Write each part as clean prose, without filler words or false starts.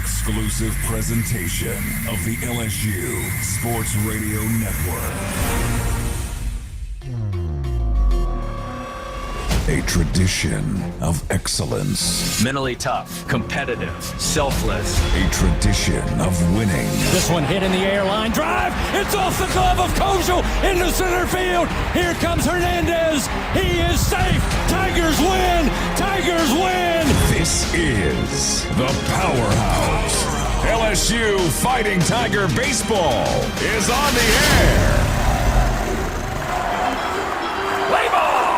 exclusive presentation of the LSU Sports Radio Network. A tradition of excellence. Mentally tough, competitive, selfless. A tradition of winning. This one hit in the air, line drive. It's off the glove of Kojal into center field. Here comes Hernandez. He is safe. Tigers win. Tigers win. This is the Powerhouse. LSU Fighting Tiger Baseball is on the air. Play ball.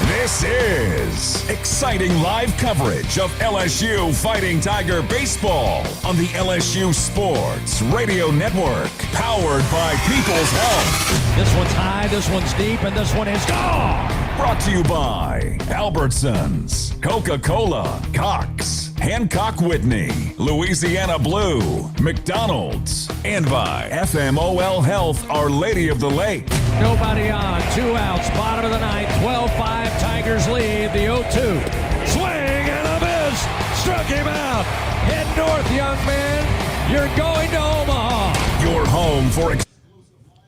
This is exciting live coverage of LSU Fighting Tiger Baseball on the LSU Sports Radio Network, powered by People's Health. This one's high, this one's deep, and this one is gone. Brought to you by Albertsons, Coca-Cola, Cox, Hancock Whitney, Louisiana Blue, McDonald's, and by FMOL Health, Our Lady of the Lake. Nobody on, 2 outs, bottom of the ninth, 12-5, Tigers lead the 0-2. Swing and a miss, struck him out. Head north, young man, you're going to Omaha. Your home for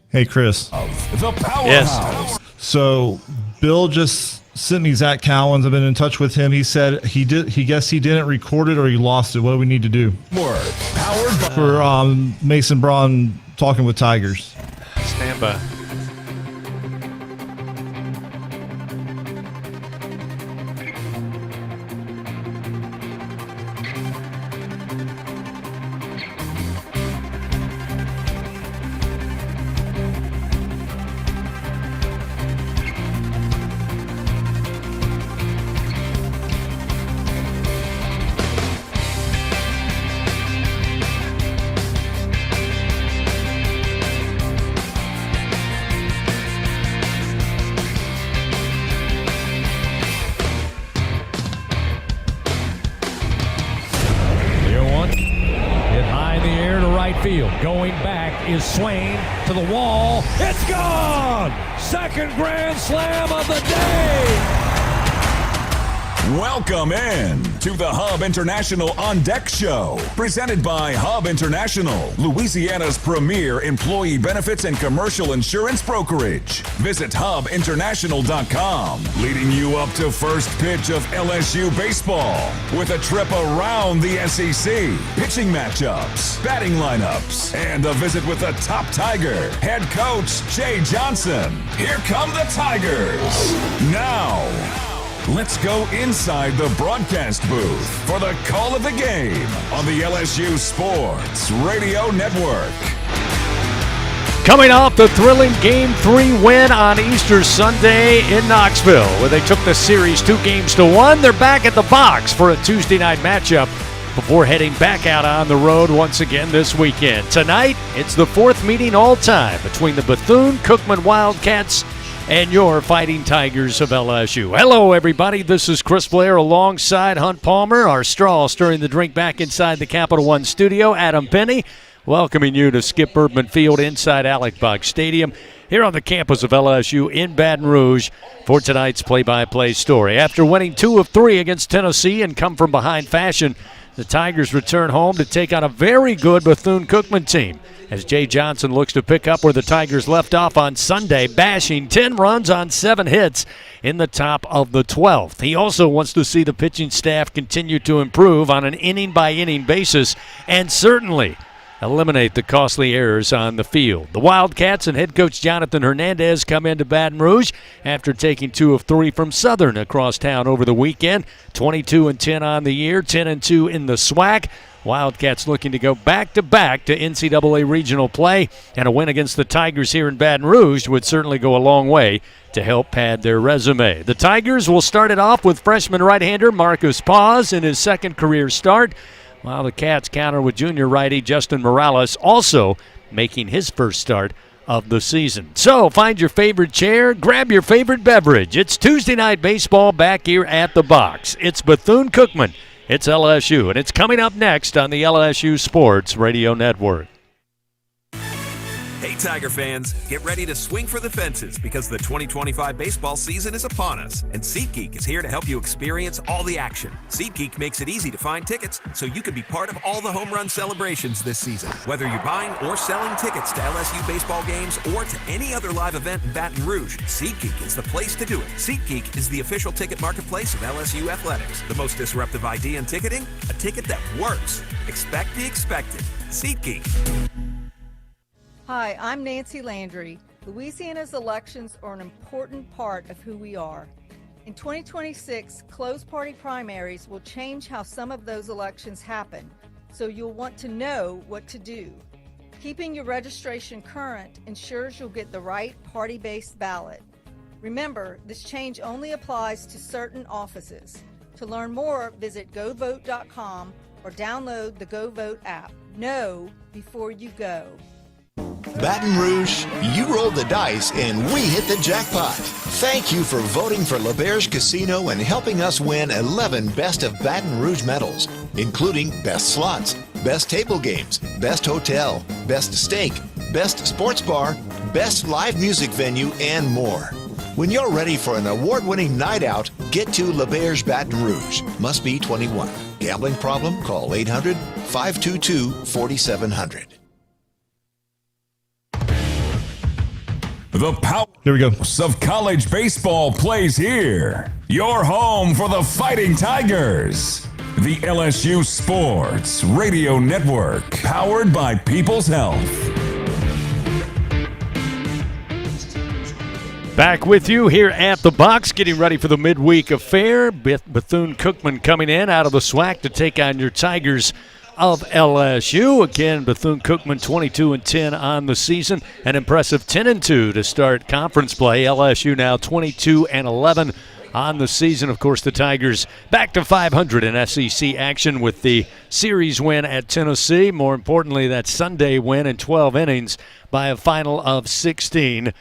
Hey, Chris. the Powerhouse. Yes. So Bill just sent me Zach Cowens. I've been in touch with him. He said he guessed he didn't record it or he lost it. What do we need to do? Powered by For Mason Braun talking with Tigers. Stand by. Field. Going back is Swain to the wall. It's gone! Second grand slam of the day! Welcome in to the Hub International On Deck Show, presented by Hub International, Louisiana's premier employee benefits and commercial insurance brokerage. Visit hubinternational.com, leading you up to first pitch of LSU baseball with a trip around the SEC, pitching matchups, batting lineups, and a visit with the top Tiger, head coach Jay Johnson. Here come the Tigers. Now, let's go inside the broadcast booth for the call of the game on the LSU Sports Radio Network. Coming off the thrilling Game 3 win on Easter Sunday in Knoxville, where they took the series 2-1, they're back at the box for a Tuesday night matchup before heading back out on the road once again this weekend. Tonight, it's the 4th meeting all-time between the Bethune-Cookman Wildcats and your Fighting Tigers of LSU. Hello, everybody. This is Chris Blair alongside Hunt Palmer, our straw stirring the drink back inside the Capital One studio. Adam Penny, welcoming you to Skip Urban Field inside Alec Buck Stadium here on the campus of LSU in Baton Rouge for tonight's play-by-play story. After winning 2 of 3 against Tennessee in come-from-behind fashion, the Tigers return home to take on a very good Bethune-Cookman team, as Jay Johnson looks to pick up where the Tigers left off on Sunday, bashing 10 runs on 7 hits in the top of the 12th. He also wants to see the pitching staff continue to improve on an inning-by-inning basis and certainly eliminate the costly errors on the field. The Wildcats and head coach Jonathan Hernandez come into Baton Rouge after taking 2 of 3 from Southern across town over the weekend. 22-10 on the year, 10-2 in the SWAC. Wildcats looking to go back-to-back to NCAA regional play, and a win against the Tigers here in Baton Rouge would certainly go a long way to help pad their resume. The Tigers will start it off with freshman right-hander Marcus Paz in his second career start, while the Cats counter with junior righty Justin Morales also making his first start of the season. So find your favorite chair, grab your favorite beverage. It's Tuesday night baseball back here at the box. It's Bethune-Cookman. It's LSU, and it's coming up next on the LSU Sports Radio Network. Hey Tiger fans, get ready to swing for the fences because the 2025 baseball season is upon us, and SeatGeek is here to help you experience all the action. SeatGeek makes it easy to find tickets so you can be part of all the home run celebrations this season. Whether you're buying or selling tickets to LSU baseball games or to any other live event in Baton Rouge, SeatGeek is the place to do it. SeatGeek is the official ticket marketplace of LSU athletics. The most disruptive idea in ticketing, a ticket that works. Expect the expected. SeatGeek. Hi, I'm Nancy Landry. Louisiana's elections are an important part of who we are. In 2026, closed party primaries will change how some of those elections happen, so you'll want to know what to do. Keeping your registration current ensures you'll get the right party-based ballot. Remember, this change only applies to certain offices. To learn more, visit govote.com or download the GoVote app. Know before you go. Baton Rouge, you rolled the dice and we hit the jackpot. Thank you for voting for LeBear's Casino and helping us win 11 Best of Baton Rouge medals, including Best Slots, Best Table Games, Best Hotel, Best Steak, Best Sports Bar, Best Live Music Venue, and more. When you're ready for an award-winning night out, get to LeBear's Baton Rouge. Must be 21. Gambling problem? Call 800-522-4700. The power Here we go. of college baseball plays here. Your home for the Fighting Tigers. The LSU Sports Radio Network, powered by People's Health. Back with you here at the box, getting ready for the midweek affair. Bethune-Cookman coming in out of the SWAC to take on your Tigers of LSU. Again, Bethune-Cookman 22-10 on the season, an impressive 10-2 to start conference play. LSU now 22-11 on the season. Of course, the Tigers back to 500 in SEC action with the series win at Tennessee. More importantly, that Sunday win in 12 innings by a final of 16-6.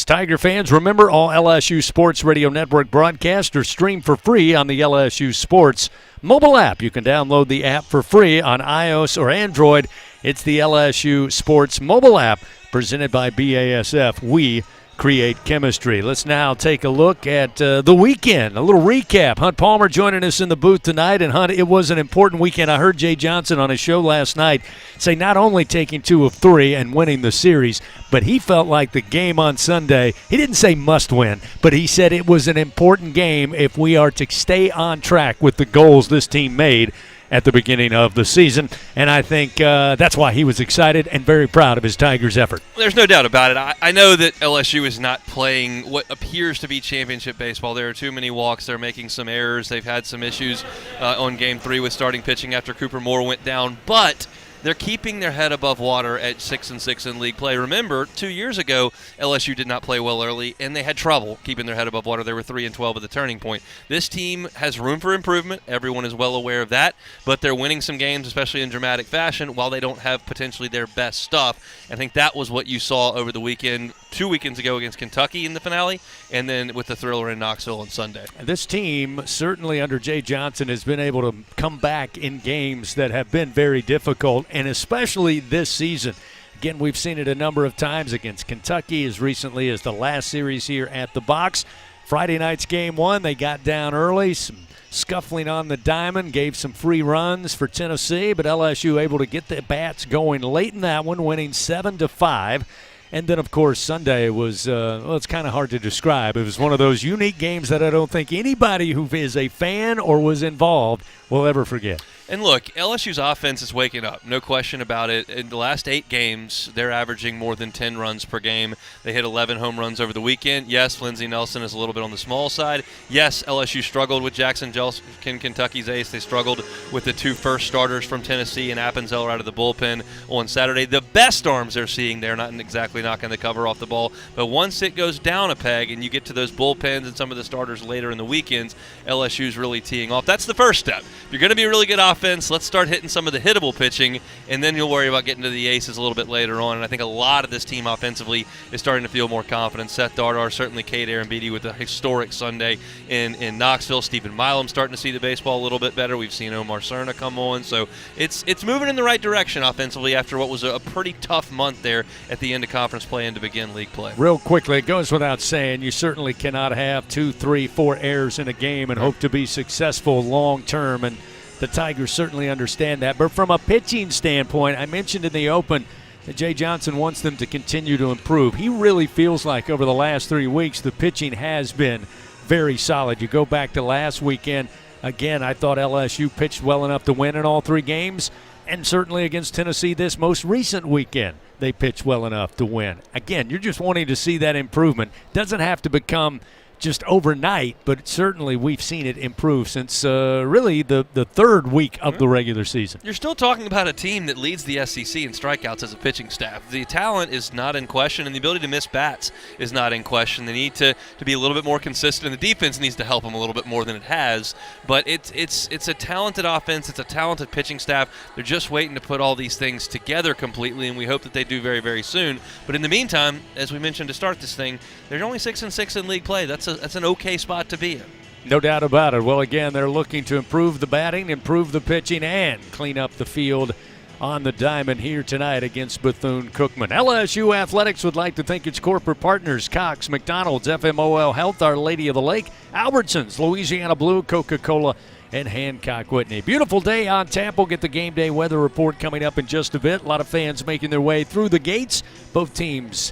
Tiger fans, remember all LSU Sports Radio Network broadcasts are streamed for free on the LSU Sports mobile app. You can download the app for free on iOS or Android. It's the LSU Sports mobile app presented by BASF. We create chemistry. Let's now take a look at the weekend. A little recap. Hunt Palmer joining us in the booth tonight. And Hunt, it was an important weekend. I heard Jay Johnson on his show last night say not only taking 2 of 3 and winning the series, but he felt like the game on Sunday, he didn't say must win, but he said it was an important game if we are to stay on track with the goals this team made at the beginning of the season. And I think that's why he was excited and very proud of his Tigers' effort. There's no doubt about it. I know that LSU is not playing what appears to be championship baseball. There are too many walks. They're making some errors. They've had some issues on Game 3 with starting pitching after Cooper Moore went down. But they're keeping their head above water at 6-6 in league play. Remember, 2 years ago, LSU did not play well early, and they had trouble keeping their head above water. They were 3-12 at the turning point. This team has room for improvement. Everyone is well aware of that, but they're winning some games, especially in dramatic fashion, while they don't have potentially their best stuff. I think that was what you saw over the weekend, 2 weekends ago against Kentucky in the finale, and then with the thriller in Knoxville on Sunday. This team, certainly under Jay Johnson, has been able to come back in games that have been very difficult, and especially this season. Again, we've seen it a number of times against Kentucky as recently as the last series here at the box. Friday night's game 1, they got down early, some scuffling on the diamond, gave some free runs for Tennessee, but LSU able to get the bats going late in that one, winning 7-5. And then, of course, Sunday was, it's kind of hard to describe. It was one of those unique games that I don't think anybody who is a fan or was involved will ever forget. And look, LSU's offense is waking up, no question about it. In the last 8 games, they're averaging more than 10 runs per game. They hit 11 home runs over the weekend. Yes, Lindsey Nelson is a little bit on the small side. Yes, LSU struggled with Jackson Jelkin, Kentucky's ace. They struggled with the 2 first starters from Tennessee and Appenzeller out of the bullpen on Saturday. The best arms they're seeing there, not exactly knocking the cover off the ball, but once it goes down a peg and you get to those bullpens and some of the starters later in the weekends, LSU's really teeing off. That's the first step. If you're going to be a really good offense, offense. Let's start hitting some of the hittable pitching, and then you'll worry about getting to the aces a little bit later on. And I think a lot of this team offensively is starting to feel more confident. Seth Dardar, certainly Cade Arambidi with a historic Sunday in Knoxville. Stephen Milam starting to see the baseball a little bit better. We've seen Omar Cerna come on. So it's moving in the right direction offensively after what was a pretty tough month there at the end of conference play and to begin league play. Real quickly, it goes without saying, you certainly cannot have 2, 3, 4 errors in a game and hope to be successful long term, and the Tigers certainly understand that. But from a pitching standpoint, I mentioned in the open that Jay Johnson wants them to continue to improve. He really feels like over the last 3 weeks the pitching has been very solid. You go back to last weekend, again, I thought LSU pitched well enough to win in all 3 games, and certainly against Tennessee this most recent weekend they pitched well enough to win. Again, you're just wanting to see that improvement. Doesn't have to become just overnight, but certainly we've seen it improve since really the third week of the regular season. You're still talking about a team that leads the SEC in strikeouts as a pitching staff. The talent is not in question, and the ability to miss bats is not in question. They need to be a little bit more consistent, and the defense needs to help them a little bit more than it has. But it's a talented offense. It's a talented pitching staff. They're just waiting to put all these things together completely, and we hope that they do very, very soon. But in the meantime, as we mentioned to start this thing, they're only 6-6 in league play. That's an okay spot to be in. No doubt about it. Well, again, they're looking to improve the batting, improve the pitching, and clean up the field on the diamond here tonight against Bethune-Cookman. LSU Athletics would like to thank its corporate partners, Cox, McDonald's, FMOL Health, Our Lady of the Lake, Albertsons, Louisiana Blue, Coca-Cola, and Hancock Whitney. Beautiful day on tap. We'll get the game day weather report coming up in just a bit. A lot of fans making their way through the gates. Both teams,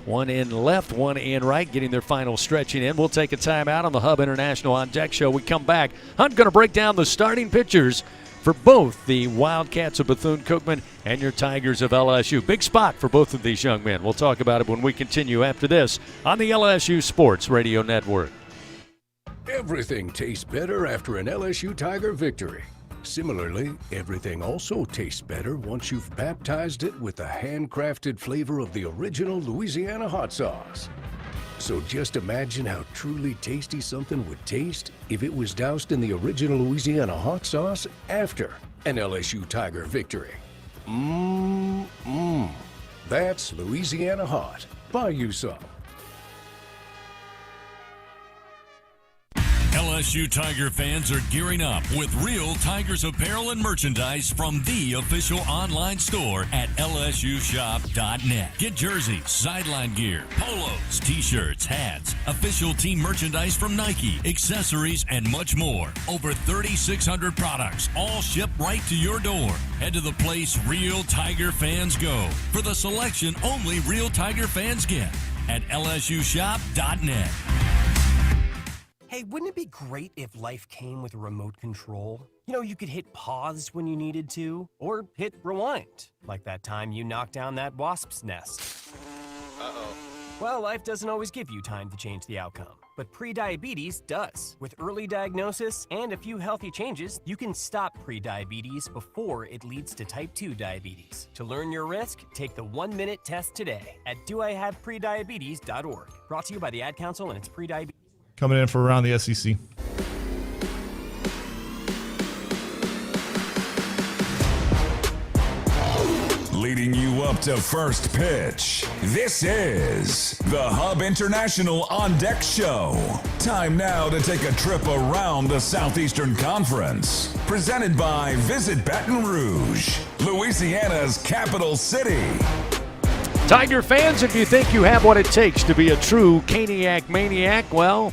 one in left, one in right, getting their final stretching in. We'll take a timeout on the Hub International On Deck show. We come back. Hunt's going to break down the starting pitchers for both the Wildcats of Bethune-Cookman and your Tigers of LSU. Big spot for both of these young men. We'll talk about it when we continue after this on the LSU Sports Radio Network. Everything tastes better after an LSU Tiger victory. Similarly, everything also tastes better once you've baptized it with the handcrafted flavor of the original Louisiana hot sauce. So just imagine how truly tasty something would taste if it was doused in the original Louisiana hot sauce after an LSU Tiger victory. That's Louisiana hot. Buy you some. LSU Tiger fans are gearing up with real Tigers apparel and merchandise from the official online store at lsushop.net. Get jerseys, sideline gear, polos, t-shirts, hats, official team merchandise from Nike, accessories, and much more. Over 3,600 products, all shipped right to your door. Head to the place real Tiger fans go for the selection only real Tiger fans get at lsushop.net. Hey, wouldn't it be great if life came with a remote control? You know, you could hit pause when you needed to, or hit rewind, like that time you knocked down that wasp's nest. Uh-oh. Well, life doesn't always give you time to change the outcome, but prediabetes does. With early diagnosis and a few healthy changes, you can stop prediabetes before it leads to type 2 diabetes. To learn your risk, take the 1-minute test today at doihaveprediabetes.org. Brought to you by the Ad Council and its prediabetes. Coming in for around the SEC. Leading you up to first pitch, this is the Hub International On Deck Show. Time now to take a trip around the Southeastern Conference. Presented by Visit Baton Rouge, Louisiana's capital city. Tiger fans, if you think you have what it takes to be a true Caniac maniac, well,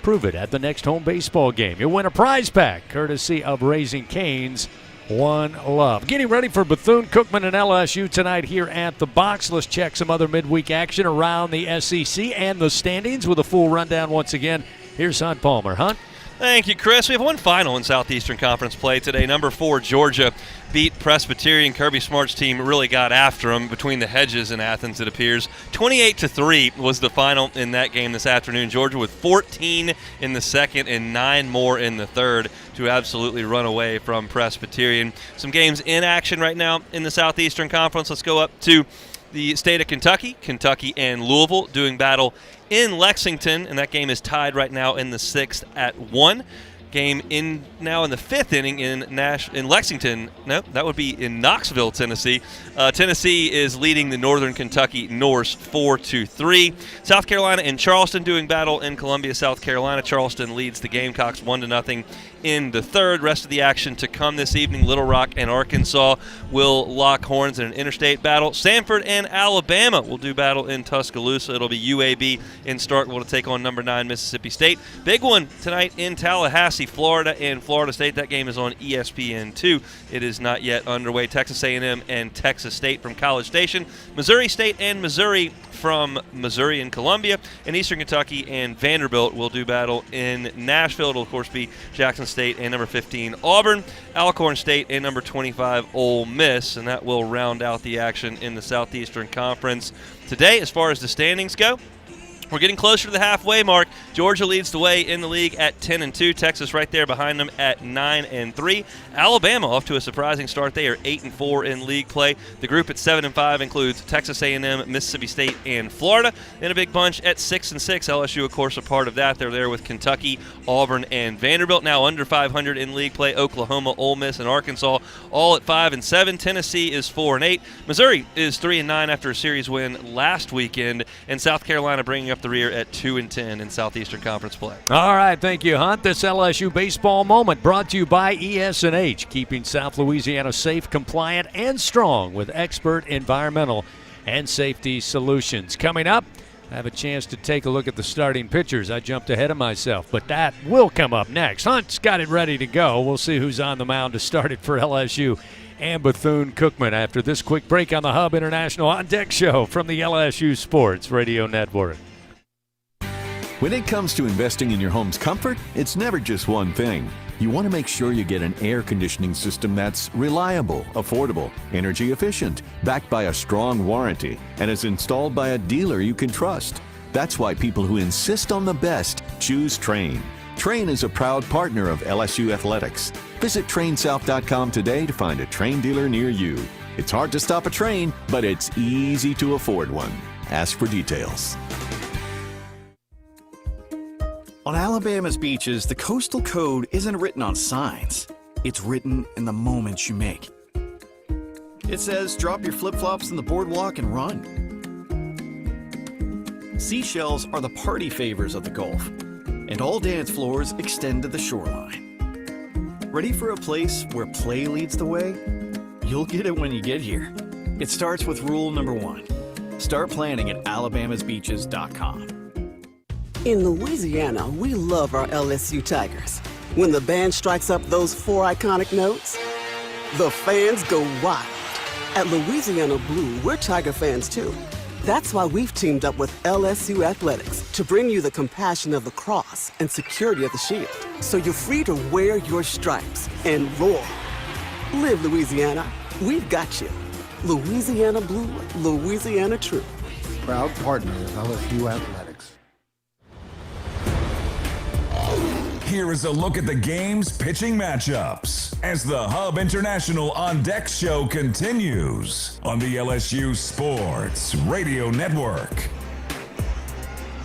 prove it at the next home baseball game. You'll win a prize pack courtesy of Raising Cane's One Love. Getting ready for Bethune-Cookman and LSU tonight here at the box. Let's check some other midweek action around the SEC and the standings with a full rundown once again. Here's Hunt Palmer. Hunt? Thank you, Chris. We have one final in Southeastern Conference play today. Number 4, Georgia beat Presbyterian. Kirby Smart's team really got after them between the hedges in Athens, it appears. 28-3 was the final in that game this afternoon. Georgia with 14 in the second and 9 more in the third to absolutely run away from Presbyterian. Some games in action right now in the Southeastern Conference. Let's go up to the state of Kentucky. Kentucky and Louisville doing battle in Lexington, and that game is tied right now in the 6th at 1. game now in the 5th inning in Lexington. No, that would be in Knoxville, Tennessee. Tennessee is leading the Northern Kentucky Norse 4-3. South Carolina and Charleston doing battle in Columbia, South Carolina. Charleston leads the Gamecocks 1-0 in the 3rd. Rest of the action to come this evening. Little Rock and Arkansas will lock horns in an interstate battle. Samford and Alabama will do battle in Tuscaloosa. It'll be UAB in Starkville to take on number 9 Mississippi State. Big one tonight in Tallahassee, Florida and Florida State. That game is on ESPN2. It is not yet underway. Texas A&M and Texas State from College Station. Missouri State and Missouri from Missouri and Columbia. And Eastern Kentucky and Vanderbilt will do battle in Nashville. It'll, of course, be Jackson State and number 15 Auburn, Alcorn State and number 25 Ole Miss. And that will round out the action in the Southeastern Conference today. As far as the standings go, we're getting closer to the halfway mark. Georgia leads the way in the league at 10-2. Texas right there behind them at 9-3. Alabama off to a surprising start. They are 8-4 in league play. The group at 7-5 includes Texas A&M, Mississippi State, and Florida. Then a big bunch at 6-6. LSU, of course, a part of that. They're there with Kentucky, Auburn, and Vanderbilt. Now under 500 in league play. Oklahoma, Ole Miss, and Arkansas all at 5-7. Tennessee is 4-8. Missouri is 3-9 after a series win last weekend, and South Carolina bringing up the rear at 2-10 in Southeastern Conference play. All right, thank you, Hunt. This LSU baseball moment brought to you by ES&H, keeping South Louisiana safe, compliant, and strong with expert environmental and safety solutions. Coming up, I have a chance to take a look at the starting pitchers. I jumped ahead of myself, but that will come up next. Hunt's got it ready to go. We'll see who's on the mound to start it for LSU and Bethune-Cookman after this quick break on the Hub International On Deck Show from the LSU Sports Radio Network. When it comes to investing in your home's comfort, it's never just one thing. You want to make sure you get an air conditioning system that's reliable, affordable, energy efficient, backed by a strong warranty, and is installed by a dealer you can trust. That's why people who insist on the best choose Trane. Trane is a proud partner of LSU Athletics. Visit TraneSouth.com today to find a Trane dealer near you. It's hard to stop a train, but it's easy to afford one. Ask for details. On Alabama's beaches, the coastal code isn't written on signs. It's written in the moments you make. It says, drop your flip-flops in the boardwalk and run. Seashells are the party favors of the Gulf, and all dance floors extend to the shoreline. Ready for a place where play leads the way? You'll get it when you get here. It starts with rule number 1. Start planning at alabamasbeaches.com. In Louisiana, we love our LSU Tigers. When the band strikes up those 4 iconic notes, the fans go wild. At Louisiana Blue, we're Tiger fans too. That's why we've teamed up with LSU Athletics to bring you the compassion of the cross and security of the shield, so you're free to wear your stripes and roar. Live Louisiana, we've got you. Louisiana Blue, Louisiana True. Proud partner of LSU Athletics. Here is a look at the game's pitching matchups as the Hub International On Deck Show continues on the LSU Sports Radio Network.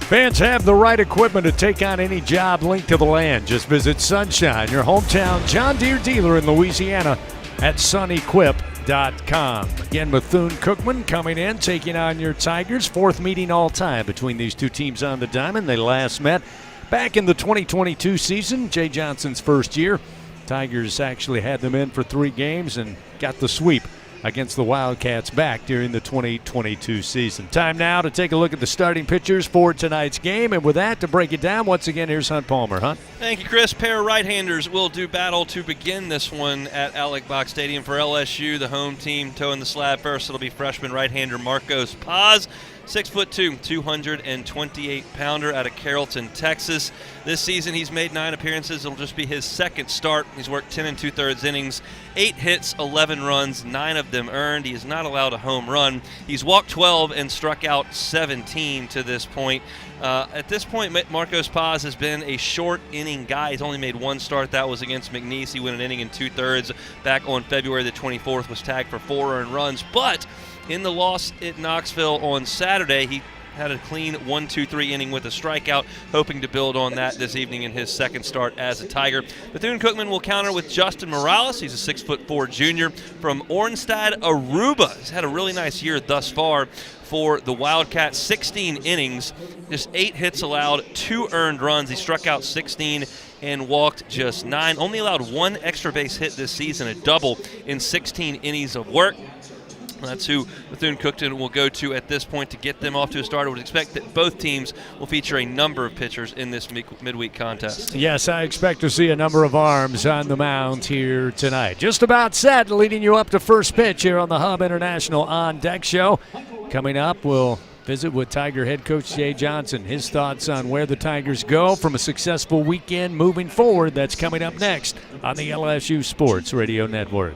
Fans have the right equipment to take on any job linked to the land. Just visit Sunshine, your hometown John Deere dealer in Louisiana, at sunequip.com. Again, Bethune-Cookman coming in, taking on your Tigers. 4th meeting all time between these two teams on the diamond. They last met back in the 2022 season, Jay Johnson's first year. Tigers actually had them in for 3 games and got the sweep against the Wildcats back during the 2022 season. Time now to take a look at the starting pitchers for tonight's game. And with that, to break it down, once again, here's Hunt Palmer. Hunt? Thank you, Chris. Pair of right-handers will do battle to begin this one at Alex Box Stadium for LSU. The home team toeing the slab first. It'll be freshman right-hander Marcos Paz. 6'2", 228-pounder out of Carrollton, Texas. This season he's made 9 appearances. It'll just be his 2nd start. He's worked 10 2/3 innings, 8 hits, 11 runs, 9 of them earned. He is not allowed a home run. He's walked 12 and struck out 17 to this point. At this point, Marcos Paz has been a short inning guy. He's only made 1 start. That was against McNeese. He went an inning and 2/3 back on February the 24th, was tagged for 4 earned runs. But in the loss at Knoxville on Saturday, he had a clean 1-2-3 inning with a strikeout, hoping to build on that this evening in his second start as a Tiger. Bethune-Cookman will counter with Justin Morales. He's a 6'4" junior from Orenstad, Aruba. He's had a really nice year thus far for the Wildcats. 16 innings, just 8 hits allowed, 2 earned runs. He struck out 16 and walked just 9. Only allowed 1 extra base hit this season, a double in 16 innings of work. That's who Bethune-Cookman will go to at this point to get them off to a start. I would expect that both teams will feature a number of pitchers in this midweek contest. Yes, I expect to see a number of arms on the mound here tonight. Just about set, leading you up to first pitch here on the Hub International On Deck Show. Coming up, we'll visit with Tiger head coach Jay Johnson. His thoughts on where the Tigers go from a successful weekend moving forward. That's coming up next on the LSU Sports Radio Network.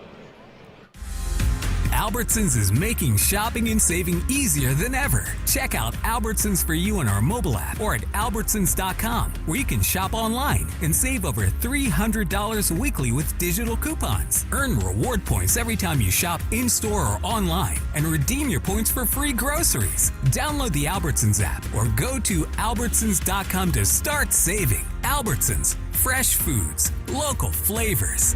Albertsons is making shopping and saving easier than ever. Check out Albertsons for You on our mobile app or at albertsons.com, where you can shop online and save over $300 weekly with digital coupons. Earn reward points every time you shop in-store or online and redeem your points for free groceries. Download the Albertsons app or go to albertsons.com to start saving. Albertsons, fresh foods, local flavors.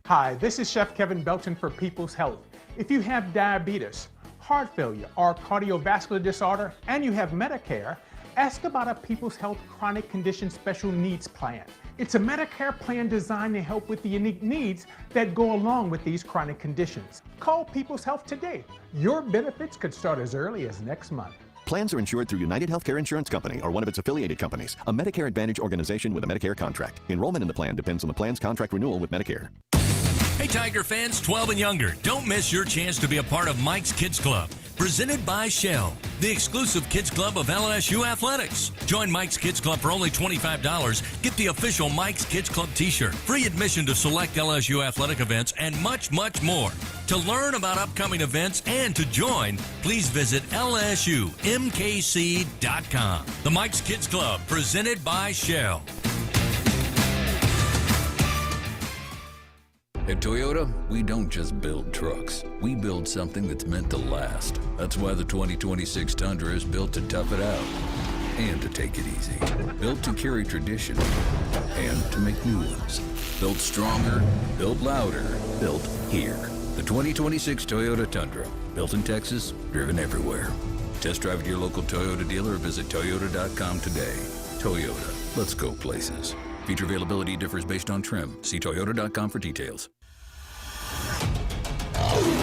Hi, this is Chef Kevin Belton for People's Health. If you have diabetes, heart failure, or cardiovascular disorder, and you have Medicare, ask about a People's Health Chronic Condition Special Needs Plan. It's a Medicare plan designed to help with the unique needs that go along with these chronic conditions. Call People's Health today. Your benefits could start as early as next month. Plans are insured through United Healthcare Insurance Company or one of its affiliated companies, a Medicare Advantage organization with a Medicare contract. Enrollment in the plan depends on the plan's contract renewal with Medicare. Hey Tiger fans 12 and younger, don't miss your chance to be a part of Mike's Kids Club, presented by Shell, the exclusive kids club of LSU Athletics. Join Mike's Kids Club for only $25. Get the official Mike's Kids Club t-shirt, free admission to select LSU athletic events, and much, much more. To learn about upcoming events and to join, please visit lsumkc.com. The Mike's Kids Club, presented by Shell. At Toyota, we don't just build trucks. We build something that's meant to last. That's why the 2026 Tundra is built to tough it out and to take it easy. Built to carry tradition and to make new ones. Built stronger, built louder, built here. The 2026 Toyota Tundra. Built in Texas, driven everywhere. Test drive at your local Toyota dealer or visit toyota.com today. Toyota, let's go places. Feature availability differs based on trim. See toyota.com for details.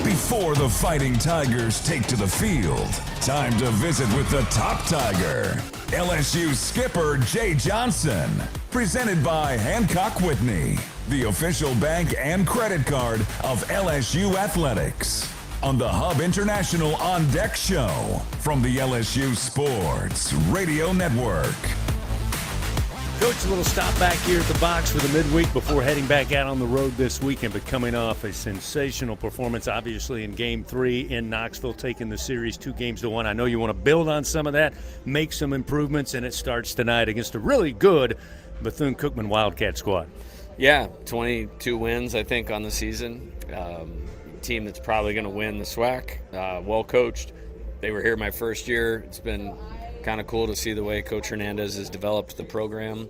Before the Fighting Tigers take to the field, time to visit with the top Tiger, LSU skipper Jay Johnson. Presented by Hancock Whitney, the official bank and credit card of LSU Athletics. On the Hub International On Deck Show from the LSU Sports Radio Network. Coach, a little stop back here at the box for the midweek before heading back out on the road this weekend, but coming off a sensational performance, obviously, in Game 3 in Knoxville, taking the series 2-1. I know you want to build on some of that, make some improvements, and it starts tonight against a really good Bethune-Cookman Wildcat squad. Yeah, 22 wins, I think, on the season. Team that's probably going to win the SWAC, well coached. They were here my first year. It's been kind of cool to see the way Coach Hernandez has developed the program,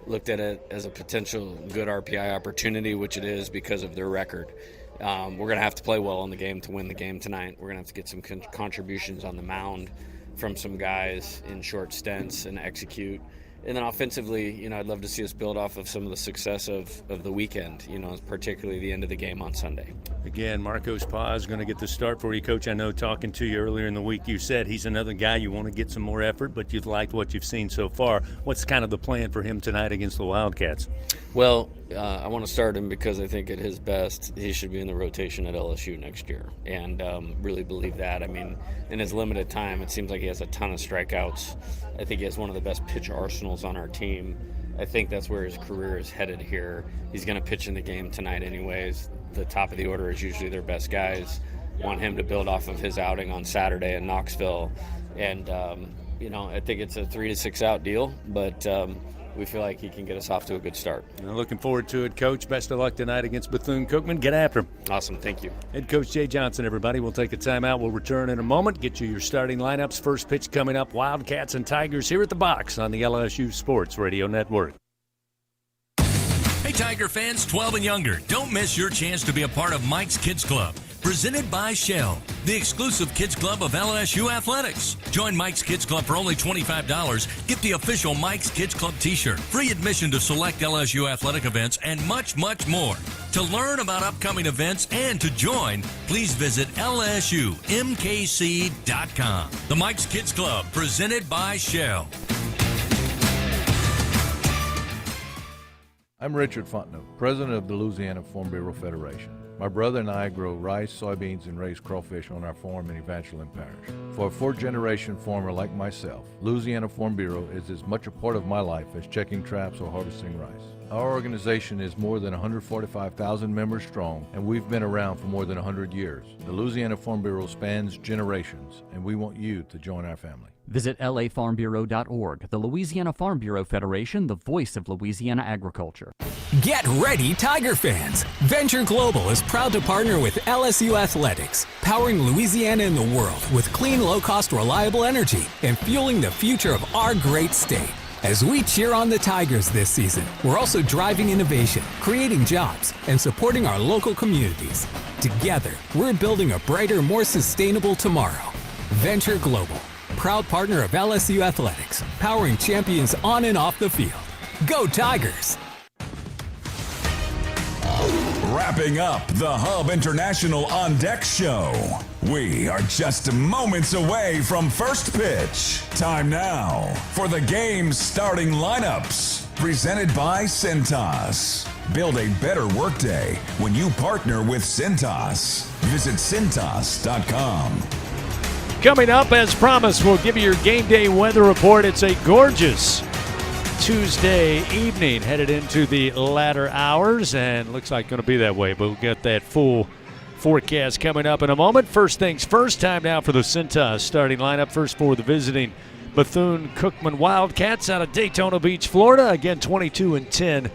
looked at it as a potential good RPI opportunity, which it is because of their record. We're going to have to play well in the game to win the game tonight. We're going to have to get some contributions on the mound from some guys in short stints and execute. And then offensively, I'd love to see us build off of some of the success of the weekend, particularly the end of the game on Sunday. Again, Marcos Paz going to get the start for you, Coach. I know talking to you earlier in the week, you said he's another guy you want to get some more effort, but you've liked what you've seen so far. What's kind of the plan for him tonight against the Wildcats? Well, I want to start him because I think at his best, he should be in the rotation at LSU next year, and really believe that. I mean, in his limited time, it seems like he has a ton of strikeouts. I think he has one of the best pitch arsenals on our team. I think that's where his career is headed here. He's going to pitch in the game tonight anyways. The top of the order is usually their best guys. Want him to build off of his outing on Saturday in Knoxville. And, I think it's a 3 to 6 out deal, but we feel like he can get us off to a good start. Looking forward to it, Coach. Best of luck tonight against Bethune-Cookman. Get after him. Awesome. Thank you. Head Coach Jay Johnson, everybody. We'll take a timeout. We'll return in a moment. Get you your starting lineups. First pitch coming up. Wildcats and Tigers here at the box on the LSU Sports Radio Network. Hey, Tiger fans 12 and younger, don't miss your chance to be a part of Mike's Kids Club. Presented by Shell, the exclusive kids club of LSU Athletics. Join Mike's Kids Club for only $25. Get the official Mike's Kids Club t-shirt, free admission to select LSU athletic events, and much, much more. To learn about upcoming events and to join, please visit LSUMKC.com. The Mike's Kids Club, presented by Shell. I'm Richard Fontenot, president of the Louisiana Farm Bureau Federation. My brother and I grow rice, soybeans, and raise crawfish on our farm in Evangeline Parish. For a fourth-generation farmer like myself, Louisiana Farm Bureau is as much a part of my life as checking traps or harvesting rice. Our organization is more than 145,000 members strong, and we've been around for more than 100 years. The Louisiana Farm Bureau spans generations, and we want you to join our family. Visit lafarmbureau.org. The Louisiana Farm Bureau Federation, the voice of Louisiana agriculture. Get ready, Tiger fans! Venture Global is proud to partner with LSU Athletics, powering Louisiana and the world with clean, low-cost, reliable energy and fueling the future of our great state. As we cheer on the Tigers this season, we're also driving innovation, creating jobs, and supporting our local communities. Together, we're building a brighter, more sustainable tomorrow. Venture Global, proud partner of LSU Athletics, powering champions on and off the field. Go Tigers! Wrapping up the Hub International On Deck Show. We are just moments away from first pitch. Time now for the game's starting lineups. Presented by Cintas. Build a better workday when you partner with Cintas. Visit Cintas.com. Coming up, as promised, we'll give you your game day weather report. It's a gorgeous Tuesday evening, headed into the latter hours, and looks like going to be that way, but we'll get that full forecast coming up in a moment. First things first, time now for the Cintas starting lineup. First for the visiting Bethune-Cookman Wildcats out of Daytona Beach, Florida. Again, 22-10,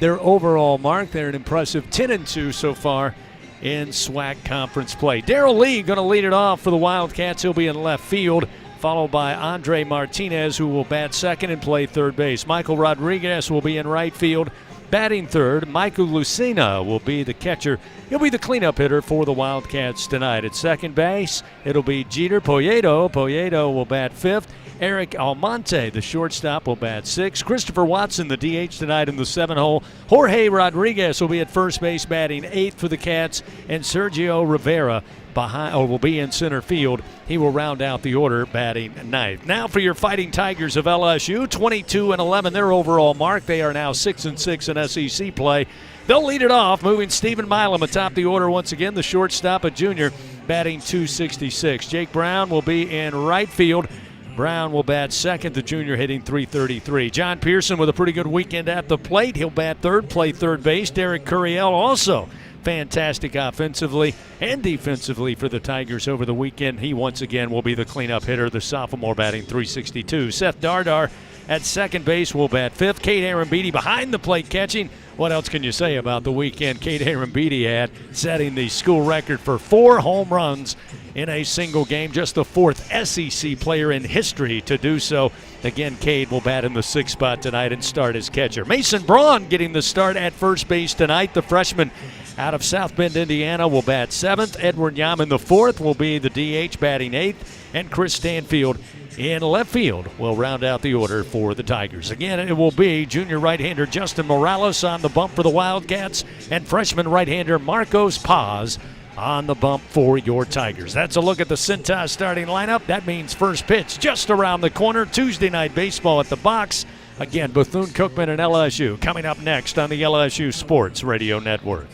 their overall mark. They're an impressive 10-2 so far in SWAC conference play. Darrell Lee going to lead it off for the Wildcats. He'll be in left field, followed by Andre Martinez, who will bat second and play third base. Michael Rodriguez will be in right field, batting third. Michael Lucena will be the catcher. He'll be the cleanup hitter for the Wildcats tonight. At second base, it'll be Jeter Poyeto. Poyeto will bat fifth. Eric Almonte, the shortstop, will bat sixth. Christopher Watson, the DH tonight in the 7-hole. Jorge Rodriguez will be at first base batting eighth for the Cats. And Sergio Rivera will be in center field. He will round out the order batting ninth. Now for your Fighting Tigers of LSU, 22-11, their overall mark. They are now 6-6 in SEC play. They'll lead it off, moving Stephen Milam atop the order once again, the shortstop, a junior, batting .266. Jake Brown will be in right field. Brown will bat second, the junior hitting .333. John Pearson with a pretty good weekend at the plate. He'll bat third, play third base. Derek Curiel also fantastic offensively and defensively for the Tigers over the weekend. He once again will be the cleanup hitter, the sophomore batting .362. Seth Dardar at second base will bat fifth. Kate Arambidi behind the plate catching. What else can you say about the weekend Kate Arambidi had, setting the school record for 4 home runs in a single game, just the 4th SEC player in history to do so. Again, Cade will bat in the 6th spot tonight and start as catcher. Mason Braun getting the start at first base tonight. The freshman out of South Bend, Indiana, will bat 7th. Edward Yaman, the 4th, will be the DH, batting 8th. And Chris Stanfield in left field will round out the order for the Tigers. Again, it will be junior right-hander Justin Morales on the bump for the Wildcats and freshman right-hander Marcos Paz on the bump for your Tigers. That's a look at the Cintas starting lineup. That means first pitch just around the corner. Tuesday night baseball at the box. Again, Bethune-Cookman and LSU coming up next on the LSU Sports Radio Network.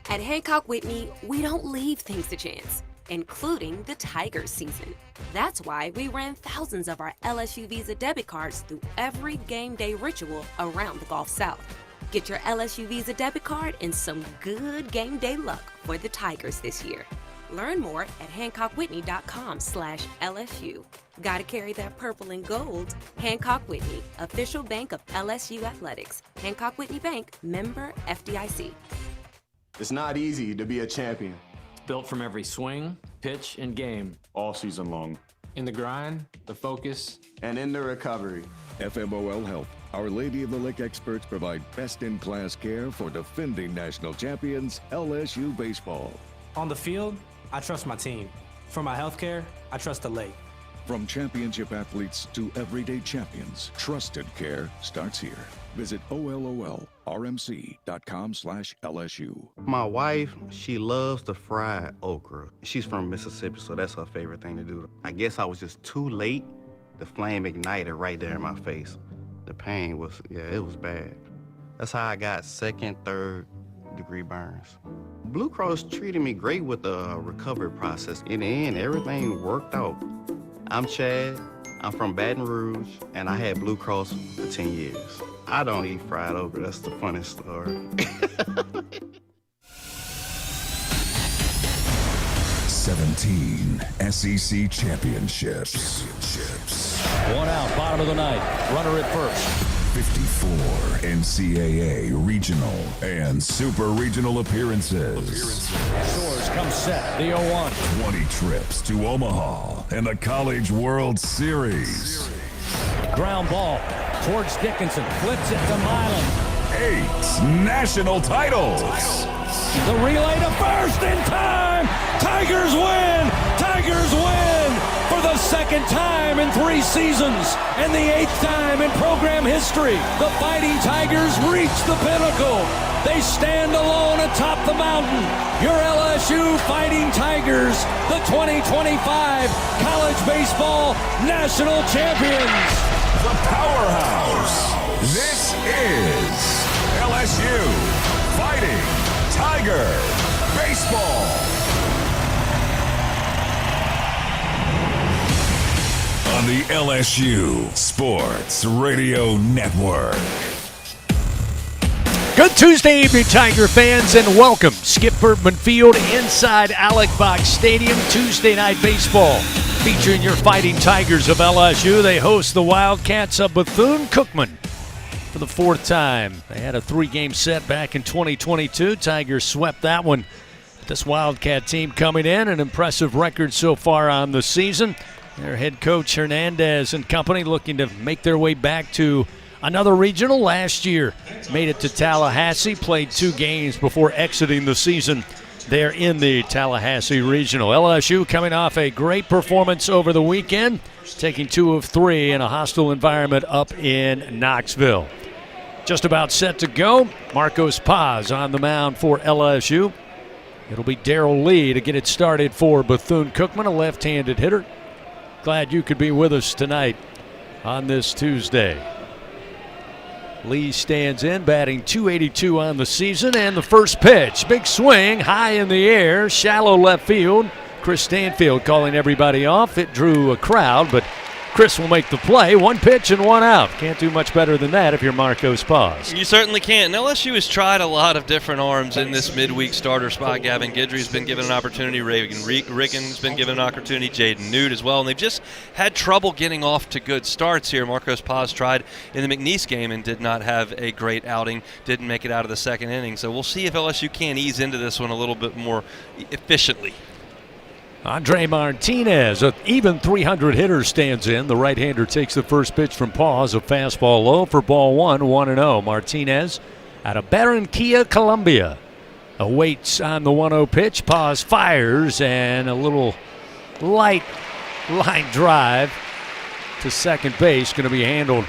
At Hancock Whitney, we don't leave things to chance, including the Tigers season. That's why we ran thousands of our LSU Visa debit cards through every game day ritual around the Gulf South. Get your LSU Visa debit card and some good game day luck for the Tigers this year. Learn more at HancockWhitney.com/LSU. Gotta carry that purple and gold. Hancock Whitney, official bank of LSU Athletics. Hancock Whitney Bank, member FDIC. It's not easy to be a champion. Built from every swing, pitch, and game. All season long. In the grind, the focus, and in the recovery. FMOL Health, Our Lady of the Lake experts provide best-in-class care for defending national champions LSU baseball. On the field, I trust my team. For my health care, I trust the lake. From championship athletes to everyday champions, trusted care starts here. Visit ololrmc.com/LSU. My wife, she loves the fried okra. She's from Mississippi, so that's her favorite thing to do. I guess I was just too late. The flame ignited right there in my face. The pain was, it was bad. That's how I got second, third degree burns. Blue Cross treated me great with the recovery process. In the end, everything worked out. I'm Chad, I'm from Baton Rouge, and I had Blue Cross for 10 years. I don't eat fried okra, that's the funniest story. 17 SEC championships. One out, bottom of the ninth. Runner at first. 54 NCAA regional and super regional appearances. Shores comes set, the 0-1. 20 trips to Omaha and the College World Series. Ground ball towards Dickinson, flips it to Milan. 8 national titles. The relay to first in time. Tigers win. Tigers win for the second time in 3 seasons and the 8th time in program history. The Fighting Tigers reach the pinnacle. They stand alone atop the mountain. Your LSU Fighting Tigers, the 2025 college baseball national champions. The powerhouse. This is LSU Fighting Tiger Baseball. On the LSU Sports Radio Network. Good Tuesday evening, Tiger fans, and welcome. Skip Bertman Field inside Alec Box Stadium. Tuesday night baseball featuring your Fighting Tigers of LSU. They host the Wildcats of Bethune-Cookman for the 4th time. They had a 3-game set back in 2022. Tigers swept that one. This Wildcat team coming in, an impressive record so far on the season. Their head coach Hernandez and company looking to make their way back to another regional. Last year made it to Tallahassee, played 2 games before exiting the season there in the Tallahassee Regional. LSU coming off a great performance over the weekend, taking 2 of 3 in a hostile environment up in Knoxville. Just about set to go. Marcos Paz on the mound for LSU. It'll be Darrell Lee to get it started for Bethune-Cookman, a left-handed hitter. Glad you could be with us tonight on this Tuesday. Lee stands in, batting .282 on the season, and the first pitch. Big swing, high in the air, shallow left field. Chris Stanfield calling everybody off. It drew a crowd, but Chris will make the play. 1 pitch and 1 out. Can't do much better than that if you're Marcos Paz. You certainly can't. And LSU has tried a lot of different arms in this midweek starter spot. Gavin Guidry's been given an opportunity. Reagan Riggins been given an opportunity. Jaden Nude as well. And they've just had trouble getting off to good starts here. Marcos Paz tried in the McNeese game and did not have a great outing. Didn't make it out of the 2nd inning. So we'll see if LSU can ease into this one a little bit more efficiently. Andre Martinez, an even 300 hitter, stands in. The right-hander takes the first pitch from Paz, a fastball low for ball 1, 1-0. Martinez out of Barranquilla, Colombia, awaits on the 1-0 pitch. Paz fires, and a little light line drive to second base, going to be handled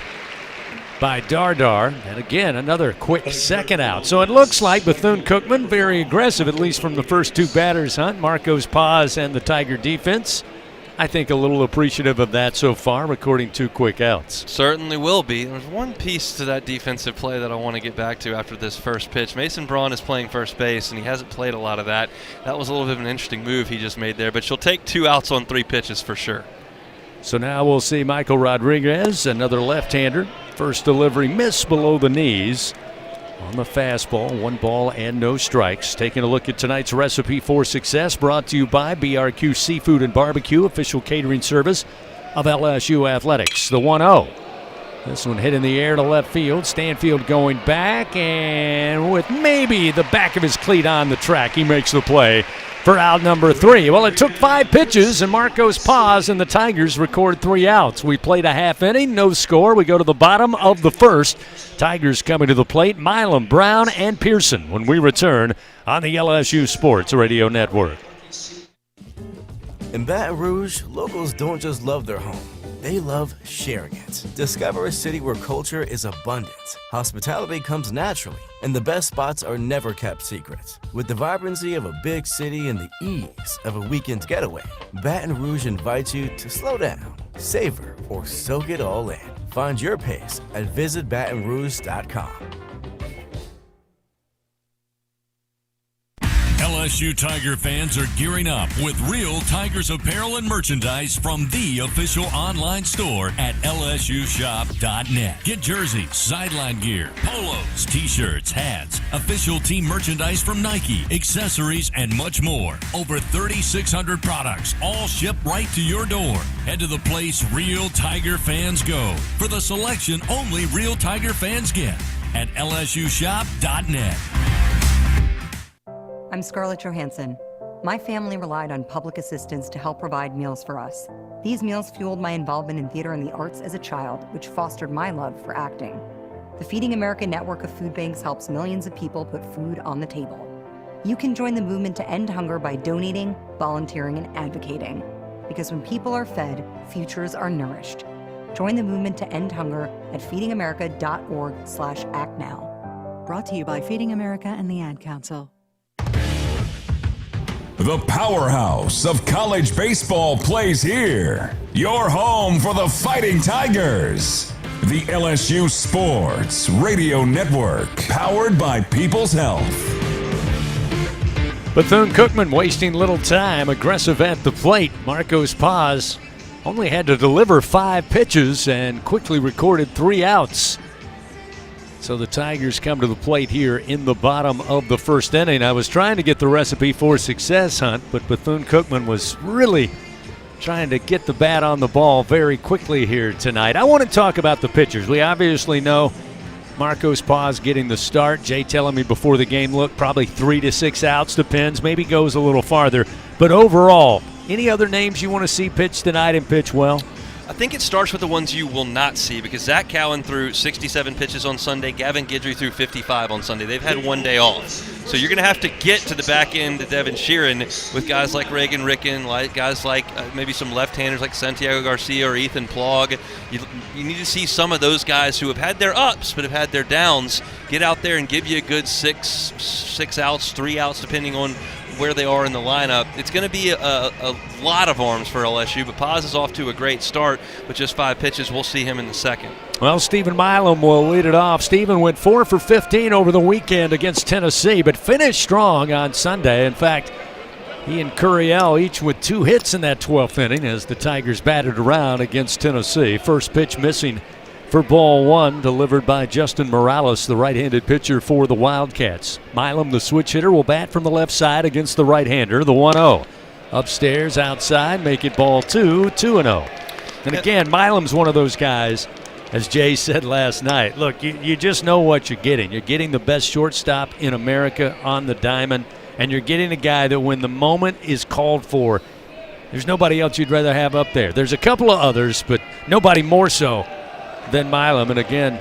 by Dardar. And again, another quick second out. So it looks like Bethune-Cookman very aggressive, at least from the first 2 batters, Hunt. Marcos Paz and the Tiger defense, I think, a little appreciative of that so far, recording 2 quick outs. Certainly will be. There's one piece to that defensive play that I want to get back to after this first pitch. Mason Braun is playing first base, and he hasn't played a lot of that. That was a little bit of an interesting move he just made there, but she'll take 2 outs on 3 pitches for sure. So now we'll see Michael Rodriguez, another left-hander. First delivery missed below the knees on the fastball. 1 ball and no strikes. Taking a look at tonight's recipe for success, brought to you by BRQ Seafood and Barbecue, official catering service of LSU Athletics. The 1-0. This one hit in the air to left field. Stanfield going back, and with maybe the back of his cleat on the track, he makes the play for out number 3. Well, it took 5 pitches, and Marcos Paz and the Tigers record 3 outs. We played a half inning, no score. We go to the bottom of the first. Tigers coming to the plate, Milam, Brown, and Pearson when we return on the LSU Sports Radio Network. In Baton Rouge, locals don't just love their home. They love sharing it. Discover a city where culture is abundant, hospitality comes naturally, and the best spots are never kept secret. With the vibrancy of a big city and the ease of a weekend getaway, Baton Rouge invites you to slow down, savor, or soak it all in. Find your pace at visitbatonrouge.com. LSU Tiger fans are gearing up with real Tigers apparel and merchandise from the official online store at lsushop.net. Get jerseys, sideline gear, polos, t-shirts, hats, official team merchandise from Nike, accessories, and much more. Over 3,600 products, all shipped right to your door. Head to the place real Tiger fans go for the selection only real Tiger fans get at lsushop.net. I'm Scarlett Johansson. My family relied on public assistance to help provide meals for us. These meals fueled my involvement in theater and the arts as a child, which fostered my love for acting. The Feeding America network of food banks helps millions of people put food on the table. You can join the movement to end hunger by donating, volunteering, and advocating. Because when people are fed, futures are nourished. Join the movement to end hunger at feedingamerica.org/actnow. Brought to you by Feeding America and the Ad Council. The powerhouse of college baseball plays here. Your home for the Fighting Tigers. The LSU Sports Radio Network, powered by People's Health. Bethune-Cookman wasting little time, aggressive at the plate. Marcos Paz only had to deliver 5 pitches and quickly recorded 3 outs. So the Tigers come to the plate here in the bottom of the first inning. I was trying to get the recipe for success, Hunt, but Bethune-Cookman was really trying to get the bat on the ball very quickly here tonight. I want to talk about the pitchers. We obviously know Marcos Paz getting the start. Jay telling me before the game, look, probably 3 to 6 outs, depends. Maybe goes a little farther. But overall, any other names you want to see pitch tonight and pitch well? I think it starts with the ones you will not see, because Zach Cowan threw 67 pitches on Sunday. Gavin Guidry threw 55 on Sunday. They've had one day off. So you're going to have to get to the back end of Devin Sheeran with guys like Reagan Ricken, like guys like maybe some left-handers like Santiago Garcia or Ethan Plog. You need to see some of those guys who have had their ups but have had their downs get out there and give you a good 6 outs, 3 outs, depending on where they are in the lineup. It's going to be a lot of arms for LSU, but Paz is off to a great start with just 5 pitches. We'll see him in the second. Well, Stephen Milam will lead it off. Stephen went 4 for 15 over the weekend against Tennessee, but finished strong on Sunday. In fact, he and Curiel each with 2 hits in that 12th inning as the Tigers batted around against Tennessee. First pitch missing for ball 1, delivered by Justin Morales, the right-handed pitcher for the Wildcats. Milam, the switch hitter, will bat from the left side against the right-hander, the 1-0. Upstairs, outside, make it ball 2, 2-0. And again, Milam's one of those guys, as Jay said last night, look, you just know what you're getting. You're getting the best shortstop in America on the diamond, and you're getting a guy that when the moment is called for, there's nobody else you'd rather have up there. There's a couple of others, but nobody more so than Milam. And again,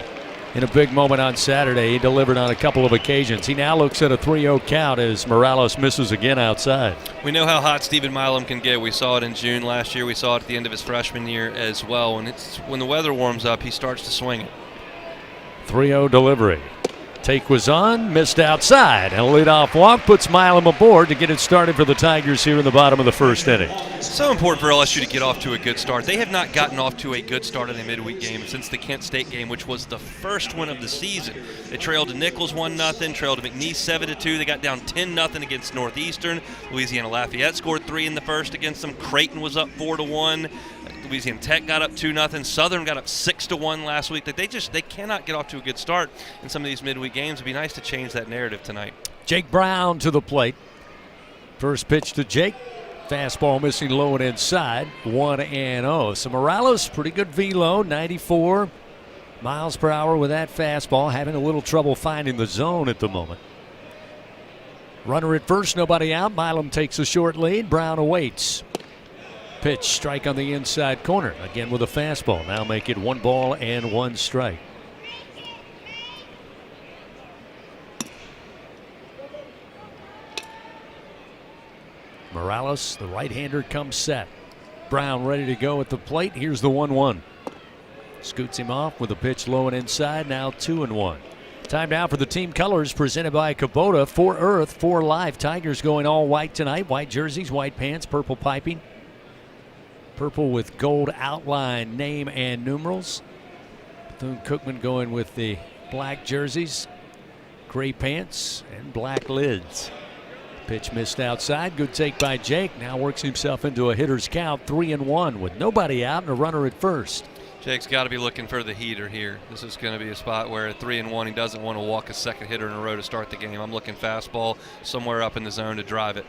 in a big moment on Saturday, he delivered on a couple of occasions. He now looks at a 3-0 count as Morales misses again outside. We know how hot Stephen Milam can get. We saw it in June last year. We saw it at the end of his freshman year as well. When the weather warms up, he starts to swing it. 3-0 delivery. Take was on, missed outside, and a leadoff walk puts Milam aboard to get it started for the Tigers here in the bottom of the first inning. So important for LSU to get off to a good start. They have not gotten off to a good start in a midweek game since the Kent State game, which was the first win of the season. They trailed to Nichols 1-0, trailed to McNeese 7-2. They got down 10-0 against Northeastern. Louisiana Lafayette scored 3 in the first against them. Creighton was up 4-1. Louisiana Tech got up 2-0. Southern got up 6-1 last week. They cannot get off to a good start in some of these midweek games. It'd be nice to change that narrative tonight. Jake Brown to the plate. First pitch to Jake. Fastball missing low and inside, 1-0. So Morales, pretty good velo, 94 miles per hour with that fastball, having a little trouble finding the zone at the moment. Runner at first, nobody out. Milam takes a short lead. Brown awaits. Pitch, strike on the inside corner. Again with a fastball. Now make it 1-1 strike. Morales, the right-hander, comes set. Brown ready to go at the plate. Here's the 1-1. Scoots him off with a pitch low and inside. Now 2-1. Time now for the team colors presented by Kubota. 4 Earth, 4 Life. Tigers going all white tonight. White jerseys, white pants, purple piping. Purple with gold outline, name and numerals. Bethune-Cookman going with the black jerseys, gray pants, and black lids. Pitch missed outside. Good take by Jake. Now works himself into a hitter's count, 3-1 with nobody out and a runner at first. Jake's got to be looking for the heater here. This is going to be a spot where at 3-1 he doesn't want to walk a second hitter in a row to start the game. I'm looking fastball somewhere up in the zone to drive it.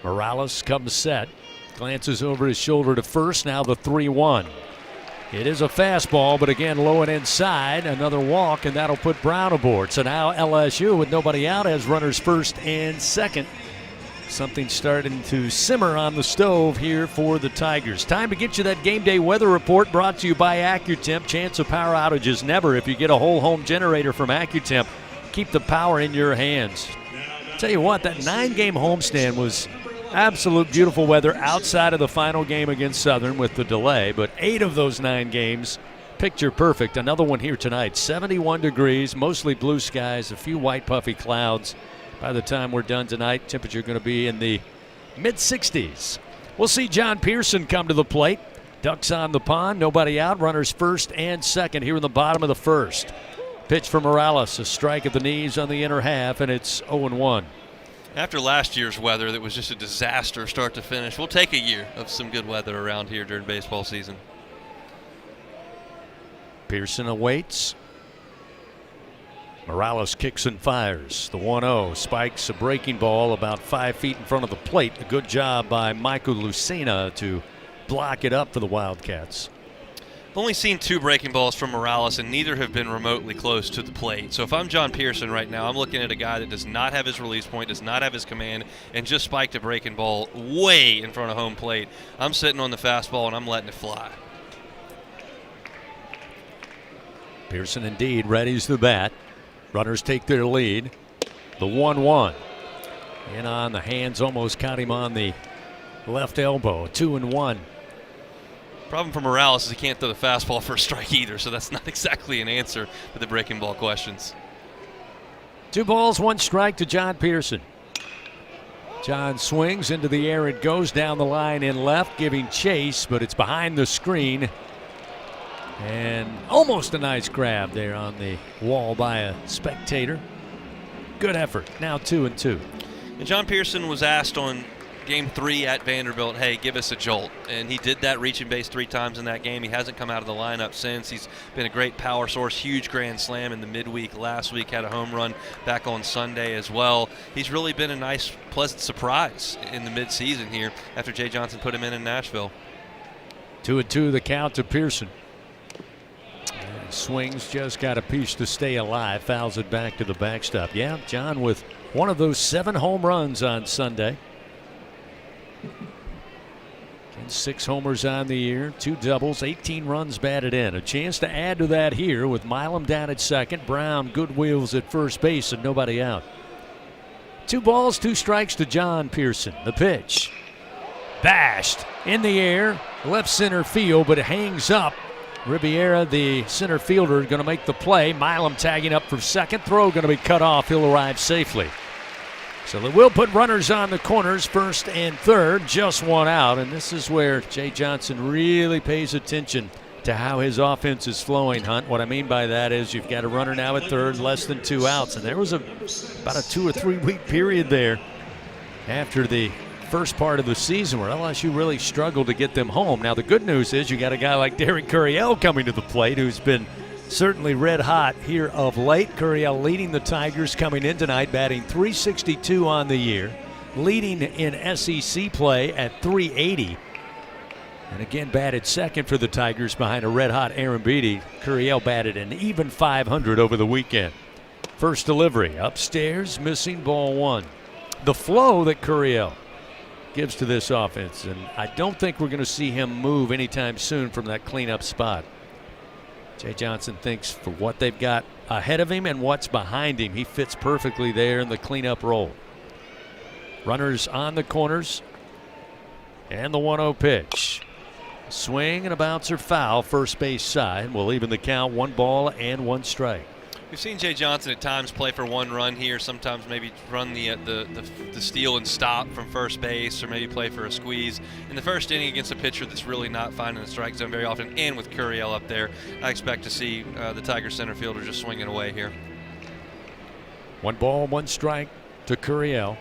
Morales comes set. Glances over his shoulder to first. Now the 3-1. It is a fastball, but again low and inside. Another walk, and that'll put Brown aboard. So now LSU with nobody out has runners first and second. Something starting to simmer on the stove here for the Tigers. Time to get you that game day weather report brought to you by AccuTemp. Chance of power outages never if you get a whole home generator from AccuTemp. Keep the power in your hands. Tell you what, that 9-game homestand was absolute beautiful weather outside of the final game against Southern with the delay, but 8 of those 9 games picture perfect. Another one here tonight, 71 degrees, mostly blue skies, a few white puffy clouds. By the time we're done tonight, temperature going to be in the mid-60s. We'll see John Pearson come to the plate. Ducks on the pond, nobody out, runners first and second here in the bottom of the first. Pitch for Morales, a strike at the knees on the inner half, and it's 0-1. After last year's weather that was just a disaster start to finish, we'll take a year of some good weather around here during baseball season. Pearson awaits. Morales kicks and fires. The 1-0 spikes a breaking ball about 5 feet in front of the plate. A good job by Michael Lucena to block it up for the Wildcats. I've only seen 2 breaking balls from Morales, and neither have been remotely close to the plate. So if I'm John Pearson right now, I'm looking at a guy that does not have his release point, does not have his command, and just spiked a breaking ball way in front of home plate. I'm sitting on the fastball, and I'm letting it fly. Pearson indeed readies the bat. Runners take their lead. The 1-1. In on the hands, almost caught him on the left elbow. 2-1. Problem for Morales is he can't throw the fastball for a strike either, so that's not exactly an answer to the breaking ball questions. 2 balls, 1 strike to John Pearson. John swings into the air. It goes down the line in left, giving chase, but it's behind the screen. And almost a nice grab there on the wall by a spectator. Good effort. Now 2-2. And John Pearson was asked on Game 3 at Vanderbilt, hey, give us a jolt. And he did that, reaching base 3 times in that game. He hasn't come out of the lineup since. He's been a great power source, huge grand slam in the midweek last week, had a home run back on Sunday as well. He's really been a nice, pleasant surprise in the midseason here after Jay Johnson put him in Nashville. 2-2 the count to Pearson. And swings, just got a piece to stay alive, fouls it back to the backstop. Yeah, John with one of those 7 home runs on Sunday. 6 homers on the year, 2 doubles, 18 runs batted in. A chance to add to that here with Milam down at second, Brown good wheels at first base and nobody out. 2 balls, 2 strikes to John Pearson. The pitch bashed in the air, left center field, but it hangs up. Riviera, the center fielder, going to make the play. Milam tagging up for second. Throw going to be cut off. He'll arrive safely. So they will put runners on the corners, first and third, just 1 out. And this is where Jay Johnson really pays attention to how his offense is flowing, Hunt. What I mean by that is you've got a runner now at third, less than 2 outs. And there was about a 2 or 3 week period there after the first part of the season where LSU really struggled to get them home. Now the good news is you got a guy like Derek Curiel coming to the plate who's been certainly red hot here of late. Curiel leading the Tigers coming in tonight, batting .362 on the year. leading in SEC play at 380. And again, batted second for the Tigers behind a red-hot Aaron Beatty. Curiel batted an even .500 over the weekend. First delivery, upstairs, missing, ball one. The flow that Curiel gives to this offense, and I don't think we're going to see him move anytime soon from that cleanup spot. Jay Johnson thinks for what they've got ahead of him and what's behind him, he fits perfectly there in the cleanup role. Runners on the corners, and the 1-0 pitch. Swing and a bouncer foul, first base side. Will even the count, 1 ball and 1 strike. We've seen Jay Johnson at times play for 1 run here, sometimes maybe run the steal and stop from first base, or maybe play for a squeeze. In the first inning against a pitcher that's really not finding the strike zone very often, and with Curiel up there, I expect to see the Tigers center fielder just swinging away here. 1 ball, 1 strike to Curiel,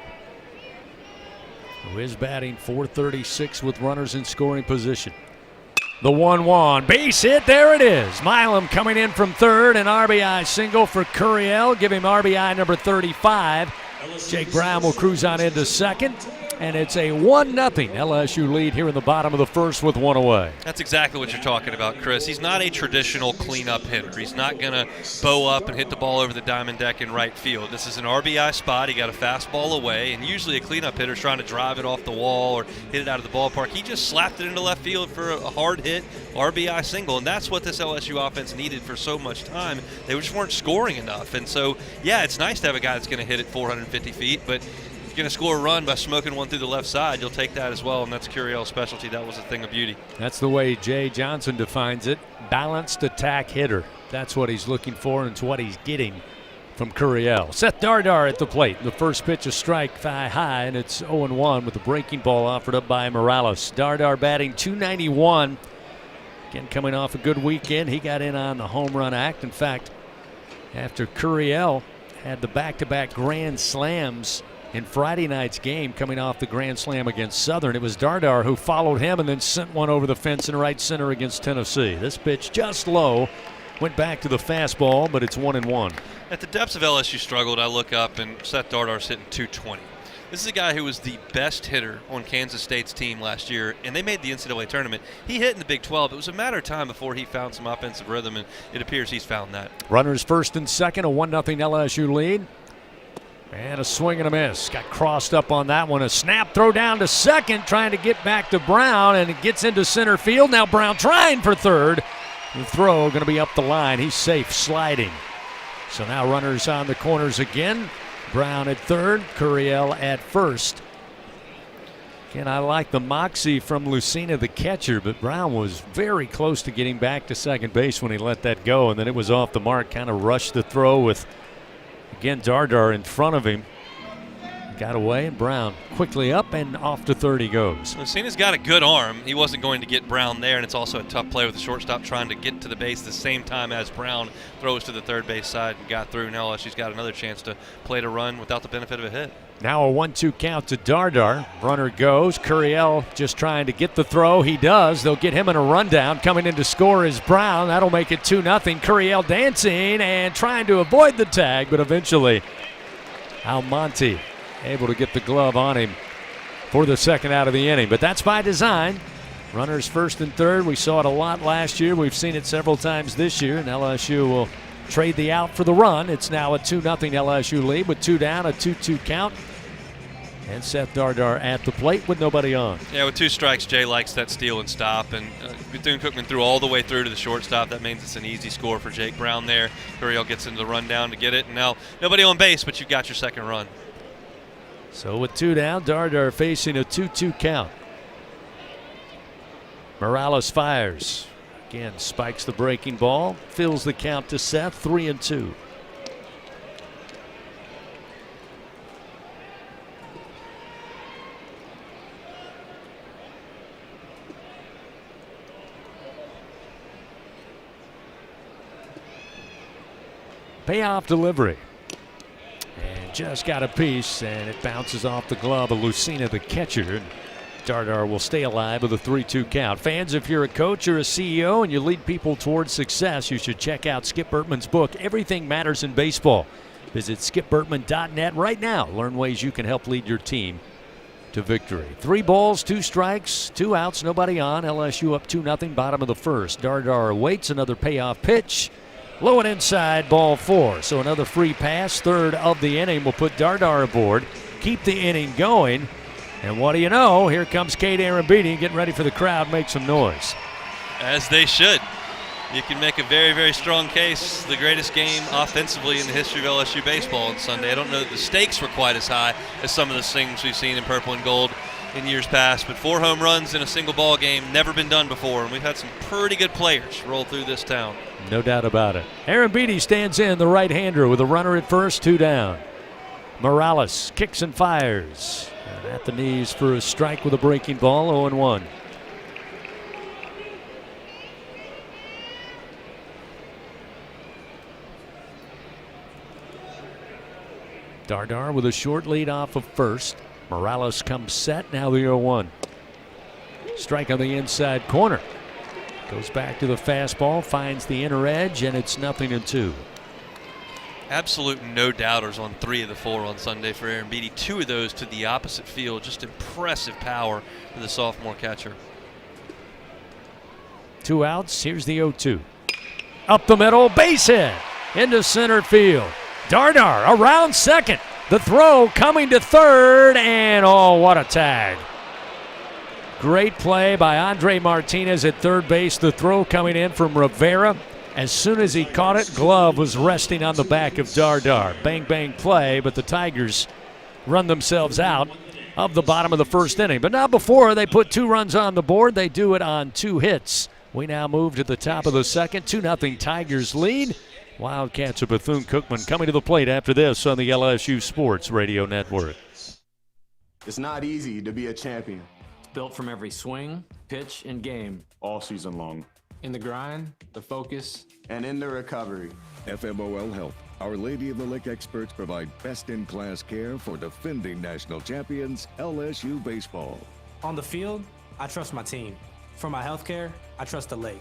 who is batting .436 with runners in scoring position. The 1-1, base hit, there it is. Milam coming in from third, an RBI single for Curiel, give him RBI number 35. Jake Brown will cruise on into second, and it's a 1-0 LSU lead here in the bottom of the first with 1 away. That's exactly what you're talking about, Chris. He's not a traditional cleanup hitter. He's not going to bow up and hit the ball over the diamond deck in right field. This is an RBI spot. He got a fastball away, and usually a cleanup hitter's trying to drive it off the wall or hit it out of the ballpark. He just slapped it into left field for a hard hit RBI single, and that's what this LSU offense needed for so much time. They just weren't scoring enough, and so, yeah, it's nice to have a guy that's going to hit it 450 feet, but going to score a run by smoking one through the left side, you'll take that as well, and that's Curiel's specialty. That was a thing of beauty. That's the way Jay Johnson defines it. Balanced attack hitter. That's what he's looking for, and it's what he's getting from Curiel. Seth Dardar at the plate. The first pitch, a strike thigh high, and it's 0-1 with the breaking ball offered up by Morales. Dardar batting .291. Again, coming off a good weekend. He got in on the home run act. In fact, after Curiel had the back-to-back grand slams in Friday night's game, coming off the grand slam against Southern, it was Dardar who followed him and then sent one over the fence in right center against Tennessee. This pitch just low, went back to the fastball, but it's 1-1. At the depths of LSU struggled, I look up and Seth Dardar's hitting .220. This is a guy who was the best hitter on Kansas State's team last year, and they made the NCAA tournament. He hit in the Big 12. It was a matter of time before he found some offensive rhythm, and it appears he's found that. Runners first and second, a 1-0 LSU lead. And a swing and a miss. Got crossed up on that one. A snap throw down to second, trying to get back to Brown, and it gets into center field. Now Brown trying for third. The throw going to be up the line. He's safe, sliding. So now runners on the corners again. Brown at third, Curiel at first. Again, I like the moxie from Lucina, the catcher, but Brown was very close to getting back to second base when he let that go, and then it was off the mark. Kind of rushed the throw with, again, Dardar in front of him. Got away, and Brown quickly up and off to third he goes. Lucina's got a good arm. He wasn't going to get Brown there, and it's also a tough play with the shortstop trying to get to the base the same time as Brown throws to the third base side and got through. Now she's got another chance to play to run without the benefit of a hit. Now a 1-2 count to Dardar. Runner goes. Curiel just trying to get the throw. He does. They'll get him in a rundown. Coming in to score is Brown. That'll make it 2-0. Curiel dancing and trying to avoid the tag, but eventually Almonte able to get the glove on him for the second out of the inning. But that's by design. Runners first and third. We saw it a lot last year. We've seen it several times this year, and LSU will trade the out for the run. It's now a 2-0 LSU lead with 2 down, a 2-2 count. And Seth Dardar at the plate with nobody on. Yeah, with 2 strikes, Jay likes that steal and stop. And Bethune-Cookman threw all the way through to the shortstop. That means it's an easy score for Jake Brown there. Curiel gets into the rundown to get it. And now nobody on base, but you've got your second run. So with 2 down, Dardar facing a 2-2 count. Morales fires. Again, spikes the breaking ball. Fills the count to Seth, 3-2. Payoff delivery. And just got a piece, and it bounces off the glove of Lucina, the catcher. Dardar will stay alive with a 3-2 count. Fans, if you're a coach or a CEO and you lead people towards success, you should check out Skip Bertman's book, Everything Matters in Baseball. Visit skipbertman.net right now. Learn ways you can help lead your team to victory. 3 balls, 2 strikes, 2 outs, nobody on. LSU up 2-0, bottom of the first. Dardar waits, another payoff pitch. Low and inside, ball 4. So another free pass, third of the inning will put Dardar aboard, keep the inning going. And what do you know, here comes Cade Arambidi getting ready for the crowd, make some noise. As they should. You can make a very, very strong case. The greatest game offensively in the history of LSU baseball on Sunday. I don't know that the stakes were quite as high as some of the things we've seen in purple and gold in years past, but 4 home runs in a single ball game, never been done before, and we've had some pretty good players roll through this town. No doubt about it. Arambidi stands in, the right-hander, with a runner at first, 2 down. Morales kicks and fires. And at the knees for a strike with a breaking ball, 0-1. Dardar with a short lead off of first. Morales comes set, now the 0-1. Strike on the inside corner. Goes back to the fastball, finds the inner edge, and it's 0-2. Absolute no-doubters on 3 of the 4 on Sunday for Arambidi. 2 of those to the opposite field. Just impressive power for the sophomore catcher. 2 outs, here's the 0-2. Up the middle, base hit into center field. Dardar around second. The throw coming to third, and oh, what a tag. Great play by Andre Martinez at third base. The throw coming in from Rivera. As soon as he caught it, glove was resting on the back of Dardar. Bang, bang play, but the Tigers run themselves out of the bottom of the first inning. But not before they put 2 runs on the board. They do it on 2 hits. We now move to the top of the second. 2-0 Tigers lead. Wildcats of Bethune-Cookman coming to the plate after this on the LSU Sports Radio Network. It's not easy to be a champion. It's built from every swing, pitch, and game. All season long. In the grind, the focus, and in the recovery. FMOL Health, Our Lady of the Lake experts provide best-in-class care for defending national champions LSU baseball. On the field, I trust my team. For my health care, I trust the lake.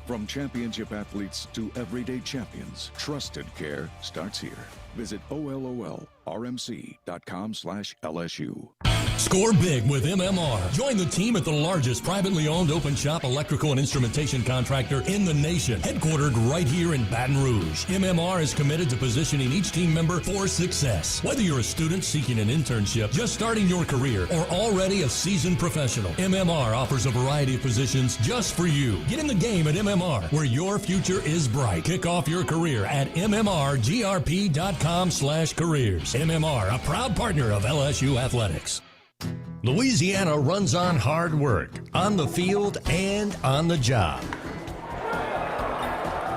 From championship athletes to everyday champions, trusted care starts here. Visit OLOLRMC.com/LSU. Score big with MMR. Join the team at the largest privately owned open shop electrical and instrumentation contractor in the nation, headquartered right here in Baton Rouge. MMR is committed to positioning each team member for success. Whether you're a student seeking an internship, just starting your career, or already a seasoned professional, MMR offers a variety of positions just for you. Get in the game at MMR, where your future is bright. Kick off your career at MMRGRP.com/careers. MMR, a proud partner of LSU Athletics. Louisiana runs on hard work, on the field and on the job.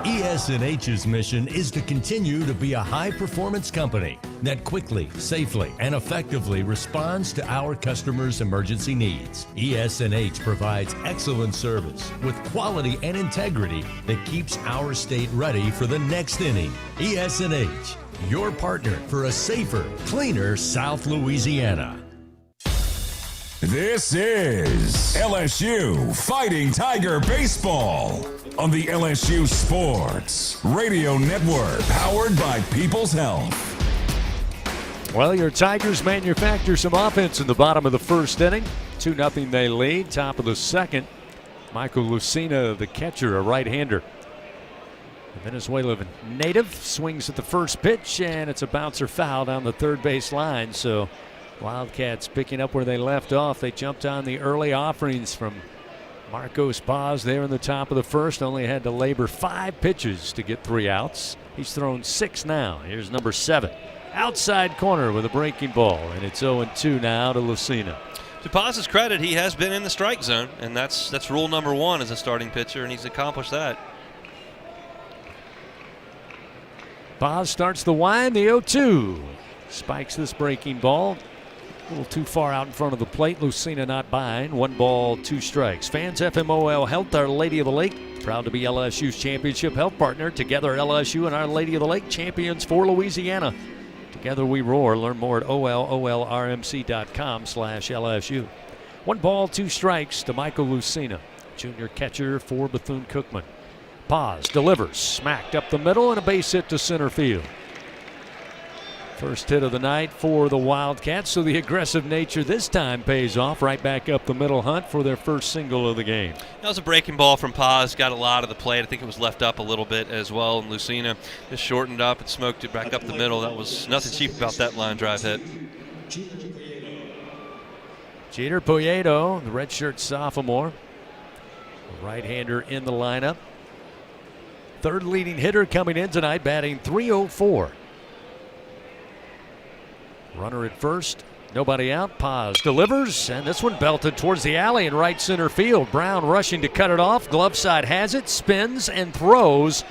ES&H's mission is to continue to be a high-performance company that quickly, safely, and effectively responds to our customers' emergency needs. ES&H provides excellent service with quality and integrity that keeps our state ready for the next inning. ES&H, your partner for a safer, cleaner South Louisiana. This is LSU Fighting Tiger Baseball on the LSU Sports Radio Network, powered by People's Health. Well, your Tigers manufacture some offense in the bottom of the first inning. 2-0 they lead. Top of the second, Michael Lucina, the catcher, a right-hander. The Venezuelan native swings at the first pitch, and it's a bouncer foul down the third base line. So Wildcats picking up where they left off. They jumped on the early offerings from Marcos Paz there in the top of the first. Only had to labor 5 pitches to get 3 outs. He's thrown 6 now. Here's number 7. Outside corner with a breaking ball, and it's 0-2 now to Lucina. To Paz's credit, he has been in the strike zone, and that's rule number 1 as a starting pitcher, and he's accomplished that. Paz starts the wind, the 0-2. Spikes this breaking ball. A little too far out in front of the plate. Lucina not behind. 1 ball, 2 strikes. Fans, FMOL Health, Our Lady of the Lake. Proud to be LSU's championship health partner. Together, LSU and Our Lady of the Lake, champions for Louisiana. Together we roar. Learn more at OLOLRMC.com/LSU. 1 ball, 2 strikes to Michael Lucina, junior catcher for Bethune-Cookman. Paz delivers. Smacked up the middle and a base hit to center field. First hit of the night for the Wildcats, so the aggressive nature this time pays off. Right back up the middle, Hunt, for their first single of the game. That was a breaking ball from Paz. Got a lot of the plate. I think it was left up a little bit as well. And Lucina just shortened up and smoked it back up the middle. That was nothing cheap about that line drive hit. Jeter Poyeto, the redshirt sophomore, a right-hander in the lineup. Third leading hitter coming in tonight, batting .304. Runner at first, nobody out. Paz delivers, and this one belted towards the alley in right center field. Brown rushing to cut it off. Glove side has it, spins and throws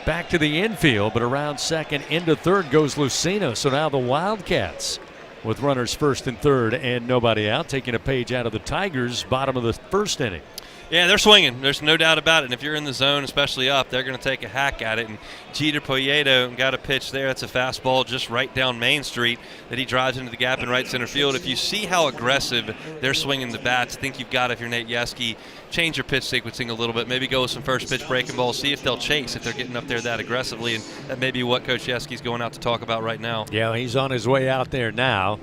back to the infield, but around second into third goes Lucina. So now the Wildcats with runners first and third and nobody out, taking a page out of the Tigers' bottom of the first inning. Yeah, they're swinging. There's no doubt about it. And if you're in the zone, especially up, they're going to take a hack at it. And Jeter Poyeto got a pitch there. That's a fastball just right down Main Street that he drives into the gap in right center field. If you see how aggressive they're swinging the bats, I think you've got, if you're Nate Yeske, change your pitch sequencing a little bit. Maybe go with some first pitch breaking balls. See if they'll chase if they're getting up there that aggressively. And that may be what Coach Yeske's going out to talk about right now. Yeah, he's on his way out there now.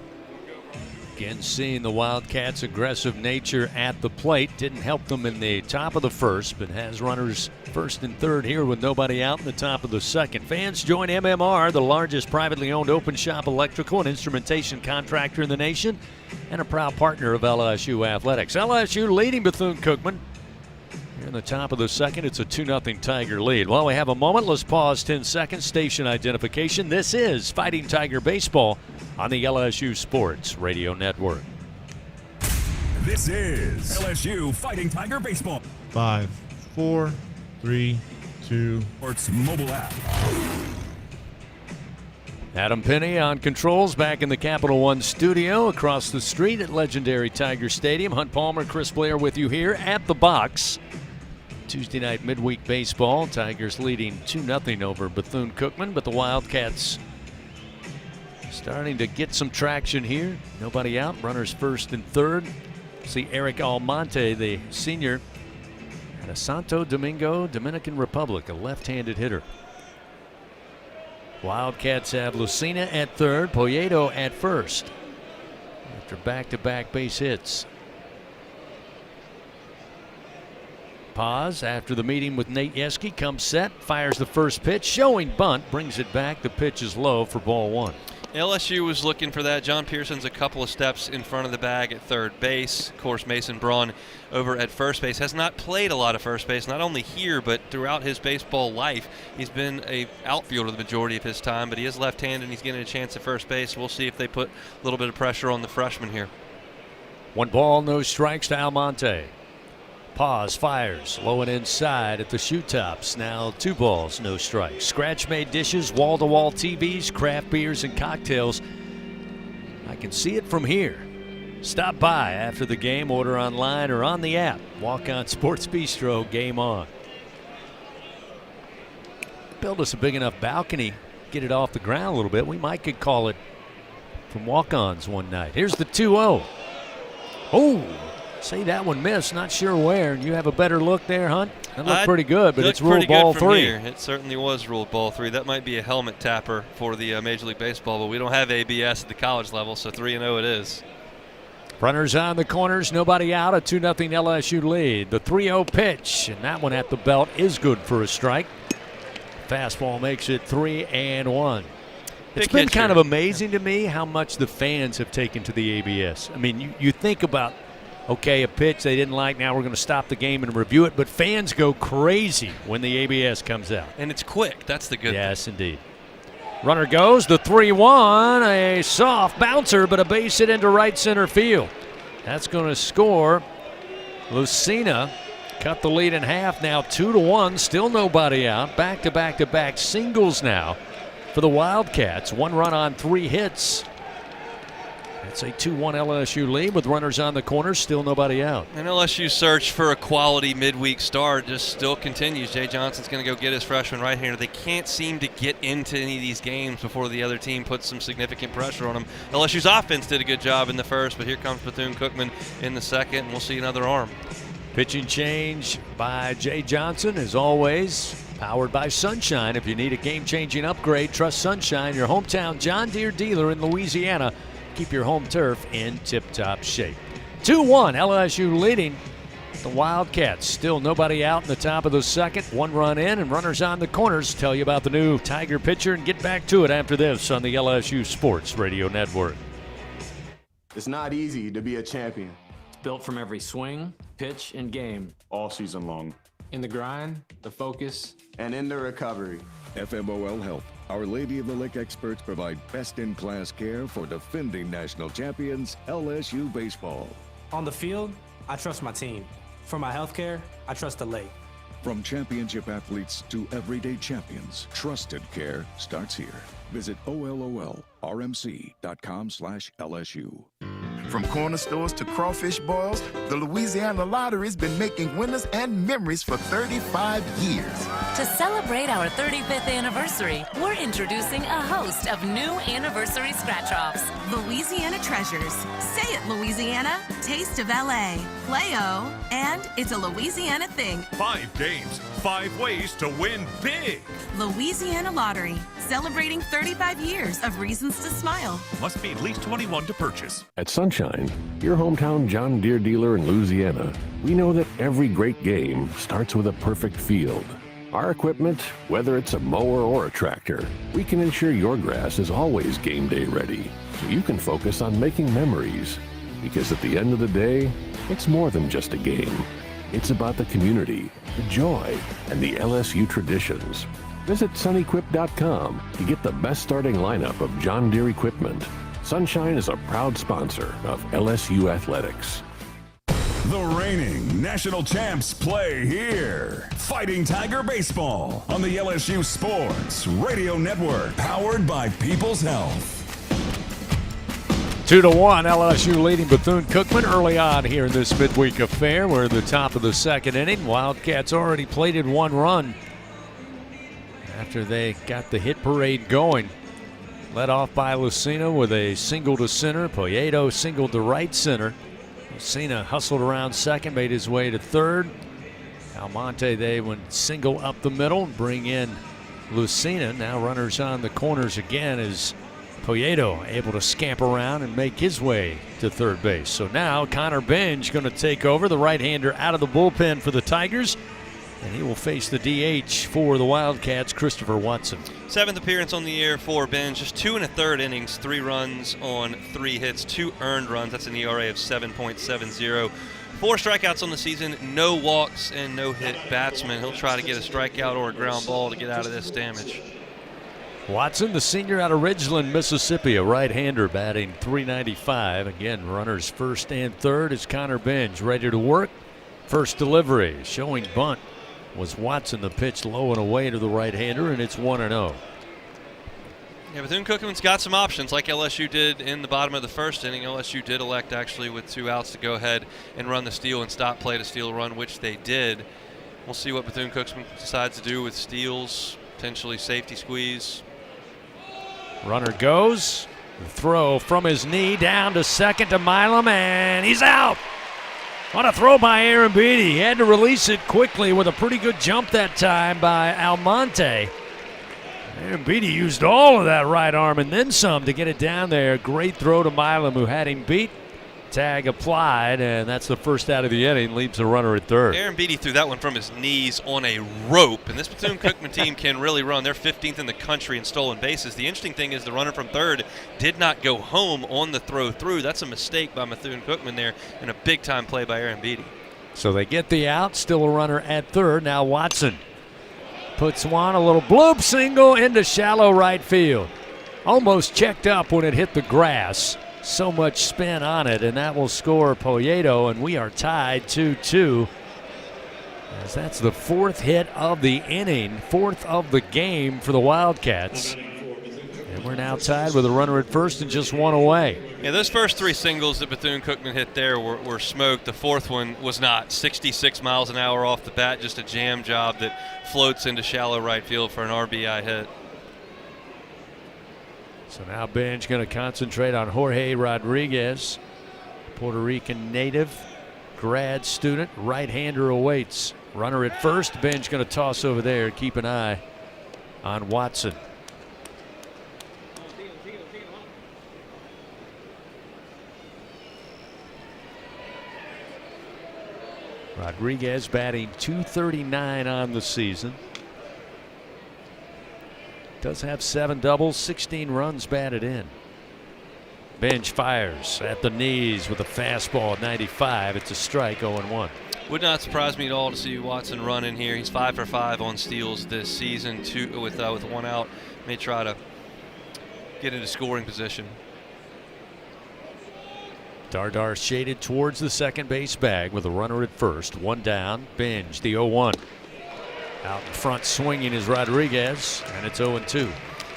Again, seeing the Wildcats' aggressive nature at the plate didn't help them in the top of the first, but has runners first and third here with nobody out in the top of the second. Fans, join MMR, the largest privately owned open shop electrical and instrumentation contractor in the nation, and a proud partner of LSU Athletics. LSU leading Bethune-Cookman. Here in the top of the second, it's a 2-0 Tiger lead. While we have a moment, let's pause 10 seconds. Station identification. This is Fighting Tiger Baseball on the LSU Sports Radio Network. This is LSU Fighting Tiger Baseball. 5, 4, 3, 2. Sports mobile app. Adam Penny on controls back in the Capital One studio across the street at legendary Tiger Stadium. Hunt Palmer, Chris Blair with you here at the box. Tuesday night midweek baseball. Tigers leading 2-0 over Bethune-Cookman, but the Wildcats starting to get some traction here. Nobody out. Runners first and third. See Eric Almonte, the senior out of Santo Domingo, Dominican Republic, a left-handed hitter. Wildcats have Lucina at third, Poyeto at first. After back-to-back base hits. Paz, after the meeting with Nate Yeske, comes set, fires the first pitch, showing bunt, brings it back. The pitch is low for ball one. LSU was looking for that. John Pearson's a couple of steps in front of the bag at third base. Of course, Mason Braun over at first base has not played a lot of first base, not only here, but throughout his baseball life. He's been an outfielder the majority of his time, but he is left-handed and he's getting a chance at first base. We'll see if they put a little bit of pressure on the freshman here. 1 ball, no strikes to Almonte. Paz fires, low and inside at the shoe tops. Now 2 balls, no strikes. Scratch-made dishes, wall-to-wall TVs, craft beers, and cocktails. I can see it from here. Stop by after the game, order online or on the app. Walk on Sports Bistro, game on. Build us a big enough balcony, get it off the ground a little bit. We might could call it from walk-ons one night. Here's the 2-0. Oh! See, that one missed, not sure where. You have a better look there, Hunt? That looked pretty good, but it's ruled ball 3. Here. It certainly was ruled ball 3. That might be a helmet tapper for the Major League Baseball, but we don't have ABS at the college level, so 3-0 it is. Runners on the corners, nobody out, a 2-0 LSU lead. The 3-0 pitch, and that one at the belt is good for a strike. Fastball makes it 3-1. It's been kind of amazing to me how much the fans have taken to the ABS. I mean, you think about, okay, a pitch they didn't like, now we're going to stop the game and review it, but fans go crazy when the ABS comes out. And it's quick. That's the good thing. Yes, indeed. Runner goes, the 3-1, a soft bouncer, but a base hit into right center field. That's going to score. Lucina cut the lead in half now, 2-1, still nobody out. Back-to-back-to-back singles now for the Wildcats. 1 run on 3 hits. It's a 2-1 LSU lead with runners on the corner, still nobody out. And LSU's search for a quality midweek start just still continues. Jay Johnson's going to go get his freshman right-hander. They can't seem to get into any of these games before the other team puts some significant pressure on them. LSU's offense did a good job in the first, but here comes Bethune-Cookman in the second, and we'll see another arm. Pitching change by Jay Johnson, as always. powered by Sunshine. If you need a game-changing upgrade, trust Sunshine, your hometown John Deere dealer in Louisiana. Keep your home turf in tip-top shape. 2-1, LSU leading the Wildcats. Still nobody out in the top of the second. 1 run in and runners on the corners. Tell you about the new Tiger pitcher and get back to it after this on the LSU Sports Radio Network. It's not easy to be a champion. It's built from every swing, pitch, and game. All season long. In the grind, the focus, and in the recovery. FMOL Health, Our Lady of the Lake experts provide best-in-class care for defending national champions LSU baseball. On the field, I trust my team. For my health care, I trust the lake. From championship athletes to everyday champions, trusted care starts here. Visit OLOLRMC.com/LSU. From corner stores to crawfish boils, the Louisiana Lottery's been making winners and memories for 35 years. To celebrate our 35th anniversary, we're introducing a host of new anniversary scratch-offs. Louisiana Treasures. Say it, Louisiana. Taste of LA. Play-O. And it's a Louisiana thing. 5 games, 5 ways to win big. Louisiana Lottery. Celebrating 35 years of reasons to smile. Must be at least 21 to purchase. At Sunshine, your hometown John Deere dealer in Louisiana, we know that every great game starts with a perfect field. Our equipment, whether it's a mower or a tractor, we can ensure your grass is always game day ready, so you can focus on making memories. Because at the end of the day, it's more than just a game. It's about the community, the joy, and the LSU traditions. Visit sunequip.com to get the best starting lineup of John Deere equipment. Sunshine is a proud sponsor of LSU Athletics. The reigning national champs play here. Fighting Tiger Baseball on the LSU Sports Radio Network, powered by People's Health. 2-1, LSU leading Bethune-Cookman early on here in this midweek affair. We're at the top of the second inning. Wildcats already plated 1 run after they got the hit parade going. Led off by Lucina with a single to center. Poyeto singled to right center. Lucina hustled around second, made his way to third. Almonte, they went single up the middle and bring in Lucina. Now runners on the corners again as Poyeto able to scamper around and make his way to third base. So now Connor Benj going to take over, the right-hander out of the bullpen for the Tigers. And he will face the DH for the Wildcats, Christopher Watson. 7th appearance on the year for Ben. Just 2 1/3 innings, 3 runs on 3 hits, 2 earned runs. That's an ERA of 7.70. 4 strikeouts on the season, no walks, and no hit batsman. He'll try to get a strikeout or a ground ball to get out of this damage. Watson, the senior out of Ridgeland, Mississippi, a right-hander batting .395. Again, runners first and third as Connor Benj ready to work. First delivery, showing bunt, was Watson. The pitch low and away to the right-hander, and it's 1-0. Yeah, Bethune-Cookman's got some options like LSU did in the bottom of the first inning. LSU did elect actually with 2 outs to go ahead and run the steal and stop play to steal a run, which they did. We'll see what Bethune-Cookman decides to do with steals, potentially safety squeeze. Runner goes. The throw from his knee down to second to Milam, and he's out. On a throw by Aaron Beatty. He had to release it quickly with a pretty good jump that time by Almonte. Aaron Beatty used all of that right arm and then some to get it down there. Great throw to Milam, who had him beat. Tag applied, and that's the first out of the inning. Leaves the runner at third. Aaron Beatty threw that one from his knees on a rope, and this Bethune-Cookman team can really run. They're 15th in the country in stolen bases. The interesting thing is the runner from third did not go home on the throw through. That's a mistake by Bethune-Cookman there, and a big-time play by Aaron Beatty. So they get the out, still a runner at third. Now Watson puts one, a little bloop single into shallow right field. Almost checked up when it hit the grass. So much spin on it, and that will score Poyeto, and we are tied 2-2. As that's the 4th hit of the inning, 4th of the game for the Wildcats. And we're now tied with a runner at first and just 1 away. Yeah, those first 3 singles that Bethune-Cookman hit there were smoked. The 4th one was not. 66 miles an hour off the bat, just a jam job that floats into shallow right field for an RBI hit. So now Benj going to concentrate on Jorge Rodriguez, Puerto Rican native, grad student, right-hander awaits. Runner at first. Bench going to toss over there. Keep an eye on Watson. Rodriguez batting .239 on the season. Does have 7 doubles, 16 runs batted in. Bench fires at the knees with a fastball at 95. It's a strike, 0-1. Would not surprise me at all to see Watson run in here. He's 5 for 5 on steals this season, with 1 out. May try to get into scoring position. Dardar shaded towards the second base bag with a runner at first. 1 down. Bench, the 0-1. Out in front swinging is Rodriguez, and it's 0-2.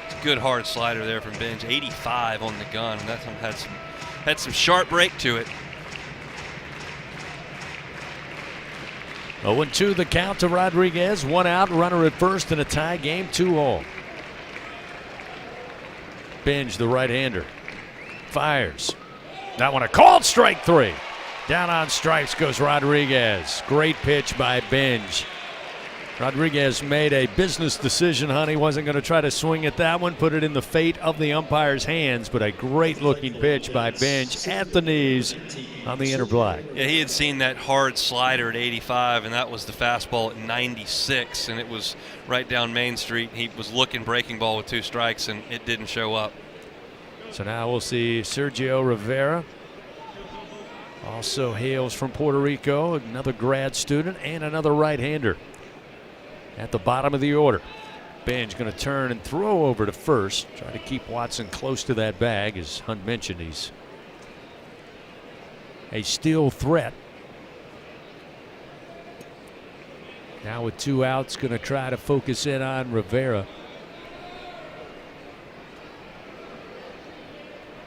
It's a good hard slider there from Bench. 85 on the gun, and that had some sharp break to it. 0-2 the count to Rodriguez. 1 out, runner at first in a tie game, 2-all. Bench, the right-hander, fires. That one a called strike 3. Down on strikes goes Rodriguez. Great pitch by Bench. Rodriguez made a business decision, He wasn't going to try to swing at that one, put it in the fate of the umpire's hands, but a great-looking pitch by Bench at the knees on the inner block. Yeah, he had seen that hard slider at 85, and that was the fastball at 96, and it was right down Main Street. He was looking breaking ball with 2 strikes, and it didn't show up. So now we'll see Sergio Rivera. Also hails from Puerto Rico, another grad student and another right-hander. At the bottom of the order. Bench going to turn and throw over to first. Try to keep Watson close to that bag. As Hunt mentioned, he's a steal threat. Now with 2 outs, going to try to focus in on Rivera.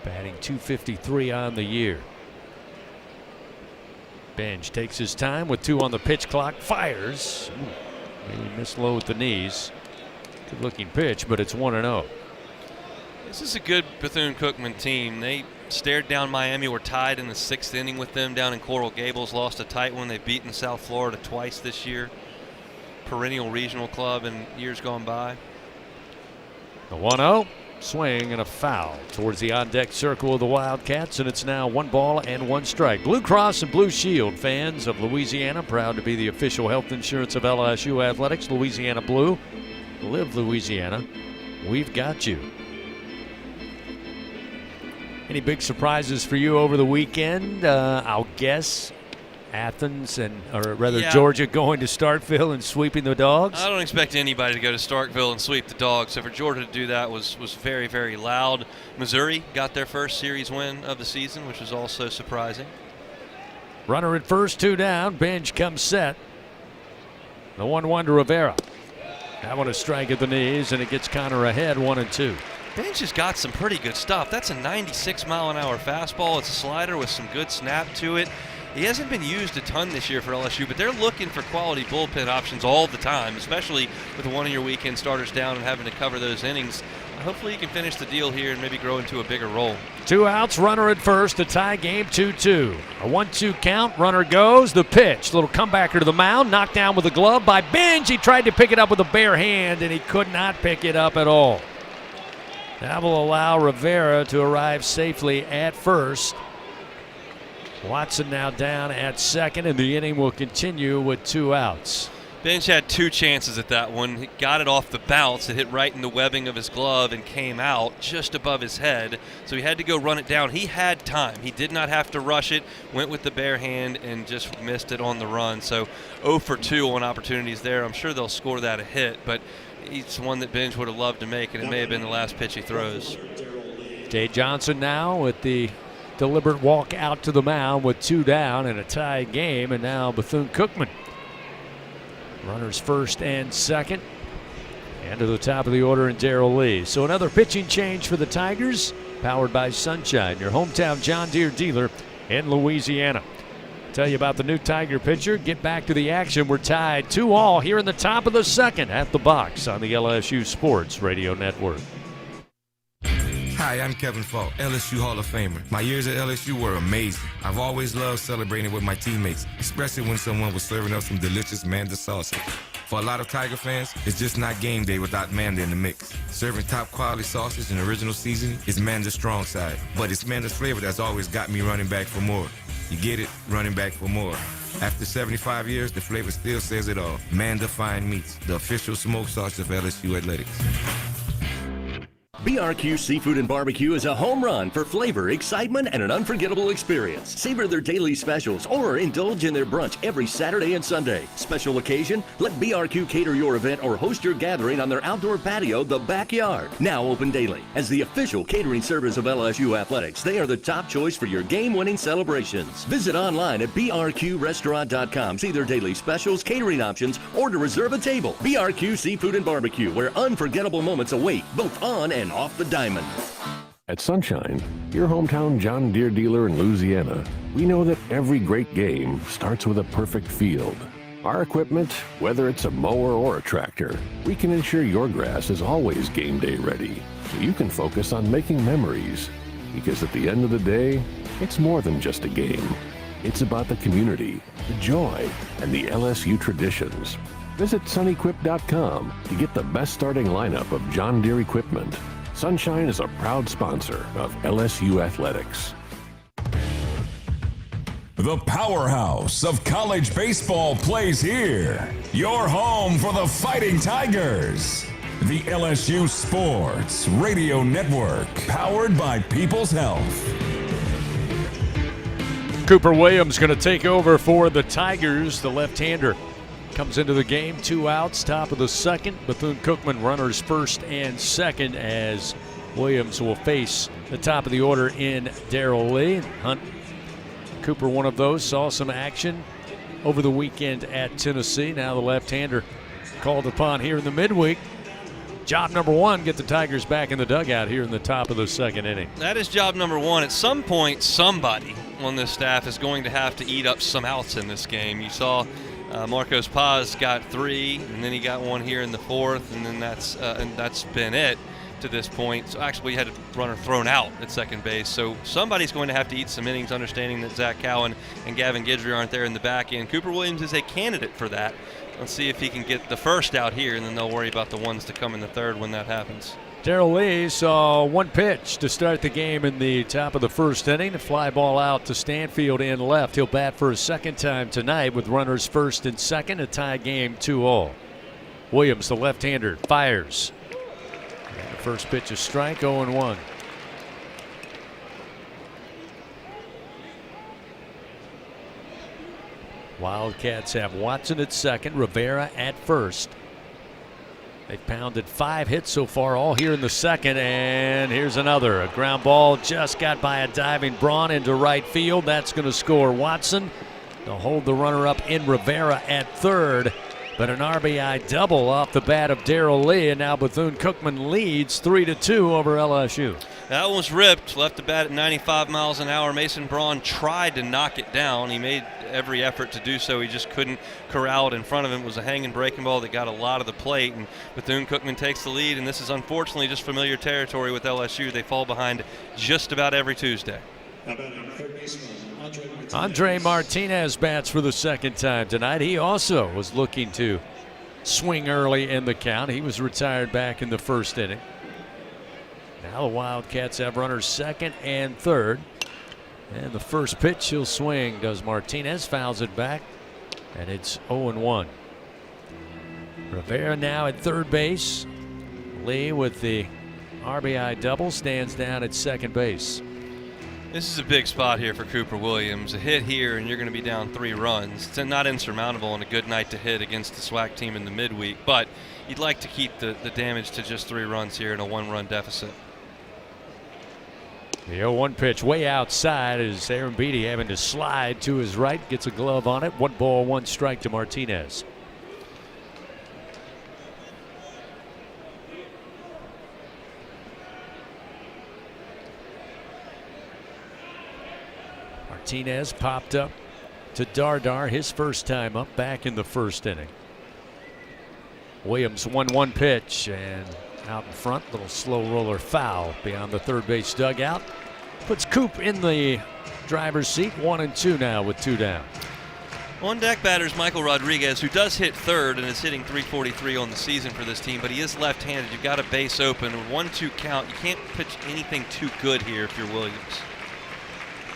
Batting .253 on the year. Bench takes his time with 2 on the pitch clock. Fires. Maybe missed low with the knees. Good looking pitch, but it's 1-0. This is a good Bethune-Cookman team. They stared down Miami, were tied in the 6th inning with them down in Coral Gables, lost a tight one. They've beaten South Florida twice this year. Perennial regional club in years gone by. The 1-0. Swing and a foul towards the on-deck circle of the Wildcats, and it's now 1 ball and 1 strike. Blue Cross and Blue Shield, fans of Louisiana, proud to be the official health insurance of LSU Athletics. Louisiana Blue. Live Louisiana. We've got you. Any big surprises for you over the weekend? I'll guess Athens Georgia going to Starkville and sweeping the Dogs. I don't expect anybody to go to Starkville and sweep the Dogs. So for Georgia to do that was very, very loud. Missouri got their first series win of the season, which was also surprising. Runner at first, 2 down. Bench comes set. The 1-1 to Rivera. That one a strike at the knees, and it gets Connor ahead, 1-2. Bench has got some pretty good stuff. That's a 96-mile-an-hour fastball. It's a slider with some good snap to it. He hasn't been used a ton this year for LSU, but they're looking for quality bullpen options all the time, especially with one of your weekend starters down and having to cover those innings. Hopefully he can finish the deal here and maybe grow into a bigger role. 2 outs, runner at first, a tie game, 2-2. A 1-2 count, runner goes, the pitch. Little comebacker to the mound, knocked down with a glove by Bench. He tried to pick it up with a bare hand, and he could not pick it up at all. That will allow Rivera to arrive safely at first. Watson now down at second, and the inning will continue with 2 outs. Bench had 2 chances at that one. He got it off the bounce. It hit right in the webbing of his glove and came out just above his head. So he had to go run it down. He had time. He did not have to rush it. Went with the bare hand and just missed it on the run. So 0 for 2 on opportunities there. I'm sure they'll score that a hit, but it's one that Bench would have loved to make, and it may have been the last pitch he throws. Jay Johnson now with the deliberate walk out to the mound with 2 down and a tie game, and now Bethune-Cookman. Runners first and second. And to the top of the order in Darrell Lee. So another pitching change for the Tigers, powered by Sunshine, your hometown John Deere dealer in Louisiana. Tell you about the new Tiger pitcher. Get back to the action. We're tied 2-2 here in the top of the second at the box on the LSU Sports Radio Network. Hi, I'm Kevin Falk, LSU Hall of Famer. My years at LSU were amazing. I've always loved celebrating with my teammates, especially when someone was serving up some delicious Manda sausage. For a lot of Tiger fans, it's just not game day without Manda in the mix. Serving top quality sausage and original seasoning is Manda's strong side, but it's Manda's flavor that's always got me running back for more. You get it? Running back for more. After 75 years, the flavor still says it all. Manda Fine Meats, the official smoke sauce of LSU Athletics. BRQ Seafood and Barbecue is a home run for flavor, excitement, and an unforgettable experience. Savor their daily specials or indulge in their brunch every Saturday and Sunday. Special occasion? Let BRQ cater your event or host your gathering on their outdoor patio, The Backyard. Now open daily. As the official catering service of LSU Athletics, they are the top choice for your game-winning celebrations. Visit online at brqrestaurant.com. See their daily specials, catering options, or to reserve a table. BRQ Seafood and Barbecue, where unforgettable moments await, both on and off the diamond. At Sunshine, your hometown John Deere dealer in Louisiana, we know that every great game starts with a perfect field. Our equipment, whether it's a mower or a tractor, we can ensure your grass is always game day ready, so you can focus on making memories. Because at the end of the day, it's more than just a game. It's about the community, the joy, and the LSU traditions. Visit sunequip.com to get the best starting lineup of John Deere equipment. Sunshine is a proud sponsor of LSU Athletics. The powerhouse of college baseball plays here. Your home for the Fighting Tigers. The LSU Sports Radio Network, powered by People's Health. Cooper Williams going to take over for the Tigers, the left-hander. Comes into the game, 2 outs, top of the second. Bethune-Cookman runners first and second as Williams will face the top of the order in Darrell Lee. Hunt Cooper, one of those, saw some action over the weekend at Tennessee. Now the left-hander called upon here in the midweek. Job number one, get the Tigers back in the dugout here in the top of the second inning. That is job number one. At some point, somebody on this staff is going to have to eat up some outs in this game. You saw Marcos Paz got 3, and then he got 1 here in the 4th, and then that's been it to this point. So actually, he had a runner thrown out at second base. So somebody's going to have to eat some innings, understanding that Zach Cowan and Gavin Guidry aren't there in the back end. Cooper Williams is a candidate for that. Let's see if he can get the first out here, and then they'll worry about the ones to come in the third when that happens. Darrell Lee saw one pitch to start the game in the top of the first inning. A fly ball out to Stanfield in left. He'll bat for a second time tonight with runners first and second. A tie game 2-2. Williams, the left-hander, fires. And the first pitch is strike, 0-1. Wildcats have Watson at second, Rivera at first. They've pounded 5 hits so far, all here in the second, and here's another. A ground ball just got by a diving Braun into right field. That's going to score Watson. They'll hold the runner up in Rivera at third, but an RBI double off the bat of Darrell Lee, and now Bethune-Cookman leads 3-2 over LSU. That one was ripped, left the bat at 95 miles an hour. Mason Braun tried to knock it down. He made every effort to do so. He just couldn't corral it in front of him. It was a hanging breaking ball that got a lot of the plate, and Bethune-Cookman takes the lead, and this is unfortunately just familiar territory with LSU. They fall behind just about every Tuesday. Andre Martinez bats for the second time tonight. He also was looking to swing early in the count. He was retired back in the first inning. Now the Wildcats have runners second and third. And the first pitch he'll swing does Martinez, fouls it back, and it's 0-1. Rivera now at third base. Lee with the RBI double stands down at second base. This is a big spot here for Cooper Williams. A hit here and you're going to be down 3 runs. It's not insurmountable on a good night to hit against the SWAC team in the midweek, but you'd like to keep the damage to just 3 runs here in a 1-run deficit. The 0-1 pitch way outside is Aaron Beatty having to slide to his right. Gets a glove on it. 1 ball, 1 strike to Martinez. Martinez popped up to Dardar, his first time up, back in the first inning. Williams 1-1 pitch, and out in front. Little slow roller foul beyond the third base dugout. Puts Coop in the driver's seat. 1-2 now with 2 down. On deck batter is Michael Rodriguez, who does hit third and is hitting .343 on the season for this team, but he is left-handed. You've got a base open, 1-2 count. You can't pitch anything too good here if you're Williams.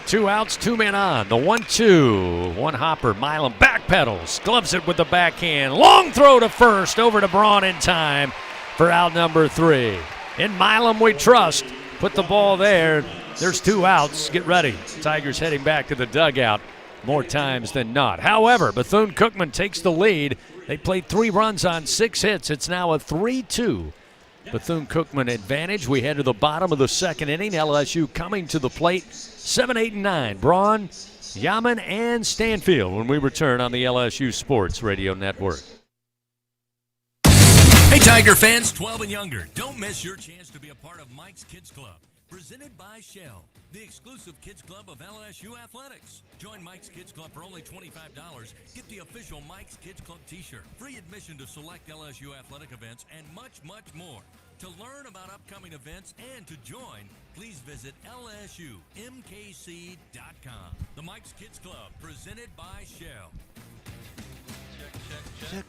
2 outs, 2 men on. The 1-2. One hopper. Milam backpedals. Gloves it with the backhand. Long throw to first. Over to Braun in time for out number 3. In Milam we trust. Put the ball there. There's 2 outs. Get ready. Tigers heading back to the dugout more times than not. However, Bethune-Cookman takes the lead. They played 3 runs on 6 hits. It's now a 3-2 Bethune-Cookman advantage. We head to the bottom of the second inning. LSU coming to the plate. 7, 8, and 9. Braun, Yaman, and Stanfield when we return on the LSU Sports Radio Network. Hey, Tiger fans, 12 and younger, don't miss your chance to be a part of Mike's Kids Club. Presented by Shell, the exclusive kids club of LSU Athletics. Join Mike's Kids Club for only $25. Get the official Mike's Kids Club t-shirt, free admission to select LSU athletic events, and much, much more. To learn about upcoming events and to join, please visit LSUMKC.com. The Mike's Kids Club, presented by Shell. Check.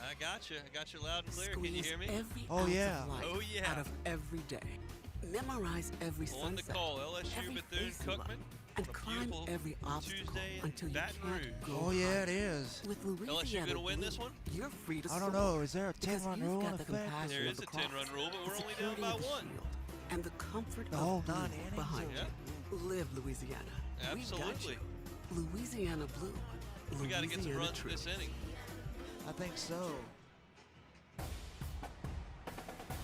I got you loud and clear. Can you hear me? Oh, yeah. Oh, yeah. Out of every day. Memorize every sunset. On the call, LSU Bethune-Cookman. And climb every obstacle Tuesday until you Baton can't Rouge. go. Oh, yeah, it is. With LSU Louisiana going to win this one? You're free to I don't soar. know. Is there a 10-run rule in effect? There is a 10-run rule, but we're only down by 1. And the comfort The whole of blue 9 innings? behind Yeah. you. Live Louisiana. Absolutely. We got you. Louisiana blue. We got to get some runs true. this inning. I think so.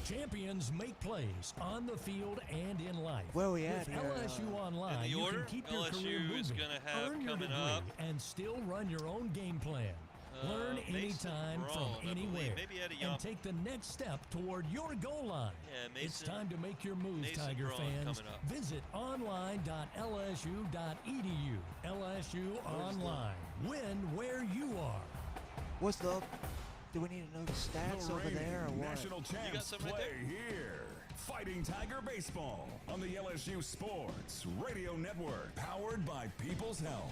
Champions make plays on the field and in life. Where are we at With here? LSU Online, In the you order, can keep your career LSU moving, is going to have earn your coming degree, up. and still run your own game plan. Learn Mason anytime Braun, from I believe. anywhere Maybe Eddie and Yum. take the next step toward your goal line. Yeah, It's Mason- time to make your move, Mason Tiger Braun fans. coming up. Visit online.lsu.edu. LSU Online. Win where you are. What's the... Do we need to know the stats over there or what? National champs play here. Fighting Tiger Baseball on the LSU Sports Radio Network, powered by People's Health.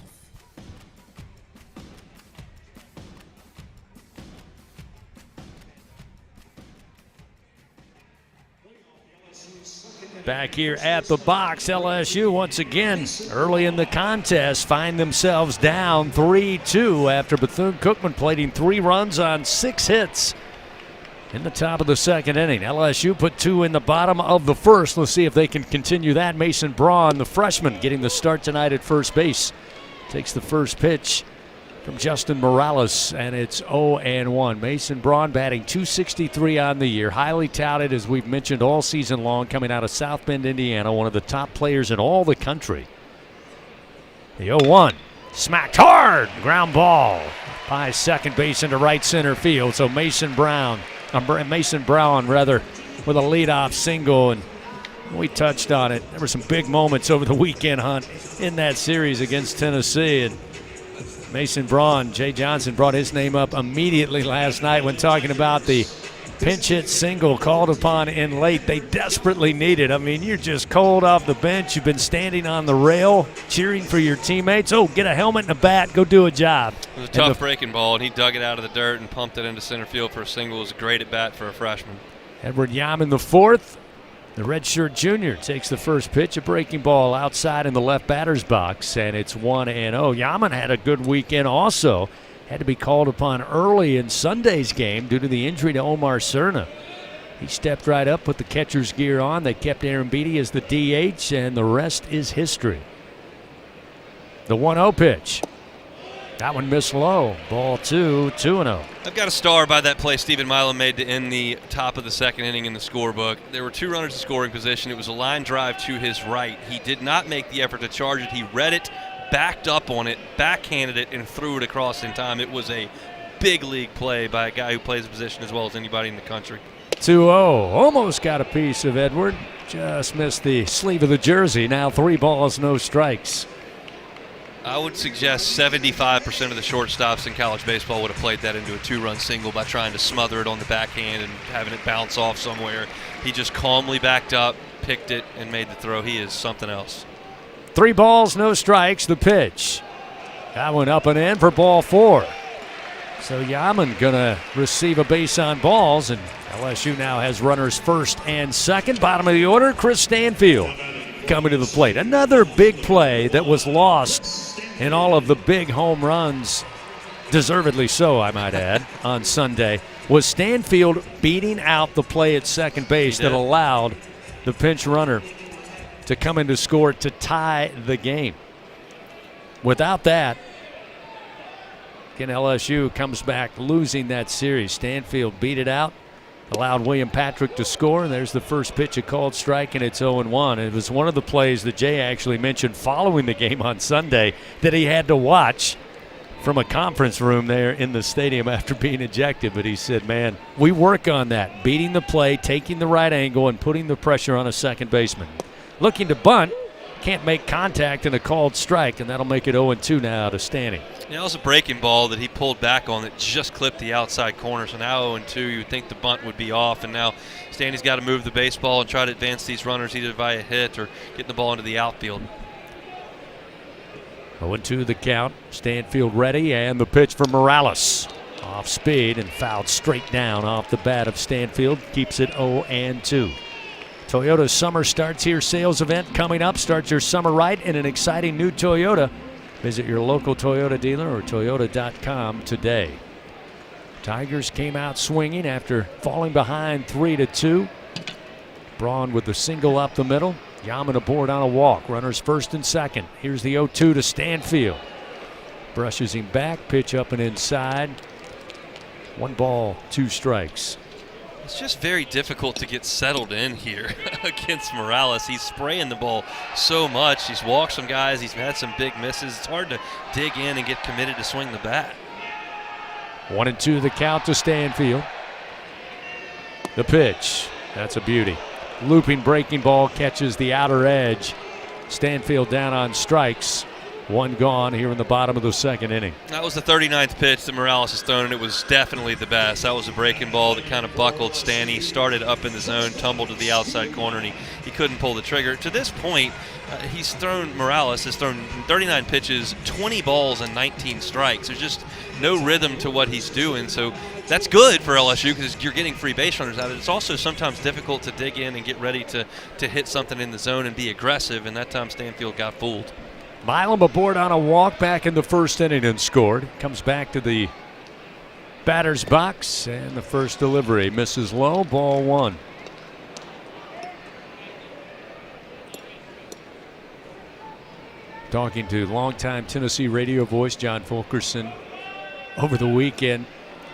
Back here at the box, LSU once again early in the contest find themselves down 3-2 after Bethune-Cookman played 3 runs on 6 hits in the top of the second inning. LSU put 2 in the bottom of the first. Let's see if they can continue that. Mason Braun, the freshman, getting the start tonight at first base. Takes the first pitch from Justin Morales, and it's 0-1. Mason Braun batting .263 on the year. Highly touted, as we've mentioned all season long, coming out of South Bend, Indiana, one of the top players in all the country. The 0-1, smacked hard, ground ball by second base into right center field. So Mason Brown, with a leadoff single, and we touched on it. There were some big moments over the weekend, Hunt, in that series against Tennessee, and Mason Braun, Jay Johnson brought his name up immediately last night when talking about the pinch hit single called upon in late. They desperately need it. I mean, you're just cold off the bench. You've been standing on the rail cheering for your teammates. Oh, get a helmet and a bat. Go do a job. It was a tough breaking ball, and he dug it out of the dirt and pumped it into center field for a single. It was a great at bat for a freshman. Edward Yaman, the fourth. The redshirt junior takes the first pitch, a breaking ball outside in the left batter's box, and it's 1-0. Yaman had a good weekend also. Had to be called upon early in Sunday's game due to the injury to Omar Cerna. He stepped right up, put the catcher's gear on. They kept Aaron Beatty as the DH, and the rest is history. The 1-0 pitch. That one missed low. Ball 2-0. I've got a star by that play Stephen Milam made to end the top of the second inning in the scorebook. There were 2 runners in scoring position. It was a line drive to his right. He did not make the effort to charge it. He read it, backed up on it, backhanded it, and threw it across in time. It was a big league play by a guy who plays the position as well as anybody in the country. 2-0. Almost got a piece of Edward. Just missed the sleeve of the jersey. Now 3 balls, no strikes. I would suggest 75% of the shortstops in college baseball would have played that into a 2-run single by trying to smother it on the backhand and having it bounce off somewhere. He just calmly backed up, picked it, and made the throw. He is something else. 3 balls, no strikes, the pitch. That one up and in for ball 4. So Yaman going to receive a base on balls, and LSU now has runners first and second. Bottom of the order, Chris Stanfield coming to the plate. Another big play that was lost in all of the big home runs, deservedly so, I might add, on Sunday, was Stanfield beating out the play at second base that allowed the pinch runner to come in to score to tie the game. Without that, again, LSU comes back losing that series. Stanfield beat it out, allowed William Patrick to score, and there's the first pitch, a called strike, and it's 0-1. It was one of the plays that Jay actually mentioned following the game on Sunday that he had to watch from a conference room there in the stadium after being ejected. But he said, man, we work on that, beating the play, taking the right angle, and putting the pressure on a second baseman. Looking to bunt, can't make contact in a called strike, and that'll make it 0-2 now to Stanny. Yeah, that was a breaking ball that he pulled back on that just clipped the outside corner. So now 0-2, you would think the bunt would be off, and now Stanny's got to move the baseball and try to advance these runners either via hit or getting the ball into the outfield. 0-2 the count. Stanfield ready, and the pitch for Morales. Off speed and fouled straight down off the bat of Stanfield. Keeps it 0-2. Toyota's summer starts here sales event coming up. Start your summer right in an exciting new Toyota. Visit your local Toyota dealer or Toyota.com today. Tigers came out swinging after falling behind 3-2. Braun with the single up the middle. Yaman aboard on a walk. Runners first and second. Here's the 0-2 to Stanfield. Brushes him back. Pitch up and inside. 1 ball, 2 strikes. It's just very difficult to get settled in here against Morales. He's spraying the ball so much. He's walked some guys. He's had some big misses. It's hard to dig in and get committed to swing the bat. 1-2 the count to Stanfield. The pitch. That's a beauty. Looping breaking ball catches the outer edge. Stanfield down on strikes. 1 gone here in the bottom of the second inning. That was the 39th pitch that Morales has thrown, and it was definitely the best. That was a breaking ball that kind of buckled Stanny, started up in the zone, tumbled to the outside corner, and he couldn't pull the trigger. To this point, Morales has thrown 39 pitches, 20 balls, and 19 strikes. There's just no rhythm to what he's doing, so that's good for LSU because you're getting free base runners out of it. It's also sometimes difficult to dig in and get ready to hit something in the zone and be aggressive, and that time Stanfield got fooled. Milam aboard on a walk back in the first inning and scored. Comes back to the batter's box, and the first delivery misses low, ball 1. Talking to longtime Tennessee radio voice John Fulkerson over the weekend.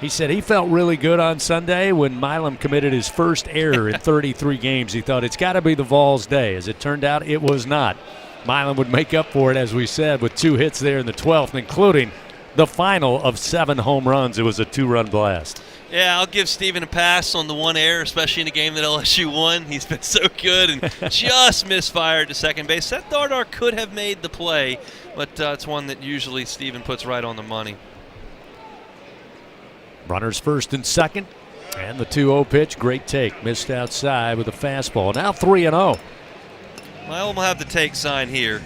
He said he felt really good on Sunday when Milam committed his first error in 33 games. He thought it's got to be the Vols' day. As it turned out, it was not. Milam would make up for it, as we said, with 2 hits there in the 12th, including the final of 7 home runs. It was a 2-run blast. Yeah, I'll give Steven a pass on the 1 error, especially in a game that LSU won. He's been so good and just misfired to second base. Seth Dardar could have made the play, but it's one that usually Steven puts right on the money. Runners first and second, and the 2-0 pitch. Great take. Missed outside with a fastball. Now 3-0. Well, we'll have the take sign here.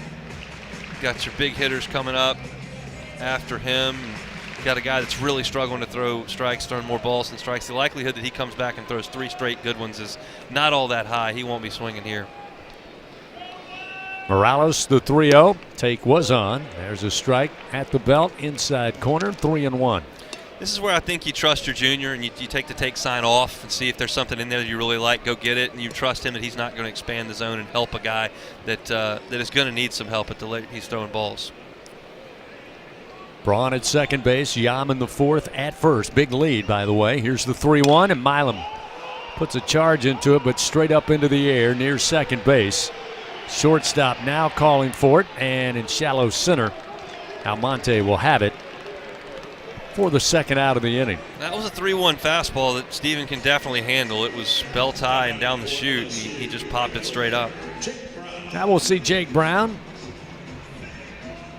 Got your big hitters coming up after him. Got a guy that's really struggling to throw strikes, throwing more balls than strikes. The likelihood that he comes back and throws 3 straight good ones is not all that high. He won't be swinging here. Morales, the 3-0. Take was on. There's a strike at the belt, inside corner, 3-1. This is where I think you trust your junior and you take the take sign off and see if there's something in there that you really like, go get it, and you trust him that he's not going to expand the zone and help a guy that is going to need some help at the late he's throwing balls. Braun at second base, Yaman the 4th at first. Big lead, by the way. Here's the 3-1, and Milam puts a charge into it, but straight up into the air near second base. Shortstop now calling for it, and in shallow center, Almonte will have it for the second out of the inning. That was a 3-1 fastball that Steven can definitely handle. It was belt high and down the chute, and he just popped it straight up. Now we'll see Jake Brown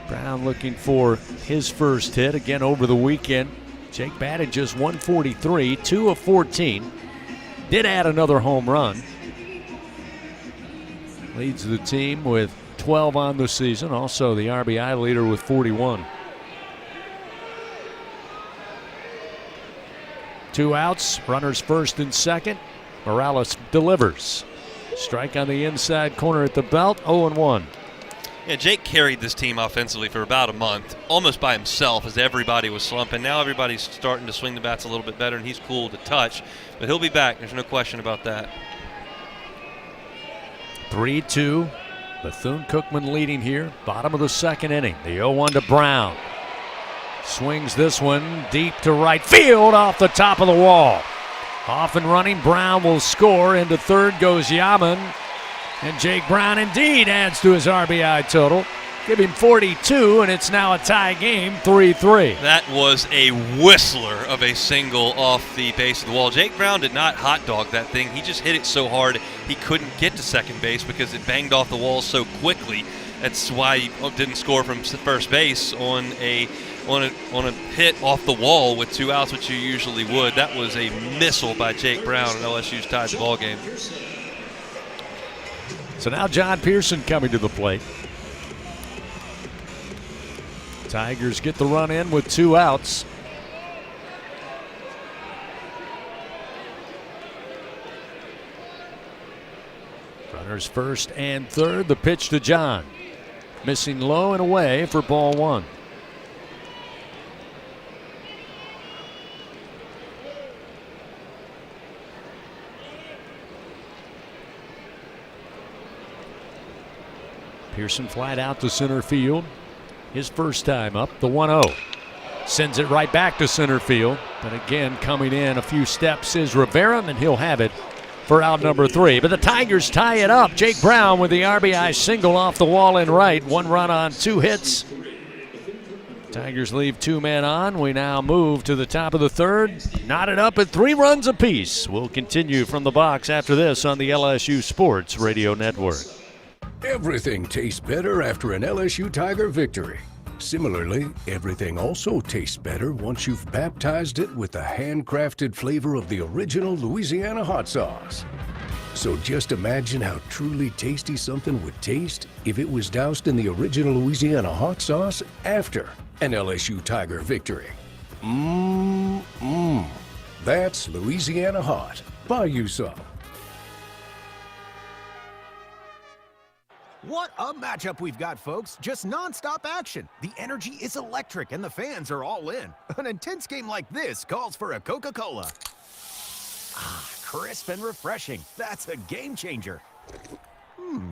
Brown looking for his first hit again over the weekend. Jake batted just 143, 2 of 14. Did add another home run. Leads the team with 12 on the season. Also the RBI leader with 41. 2 outs, runners first and second. Morales delivers. Strike on the inside corner at the belt, 0-1. Yeah, Jake carried this team offensively for about a month, almost by himself as everybody was slumping. Now everybody's starting to swing the bats a little bit better, and he's cool to touch. But he'll be back. There's no question about that. 3-2. Bethune-Cookman leading here. Bottom of the second inning. The 0-1 to Brown. Swings this one deep to right field off the top of the wall. Off and running. Brown will score. Into third goes Yaman. And Jake Brown indeed adds to his RBI total. Give him 42, and it's now a tie game, 3-3. That was a whistler of a single off the base of the wall. Jake Brown did not hot dog that thing. He just hit it so hard he couldn't get to second base because it banged off the wall so quickly. That's why he didn't score from first base on a hit off the wall with 2 outs, which you usually would. That was a missile by Jake Brown, and LSU's tied the ball game. So now John Pearson coming to the plate. Tigers get the run in with 2 outs. Runners first and third. The pitch to John. Missing low and away for ball 1. Pearson flat out to center field. His first time up, the 1-0. Sends it right back to center field. But again, coming in a few steps is Rivera, and he'll have it for out number 3. But the Tigers tie it up. Jake Brown with the RBI single off the wall in right. 1 run on 2 hits. Tigers leave 2 men on. We now move to the top of the third. Knotted up at 3 runs apiece. We'll continue from the box after this on the LSU Sports Radio Network. Everything tastes better after an LSU Tiger victory. Similarly, everything also tastes better once you've baptized it with the handcrafted flavor of the original Louisiana hot sauce. So just imagine how truly tasty something would taste if it was doused in the original Louisiana hot sauce after an LSU Tiger victory. That's Louisiana hot. Buy you some. What a matchup we've got, folks. Just nonstop action. The energy is electric and the fans are all in. An intense game like this calls for a Coca-Cola. Ah, crisp and refreshing. That's a game changer.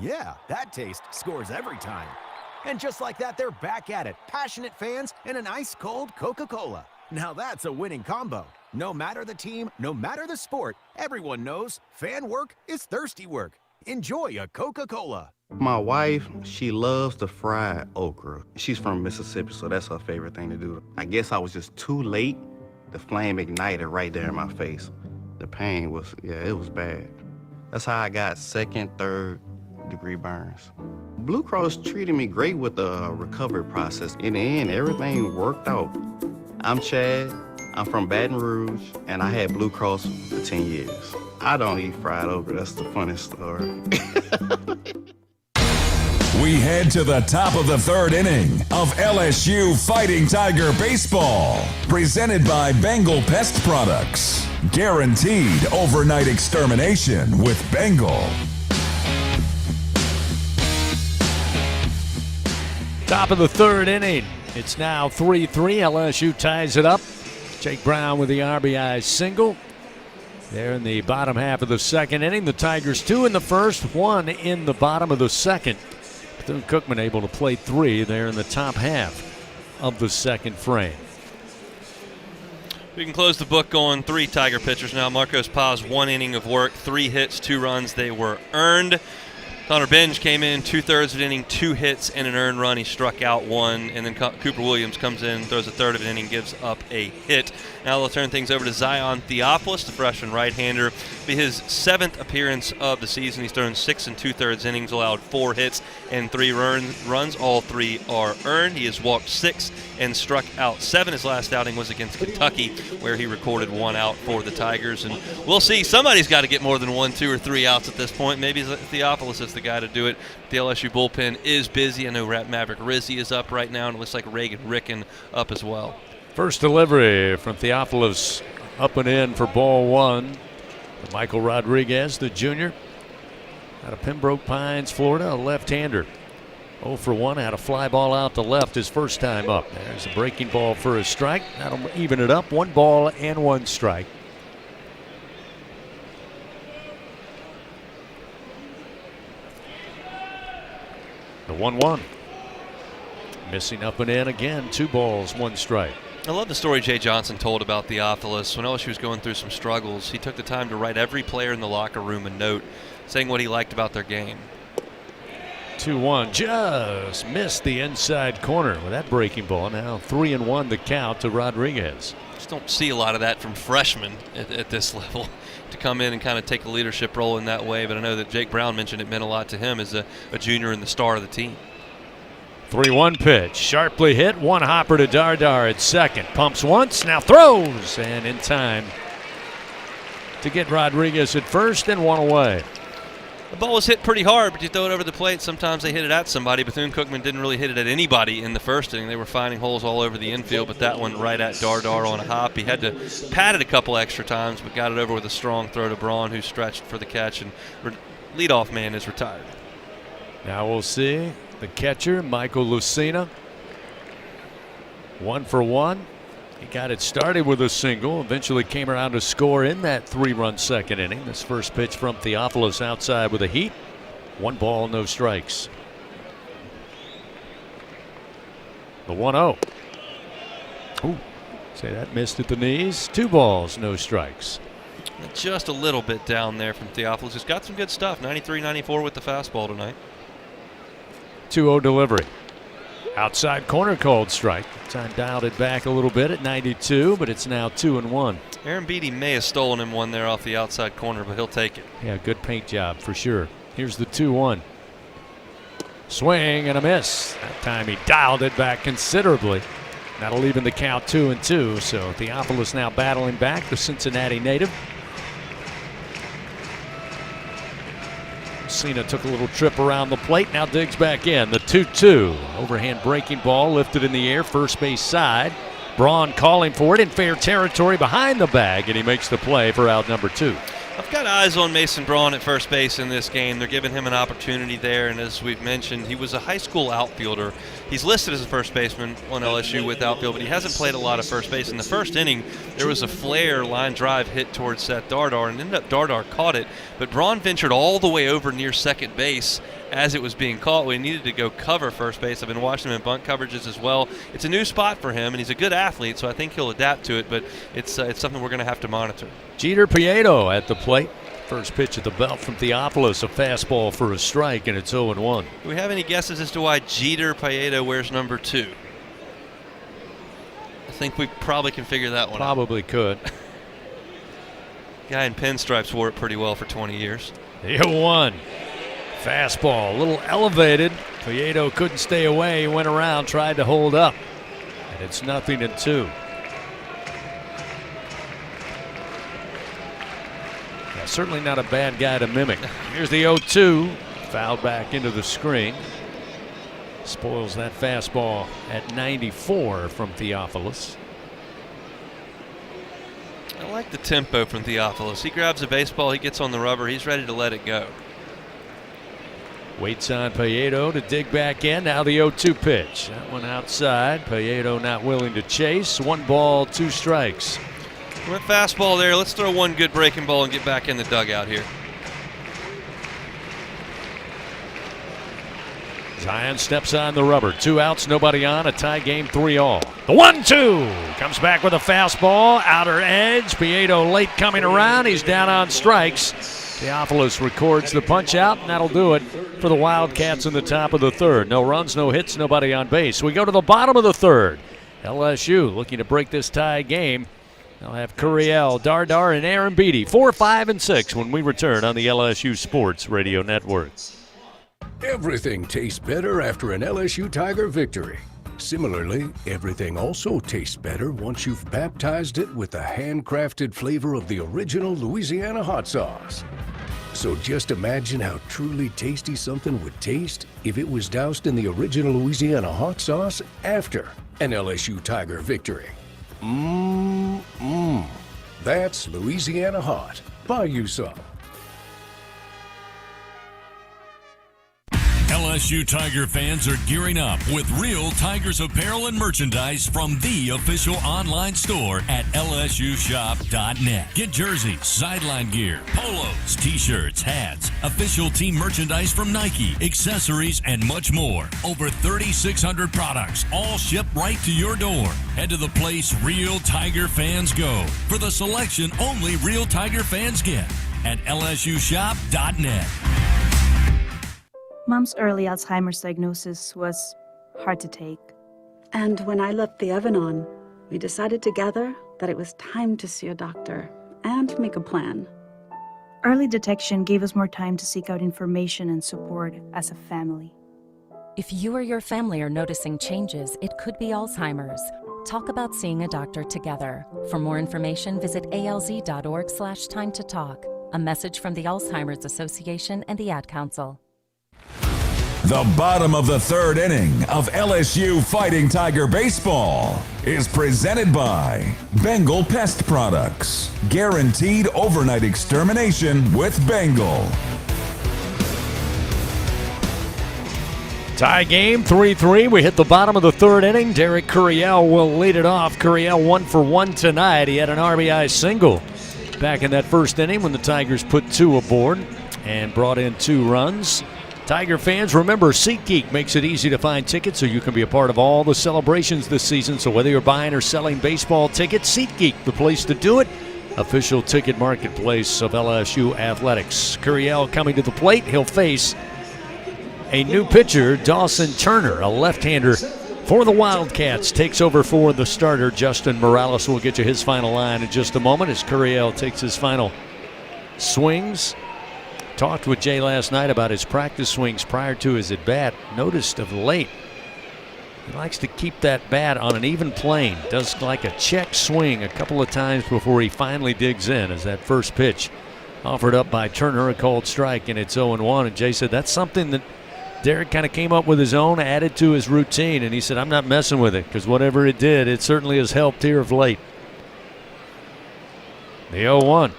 Yeah, that taste scores every time. And just like that, they're back at it. Passionate fans and an ice-cold Coca-Cola. Now that's a winning combo. No matter the team, no matter the sport, everyone knows fan work is thirsty work. Enjoy a Coca-Cola. My wife, she loves the fried okra. She's from Mississippi, so that's her favorite thing to do. I guess I was just too late. The flame ignited right there in my face. The pain was, it was bad. That's how I got 2nd, 3rd degree burns. Blue Cross treated me great with the recovery process. In the end, everything worked out. I'm Chad. I'm from Baton Rouge, and I had Blue Cross for 10 years. I don't eat fried okra. That's the funniest story. We head to the top of the 3rd inning of LSU Fighting Tiger Baseball. Presented by Bengal Pest Products. Guaranteed overnight extermination with Bengal. Top of the 3rd inning. It's now 3-3. LSU ties it up. Jake Brown with the RBI single. There in the bottom half of the 2nd inning. The Tigers 2 in the first, 1 in the bottom of the 2nd. Bethune-Cookman able to play 3 there in the top half of the 2nd frame. We can close the book on 3 Tiger pitchers now. Marcos Paz, 1 inning of work, 3 hits, 2 runs. They were earned. Connor Benj came in 2/3 of an inning, 2 hits and an earned run. He struck out 1, and then Cooper Williams comes in, throws a third of an inning, gives up a hit. Now they'll turn things over to Zion Theophilus, the freshman right-hander. Be his 7th appearance of the season. He's thrown 6 2/3 innings, allowed 4 hits and 3 runs. All 3 are earned. He has walked 6 and struck out 7. His last outing was against Kentucky, where he recorded 1 out for the Tigers. And we'll see. Somebody's got to get more than 1, 2, or 3 outs at this point. Maybe Theophilus is the guy to do it. The LSU bullpen is busy. I know Maverick Rizzi is up right now, and it looks like Reagan Ricken up as well. First delivery from Theophilus, up and in for ball 1. Michael Rodriguez, the junior, out of Pembroke Pines, Florida, a left-hander. 0 for 1, had a fly ball out to left his first time up. There's a breaking ball for a strike. That'll even it up. 1 ball and 1 strike. The 1-1. Missing up and in again. 2 balls, 1 strike. I love the story Jay Johnson told about Theophilus. When LSU was going through some struggles, he took the time to write every player in the locker room a note saying what he liked about their game. 2-1, just missed the inside corner with that breaking ball. Now 3-1 the count to Rodriguez. Just don't see a lot of that from freshmen at this level to come in and kind of take a leadership role in that way. But I know that Jake Brown mentioned it meant a lot to him as a junior and the star of the team. 3-1 pitch, sharply hit, 1 hopper to Dardar at second. Pumps once, now throws, and in time to get Rodriguez at first and 1 away. The ball was hit pretty hard, but you throw it over the plate, sometimes they hit it at somebody. Bethune-Cookman didn't really hit it at anybody in the first inning. They were finding holes all over the infield, but that one right at Dardar on a hop. He had to pat it a couple extra times, but got it over with a strong throw to Braun, who stretched for the catch, and leadoff man is retired. Now we'll see the catcher, Michael Lucina. 1 for 1. He got it started with a single, eventually came around to score in that 3-run second inning. This first pitch from Theophilus outside with a heat. 1 ball, no strikes. The 1-0. Ooh, say that missed at the knees. 2 balls, no strikes. Just a little bit down there from Theophilus. He's got some good stuff. 93-94 with the fastball tonight. 2-0 delivery. Outside corner called strike. Time dialed it back a little bit at 92, but it's now 2-1. Aaron Beatty may have stolen him one there off the outside corner, but he'll take it. Yeah, good paint job for sure. Here's the 2-1. Swing and a miss. That time he dialed it back considerably. That'll even the count 2-2. So Theophilus now battling back, the Cincinnati native. Cena took a little trip around the plate, now digs back in. The 2-2. Overhand breaking ball lifted in the air, first base side. Braun calling for it in fair territory behind the bag, and he makes the play for out number 2. I've got eyes on Mason Braun at first base in this game. They're giving him an opportunity there, and as we've mentioned, he was a high school outfielder. He's listed as a first baseman on LSU with outfield, but he hasn't played a lot of first base. In the first inning, there was a flare line drive hit towards Seth Dardar, and ended up Dardar caught it, but Braun ventured all the way over near second base as it was being caught. We needed to go cover first base. I've been watching him in bunt coverages as well. It's a new spot for him, and he's a good athlete, so I think he'll adapt to it, but it's something we're going to have to monitor. Jeter Prieto at the plate. First pitch at the belt from Theophilus, a fastball for a strike, and it's 0-1. Do we have any guesses as to why Jeter Prieto wears number 2? I think we probably can figure that one out. Probably could. Guy in pinstripes wore it pretty well for 20 years. The 0-1. Fastball, a little elevated. Prieto couldn't stay away. He went around, tried to hold up. And it's 0-2. Yeah, certainly not a bad guy to mimic. Here's the 0-2. Fouled back into the screen. Spoils that fastball at 94 from Theophilus. I like the tempo from Theophilus. He grabs a baseball, he gets on the rubber, he's ready to let it go. Waits on Prieto to dig back in. Now the 0-2 pitch. That one outside. Prieto not willing to chase. 1 ball, 2 strikes. Went fastball there. Let's throw one good breaking ball and get back in the dugout here. Zion steps on the rubber. 2 outs, nobody on. A tie game, 3-all. The 1-2 comes back with a fastball. Outer edge. Prieto late coming around. He's down on strikes. Theophilus records the punch out, and that'll do it for the Wildcats in the top of the third. No runs, no hits, nobody on base. We go to the bottom of the third. LSU looking to break this tie game. They'll have Curiel, Dardar, and Aaron Beatty. 4, 5, and 6 when we return on the LSU Sports Radio Network. Everything tastes better after an LSU Tiger victory. Similarly, everything also tastes better once you've baptized it with the handcrafted flavor of the original Louisiana hot sauce. So just imagine how truly tasty something would taste if it was doused in the original Louisiana hot sauce after an LSU Tiger victory. That's Louisiana hot. Buy you some. LSU Tiger fans are gearing up with real Tigers apparel and merchandise from the official online store at lsushop.net. Get jerseys, sideline gear, polos, t-shirts, hats, official team merchandise from Nike, accessories, and much more. Over 3,600 products, all shipped right to your door. Head to the place real Tiger fans go for the selection only real Tiger fans get at lsushop.net. Mom's early Alzheimer's diagnosis was hard to take. And when I left the oven on, we decided together that it was time to see a doctor and make a plan. Early detection gave us more time to seek out information and support as a family. If you or your family are noticing changes, it could be Alzheimer's. Talk about seeing a doctor together. For more information, visit alz.org/time to talk. A message from the Alzheimer's Association and the Ad Council. The bottom of the third inning of LSU Fighting Tiger Baseball is presented by Bengal Pest Products. Guaranteed overnight extermination with Bengal. Tie game, 3-3. We hit the bottom of the third inning. Derek Curiel will lead it off. Curiel 1 for 1 tonight. He had an RBI single back in that first inning when the Tigers put 2 aboard and brought in 2 runs. Tiger fans, remember, SeatGeek makes it easy to find tickets so you can be a part of all the celebrations this season. So whether you're buying or selling baseball tickets, SeatGeek, the place to do it. Official ticket marketplace of LSU Athletics. Curiel coming to the plate. He'll face a new pitcher, Dawson Turner, a left-hander for the Wildcats. Takes over for the starter, Justin Morales. Will get you his final line in just a moment as Curiel takes his final swings. Talked with Jay last night about his practice swings prior to his at-bat. Noticed of late, he likes to keep that bat on an even plane. Does like a check swing a couple of times before he finally digs in, as that first pitch offered up by Turner, a called strike, and it's 0-1. And Jay said that's something that Derek kind of came up with his own, added to his routine, and he said, I'm not messing with it, because whatever it did, it certainly has helped here of late. The 0-1.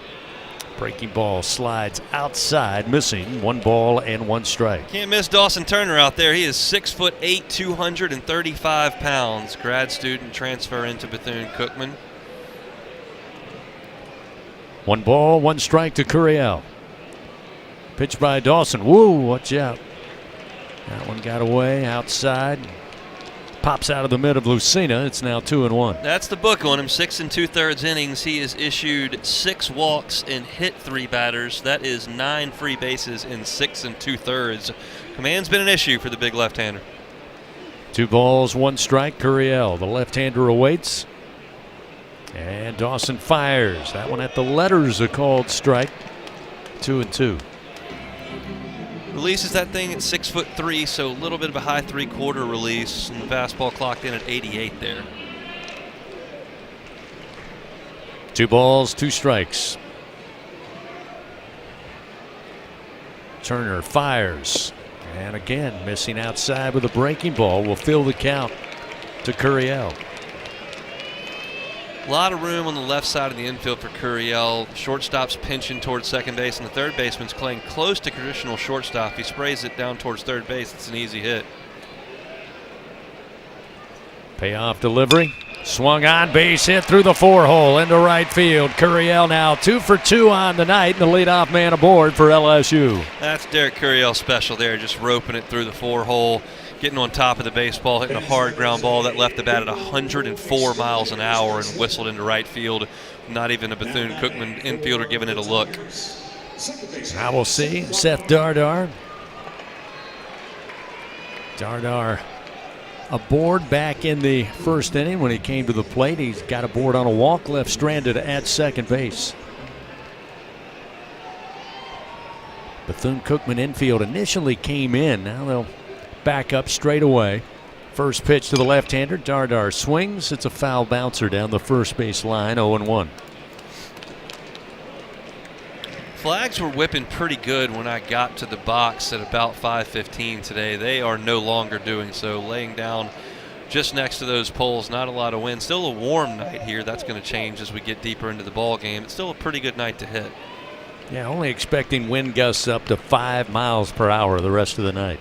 Breaking ball slides outside, missing. 1 ball and 1 strike. Can't miss Dawson Turner out there. He is 6'8", 235 pounds. Grad student, transfer into Bethune-Cookman. 1 ball, 1 strike to Curiel. Pitch by Dawson. Woo, watch out. That one got away outside. Pops out of the mid of Lucina. It's now 2-1. That's the book on him. 6 2/3 innings. He has issued 6 walks and hit 3 batters. That is 9 free bases in 6 2/3. Command's been an issue for the big left-hander. 2 balls, 1 strike. Curiel, the left-hander, awaits. And Dawson fires. That one at the letters, a called strike. 2-2. Releases that thing at 6'3", so a little bit of a high 3/4 release, and the fastball clocked in at 88 there. 2 balls, 2 strikes. Turner fires, and again missing outside with a breaking ball. Will fill the count to Curiel. A lot of room on the left side of the infield for Curiel. Shortstop's pinching towards second base, and the third baseman's playing close to traditional shortstop. He sprays it down towards third base. It's an easy hit. Payoff delivery. Swung on, base hit through the 4-hole into right field. Curiel now 2 for 2 on the night, and the leadoff man aboard for LSU. That's Derek Curiel's special there, just roping it through the 4-hole. Getting on top of the baseball, hitting a hard ground ball that left the bat at 104 miles an hour and whistled into right field. Not even a Bethune-Cookman infielder giving it a look. Now we'll see. Seth Dardar Dardar aboard back in the first inning when he came to the plate. He's got aboard on a walk, left stranded at second base. Bethune-Cookman infield initially came in. Now they'll back up straight away. First pitch to the left-hander. Dardar swings. It's a foul bouncer down the first base line, 0-1. Flags were whipping pretty good when I got to the box at about 5:15 today. They are no longer doing so, laying down just next to those poles. Not a lot of wind. Still a warm night here. That's going to change as we get deeper into the ball game. It's still a pretty good night to hit. Yeah, only expecting wind gusts up to 5 miles per hour the rest of the night.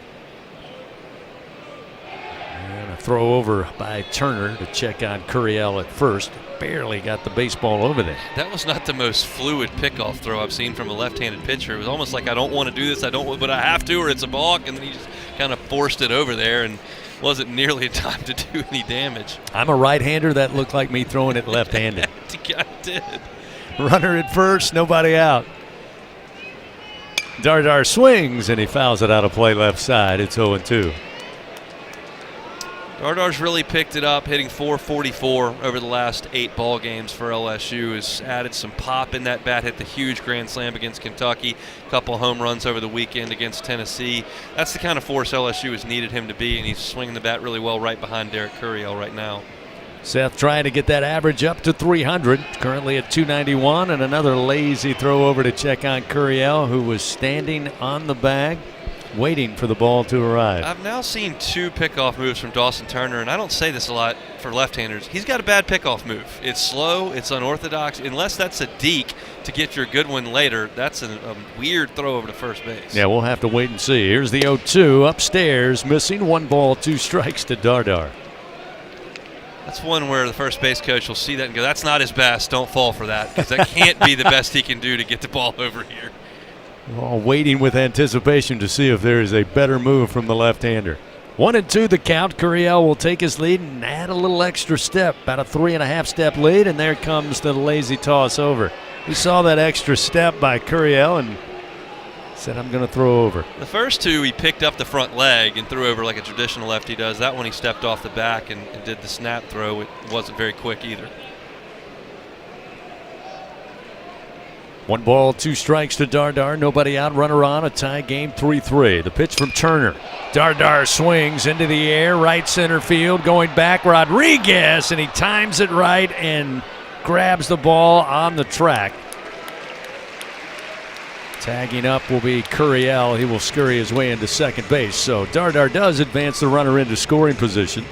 And a throw over by Turner to check on Curiel at first. Barely got the baseball over there. That was not the most fluid pickoff throw I've seen from a left-handed pitcher. It was almost like, I don't want to do this, but I have to, or it's a balk, and then he just kind of forced it over there and wasn't nearly in time to do any damage. I'm a right-hander. That looked like me throwing it left-handed. I did. Runner at first, nobody out. Dardar swings, and he fouls it out of play left side. It's 0-2. Dardar's really picked it up, hitting .444 over the last 8 ball games for LSU. Has added some pop in that bat, hit the huge grand slam against Kentucky, a couple home runs over the weekend against Tennessee. That's the kind of force LSU has needed him to be, and he's swinging the bat really well right behind Derek Curiel right now. Seth trying to get that average up to 300, currently at 291, and another lazy throw over to check on Curiel, who was standing on the bag, waiting for the ball to arrive. I've now seen 2 pickoff moves from Dawson Turner, and I don't say this a lot for left-handers. He's got a bad pickoff move. It's slow, it's unorthodox. Unless that's a deke to get your good one later, that's a weird throw over to first base. Yeah, we'll have to wait and see. Here's the 0-2 upstairs, missing 1 ball, 2 strikes to Dardar. That's one where the first base coach will see that and go, that's not his best. Don't fall for that, because that can't be the best he can do to get the ball over here. We're all waiting with anticipation to see if there is a better move from the left-hander. 1-2 the count. Curiel will take his lead and add a little extra step, about a 3.5 step lead, and there comes the lazy toss over. We saw that extra step by Curiel and said, I'm going to throw over. The first 2, he picked up the front leg and threw over like a traditional lefty does. That one he stepped off the back and did the snap throw. It wasn't very quick either. 1 ball, 2 strikes to Dardar. Nobody out, runner on, a tie game 3-3. The pitch from Turner. Dardar swings into the air, right center field, going back Rodriguez, and he times it right and grabs the ball on the track. Tagging up will be Curiel. He will scurry his way into second base. So Dardar does advance the runner into scoring position.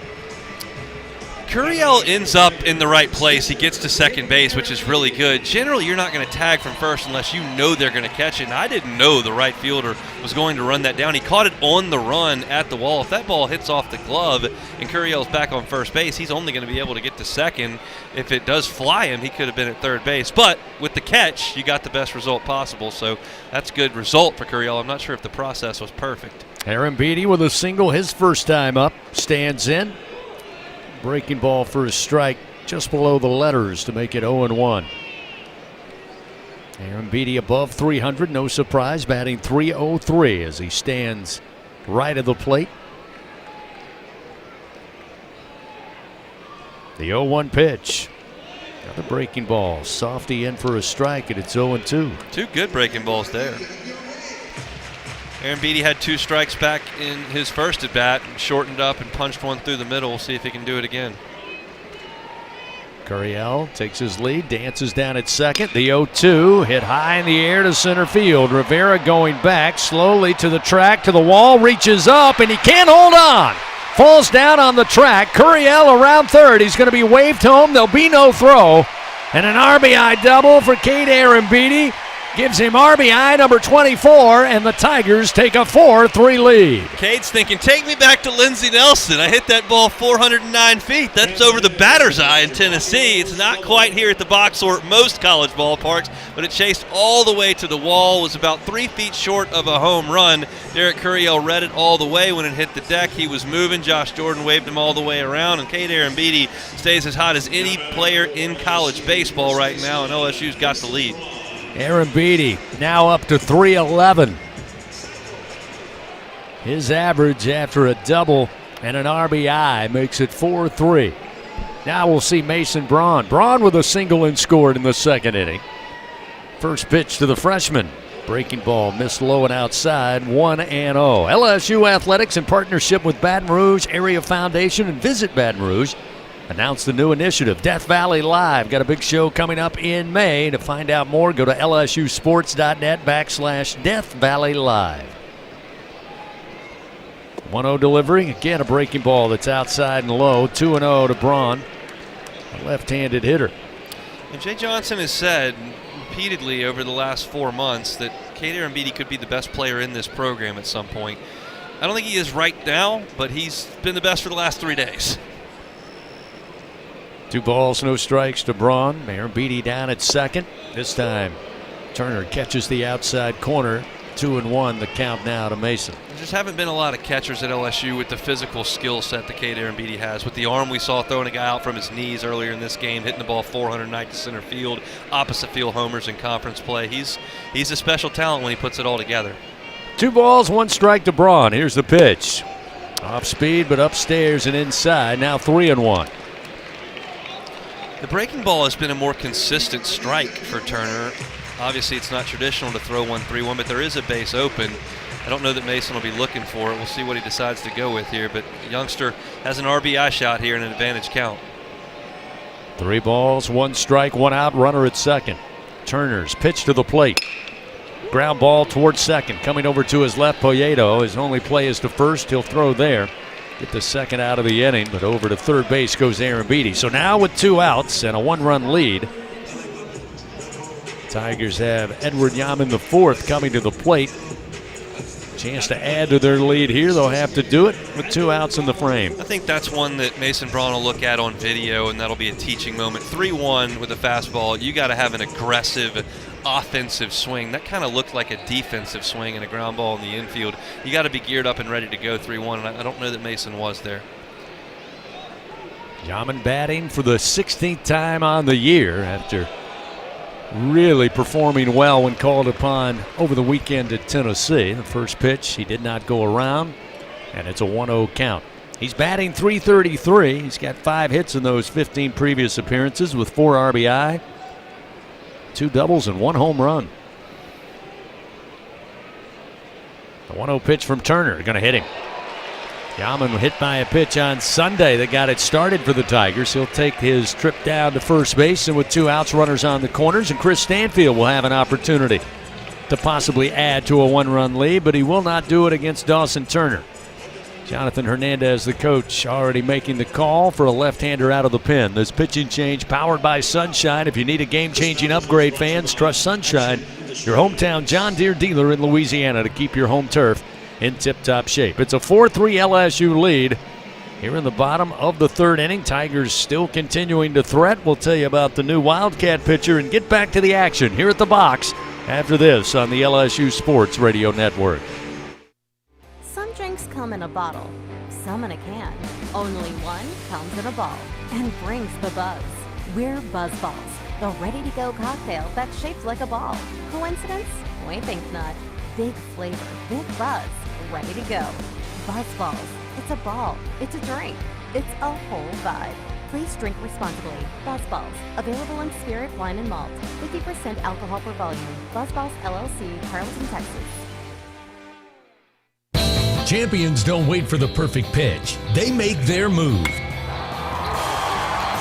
Curiel ends up in the right place. He gets to second base, which is really good. Generally, you're not going to tag from first unless you know they're going to catch it. And I didn't know the right fielder was going to run that down. He caught it on the run at the wall. If that ball hits off the glove and Curiel's back on first base, he's only going to be able to get to second. If it does fly him, he could have been at third base. But with the catch, you got the best result possible. So that's a good result for Curiel. I'm not sure if the process was perfect. Aaron Beatty with a single his first time up. Stands in. Breaking ball for a strike just below the letters to make it 0-1. Aaron Beatty above 300, no surprise, batting .303 as he stands right of the plate. The 0-1 pitch. Another breaking ball. Softy in for a strike, and it's 0-2. 2 good breaking balls there. Aaron Beatty had 2 strikes back in his first at bat, shortened up and punched one through the middle. We'll see if he can do it again. Curiel takes his lead, dances down at second. The 0-2 hit high in the air to center field. Rivera going back slowly to the track, to the wall, reaches up, and he can't hold on. Falls down on the track. Curiel around third. He's going to be waved home. There'll be no throw. And an RBI double for Cade Aaron Beatty. Gives him RBI number 24, and the Tigers take a 4-3 lead. Cade's thinking, take me back to Lindsey Nelson. I hit that ball 409 feet. That's over the batter's eye in Tennessee. It's not quite here at the box or at most college ballparks, but it chased all the way to the wall, was about 3 feet short of a home run. Derek Curiel read it all the way when it hit the deck. He was moving. Josh Jordan waved him all the way around, and Cade Aaron Beatty stays as hot as any player in college baseball right now, and LSU's got the lead. Aaron Beatty now up to 311. His average after a double and an RBI makes it 4-3. Now we'll see Mason Braun. Braun with a single and scored in the second inning. First pitch to the freshman. Breaking ball missed low and outside, 1-0. LSU Athletics, in partnership with Baton Rouge Area Foundation and Visit Baton Rouge, announced the new initiative, Death Valley Live. Got a big show coming up in May. To find out more, go to lsusports.net/Death Valley Live. 1-0 delivery. Again, a breaking ball that's outside and low. 2-0 to Braun, a left-handed hitter. And Jay Johnson has said repeatedly over the last 4 months that Cade Arambidi could be the best player in this program at some point. I don't think he is right now, but he's been the best for the last 3 days. 2 balls, no strikes to Braun. Arambidi down at second. This time, Turner catches the outside corner. 2-1 the count now to Mason. There just haven't been a lot of catchers at LSU with the physical skill set that Cade Arambidi has. With the arm we saw throwing a guy out from his knees earlier in this game, hitting the ball 400 to center field, opposite field homers in conference play. He's a special talent when he puts it all together. 2 balls, 1 strike to Braun. Here's the pitch. Off speed, but upstairs and inside. Now 3-1. The breaking ball has been a more consistent strike for Turner. Obviously, it's not traditional to throw 1-3-1, but there is a base open. I don't know that Mason will be looking for it. We'll see what he decides to go with here, but the youngster has an RBI shot here and an advantage count. 3 balls, 1 strike, 1 out, runner at second. Turner's pitch to the plate. Ground ball towards second. Coming over to his left, Poyeto. His only play is to first. He'll throw there. Get the second out of the inning, but over to third base goes Arambidi. So now with 2 outs and a 1-run lead, Tigers have Edward Yaman the fourth coming to the plate. Chance to add to their lead here. They'll have to do it with 2 outs in the frame. I think that's one that Mason Braun will look at on video, and that'll be a teaching moment. 3-1 with a fastball. You got to have an aggressive offensive swing. That kind of looked like a defensive swing and a ground ball in the infield. You got to be geared up and ready to go 3-1, and I don't know that Mason was there. Yaman batting for the 16th time on the year after really performing well when called upon over the weekend at Tennessee. The first pitch, he did not go around, and it's a 1-0 count. He's batting .333. He's got 5 hits in those 15 previous appearances with 4 RBI, 2 doubles, and 1 home run. The 1-0 pitch from Turner, going to hit him. Yaman hit by a pitch on Sunday that got it started for the Tigers. He'll take his trip down to first base, and with 2 outs, runners on the corners, and Chris Stanfield will have an opportunity to possibly add to a 1-run lead, but he will not do it against Dawson Turner. Jonathan Hernandez, the coach, already making the call for a left-hander out of the pen. This pitching change powered by Sunshine. If you need a game-changing upgrade, fans, trust Sunshine, your hometown John Deere dealer in Louisiana, to keep your home turf in tip-top shape. It's a 4-3 LSU lead here in the bottom of the third inning. Tigers still continuing to threat. We'll tell you about the new Wildcat pitcher and get back to the action here at the box after this on the LSU Sports Radio Network. Some drinks come in a bottle, some in a can. Only one comes in a ball and brings the buzz. We're Buzz Balls, the ready-to-go cocktail that's shaped like a ball. Coincidence? We think not. Big flavor, big buzz, ready to go. Buzz Balls. It's a ball. It's a drink. It's a whole vibe. Please drink responsibly. Buzz Balls. Available in spirit, wine, and malt. 50% alcohol per volume. Buzz Balls, LLC, Carrollton, Texas. Champions don't wait for the perfect pitch. They make their move.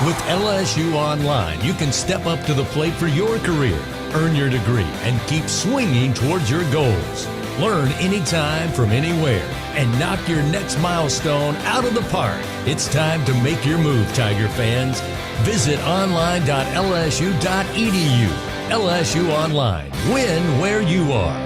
With LSU Online, you can step up to the plate for your career, earn your degree, and keep swinging towards your goals. Learn anytime from anywhere and knock your next milestone out of the park. It's time to make your move, Tiger fans. Visit online.lsu.edu. LSU Online. Win where you are.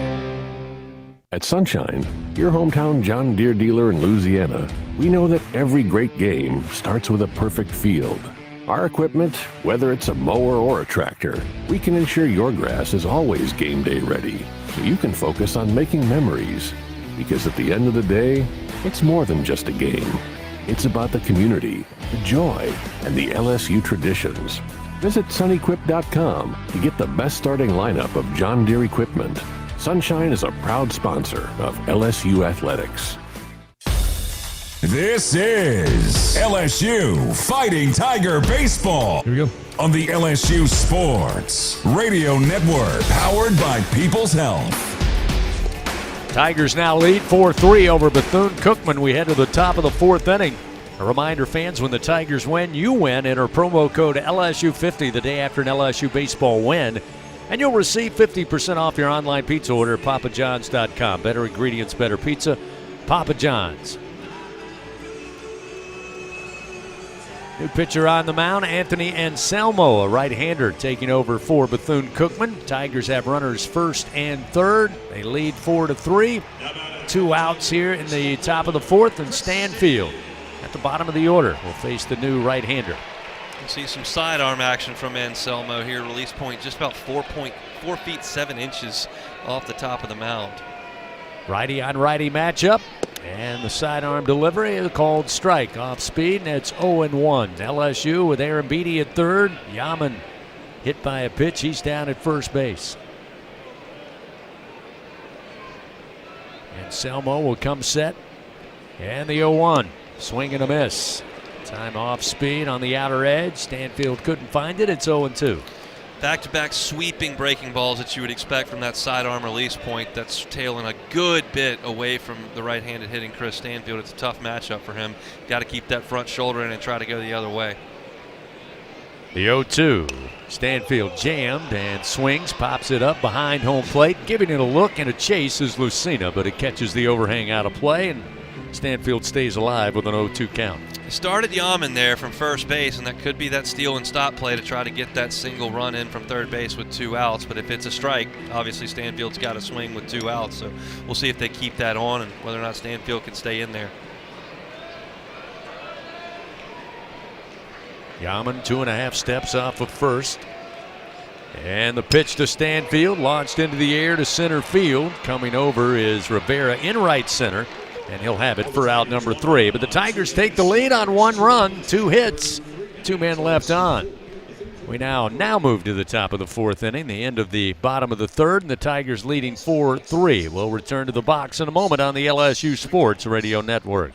At Sunshine, your hometown John Deere dealer in Louisiana, we know that every great game starts with a perfect field. Our equipment, whether it's a mower or a tractor, we can ensure your grass is always game day ready, so you can focus on making memories. Because at the end of the day, it's more than just a game. It's about the community, the joy, and the LSU traditions. Visit sunequip.com to get the best starting lineup of John Deere equipment. Sunshine is a proud sponsor of LSU Athletics. This is LSU Fighting Tiger Baseball. Here we go. On the LSU Sports Radio Network, powered by People's Health. Tigers now lead 4-3 over Bethune-Cookman. We head to the top of the fourth inning. A reminder, fans, when the Tigers win, you win. Enter promo code LSU50 the day after an LSU baseball win, and you'll receive 50% off your online pizza order at papajohns.com. Better ingredients, better pizza. Papa John's. New pitcher on the mound, Anthony Anselmo, a right-hander, taking over for Bethune-Cookman. Tigers have runners first and third. They lead 4-3. 2 outs here in the top of the fourth, and Stanfield at the bottom of the order will face the new right-hander. You can see some sidearm action from Anselmo here. Release point just about 4 feet 7 inches off the top of the mound. Righty on righty matchup. And the sidearm delivery is called strike. Off speed, and it's 0-1. LSU with Aaron Beatty at third. Yaman hit by a pitch. He's down at first base. And Selmo will come set. And the 0-1. Swing and a miss. Time off speed on the outer edge. Stanfield couldn't find it. It's 0-2. Back-to-back sweeping breaking balls that you would expect from that sidearm release point. That's tailing a good bit away from the right-handed hitting Chris Stanfield. It's a tough matchup for him. Got to keep that front shoulder in and try to go the other way. The 0-2. Stanfield jammed and swings, pops it up behind home plate. Giving it a look and a chase is Lucina, but it catches the overhang out of play, and Stanfield stays alive with an 0-2 count. He started Yaman there from first base, and that could be that steal and stop play to try to get that single run in from third base with 2 outs. But if it's a strike, obviously Stanfield's got to swing with 2 outs. So we'll see if they keep that on and whether or not Stanfield can stay in there. Yaman 2.5 steps off of first. And the pitch to Stanfield, launched into the air to center field. Coming over is Rivera in right center, and he'll have it for out number 3. But the Tigers take the lead on 1 run, 2 hits, 2 men left on. We now move to the top of the fourth inning, the end of the bottom of the third, and the Tigers leading 4-3. We'll return to the box in a moment on the LSU Sports Radio Network.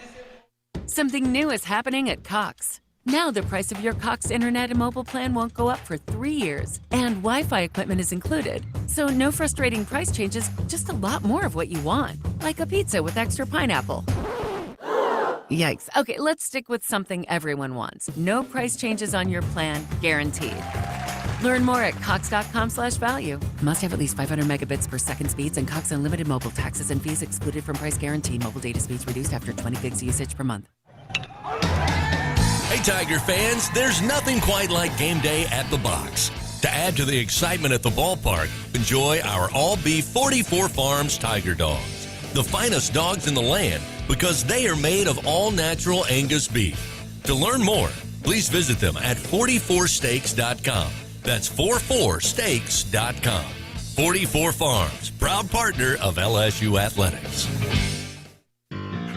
Something new is happening at Cox. Now the price of your Cox internet and mobile plan won't go up for 3 years, and Wi-Fi equipment is included. So no frustrating price changes, just a lot more of what you want, like a pizza with extra pineapple. Yikes. Okay, let's stick with something everyone wants. No price changes on your plan, guaranteed. Learn more at cox.com/value. Must have at least 500 megabits per second speeds and Cox Unlimited mobile. Taxes and fees excluded from price guarantee. Mobile data speeds reduced after 20 gigs usage per month. Hey, Tiger fans, there's nothing quite like game day at the box. To add to the excitement at the ballpark, enjoy our all-beef 44 Farms Tiger Dogs. The finest dogs in the land because they are made of all-natural Angus beef. To learn more, please visit them at 44steaks.com. That's 44steaks.com. 44 Farms, proud partner of LSU Athletics.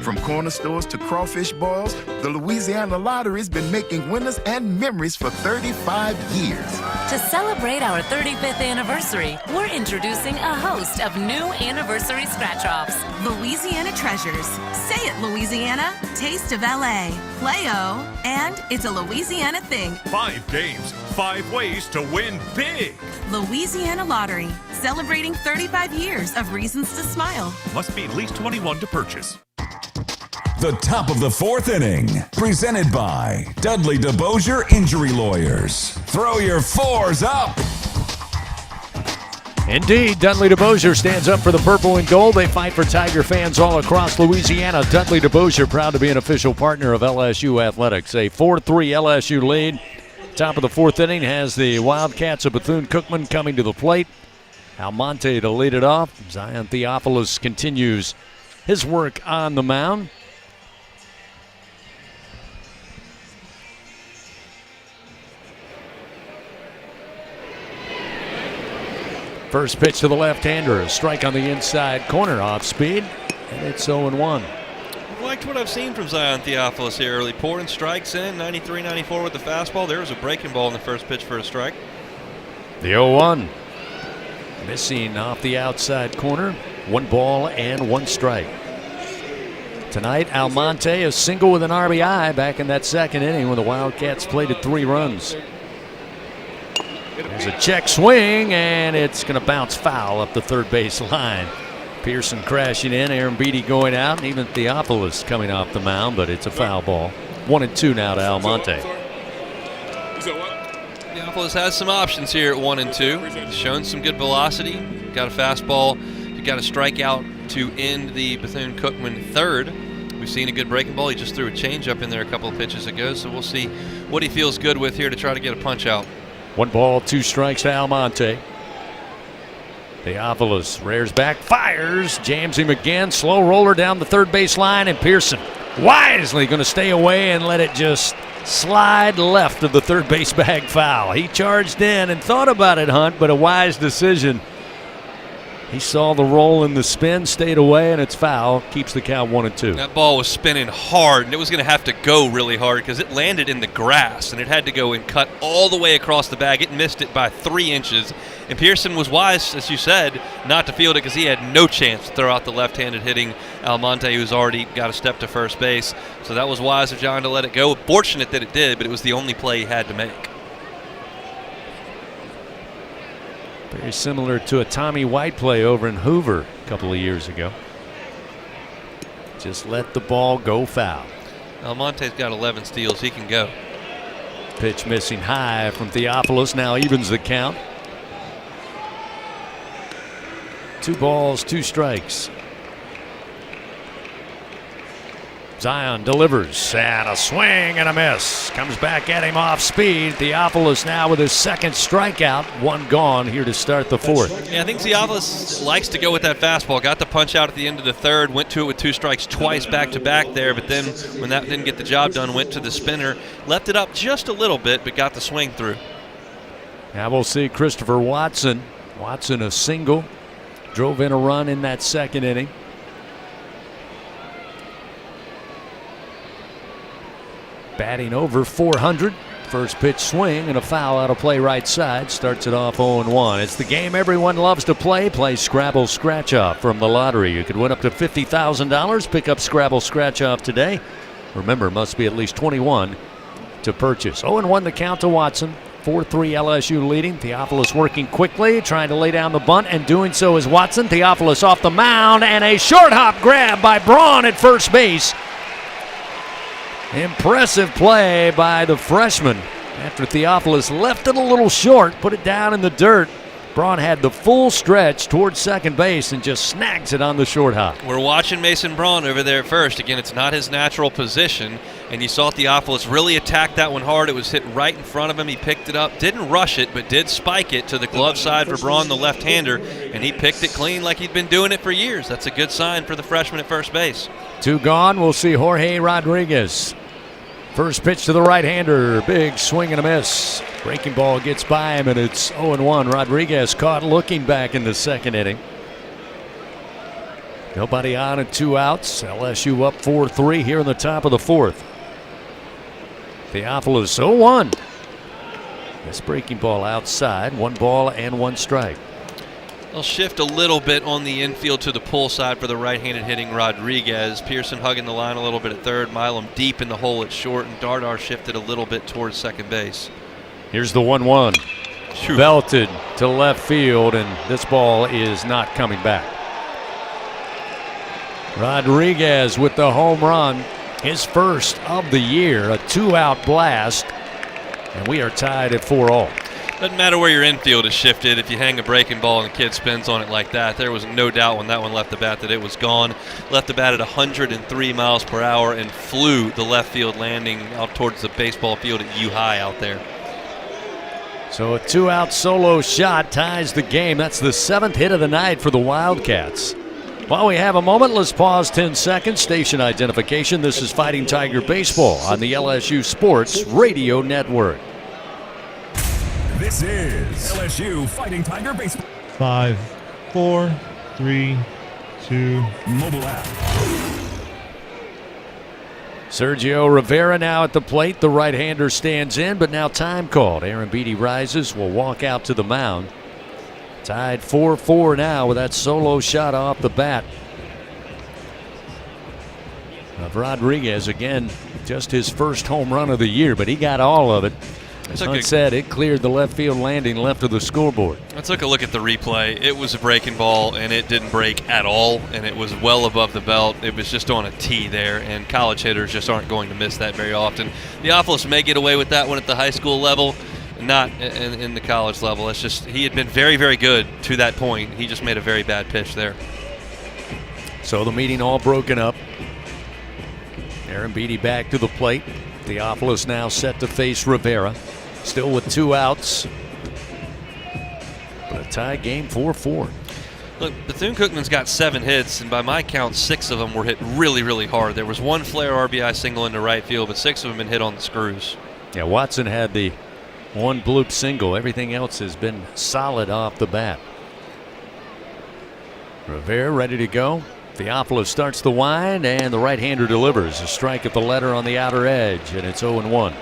From corner stores to crawfish boils, the Louisiana Lottery's been making winners and memories for 35 years. To celebrate our 35th anniversary, we're introducing a host of new anniversary scratch-offs. Louisiana treasures. Say it, Louisiana. Taste of LA. Play-O. And it's a Louisiana thing. 5 games, 5 ways to win big. Louisiana Lottery. Celebrating 35 years of reasons to smile. Must be at least 21 to purchase. The top of the fourth inning, presented by Dudley DeBosier Injury Lawyers. Throw your 4s up. Indeed, Dudley DeBosier stands up for the purple and gold. They fight for Tiger fans all across Louisiana. Dudley DeBosier proud to be an official partner of LSU Athletics. A 4-3 LSU lead. Top of the fourth inning has the Wildcats of Bethune-Cookman coming to the plate. Almonte to lead it off. Zion Theophilus continues his work on the mound. First pitch to the left-hander, a strike on the inside corner, off speed, and it's 0-1. I've liked what I've seen from Zion Theophilus here early. Pouring strikes in, 93-94 with the fastball. There was a breaking ball in the first pitch for a strike. The 0-1. Missing off the outside corner. 1 ball and 1 strike. Tonight, Almonte a single with an RBI back in that second inning when the Wildcats plated 3 runs. There's a check swing, and it's going to bounce foul up the third base line. Pearson crashing in, Aaron Beatty going out, and even Theophilus coming off the mound, but it's a foul ball. 1-2 now to Almonte. Theophilus has some options here at 1-2. He's shown some good velocity. Got a fastball. He got a strikeout to end the Bethune-Cookman third. We've seen a good breaking ball. He just threw a changeup in there a couple of pitches ago, so we'll see what he feels good with here to try to get a punch out. 1 ball, 2 strikes to Almonte. Theophilus rears back, fires, jams him again. Slow roller down the third base line, and Pearson wisely going to stay away and let it just slide left of the third base bag foul. He charged in and thought about it, Hunt, but a wise decision. He saw the roll and the spin, stayed away, and it's foul. Keeps the count 1-2. That ball was spinning hard, and it was going to have to go really hard because it landed in the grass, and it had to go and cut all the way across the bag. It missed it by 3 inches, and Pearson was wise, as you said, not to field it because he had no chance to throw out the left-handed hitting Almonte, who's already got a step to first base. So that was wise of John to let it go. Fortunate that it did, but it was the only play he had to make. Very similar to a Tommy White play over in Hoover a couple of years ago. Just let the ball go foul. Almonte's got 11 steals. He can go. Pitch missing high from Theophilus. Now evens the count. 2 balls, 2 strikes. Zion delivers, and a swing and a miss. Comes back at him off speed. Theophilus now with his second strikeout. 1 gone here to start the 4th. Yeah, I think Theophilus likes to go with that fastball. Got the punch out at the end of the 3rd. Went to it with 2 strikes twice back-to-back there. But then when that didn't get the job done, went to the spinner. Left it up just a little bit, but got the swing through. Now we'll see Christopher Watson. Watson a single. Drove in a run in that second inning. Batting over 400. First pitch swing and a foul out of play right side. Starts it off 0-1. It's the game everyone loves to play. Play Scrabble Scratch Off from the lottery. You could win up to $50,000. Pick up Scrabble Scratch Off today. Remember, must be at least 21 to purchase. 0-1 the count to Watson. 4-3 LSU leading. Theophilus working quickly, trying to lay down the bunt, and doing so is Watson. Theophilus off the mound, and a short hop grab by Braun at first base. Impressive play by the freshman. After Theophilus left it a little short, put it down in the dirt. Braun had the full stretch towards second base and just snags it on the short hop. We're watching Mason Braun over there at first. Again, it's not his natural position, and you saw Theophilus really attack that one hard. It was hit right in front of him. He picked it up, didn't rush it, but did spike it to the glove side for Braun, the left-hander, and he picked it clean like he'd been doing it for years. That's a good sign for the freshman at first base. 2 gone. We'll see Jorge Rodriguez. First pitch to the right-hander. Big swing and a miss. Breaking ball gets by him, and it's 0-1. Rodriguez caught looking back in the second inning. Nobody on and 2 outs. LSU up 4-3 here in the top of the 4th. Theophilus 0-1. This breaking ball outside. 1 ball and 1 strike. They'll shift a little bit on the infield to the pull side for the right-handed hitting Rodriguez. Pearson hugging the line a little bit at third. Milam deep in the hole at short, and Dardar shifted a little bit towards second base. Here's the 1-1. Belted to left field, and this ball is not coming back. Rodriguez with the home run. His first of the year. A 2-out blast. And we are tied at 4-all. Doesn't matter where your infield is shifted. If you hang a breaking ball and the kid spins on it like that, there was no doubt when that one left the bat that it was gone. Left the bat at 103 miles per hour and flew the left field landing out towards the baseball field at U-High out there. So a 2-out solo shot ties the game. That's the 7th hit of the night for the Wildcats. While we have a moment, let's pause 10 seconds. Station identification. This is Fighting Tiger Baseball on the LSU Sports Radio Network. This is LSU Fighting Tiger Baseball. 5, 4, 3, 2. Mobile app. Sergio Rivera now at the plate. The right-hander stands in, but now time called. Aaron Beatty rises, will walk out to the mound. Tied 4-4 now with that solo shot off the bat. of Rodriguez. Again, just his first home run of the year, but he got all of it. As Hunt said, it cleared the left field landing left of the scoreboard. I took a look at the replay. It was a breaking ball, and it didn't break at all, and it was well above the belt. It was just on a tee there, and college hitters just aren't going to miss that very often. Theophilus may get away with that one at the high school level, not in the college level. It's just he had been very, very good to that point. He just made a very bad pitch there. So the meeting all broken up. Aaron Beatty back to the plate. Theophilus now set to face Rivera. Still with 2 outs. But a tie game 4-4. Look, Bethune-Cookman's got 7 hits, and by my count, 6 of them were hit really, really hard. There was one flare RBI single into right field, but 6 of them been hit on the screws. Yeah, Watson had the one bloop single. Everything else has been solid off the bat. Rivera ready to go. Theophilus starts the wind, and the right-hander delivers. A strike at the letter on the outer edge, and it's 0-1.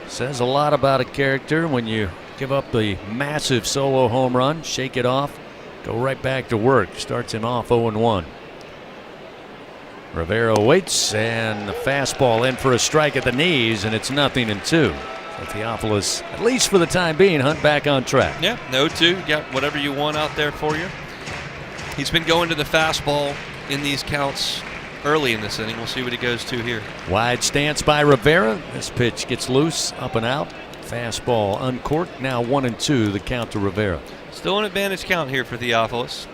Says a lot about a character when you give up the massive solo home run, shake it off, go right back to work. Starts him off 0-1. Rivera waits, and the fastball in for a strike at the knees, and it's 0-2. So Theophilus, at least for the time being, Hunt back on track. Yeah, 0-2. Got whatever you want out there for you. He's been going to the fastball in these counts early in this inning. We'll see what he goes to here. Wide stance by Rivera. This pitch gets loose, up and out. Fastball uncorked. Now 1-2, the count to Rivera. Still an advantage count here for Theophilus.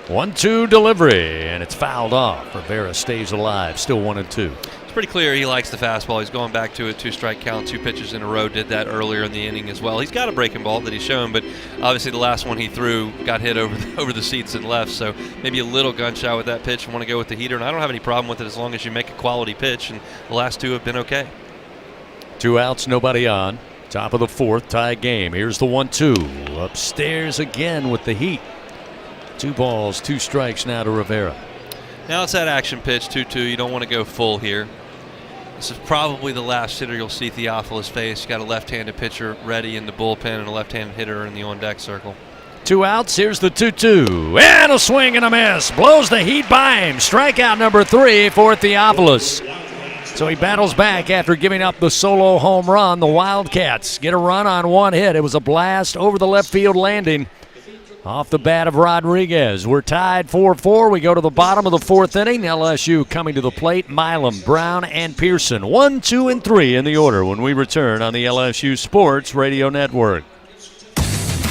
One-two delivery, and it's fouled off. Rivera stays alive, still 1-2. It's pretty clear he likes the fastball. He's going back to a 2-strike count, 2 pitches in a row. Did that earlier in the inning as well. He's got a breaking ball that he's shown, but obviously the last one he threw got hit over the seats and left. So maybe a little gun shy with that pitch. Want to go with the heater, and I don't have any problem with it as long as you make a quality pitch. And the last 2 have been okay. 2 outs, nobody on. Top of the 4th, tie game. Here's the 1-2 upstairs again with the heat. 2 balls, 2 strikes now to Rivera. Now it's that action pitch, 2-2. You don't want to go full here. This is probably the last hitter you'll see Theophilus face. You got a left-handed pitcher ready in the bullpen and a left-handed hitter in the on-deck circle. 2 outs. Here's the 2-2. And a swing and a miss. Blows the heat by him. Strikeout number 3 for Theophilus. So he battles back after giving up the solo home run. The Wildcats get a run on 1 hit. It was a blast over the left field landing off the bat of Rodriguez. We're tied 4-4. We go to the bottom of the 4th inning. LSU coming to the plate. Milam, Brown, and Pearson. 1, 2, and 3 in the order when we return on the LSU Sports Radio Network.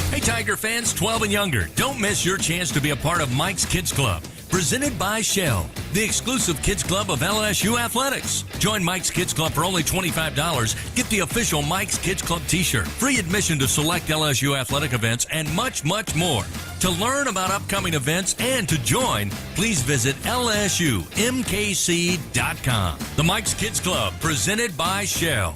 Hey, Tiger fans 12 and younger, don't miss your chance to be a part of Mike's Kids Club. Presented by Shell, the exclusive kids club of LSU Athletics. Join Mike's Kids Club for only $25. Get the official Mike's Kids Club t-shirt, free admission to select LSU athletic events, and much, much more. To learn about upcoming events and to join, please visit LSUMKC.com. The Mike's Kids Club, presented by Shell.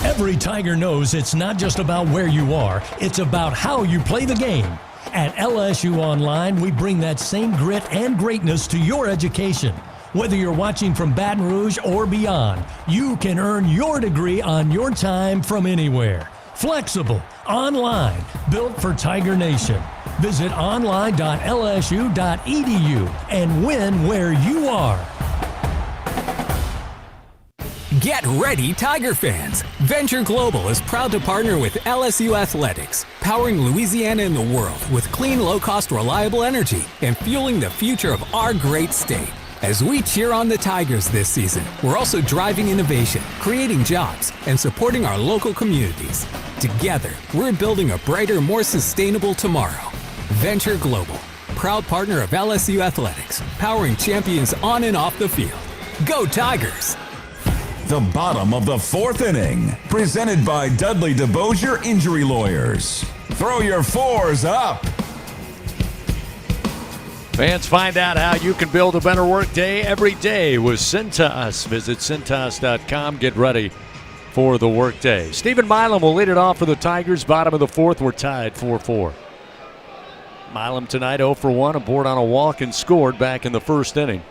Every Tiger knows it's not just about where you are, it's about how you play the game. At LSU Online, we bring that same grit and greatness to your education. Whether you're watching from Baton Rouge or beyond, you can earn your degree on your time from anywhere. Flexible, online, built for Tiger Nation. Visit online.lsu.edu and win where you are. Get ready, Tiger fans! Venture Global is proud to partner with LSU Athletics, powering Louisiana and the world with clean, low-cost, reliable energy and fueling the future of our great state. As we cheer on the Tigers this season, we're also driving innovation, creating jobs, and supporting our local communities. Together, we're building a brighter, more sustainable tomorrow. Venture Global, proud partner of LSU Athletics, powering champions on and off the field. Go Tigers! The bottom of the 4th inning, presented by Dudley DeBosier Injury Lawyers. Throw your 4s up. Fans, find out how you can build a better workday every day with Cintas. Visit Cintas.com. Get ready for the workday. Stephen Milam will lead it off for the Tigers. Bottom of the 4th, we're tied 4-4. Milam tonight 0 for 1, aboard on a walk and scored back in the 1st inning.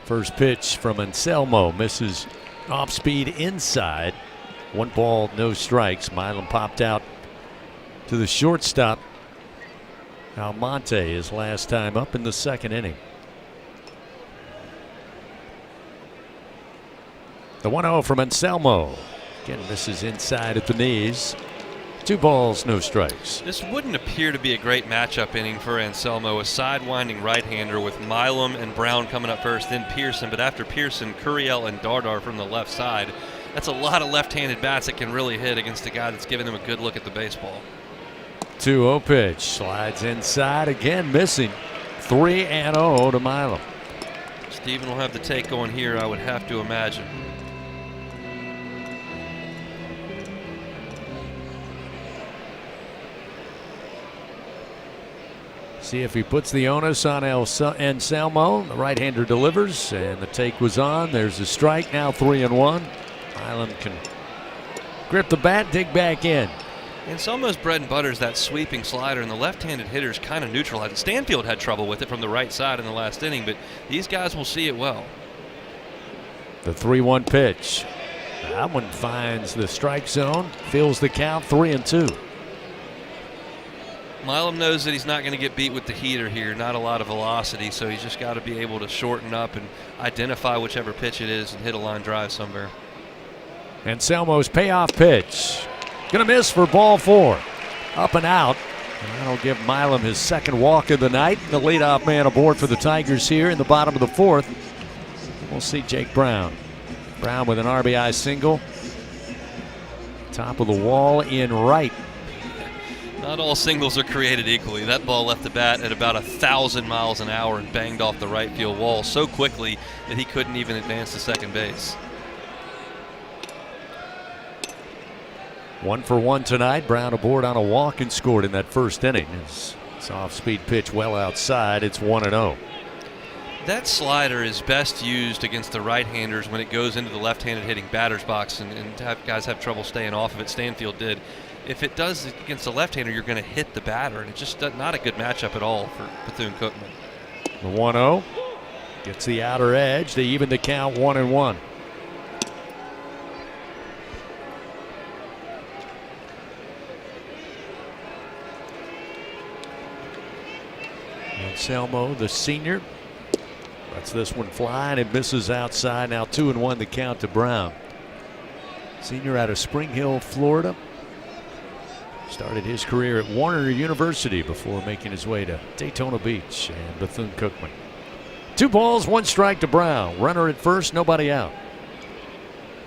First pitch from Anselmo misses Off speed inside. 1 ball, no strikes. Milam popped out to the shortstop. Almonte his last time up in the 2nd inning. The 1-0 from Anselmo. Again, misses inside at the knees. 2 balls, no strikes. This wouldn't appear to be a great matchup inning for Anselmo, a sidewinding right-hander with Milam and Brown coming up first, then Pearson. But after Pearson, Curiel and Dardar from the left side. That's a lot of left-handed bats that can really hit against a guy that's giving him a good look at the baseball. 2-0 pitch. Slides inside again, missing. 3-0 to Milam. Steven will have the take on here, I would have to imagine. See if he puts the onus on Anselmo. The right-hander delivers, and the take was on. There's a strike, now 3-1. Milam can grip the bat, dig back in. Anselmo's bread and butter is that sweeping slider, and the left-handed hitters kind of neutralize it. Stanfield had trouble with it from the right side in the last inning, but these guys will see it well. The 3-1 pitch. That one finds the strike zone, fills the count, 3-2. Milam knows that he's not going to get beat with the heater here, not a lot of velocity, so he's just got to be able to shorten up and identify whichever pitch it is and hit a line drive somewhere. Anselmo's payoff pitch. Gonna miss for ball 4. Up and out. And that'll give Milam his 2nd walk of the night. The leadoff man aboard for the Tigers here in the bottom of the 4th. We'll see Jake Brown. Brown with an RBI single. Top of the wall in right. Not all singles are created equally. That ball left the bat at about 1,000 miles an hour and banged off the right field wall so quickly that he couldn't even advance to second base. 1 for 1 tonight. Brown aboard on a walk and scored in that 1st inning. His off-speed pitch well outside. It's 1-0. That slider is best used against the right-handers when it goes into the left-handed hitting batter's box and guys have trouble staying off of it. Stanfield did. If it does against the left-hander, you're going to hit the batter, and it's just not a good matchup at all for Bethune-Cookman. The 1-0 gets the outer edge. They even the count 1-1. Anselmo, the senior, lets this one fly, and it misses outside. Now 2-1 the count to Brown. Senior out of Spring Hill, Florida. Started his career at Warner University before making his way to Daytona Beach and Bethune-Cookman. 2 balls, 1 strike to Brown. Runner at first, nobody out.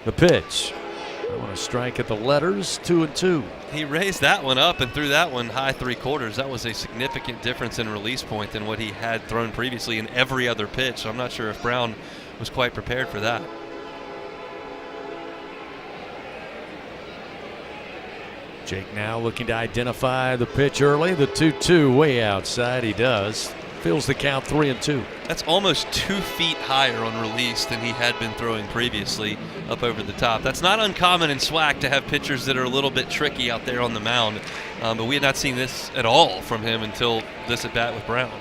The pitch. I want to strike at the letters, 2-2. He raised that one up and threw that one high 3/4. That was a significant difference in release point than what he had thrown previously in every other pitch. So I'm not sure if Brown was quite prepared for that. Jake now looking to identify the pitch early. The 2-2 way outside. He does. Fills the count 3-2. That's almost 2 feet higher on release than he had been throwing previously up over the top. That's not uncommon in SWAC to have pitchers that are a little bit tricky out there on the mound. But we had not seen this at all from him until this at bat with Brown.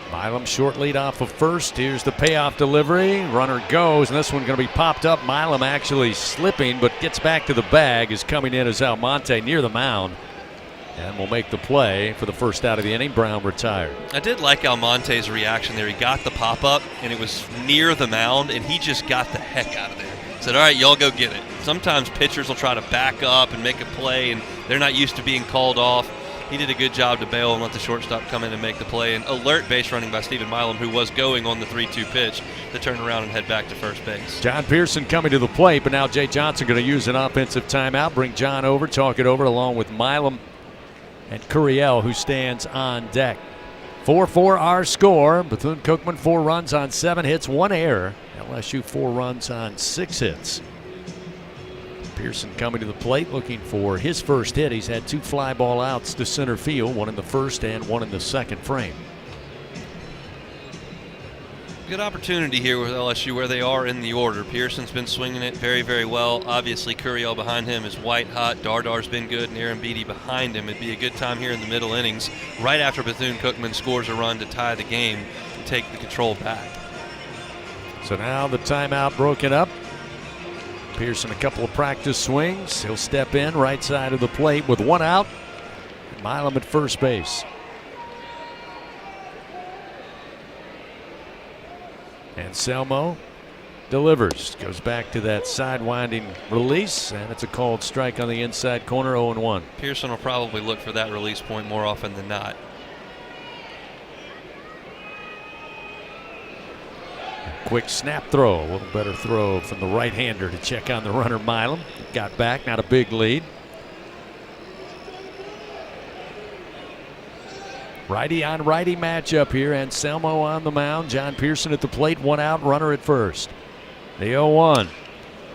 Milam short lead off of first. Here's the payoff delivery. Runner goes, and this one going to be popped up. Milam actually slipping, but gets back to the bag. Is coming in as Almonte near the mound. And will make the play for the first out of the inning. Brown retired. I did like Almonte's reaction there. He got the pop-up, and it was near the mound, and he just got the heck out of there. Said, all right, y'all go get it. Sometimes pitchers will try to back up and make a play, and they're not used to being called off. He did a good job to bail and let the shortstop come in and make the play. And alert base running by Stephen Milam, who was going on the 3-2 pitch, to turn around and head back to first base. John Pearson coming to the plate, but now Jay Johnson going to use an offensive timeout. Bring John over, talk it over, along with Milam and Curiel, who stands on deck. 4-4 our score. Bethune-Cookman 4 runs on 7 hits, 1 error. LSU 4 runs on 6 hits. Pearson coming to the plate looking for his first hit. He's had 2 fly ball outs to center field, 1 in the first and 1 in the second frame. Good opportunity here with LSU where they are in the order. Pearson's been swinging it very, very well. Obviously, Curiel behind him is white hot. Dardar's been good, and Aaron Beatty behind him. It'd be a good time here in the middle innings, right after Bethune-Cookman scores a run to tie the game and take the control back. So now the timeout broken up. Pearson a couple of practice swings. He'll step in right side of the plate with one out. Milam at first base. Anselmo delivers. Goes back to that side-winding release, and it's a called strike on the inside corner, 0-1. Pearson will probably look for that release point more often than not. Quick snap throw. A little better throw from the right-hander to check on the runner, Milam. Got back, not a big lead. Righty on righty matchup here. Anselmo on the mound. John Pearson at the plate. One out, runner at first. The 0-1.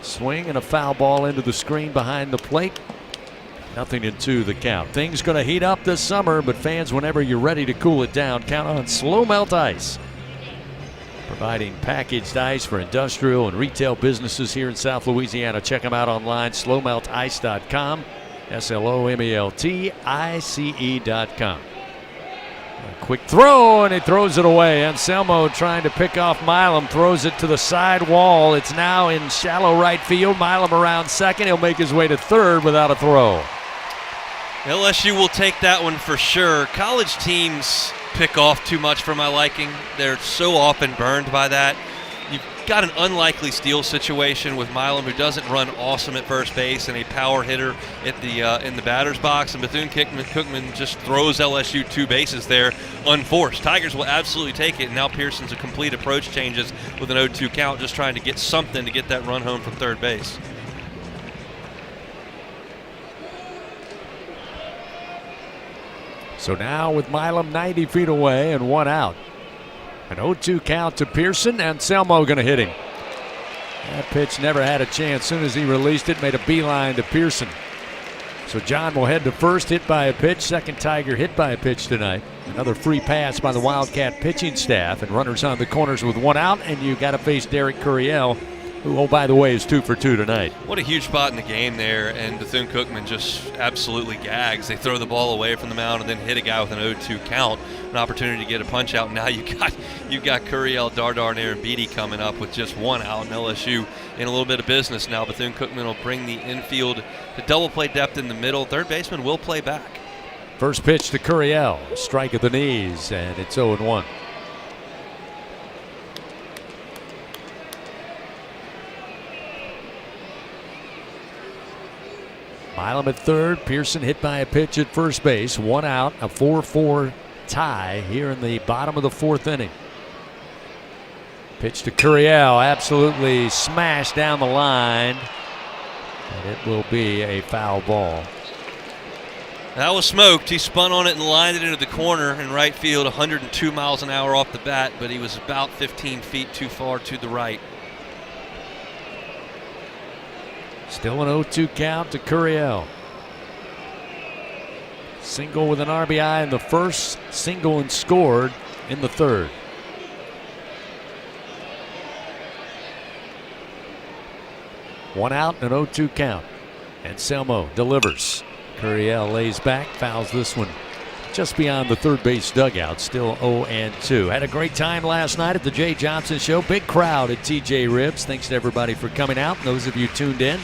Swing and a foul ball into the screen behind the plate. 0-2 the count. Things going to heat up this summer, but fans, whenever you're ready to cool it down, count on Slow Melt Ice. Providing packaged ice for industrial and retail businesses here in South Louisiana. Check them out online, slowmeltice.com. SLOMELTICE.com. A quick throw, and he throws it away. Anselmo trying to pick off Milam, throws it to the side wall. It's now in shallow right field. Milam around second. He'll make his way to third without a throw. LSU will take that one for sure. College teams pick off too much for my liking. They're so often burned by that. You've got an unlikely steal situation with Milam, who doesn't run awesome at first base, and a power hitter at the in the batter's box, and Bethune-Cookman just throws LSU two bases there unforced. Tigers will absolutely take it, and now Pearson's a complete approach changes with an 0-2 count, just trying to get something to get that run home from third base. So now with Milam 90 feet away and one out. An 0-2 count to Pearson. Anselmo going to hit him. That pitch never had a chance. Soon as he released it, made a beeline to Pearson. So John will head to first, hit by a pitch. Second Tiger hit by a pitch tonight. Another free pass by the Wildcat pitching staff. And runners on the corners with one out. And you got to face Derek Curiel, who, oh, by the way, is 2 for 2 tonight. What a huge spot in the game there, and Bethune-Cookman just absolutely gags. They throw the ball away from the mound and then hit a guy with an 0-2 count, an opportunity to get a punch out. Now you got Curiel, Dardar, and Aaron Beatty coming up with just one out, and LSU in a little bit of business now. Bethune-Cookman will bring the infield to double play depth in the middle. Third baseman will play back. First pitch to Curiel, strike at the knees, and it's 0-1. Milam at third. Pearson hit by a pitch at first base. One out, a 4-4 tie here in the bottom of the fourth inning. Pitch to Curiel, absolutely smashed down the line. And it will be a foul ball. That was smoked. He spun on it and lined it into the corner in right field, 102 miles an hour off the bat, but he was about 15 feet too far to the right. Still an 0-2 count to Curiel. Single with an RBI in the first, single and scored in the third. One out and an 0-2 count. Anselmo delivers. Curiel lays back, fouls this one just beyond the third base dugout. Still 0-2. Had a great time last night at the Jay Johnson Show. Big crowd at TJ Ribs. Thanks to everybody for coming out. And those of you tuned in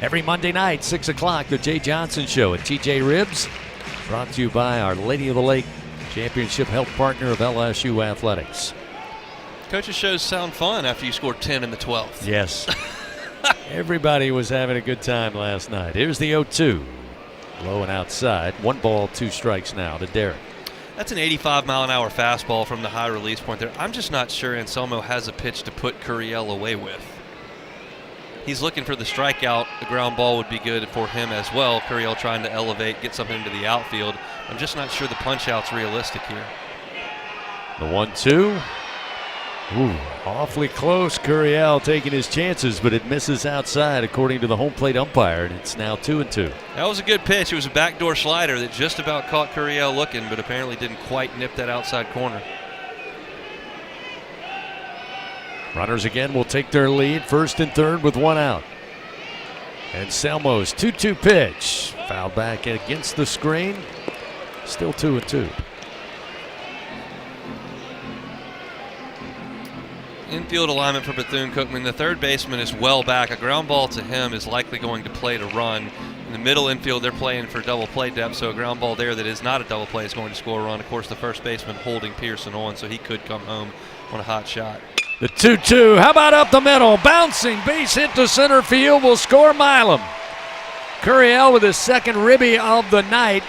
every Monday night, 6 o'clock, the Jay Johnson Show at TJ Ribs. Brought to you by Our Lady of the Lake, championship health partner of LSU Athletics. Coaches' shows sound fun after you score 10 in the 12th. Yes. Everybody was having a good time last night. Here's the 0-2. Low and outside. 1 ball, 2 strikes now to Derek. That's an 85-mile-an-hour fastball from the high release point there. I'm just not sure Anselmo has a pitch to put Curiel away with. He's looking for the strikeout. The ground ball would be good for him as well. Curiel trying to elevate, get something into the outfield. I'm just not sure the punch-out's realistic here. The 1-2. Ooh, awfully close. Curiel taking his chances, but it misses outside according to the home plate umpire, and it's now 2-2. That was a good pitch. It was a backdoor slider that just about caught Curiel looking, but apparently didn't quite nip that outside corner. Runners again will take their lead, first and third with 1 out. Anselmo's 2-2 pitch. Fouled back against the screen. Still 2-2. Infield alignment for Bethune-Cookman. The third baseman is well back. A ground ball to him is likely going to play to run. In the middle infield, they're playing for double play depth, so a ground ball there that is not a double play is going to score a run. Of course, the first baseman holding Pearson on, so he could come home on a hot shot. The 2-2. How about up the middle? Bouncing base hit to center field will score Milam. Curiel with his second ribby of the night.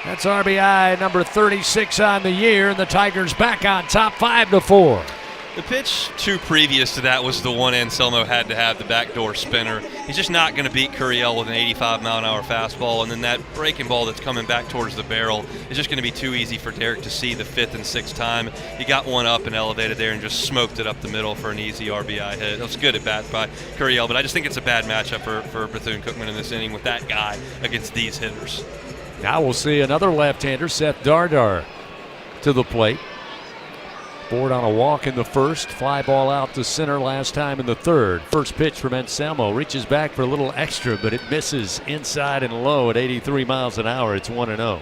That's RBI number 36 on the year, and the Tigers back on top 5-4. The pitch two previous to that was the one Anselmo had to have, the backdoor spinner. He's just not going to beat Curiel with an 85-mile-an-hour fastball, and then that breaking ball that's coming back towards the barrel is just going to be too easy for Derek to see the fifth and sixth time. He got one up and elevated there and just smoked it up the middle for an easy RBI hit. That was good at bat by Curiel, but I just think it's a bad matchup for Bethune-Cookman in this inning with that guy against these hitters. Now we'll see another left-hander, Seth Dardar, to the plate. Board on a walk in the first. Fly ball out to center last time in the third. First pitch from Anselmo. Reaches back for a little extra, but it misses inside and low at 83 miles an hour. It's 1-0.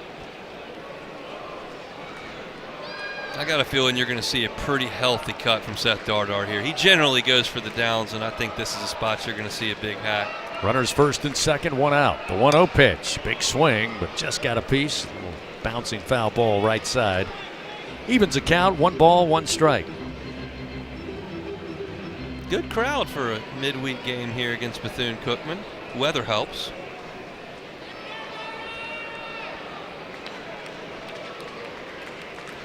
I got a feeling you're going to see a pretty healthy cut from Seth Dardar here. He generally goes for the downs, and I think this is a spot you're going to see a big hack. Runners first and second, one out. The 1-0 pitch. Big swing, but just got a piece. A little bouncing foul ball right side. Evens a count, 1 ball, 1 strike. Good crowd for a midweek game here against Bethune-Cookman. Weather helps.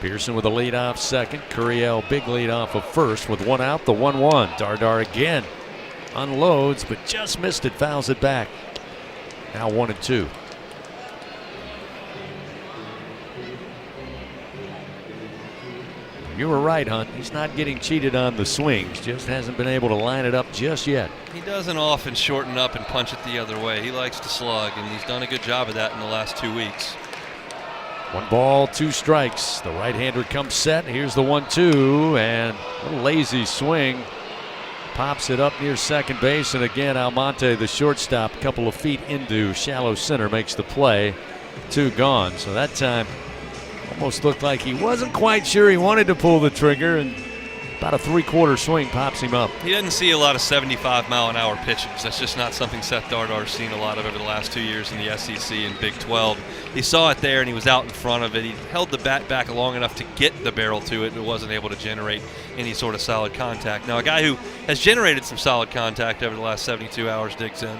Pearson with a leadoff second. Curiel big leadoff of first with 1 out, the 1-1. Dardar again unloads, but just missed it, fouls it back. Now 1-2. You were right, Hunt. He's not getting cheated on the swings. Just hasn't been able to line it up just yet. He doesn't often shorten up and punch it the other way. He likes to slug, and he's done a good job of that in the last 2 weeks. 1 ball, 2 strikes. The right-hander comes set. Here's the 1-2, and a little lazy swing. Pops it up near second base, and again, Almonte, the shortstop, a couple of feet into shallow center, makes the play. 2 gone. So that time, almost looked like he wasn't quite sure he wanted to pull the trigger, and about a 3/4 swing pops him up. He doesn't see a lot of 75-mile-an-hour pitches. That's just not something Seth Dardar's seen a lot of over the last 2 years in the SEC and Big 12. He saw it there, and he was out in front of it. He held the bat back long enough to get the barrel to it, but wasn't able to generate any sort of solid contact. Now, a guy who has generated some solid contact over the last 72 hours digs in.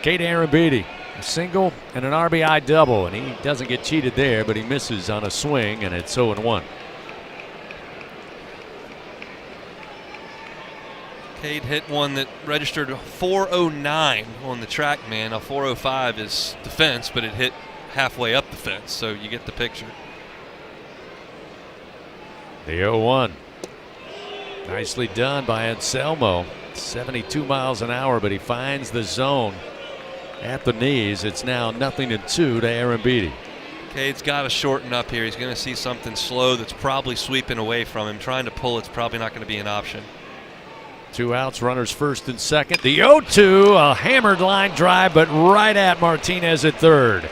Cade Arambidi. A single and an RBI double, and he doesn't get cheated there, but he misses on a swing, and it's 0-1. Cade hit one that registered 409 on the track, man. Now 405 is the fence, but it hit halfway up the fence, so you get the picture. The 0-1. Nicely done by Anselmo. 72 miles an hour, but he finds the zone at the knees. It's now 0-2 to Arambidi. Cade's got to shorten up here. He's going to see something slow that's probably sweeping away from him. Trying to pull it's probably not going to be an option. 2 outs, runners first and second. The 0-2, a hammered line drive, but right at Martinez at third.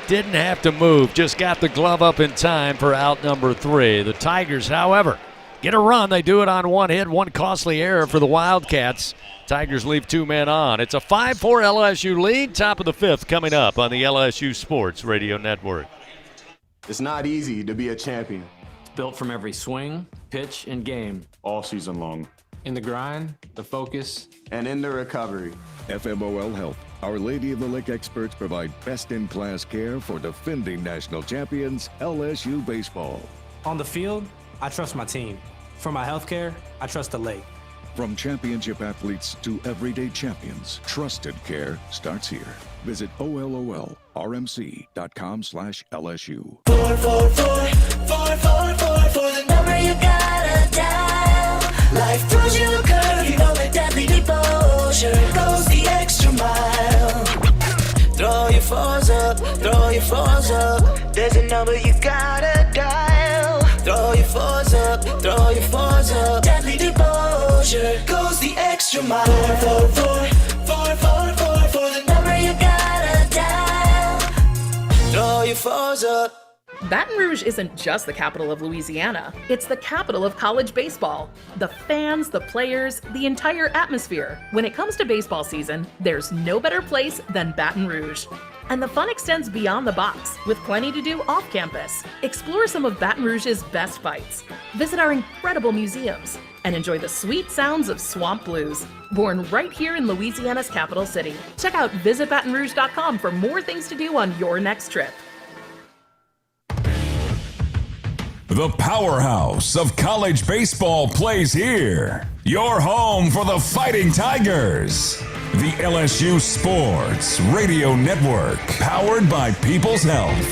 Didn't have to move, just got the glove up in time for out number 3. The Tigers, however, get a run. They do it on 1 hit, 1 costly error for the Wildcats. Tigers leave 2 men on. It's a 5-4 LSU lead. Top of the 5th coming up on the LSU Sports Radio Network. It's not easy to be a champion. It's built from every swing, pitch, and game. All season long. In the grind, the focus, and in the recovery. FMOL Health, Our Lady of the Lake experts provide best-in-class care for defending national champions LSU baseball. On the field, I trust my team. For my health care, I trust the lake. From championship athletes to everyday champions, trusted care starts here. Visit OLOLRMC.com/LSU. 444 for the number you gotta dial. Life throws you a curve, you know that deadly devotion goes the extra mile. Throw your fours up, throw your fours up. There's a number you gotta dial. Throw your fours up, throw your fours up. Deadly devotion goes the extra mile. 444 for the number you gotta dial. Throw your fours up. Baton Rouge isn't just the capital of Louisiana, it's the capital of college baseball. The fans, the players, the entire atmosphere. When it comes to baseball season, there's no better place than Baton Rouge. And the fun extends beyond the box, with plenty to do off campus. Explore some of Baton Rouge's best fights, visit our incredible museums, and enjoy the sweet sounds of swamp blues, born right here in Louisiana's capital city. Check out visitbatonrouge.com for more things to do on your next trip. The powerhouse of college baseball plays here. Your home for the Fighting Tigers. The LSU Sports Radio Network, powered by People's Health.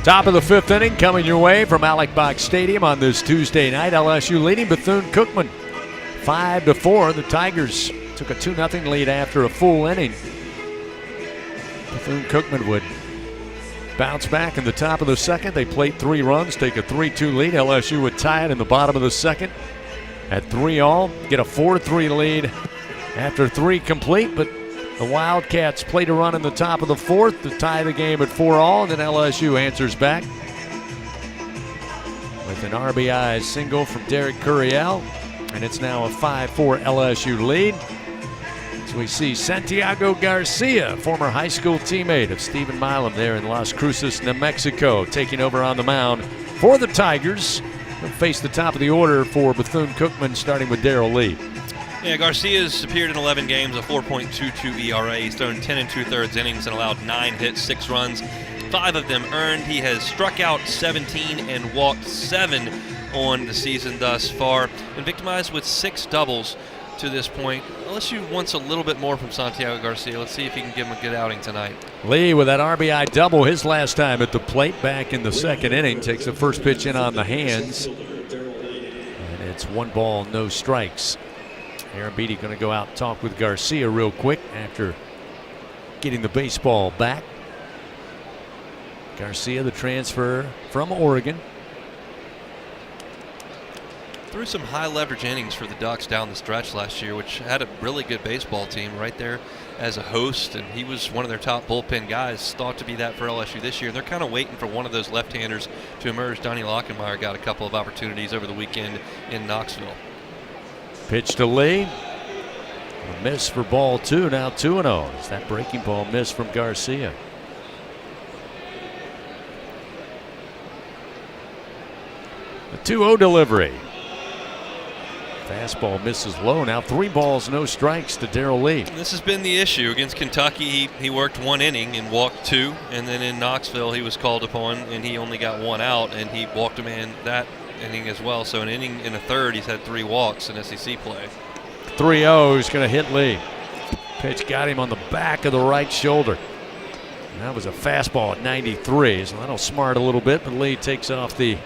Top of the fifth inning coming your way from Alex Box Stadium on this Tuesday night. LSU leading Bethune-Cookman 5-4. The Tigers took a 2-0 lead after a full inning. Bethune-Cookman would bounce back in the top of the second. They played 3 runs, take a 3-2 lead. LSU would tie it in the bottom of the second at 3-all, get a 4-3 lead after 3 complete, but the Wildcats played a run in the top of the fourth to tie the game at 4-all, and then LSU answers back with an RBI single from Derek Curiel, and it's now a 5-4 LSU lead. So we see Santiago Garcia, former high school teammate of Stephen Milam there in Las Cruces, New Mexico, taking over on the mound for the Tigers. They'll face the top of the order for Bethune-Cookman, starting with Darrell Lee. Yeah, Garcia's appeared in 11 games, a 4.22 ERA. He's thrown 10 2/3 innings and allowed 9 hits, 6 runs, 5 of them earned. He has struck out 17 and walked 7 on the season thus far, and victimized with 6 doubles to this point. LSU wants a little bit more from Santiago Garcia. Let's see if he can give him a good outing tonight. Lee with that RBI double his last time at the plate back in the second inning. Takes the first pitch in on the hands. And it's 1 ball, no strikes. Aaron Beatty going to go out and talk with Garcia real quick after getting the baseball back. Garcia, the transfer from Oregon. Threw some high leverage innings for the Ducks down the stretch last year, which had a really good baseball team right there as a host, and he was one of their top bullpen guys, thought to be that for LSU this year. And they're kind of waiting for one of those left-handers to emerge. Donnie Lockenmeyer got a couple of opportunities over the weekend in Knoxville. Pitch to Lee. A miss for ball 2, now 2-0. It's that breaking ball miss from Garcia. The 2-0 delivery. Fastball misses low. Now 3 balls, no strikes to Darrell Lee. This has been the issue. Against Kentucky, he worked 1 inning and walked 2. And then in Knoxville, he was called upon and he only got 1 out, and he walked a man that inning as well. So an inning and a third, he's had 3 walks in SEC play. 3-0, he's going to hit Lee. Pitch got him on the back of the right shoulder. And that was a fastball at 93, so that'll smart a little bit, but Lee takes off the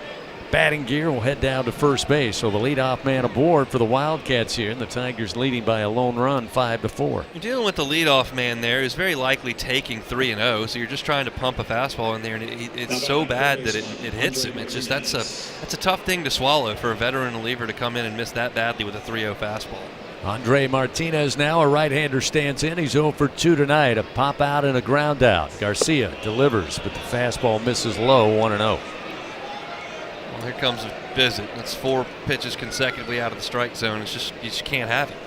batting gear, will head down to first base. So the leadoff man aboard for the Wildcats here, and the Tigers leading by a lone run, 5-4. You're dealing with the leadoff man there who's very likely taking 3-0, so you're just trying to pump a fastball in there, and it's so bad that it hits him. It's just that's a tough thing to swallow for a veteran reliever to come in and miss that badly with a 3-0 fastball. Andre Martinez now, a right-hander, stands in. He's 0 for 2 tonight. A pop out and a ground out. Garcia delivers, but the fastball misses low, 1-0. Well, here comes a visit. That's 4 pitches consecutively out of the strike zone. It's just, you just can't have it.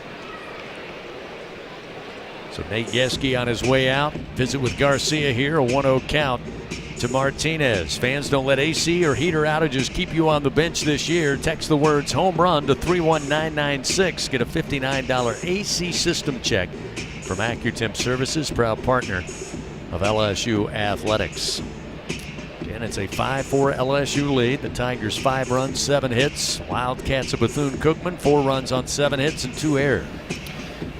So Nate Yeske on his way out. Visit with Garcia here, a 1-0 count to Martinez. Fans, don't let AC or heater outages keep you on the bench this year. Text the words home run to 31996. Get a $59 AC system check from AccuTemp Services, proud partner of LSU Athletics. And it's a 5-4 LSU lead. The Tigers 5 runs, 7 hits. Wildcats of Bethune-Cookman 4 runs on 7 hits and 2 errors.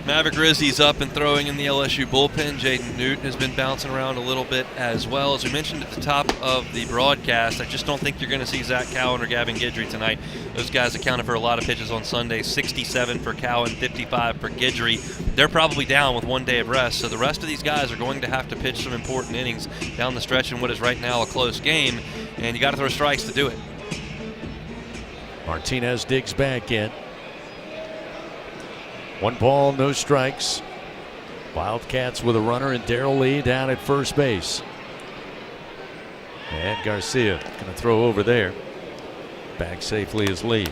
Maverick Rizzi's up and throwing in the LSU bullpen. Jaden Newton has been bouncing around a little bit as well. As we mentioned at the top of the broadcast, I just don't think you're going to see Zach Cowan or Gavin Guidry tonight. Those guys accounted for a lot of pitches on Sunday. 67 for Cowan, 55 for Guidry. They're probably down with 1 day of rest, so the rest of these guys are going to have to pitch some important innings down the stretch in what is right now a close game, and you got to throw strikes to do it. Martinez digs back in. 1 ball, no strikes. Wildcats with a runner and Darrell Lee down at first base. And Garcia going to throw over there. Back safely is Lee.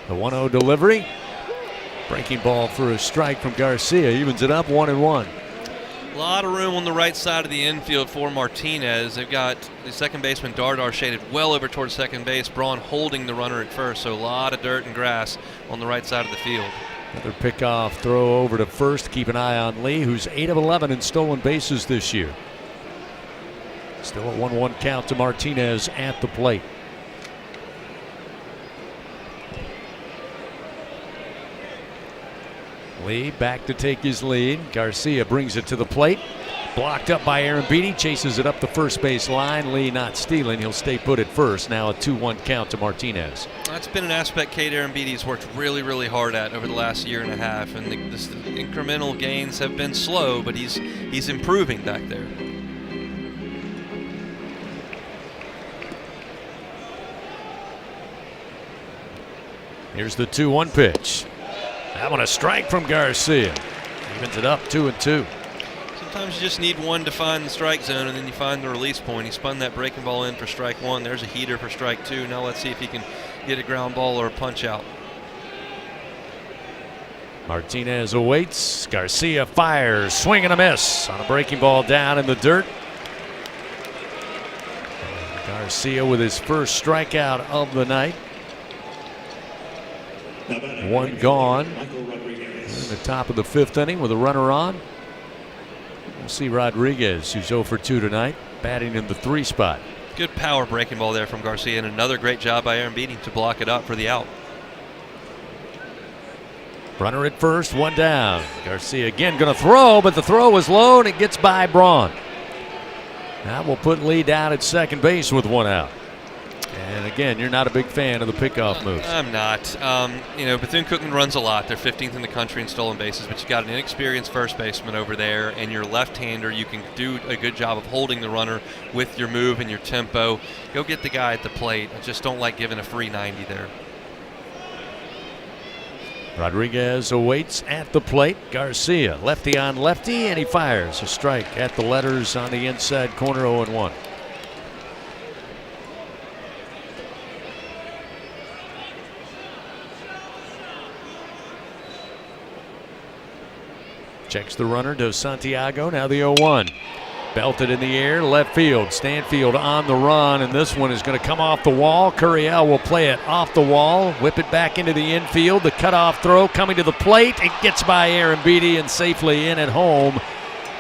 The 1-0 delivery. Breaking ball for a strike from Garcia. Evens it up 1-1. A lot of room on the right side of the infield for Martinez. They've got the second baseman Dardar shaded well over towards second base. Braun holding the runner at first, so a lot of dirt and grass on the right side of the field. Another pickoff throw over to first. Keep an eye on Lee, who's 8 of 11 in stolen bases this year. Still a 1-1 count to Martinez at the plate. Lee back to take his lead. Garcia brings it to the plate. Blocked up by Aaron Beatty. Chases it up the first base line. Lee not stealing. He'll stay put at first. Now a 2-1 count to Martinez. That's been an aspect Kate Aaron Beatty's worked really, really hard at over the last year and a half. And the incremental gains have been slow, but he's improving back there. Here's the 2-1 pitch. That one a strike from Garcia. Evens it up 2-2. Sometimes you just need one to find the strike zone, and then you find the release point. He spun that breaking ball in for strike one. There's a heater for strike two. Now let's see if he can get a ground ball or a punch out. Martinez awaits. Garcia fires. Swing and a miss on a breaking ball down in the dirt. And Garcia with his first strikeout of the night. One gone in the top of the 5th inning with a runner on. We'll see Rodriguez, who's 0 for 2 tonight, batting in the 3 spot. Good power breaking ball there from Garcia, and another great job by Aaron Beatty to block it up for the out. Runner at first, one down. Garcia again going to throw, but the throw was low and it gets by Braun. That will put Lee down at second base with one out. And again, you're not a big fan of the pickoff moves. I'm not. Bethune-Cookman runs a lot. They're 15th in the country in stolen bases, but you got an inexperienced first baseman over there, and your left-hander, you can do a good job of holding the runner with your move and your tempo. Go get the guy at the plate. I just don't like giving a free 90 there. Rodriguez awaits at the plate. Garcia, lefty on lefty, and he fires a strike at the letters on the inside corner, 0-1. Checks the runner, does Santiago. Now the 0-1. Belted in the air, left field. Stanfield on the run, and this one is going to come off the wall. Curiel will play it off the wall, whip it back into the infield. The cutoff throw coming to the plate. It gets by Aaron Beatty, and safely in at home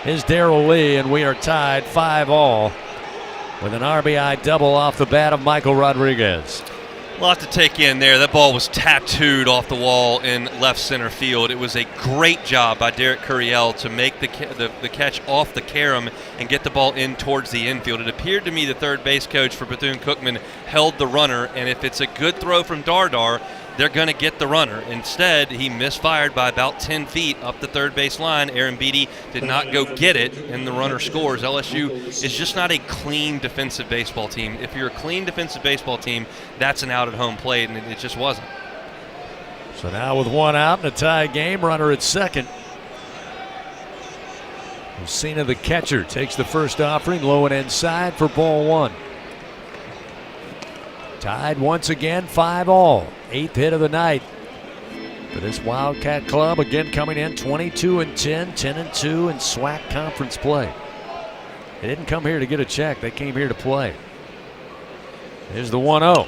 is Darrell Lee, and we are tied 5-all with an RBI double off the bat of Michael Rodriguez. A lot to take in there. That ball was tattooed off the wall in left center field. It was a great job by Derek Curiel to make the catch off the carom and get the ball in towards the infield. It appeared to me the third base coach for Bethune-Cookman held the runner, and if it's a good throw from Dardar, they're going to get the runner. Instead, he misfired by about 10 feet up the third base line. Aaron Beatty did not go get it, and the runner scores. LSU is just not a clean defensive baseball team. If you're a clean defensive baseball team, that's an out at home plate, and it just wasn't. So now with one out in a tie game, runner at second. Lucina, the catcher, takes the first offering, low and inside for ball one. Tied once again, 5-all. 8th hit of the night for this Wildcat club. Again coming in 22-10, 10-2 in SWAC conference play. They didn't come here to get a check. They came here to play. Here's the 1-0.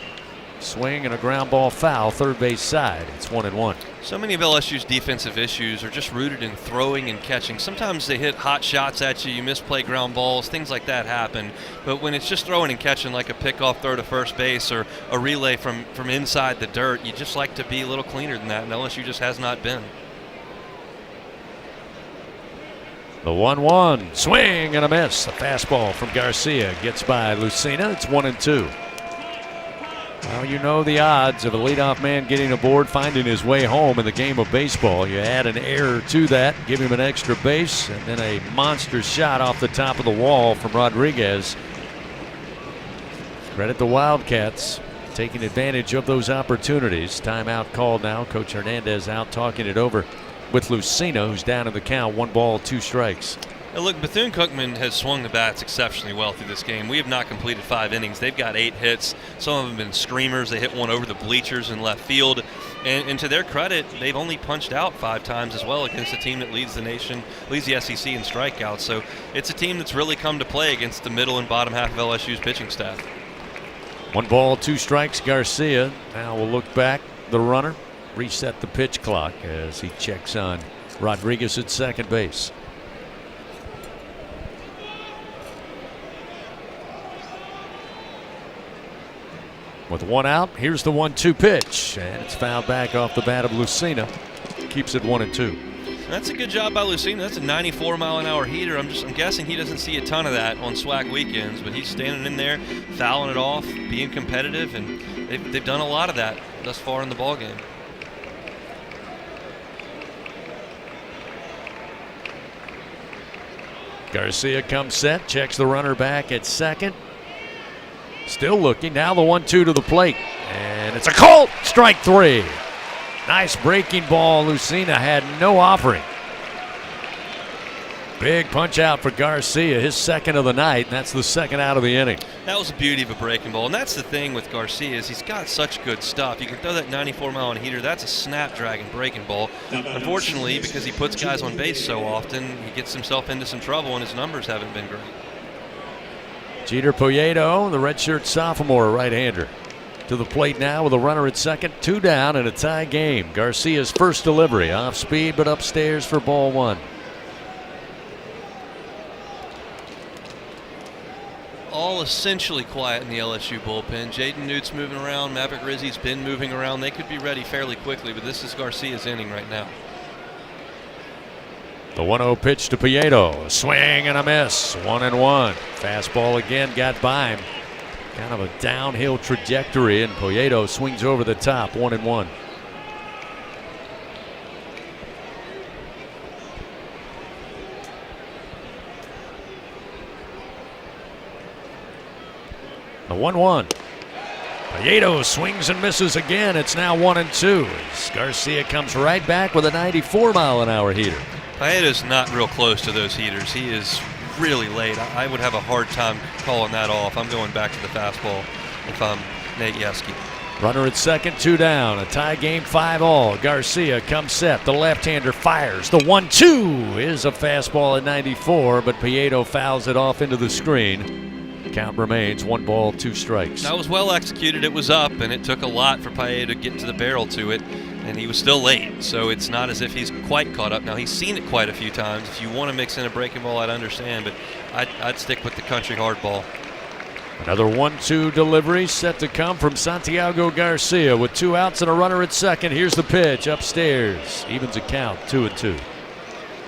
Swing and a ground ball foul, third base side. It's 1-1. So many of LSU's defensive issues are just rooted in throwing and catching. Sometimes they hit hot shots at you, you misplay ground balls, things like that happen. But when it's just throwing and catching, like a pickoff throw to first base or a relay from inside the dirt, you just like to be a little cleaner than that, and LSU just has not been. The 1-1, swing and a miss. A fastball from Garcia gets by Lucina. It's 1-2. Well, you know the odds of a leadoff man getting aboard, finding his way home in the game of baseball. You add an error to that, give him an extra base, and then a monster shot off the top of the wall from Rodriguez. Credit the Wildcats. taking advantage of those opportunities. Timeout called now. Coach Hernandez out talking it over with Lucina, who's down in the count. 1 ball, 2 strikes. Now look, Bethune-Cookman has swung the bats exceptionally well through this game. We have not completed 5 innings. They've got 8 hits. Some of them have been screamers. They hit one over the bleachers in left field. And to their credit, they've only punched out 5 times as well against a team that leads the nation, leads the SEC in strikeouts. So it's a team that's really come to play against the middle and bottom half of LSU's pitching staff. 1 ball, 2 strikes, Garcia. Now we'll look back. The runner, reset the pitch clock as he checks on Rodriguez at second base. With 1 out, here's the 1-2 pitch, and it's fouled back off the bat of Lucina. Keeps it 1-2. That's a good job by Lucina. That's a 94-mile-an-hour heater. I'm guessing he doesn't see a ton of that on SWAC weekends, but he's standing in there, fouling it off, being competitive, and they've done a lot of that thus far in the ballgame. Garcia comes set, checks the runner back at second. Still looking. Now the 1-2 to the plate. And it's a call. Strike 3. Nice breaking ball. Lucina had no offering. Big punch out for Garcia, his second of the night, and that's the second out of the inning. That was the beauty of a breaking ball, and that's the thing with Garcia is he's got such good stuff. You can throw that 94-mile heater. That's a snapdragon breaking ball. Unfortunately, because he puts guys on base so often, he gets himself into some trouble, and his numbers haven't been great. Jeter Poyeto, the redshirt sophomore right-hander, to the plate now with a runner at second. 2 down and a tie game. Garcia's first delivery, off speed but upstairs for ball 1. All essentially quiet in the LSU bullpen. Jaden Newt's moving around. Maverick Rizzi's been moving around. They could be ready fairly quickly, but this is Garcia's inning right now. The 1-0 pitch to Prieto. A swing and a miss. 1-1. Fastball again got by him. Kind of a downhill trajectory, and Prieto swings over the top. 1-1. The 1-1. Prieto swings and misses again. It's now 1-2. As Garcia comes right back with a 94-mile-an-hour heater. Paeto's not real close to those heaters. He is really late. I would have a hard time calling that off. I'm going back to the fastball if I'm Nate Yeski. Runner at second, 2 down. A tie game, 5-all. Garcia comes set. The left-hander fires. The 1-2 is a fastball at 94, but Prieto fouls it off into the screen. Count remains 1 ball, 2 strikes. That was well executed. It was up, and it took a lot for Prieto to get to the barrel to it, and he was still late, so it's not as if he's quite caught up. Now, he's seen it quite a few times. If you want to mix in a breaking ball, I'd understand, but I'd stick with the country hardball. Another 1-2 delivery set to come from Santiago Garcia with 2 outs and a runner at second. Here's the pitch upstairs. Evens a count, 2-2.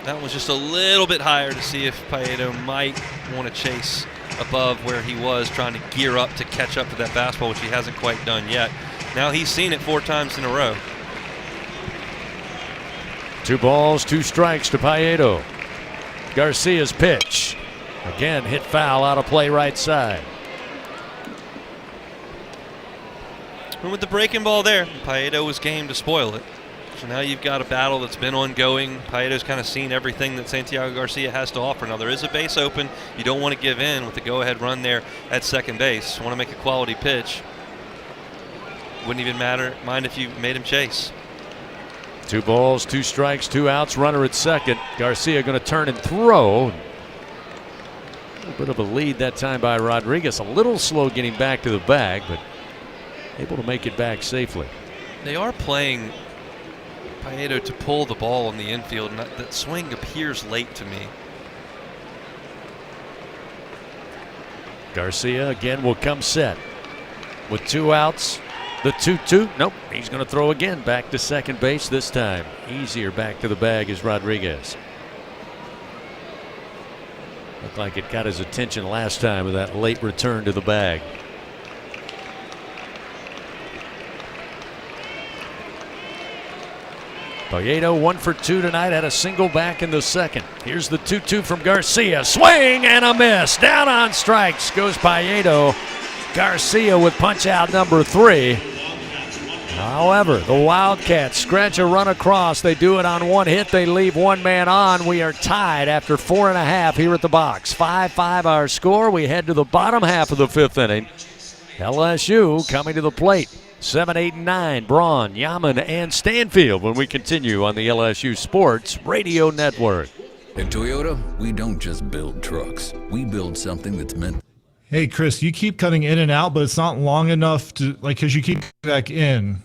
That was just a little bit higher to see if Prieto might want to chase above where he was, trying to gear up to catch up to that fastball, which he hasn't quite done yet. Now he's seen it 4 times in a row. 2 balls, 2 strikes to Prieto. Garcia's pitch. Again, hit foul out of play right side. And with the breaking ball there, Prieto was game to spoil it. So now you've got a battle that's been ongoing. Prieto's kind of seen everything that Santiago Garcia has to offer. Now there is a base open. You don't want to give in with the go-ahead run there at second base. You want to make a quality pitch. Wouldn't even mind if you made him chase. 2 balls, 2 strikes, 2 outs, runner at second. Garcia going to turn and throw. A little bit of a lead that time by Rodriguez. A little slow getting back to the bag, but able to make it back safely. They are playing Prieto to pull the ball in the infield, and that swing appears late to me. Garcia again will come set with 2 outs. The 2-2. Nope, he's going to throw again back to second base this time. Easier back to the bag is Rodriguez. Looked like it got his attention last time with that late return to the bag. Prieto 1 for 2 tonight, had a single back in the second. Here's the 2-2 from Garcia. Swing and a miss. Down on strikes goes Prieto. Garcia with punch out number 3. However, the Wildcats scratch a run across. They do it on 1 hit. They leave 1 man on. We are tied after 4.5 here at the box. 5-5 our score. We head to the bottom half of the 5th inning. LSU coming to the plate. 7, 8, and 9. Braun, Yaman, and Stanfield when we continue on the LSU Sports Radio Network. At Toyota, we don't just build trucks. We build something that's meant. Hey, Chris, you keep cutting in and out, but it's not long enough to, because you keep back in.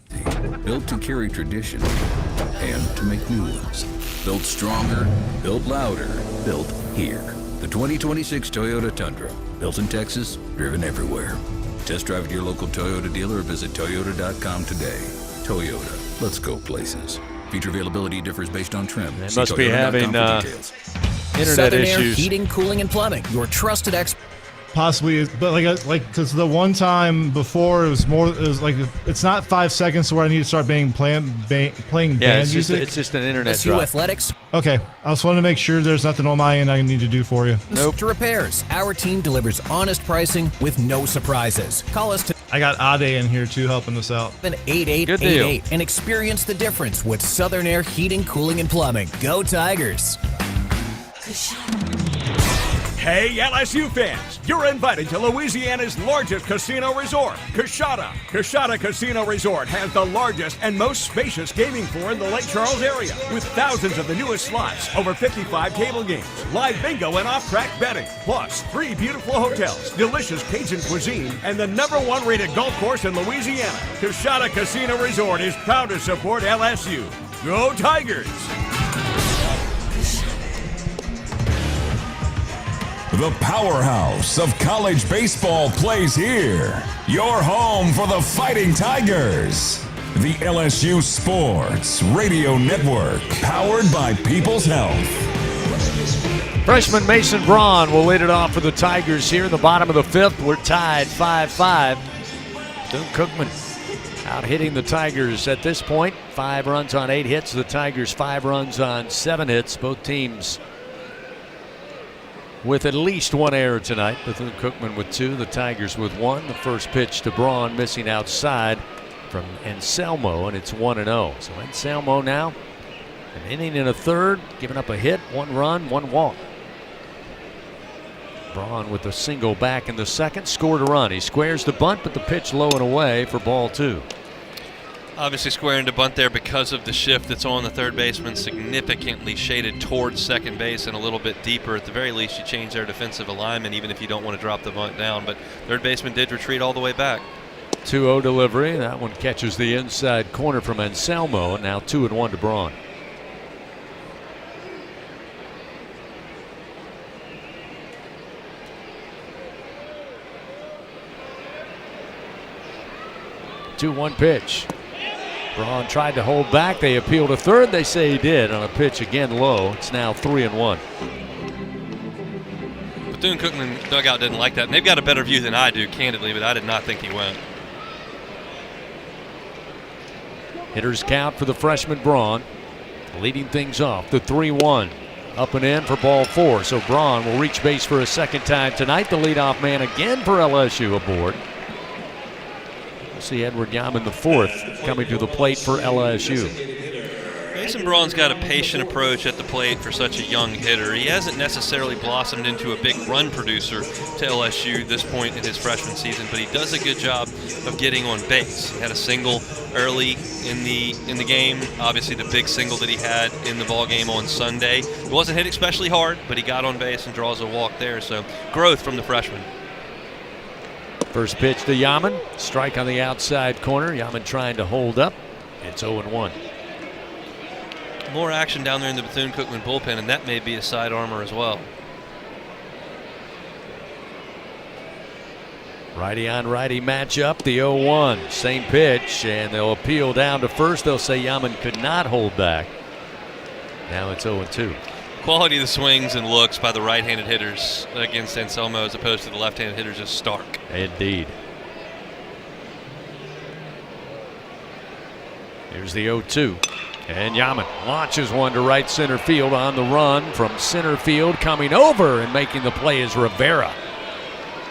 Built to carry tradition and to make new ones. Built stronger, built louder, built here. The 2026 Toyota Tundra. Built in Texas, driven everywhere. Test drive at your local Toyota dealer or visit Toyota.com today. Toyota, let's go places. Feature availability differs based on trim. They must be having internet Southern Air issues. Heating, Cooling, and Plumbing. Your trusted expert. Possibly, but because the one time before it was like it's not 5 seconds to where I need to start playing band music. It's just an internet LSU drop. Athletics. Okay, I just wanted to make sure there's nothing on my end I need to do for you. Nope. To repairs. Our team delivers honest pricing with no surprises. Call us to. I got Ade in here too, helping us out. 8888 and experience the difference with Southern Air Heating, Cooling, and Plumbing. Go Tigers! Hey, LSU fans, you're invited to Louisiana's largest casino resort, Coshada. Coshada Casino Resort has the largest and most spacious gaming floor in the Lake Charles area, with thousands of the newest slots, over 55 table games, live bingo, and off-track betting, plus 3 beautiful hotels, delicious Cajun cuisine, and the #1 rated golf course in Louisiana. Coshada Casino Resort is proud to support LSU. Go Tigers! The powerhouse of college baseball plays here. Your home for the Fighting Tigers. The LSU Sports Radio Network, powered by People's Health. Freshman Mason Braun will lead it off for the Tigers here in the bottom of the 5th. We're tied 5-5. Bethune-Cookman out hitting the Tigers at this point. 5 runs on 8 hits. The Tigers 5 runs on 7 hits. Both teams with at least 1 error tonight. Bethune-Cookman with 2, the Tigers with 1. The first pitch to Braun missing outside from Anselmo, and it's 1-0. So Anselmo now an inning and a third, giving up a hit, 1 run, 1 walk. Braun with a single back in the second, scored a run. He squares the bunt, but the pitch low and away for ball 2. Obviously squaring to bunt there because of the shift that's on the third baseman, significantly shaded towards second base and a little bit deeper. At the very least, you change their defensive alignment, even if you don't want to drop the bunt down. But third baseman did retreat all the way back. 2-0 delivery. That one catches the inside corner from Anselmo. Now 2-1 to Braun. Two-one pitch. Braun tried to hold back. They appeal to third. They say he did on a pitch again low. It's now 3-1. Bethune-Cookman dugout didn't like that. And they've got a better view than I do, candidly, but I did not think he went. Hitters count for the freshman Braun. Leading things off, the 3-1. Up and in for ball 4. So Braun will reach base for a second time tonight. The leadoff man again for LSU aboard. See Edward Yaman the 4th coming to the plate for LSU. Mason Braun's got a patient approach at the plate for such a young hitter. He hasn't necessarily blossomed into a big run producer to LSU this point in his freshman season, but he does a good job of getting on base. He had a single early in the game. Obviously the big single that he had in the ball game on Sunday. It wasn't hit especially hard, but he got on base and draws a walk there. So growth from the freshman. First pitch to Yaman. Strike on the outside corner. Yaman trying to hold up. It's 0-1. More action down there in the Bethune-Cookman bullpen, and that may be a side armor as well. Righty on righty matchup, the 0-1. Same pitch, and they'll appeal down to first. They'll say Yaman could not hold back. Now it's 0-2. Quality of the swings and looks by the right-handed hitters against Anselmo as opposed to the left-handed hitters is stark. Indeed. Here's the 0-2. And Yaman launches one to right center field on the run from center field. Coming over and making the play is Rivera.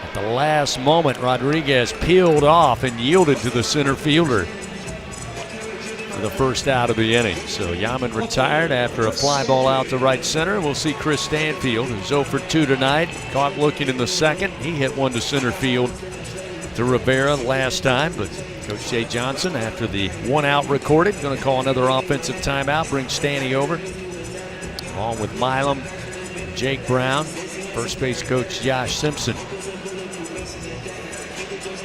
At the last moment, Rodriguez peeled off and yielded to the center fielder for the first out of the inning. So Yaman retired after a fly ball out to right center. We'll see Chris Stanfield, who's 0 for 2 tonight, caught looking in the second. He hit one to center field to Rivera last time, but Coach Jay Johnson, after the 1 out recorded, going to call another offensive timeout, bring Stanny over, along with Milam, Jake Brown, first base coach Josh Simpson.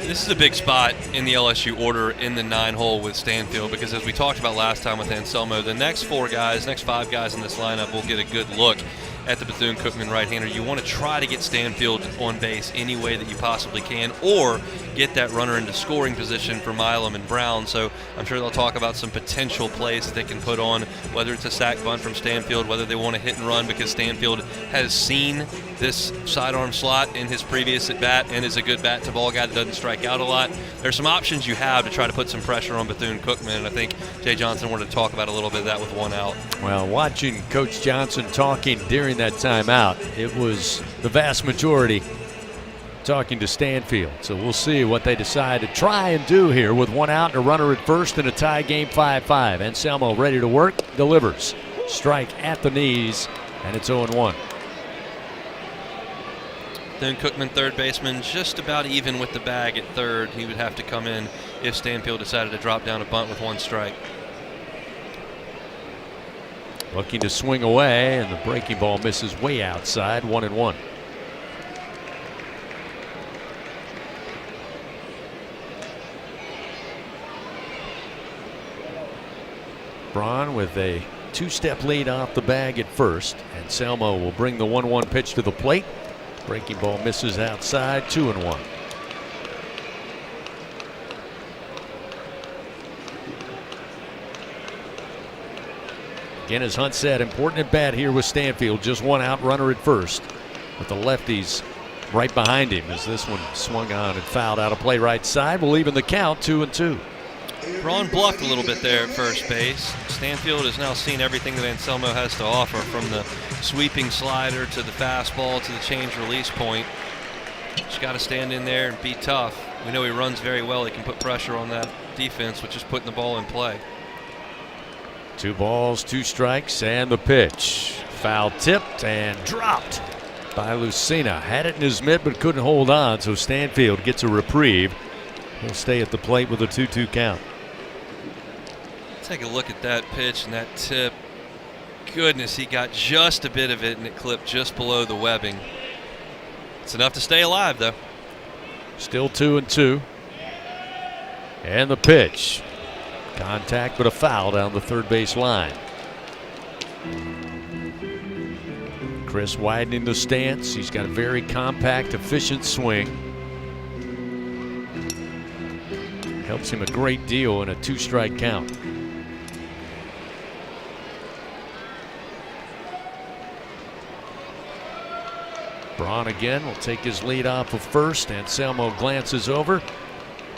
This is a big spot in the LSU order in the 9-hole with Stanfield, because as we talked about last time with Anselmo, the next 5 guys in this lineup will get a good look at the Bethune-Cookman right-hander. You want to try to get Stanfield on base any way that you possibly can, or get that runner into scoring position for Milam and Brown. So I'm sure they'll talk about some potential plays that they can put on, whether it's a sac bunt from Stanfield, whether they want to hit and run, because Stanfield has seen this sidearm slot in his previous at-bat and is a good bat-to-ball guy that doesn't strike out a lot. There's some options you have to try to put some pressure on Bethune-Cookman, and I think Jay Johnson wanted to talk about a little bit of that with 1 out. Well, watching Coach Johnson talking during that timeout, it was the vast majority talking to Stanfield. So we'll see what they decide to try and do here with 1 out and a runner at first in a tie game 5-5. Anselmo ready to work, delivers. Strike at the knees, and it's 0-1. Then Cookman, third baseman, just about even with the bag at third. He would have to come in if Stanfield decided to drop down a bunt with 1 strike. Looking to swing away, and the breaking ball misses way outside, 1-1. Braun with a 2-step lead off the bag at first. Anselmo will bring the 1-1 pitch to the plate. Breaking ball misses outside, 2-1. Again, as Hunt said, important at bat here with Stanfield. Just 1 out, runner at first, with the lefties right behind him as this one swung on and fouled out of play right side. Will even the count 2-2. Braun bluffed a little bit there at first base. Stanfield has now seen everything that Anselmo has to offer, from the sweeping slider to the fastball to the change release point. Just got to stand in there and be tough. We know he runs very well. He can put pressure on that defense, which is putting the ball in play. 2 balls, 2 strikes, and the pitch. Foul tipped and dropped by Lucena. Had it in his mitt but couldn't hold on, so Stanfield gets a reprieve. He'll stay at the plate with a 2-2 count. Take a look at that pitch and that tip. Goodness, he got just a bit of it and it clipped just below the webbing. It's enough to stay alive, though. Still 2-2. And the pitch. Contact, but a foul down the third base line. Chris widening the stance. He's got a very compact, efficient swing. Helps him a great deal in a 2-strike count. Braun again will take his lead off of first. Anselmo glances over.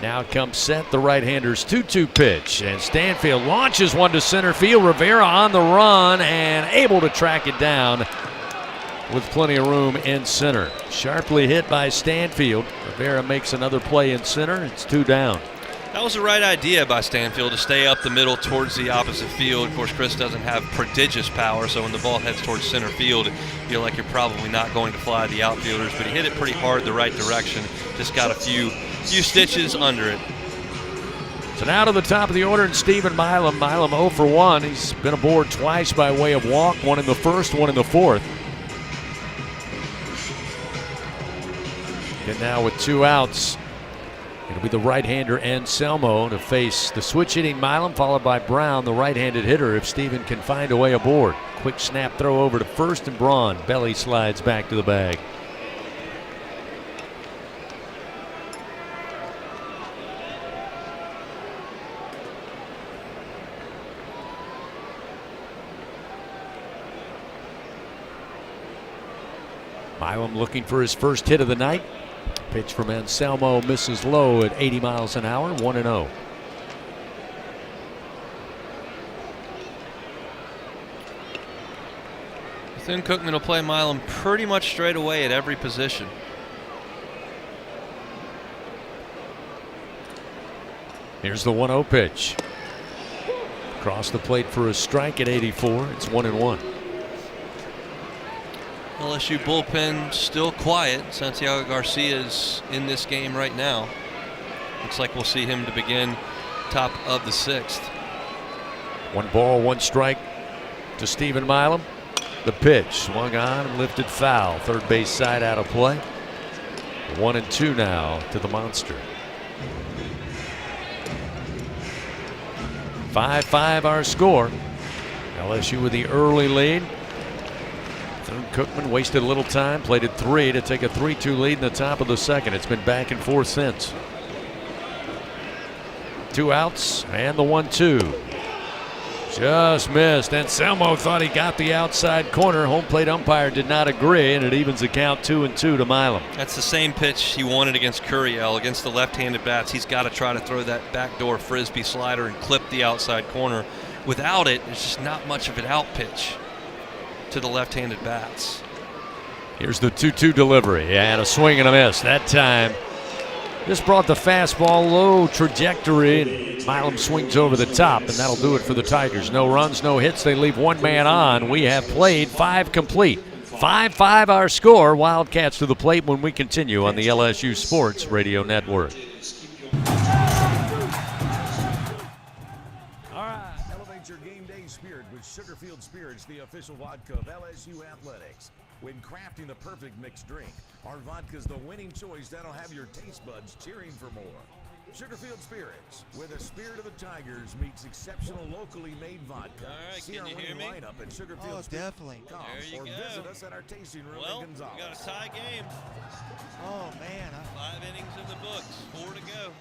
Now comes set, the right-hander's 2-2 pitch, and Stanfield launches one to center field. Rivera on the run and able to track it down with plenty of room in center. Sharply hit by Stanfield. Rivera makes another play in center. It's 2 down. That was the right idea by Stanfield to stay up the middle towards the opposite field. Of course, Chris doesn't have prodigious power, so when the ball heads towards center field, you feel like you're probably not going to fly the outfielders, but he hit it pretty hard the right direction. Just got a few stitches under it. So now to the top of the order, and Stephen Milam. Milam 0 for 1. He's been aboard twice by way of walk, 1 in the first, 1 in the fourth. And now with 2 outs, it'll be the right-hander Anselmo to face the switch-hitting Milam, followed by Brown, the right-handed hitter, if Stephen can find a way aboard. Quick snap throw over to first, and Braun belly slides back to the bag. Milam looking for his first hit of the night. Pitch from Anselmo misses low at 80 miles an hour, 1-0. Bethune-Cookman will play Milam pretty much straight away at every position. Here's the 1-0 pitch. Across the plate for a strike at 84. It's 1-1. LSU bullpen still quiet. Santiago Garcia's in this game right now. Looks like we'll see him to begin top of the 6th. 1 ball, 1 strike to Stephen Milam. The pitch swung on and lifted foul. Third base side out of play. 1-2 now to the monster. 5-5 our score. LSU with the early lead. Bethune-Cookman wasted a little time, played at 3 to take a 3-2 lead in the top of the 2nd. It's been back and forth since. 2 outs and the 1-2. Just missed. Anselmo thought he got the outside corner. Home plate umpire did not agree, and it evens the count 2-2 to Milam. That's the same pitch he wanted against Curiel. Against the left-handed bats, he's got to try to throw that backdoor frisbee slider and clip the outside corner. Without it, it's just not much of an out pitch to the left-handed bats. Here's the 2-2 delivery, and a swing and a miss. That time, just brought the fastball low trajectory, and Milam swings over the top, and that'll do it for the Tigers. No runs, no hits. They leave 1 man on. We have played 5 complete. 5-5 our score. Wildcats to the plate when we continue on the LSU Sports Radio Network. Elevate your game day spirit with Sugarfield Spirits, the official vodka of LSU Athletics. When crafting the perfect mixed drink, our vodka's the winning choice that'll have your taste buds cheering for more. Sugarfield Spirits, where the spirit of the Tigers meets exceptional locally made vodka. All right, see can our you hear me? lineup at Sugarfield Oh, definitely. There you or go. visit us at our tasting room Well, in Gonzales. we got a tie game. Oh, man. 5 innings in the books, 4 to go.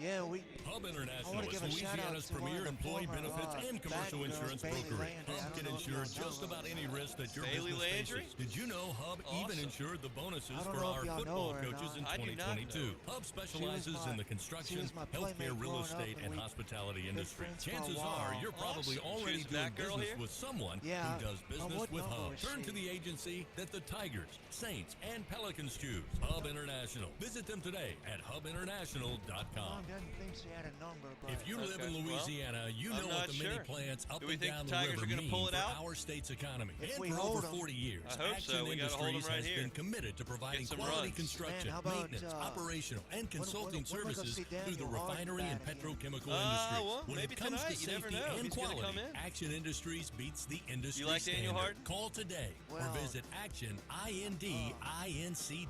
Yeah, we. Hub International wanna is give a shout out Louisiana's to one premier of the employee former, benefits and commercial Baton insurance Rouge, Bailey brokerage. Landry. I Hub don't can know if insure y'all just know about any risk that your Bailey business Landry? faces. Did you know Hub even insured the bonuses I don't for know if our y'all football know her or coaches in not. I do not 2022? Hub specializes in the she construction, was my healthcare, playmate real growing up, estate, and and we hospitality been industry. friends for a Chances while. are you're probably Awesome. already She was doing that girl business here? with someone Yeah. who does business what with number Hub. is Turn she? to the agency that the Tigers, Saints, and Pelicans choose. Hub International. Visit them today at hubinternational.com. Mom doesn't think she had a number, but If you live in Louisiana, you I'm know not what the many sure. plants up Do we and think down the the Tigers river are gonna mean pull it for out? our state's economy. If And we for hold over 'em. 40 years, I hope so. Action We gotta hold 'em Industries right has here. been committed to providing some quality runs. construction, Man, how about, maintenance, operational, and consulting when we go services see through the Daniel Hart refinery and batting again? petrochemical well, industries. When maybe it comes tonight, to you never safety know if and he's gonna quality, come in. Action Industries beats the industry You like Daniel standard. Hart? Call today or Well, visit actionindinc.com. I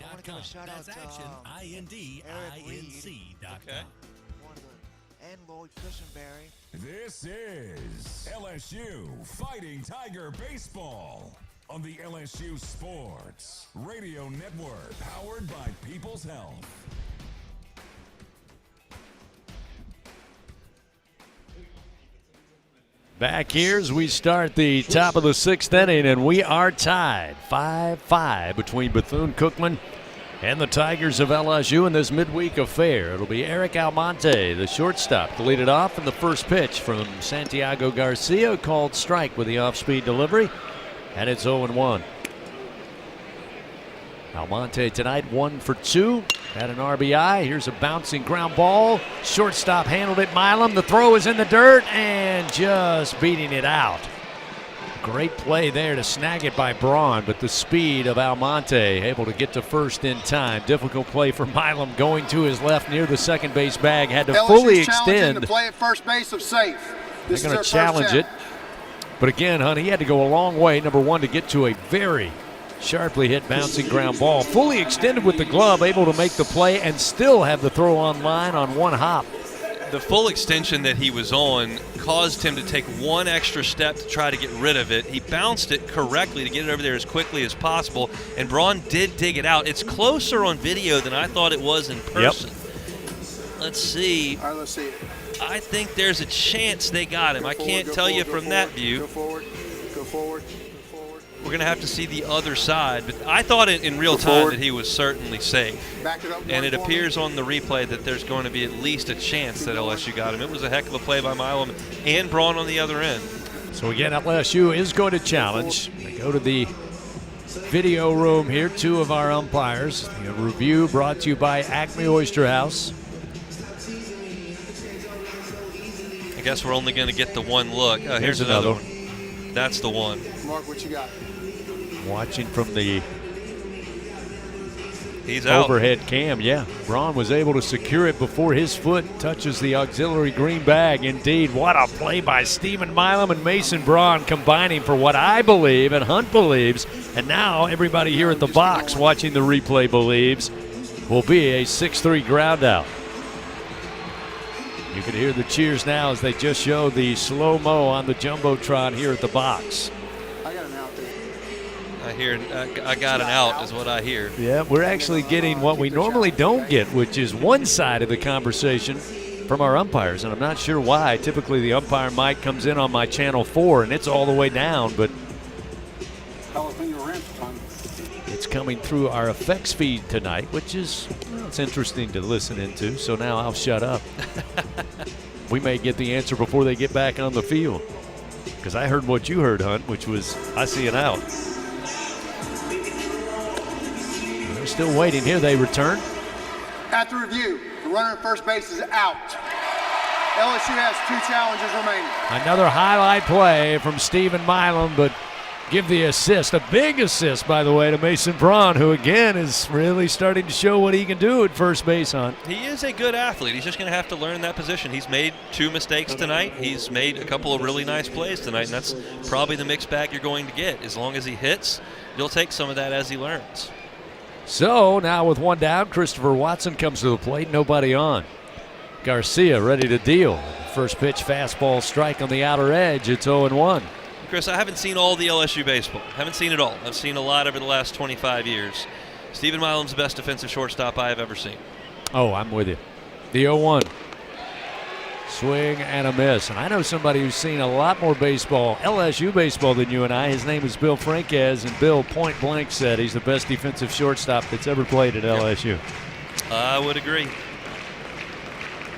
wanna give a shout That's out to, actionindinc.com. Okay. one of the, and Lloyd Fishenberry. This is LSU Fighting Tiger Baseball on the LSU Sports Radio Network, powered by People's Health. Back here as we start the top of the 6th inning, and we are tied 5-5 between Bethune-Cookman and the Tigers of LSU in this midweek affair. It'll be Eric Almonte, the shortstop, to lead it off, and the first pitch from Santiago Garcia called strike with the off-speed delivery, and it's 0-1. Almonte tonight 1 for 2, had an RBI. Here's a bouncing ground ball. Shortstop handled it. Milam, the throw is in the dirt and just beating it out. Great play there to snag it by Braun, but the speed of Almonte able to get to first in time. Difficult play for Milam going to his left near the second base bag. Had to LSU's fully challenging extend. to play at first base of safe. They're going to challenge it. But again, Hunt, he had to go a long way, number one, to get to a very sharply hit bouncing ground ball. Fully extended with the glove, able to make the play and still have the throw on line on one hop. The full extension that he was on caused him to take one extra step to try to get rid of it. He bounced it correctly to get it over there as quickly as possible, and Braun did dig it out. It's closer on video than I thought it was in person. Yep. Let's see. All right, let's see it. I think there's a chance they got him. I can't tell you from that view. Go forward. Go forward. We're going to have to see the other side. But I thought in real time that he was certainly safe. Back it up. And it appears on the replay that there's going to be at least a chance that LSU got him. It was a heck of a play by Milam and Braun on the other end. So again, LSU is going to challenge. They go to the video room here, 2 of our umpires. The review brought to you by Acme Oyster House. I guess we're only going to get the one look. Oh, here's another one. That's the one. Mark, what you got? Watching from the He's out. Overhead cam, yeah. Braun was able to secure it before his foot touches the auxiliary green bag. Indeed, what a play by Stephen Milam and Mason Braun combining for what I believe and Hunt believes, and now everybody here at the box watching the replay believes, will be a 6-3 ground out. You can hear the cheers now as they just show the slow-mo on the Jumbotron here at the box. I got an out is what I hear. Yeah, we're actually getting what we normally don't get, which is one side of the conversation from our umpires, and I'm not sure why. Typically the umpire mic comes in on my channel 4, and it's all the way down, but it's coming through our effects feed tonight, which is, well, it's interesting to listen into, so now I'll shut up. We may get the answer before they get back on the field, because I heard what you heard, Hunt, which was I see an out. They're still waiting here. They return. After review, the runner at first base is out. LSU has 2 challenges remaining. Another highlight play from Stephen Milam, but give the assist, a big assist, by the way, to Mason Braun, who again is really starting to show what he can do at first base, Hunt. He is a good athlete. He's just going to have to learn that position. He's made 2 mistakes tonight. He's made a couple of really nice plays tonight, and that's probably the mixed bag you're going to get. As long as he hits, you'll take some of that as he learns. So now with 1 down, Christopher Watson comes to the plate, nobody on. Garcia ready to deal. First pitch, fastball strike on the outer edge. It's 0-1. Chris, I haven't seen all the LSU baseball. Haven't seen it all. I've seen a lot over the last 25 years. Stephen Milam's the best defensive shortstop I have ever seen. Oh, I'm with you. The 0-1. Swing and a miss. And I know somebody who's seen a lot more baseball, LSU baseball, than you and I. His name is Bill Franquez, and Bill point blank said he's the best defensive shortstop that's ever played at LSU. I would agree.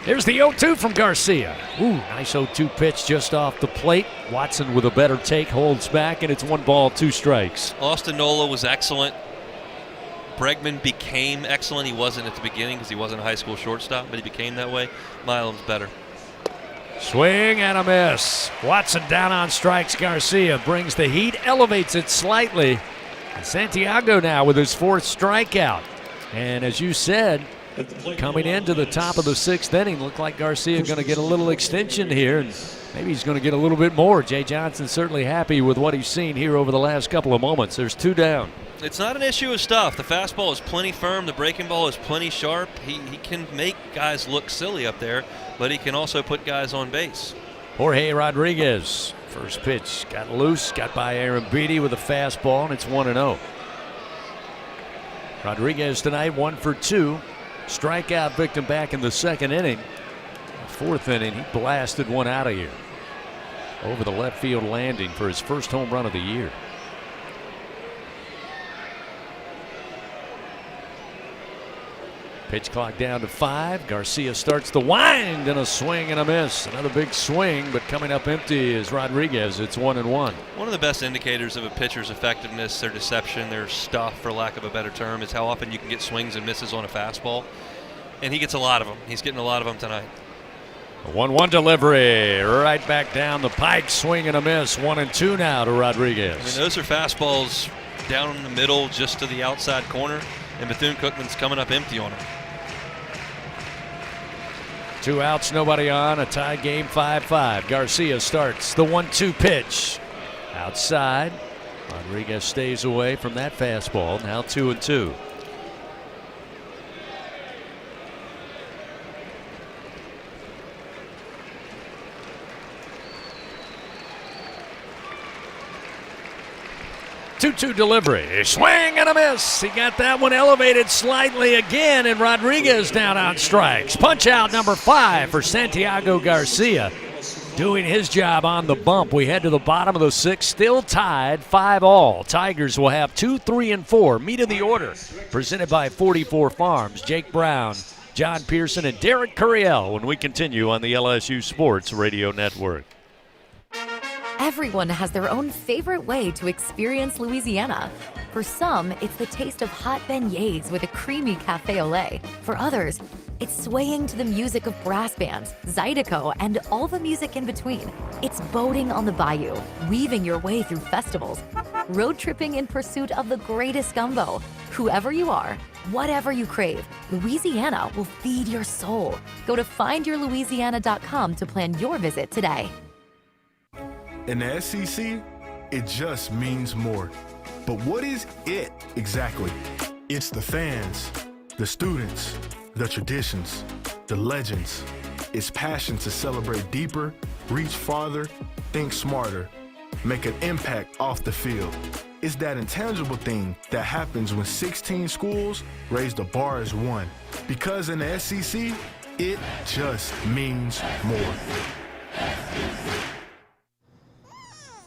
Here's the 0-2 from Garcia. Ooh, nice 0-2 pitch just off the plate. Watson with a better take holds back, and it's 1 ball, 2 strikes. Austin Nola was excellent. Bregman became excellent. He wasn't at the beginning because he wasn't a high school shortstop, but he became that way. Milam's better. Swing and a miss. Watson down on strikes. Garcia brings the heat, elevates it slightly. And Santiago now with his 4th strikeout. And as you said, coming into the top of the 6th inning, looked like Garcia going to get a little extension here, and maybe he's going to get a little bit more. Jay Johnson's certainly happy with what he's seen here over the last couple of moments. There's 2 down. It's not an issue of stuff. The fastball is plenty firm. The breaking ball is plenty sharp. He can make guys look silly up there, but he can also put guys on base. Jorge Rodriguez, first pitch, got loose, got by Aaron Beatty with a fastball, and it's 1-0. Rodriguez tonight 1 for 2. Strikeout victim back in the 2nd inning. 4th inning, he blasted one out of here. Over the left field landing for his first home run of the year. Pitch clock down to 5. Garcia starts the wind and a swing and a miss. Another big swing, but coming up empty is Rodriguez. It's 1-1. One of the best indicators of a pitcher's effectiveness, their deception, their stuff, for lack of a better term, is how often you can get swings and misses on a fastball. And he gets a lot of them. He's getting a lot of them tonight. A 1-1 delivery. Right back down the pike. Swing and a miss. 1-2 now to Rodriguez. I mean, those are fastballs down in the middle, just to the outside corner. And Bethune-Cookman's coming up empty on him. 2 outs, nobody on. A tie game, 5-5. Garcia starts the 1-2 pitch. Outside. Rodriguez stays away from that fastball. Now 2-2. Two delivery. Swing and a miss. He got that one elevated slightly again, and Rodriguez down on strikes. Punch out number 5 for Santiago Garcia. Doing his job on the bump. We head to the bottom of the 6th, still tied 5-all. Tigers will have 2, 3, and 4. Meat of the order. Presented by 44 Farms. Jake Brown, John Pearson, and Derek Curiel when we continue on the LSU Sports Radio Network. Everyone has their own favorite way to experience Louisiana. For some, it's the taste of hot beignets with a creamy cafe au lait. For others, It's swaying to the music of brass bands, Zydeco, and all the music in between. It's boating on the bayou, weaving your way through festivals, road tripping in pursuit of the greatest gumbo. Whoever you are, whatever you crave, Louisiana will feed your soul. Go to findyourlouisiana.com to plan your visit today. In the SEC, it just means more. But what is it exactly? It's the fans, the students, the traditions, the legends. It's passion to celebrate deeper, reach farther, think smarter, make an impact off the field. It's that intangible thing that happens when 16 schools raise the bar as one. Because in the SEC, it just means more.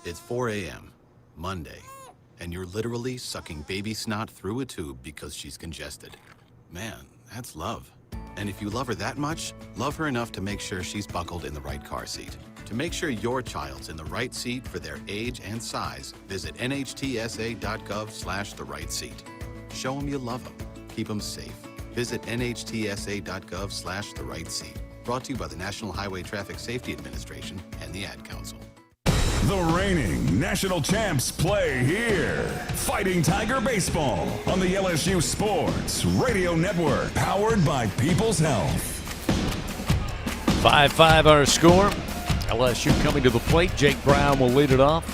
It's 4 a.m., Monday, and you're literally sucking baby snot through a tube because she's congested. Man, that's love. And if you love her that much, love her enough to make sure she's buckled in the right car seat. To make sure your child's in the right seat for their age and size, visit nhtsa.gov/the right seat. Show them you love them. Keep them safe. Visit nhtsa.gov/the right seat. Brought to you by the National Highway Traffic Safety Administration and the Ad Council. The reigning national champs play here. Fighting Tiger Baseball on the LSU Sports Radio Network, powered by People's Health. 5-5 our score. LSU coming to the plate. Jake Brown will lead it off.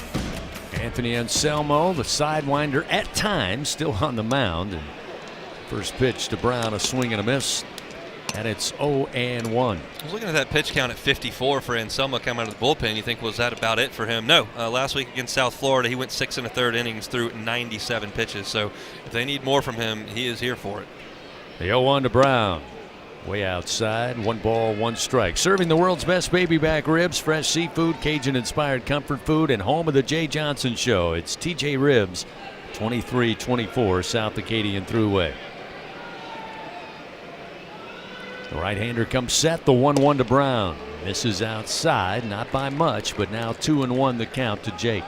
Anthony Anselmo, the sidewinder at times, still on the mound. And first pitch to Brown, a swing and a miss. And it's 0-1. I was looking at that pitch count at 54 for Anselmo coming out of the bullpen. You think, was that about it for him? No. Last week against South Florida, he went 6 1/3 innings through 97 pitches. So if they need more from him, he is here for it. The 0-1 to Brown. Way outside. 1 ball, 1 strike. Serving the world's best baby back ribs, fresh seafood, Cajun-inspired comfort food, and home of the Jay Johnson Show. It's TJ Ribs, 2324 South Acadian Thruway. The right-hander comes set, the 1-1 to Brown. Misses outside, not by much, but now 2-1 the count to Jake.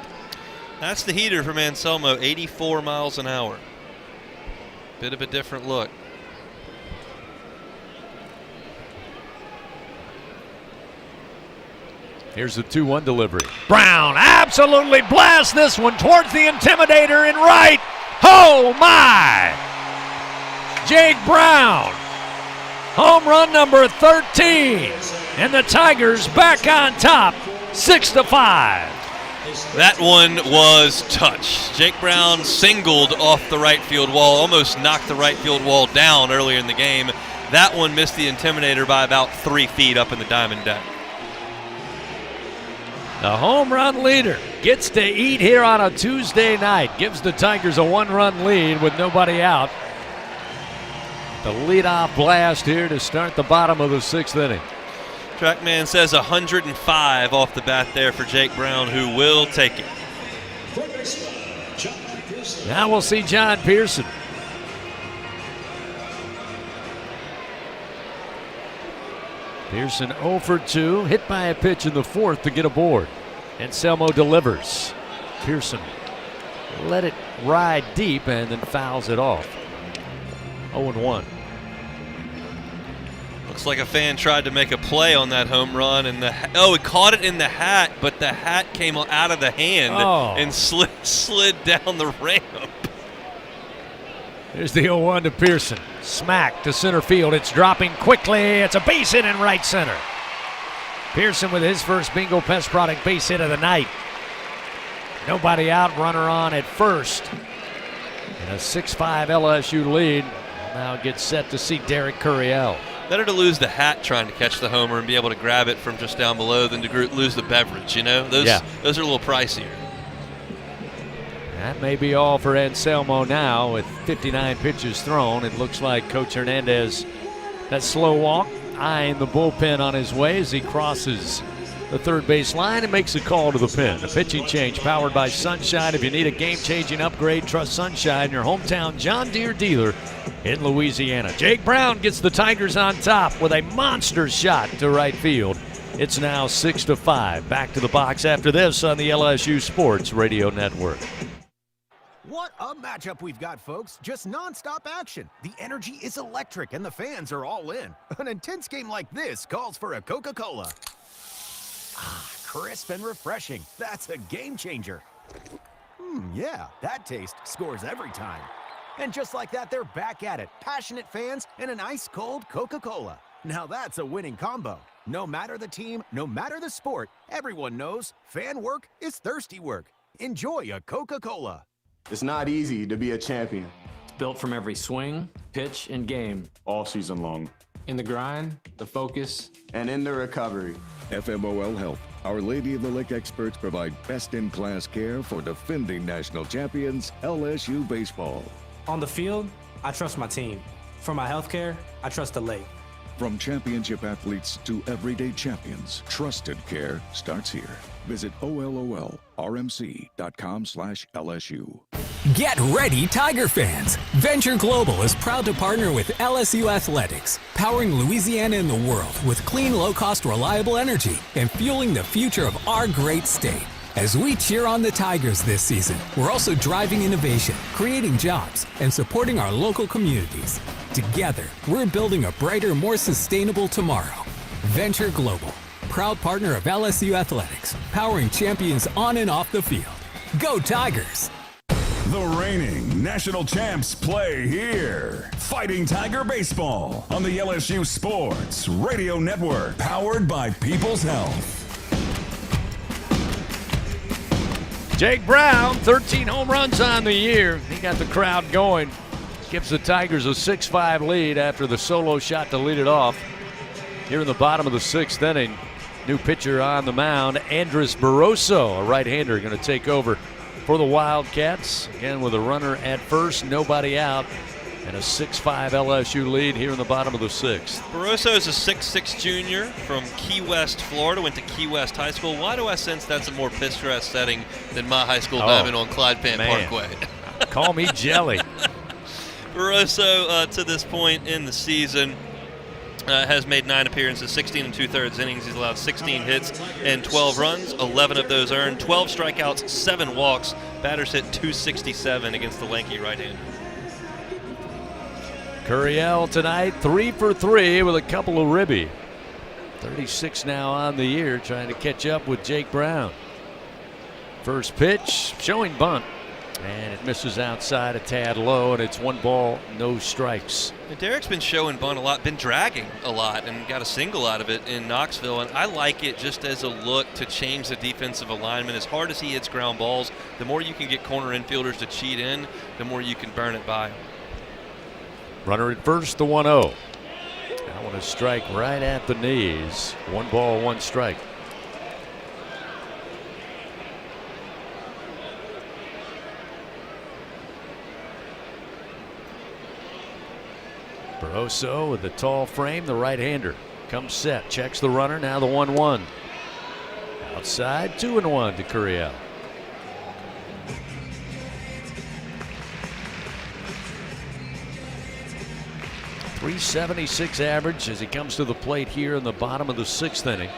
That's the heater from Anselmo, 84 miles an hour. Bit of a different look. Here's the 2-1 delivery. Brown absolutely blasts this one towards the Intimidator in right. Oh, my! Jake Brown. Home run number 13, and the Tigers back on top, 6-5. That one was touched. Jake Brown singled off the right field wall, almost knocked the right field wall down earlier in the game. That one missed the Intimidator by about 3 feet up in the diamond deck. The home run leader gets to eat here on a Tuesday night, gives the Tigers a 1-run lead with nobody out. The leadoff blast here to start the bottom of the 6th inning. Trackman says 105 off the bat there for Jake Brown, who will take it. Now we'll see John Pearson. Pearson 0 for 2, hit by a pitch in the 4th to get aboard. Anselmo delivers. Pearson let it ride deep and then fouls it off. 0-1. Looks like a fan tried to make a play on that home run, and he caught it in the hat, but the hat came out of the hand and slid down the ramp. Here's the 0-1 to Pearson. Smack to center field. It's dropping quickly. It's a base hit in right center. Pearson with his first Bingo Pest Product base hit of the night. Nobody out, runner on at first. And a 6-5 LSU lead. Now gets set to see Derek Curiel. Better to lose the hat trying to catch the homer and be able to grab it from just down below than to lose the beverage, you know? Those are a little pricier. That may be all for Anselmo now with 59 pitches thrown. It looks like Coach Hernandez, that slow walk, eyeing the bullpen on his way as he crosses the third base line and makes a call to the pen. A pitching change powered by Sunshine. If you need a game-changing upgrade, trust Sunshine, your hometown John Deere dealer in Louisiana. Jake Brown gets the Tigers on top with a monster shot to right field. It's now 6-5. Back to the box after this on the LSU Sports Radio Network. What a matchup we've got, folks. Just nonstop action. The energy is electric and the fans are all in. An intense game like this calls for a Coca-Cola. Ah, crisp and refreshing. That's a game changer. Yeah, that taste scores every time. And just like that, they're back at it. Passionate fans and an ice-cold Coca-Cola. Now that's a winning combo. No matter the team, no matter the sport, everyone knows fan work is thirsty work. Enjoy a Coca-Cola. It's not easy to be a champion. Built from every swing, pitch, and game. All season long. In the grind, the focus, and in the recovery. FMOL Health, Our Lady of the Lake experts provide best-in-class care for defending national champions LSU baseball. On the field, I trust my team. For my health care, I trust the lake. From championship athletes to everyday champions, trusted care starts here. Visit ololrmc.com/LSU. Get ready, Tiger fans! Venture Global is proud to partner with LSU Athletics, powering Louisiana and the world with clean, low-cost, reliable energy and fueling the future of our great state. As we cheer on the Tigers this season, we're also driving innovation, creating jobs, and supporting our local communities. Together, we're building a brighter, more sustainable tomorrow. Venture Global, proud partner of LSU Athletics, powering champions on and off the field. Go Tigers! The reigning national champs play here. Fighting Tiger Baseball on the LSU Sports Radio Network, powered by People's Health. Jake Brown, 13 home runs on the year. He got the crowd going. Gives the Tigers a 6-5 lead after the solo shot to lead it off. Here in the bottom of the 6th inning, new pitcher on the mound, Andres Barroso, a right-hander, going to take over for the Wildcats. Again with a runner at first, nobody out, and a 6-5 LSU lead here in the bottom of the 6th. Barroso is a 6'6 junior from Key West, Florida, went to Key West High School. Why do I sense that's a more picturesque setting than my high school diamond on Clyde Pan Parkway? Call me jelly. Barroso, to this point in the season, has made 9 appearances, 16 2/3 innings. He's allowed 16 hits and 12 runs, 11 of those earned, 12 strikeouts, 7 walks. Batters hit .267 against the lanky right-hander. Curiel tonight, 3 for 3 with a couple of ribby. 36 now on the year, trying to catch up with Jake Brown. First pitch, showing bunt. And it misses outside a tad low, and it's 1 ball, no strikes. And Derek's been showing bunt a lot, been dragging a lot, and got a single out of it in Knoxville. And I like it just as a look to change the defensive alignment. As hard as he hits ground balls, the more you can get corner infielders to cheat in, the more you can burn it by. Runner at first, the 1-0. That one a strike right at the knees. 1 ball, 1 strike. Barroso with the tall frame, the right-hander. Comes set, checks the runner, now the 1-1. Outside, 2-1 to Curiel. .376 average as he comes to the plate here in the bottom of the 6th inning.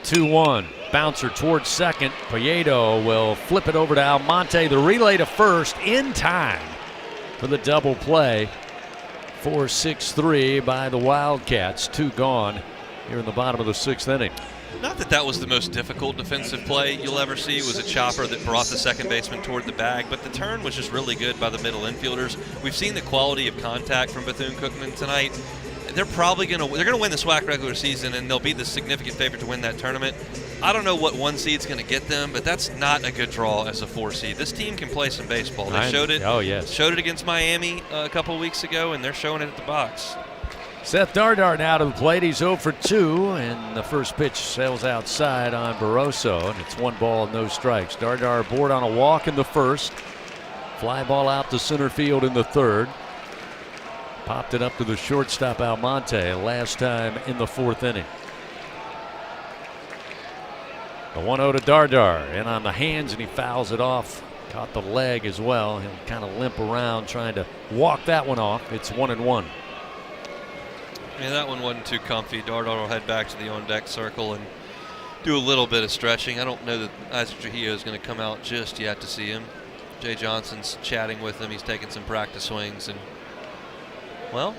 2-1. Bouncer towards second. Prieto will flip it over to Almonte. The relay to first in time for the double play. 4-6-3 by the Wildcats. 2 gone here in the bottom of the 6th inning. Not that that was the most difficult defensive play you'll ever see. It was a chopper that brought the second baseman toward the bag, but the turn was just really good by the middle infielders. We've seen the quality of contact from Bethune-Cookman tonight. They're probably going to win the SWAC regular season, and they'll be the significant favorite to win that tournament. I don't know what 1 seed's going to get them, but that's not a good draw as a 4 seed. This team can play some baseball. They showed it. Oh, yes. Showed it against Miami a couple weeks ago, and they're showing it at the box. Seth Dardar now to the plate. He's 0 for 2, and the first pitch sails outside on Barroso, and it's 1 ball, no strikes. Dardar aboard on a walk in the first. Fly ball out to center field in the third. Popped it up to the shortstop Almonte last time in the 4th inning. The 1-0 to Dardar, in on the hands, and he fouls it off. Caught the leg as well. He'll kind of limp around trying to walk that one off. It's 1-1. Yeah, that one wasn't too comfy. Dardar will head back to the on-deck circle, and do a little bit of stretching. I don't know that Isaac Trujillo is going to come out just yet to see him. Jay Johnson's chatting with him. He's taking some practice swings, and well,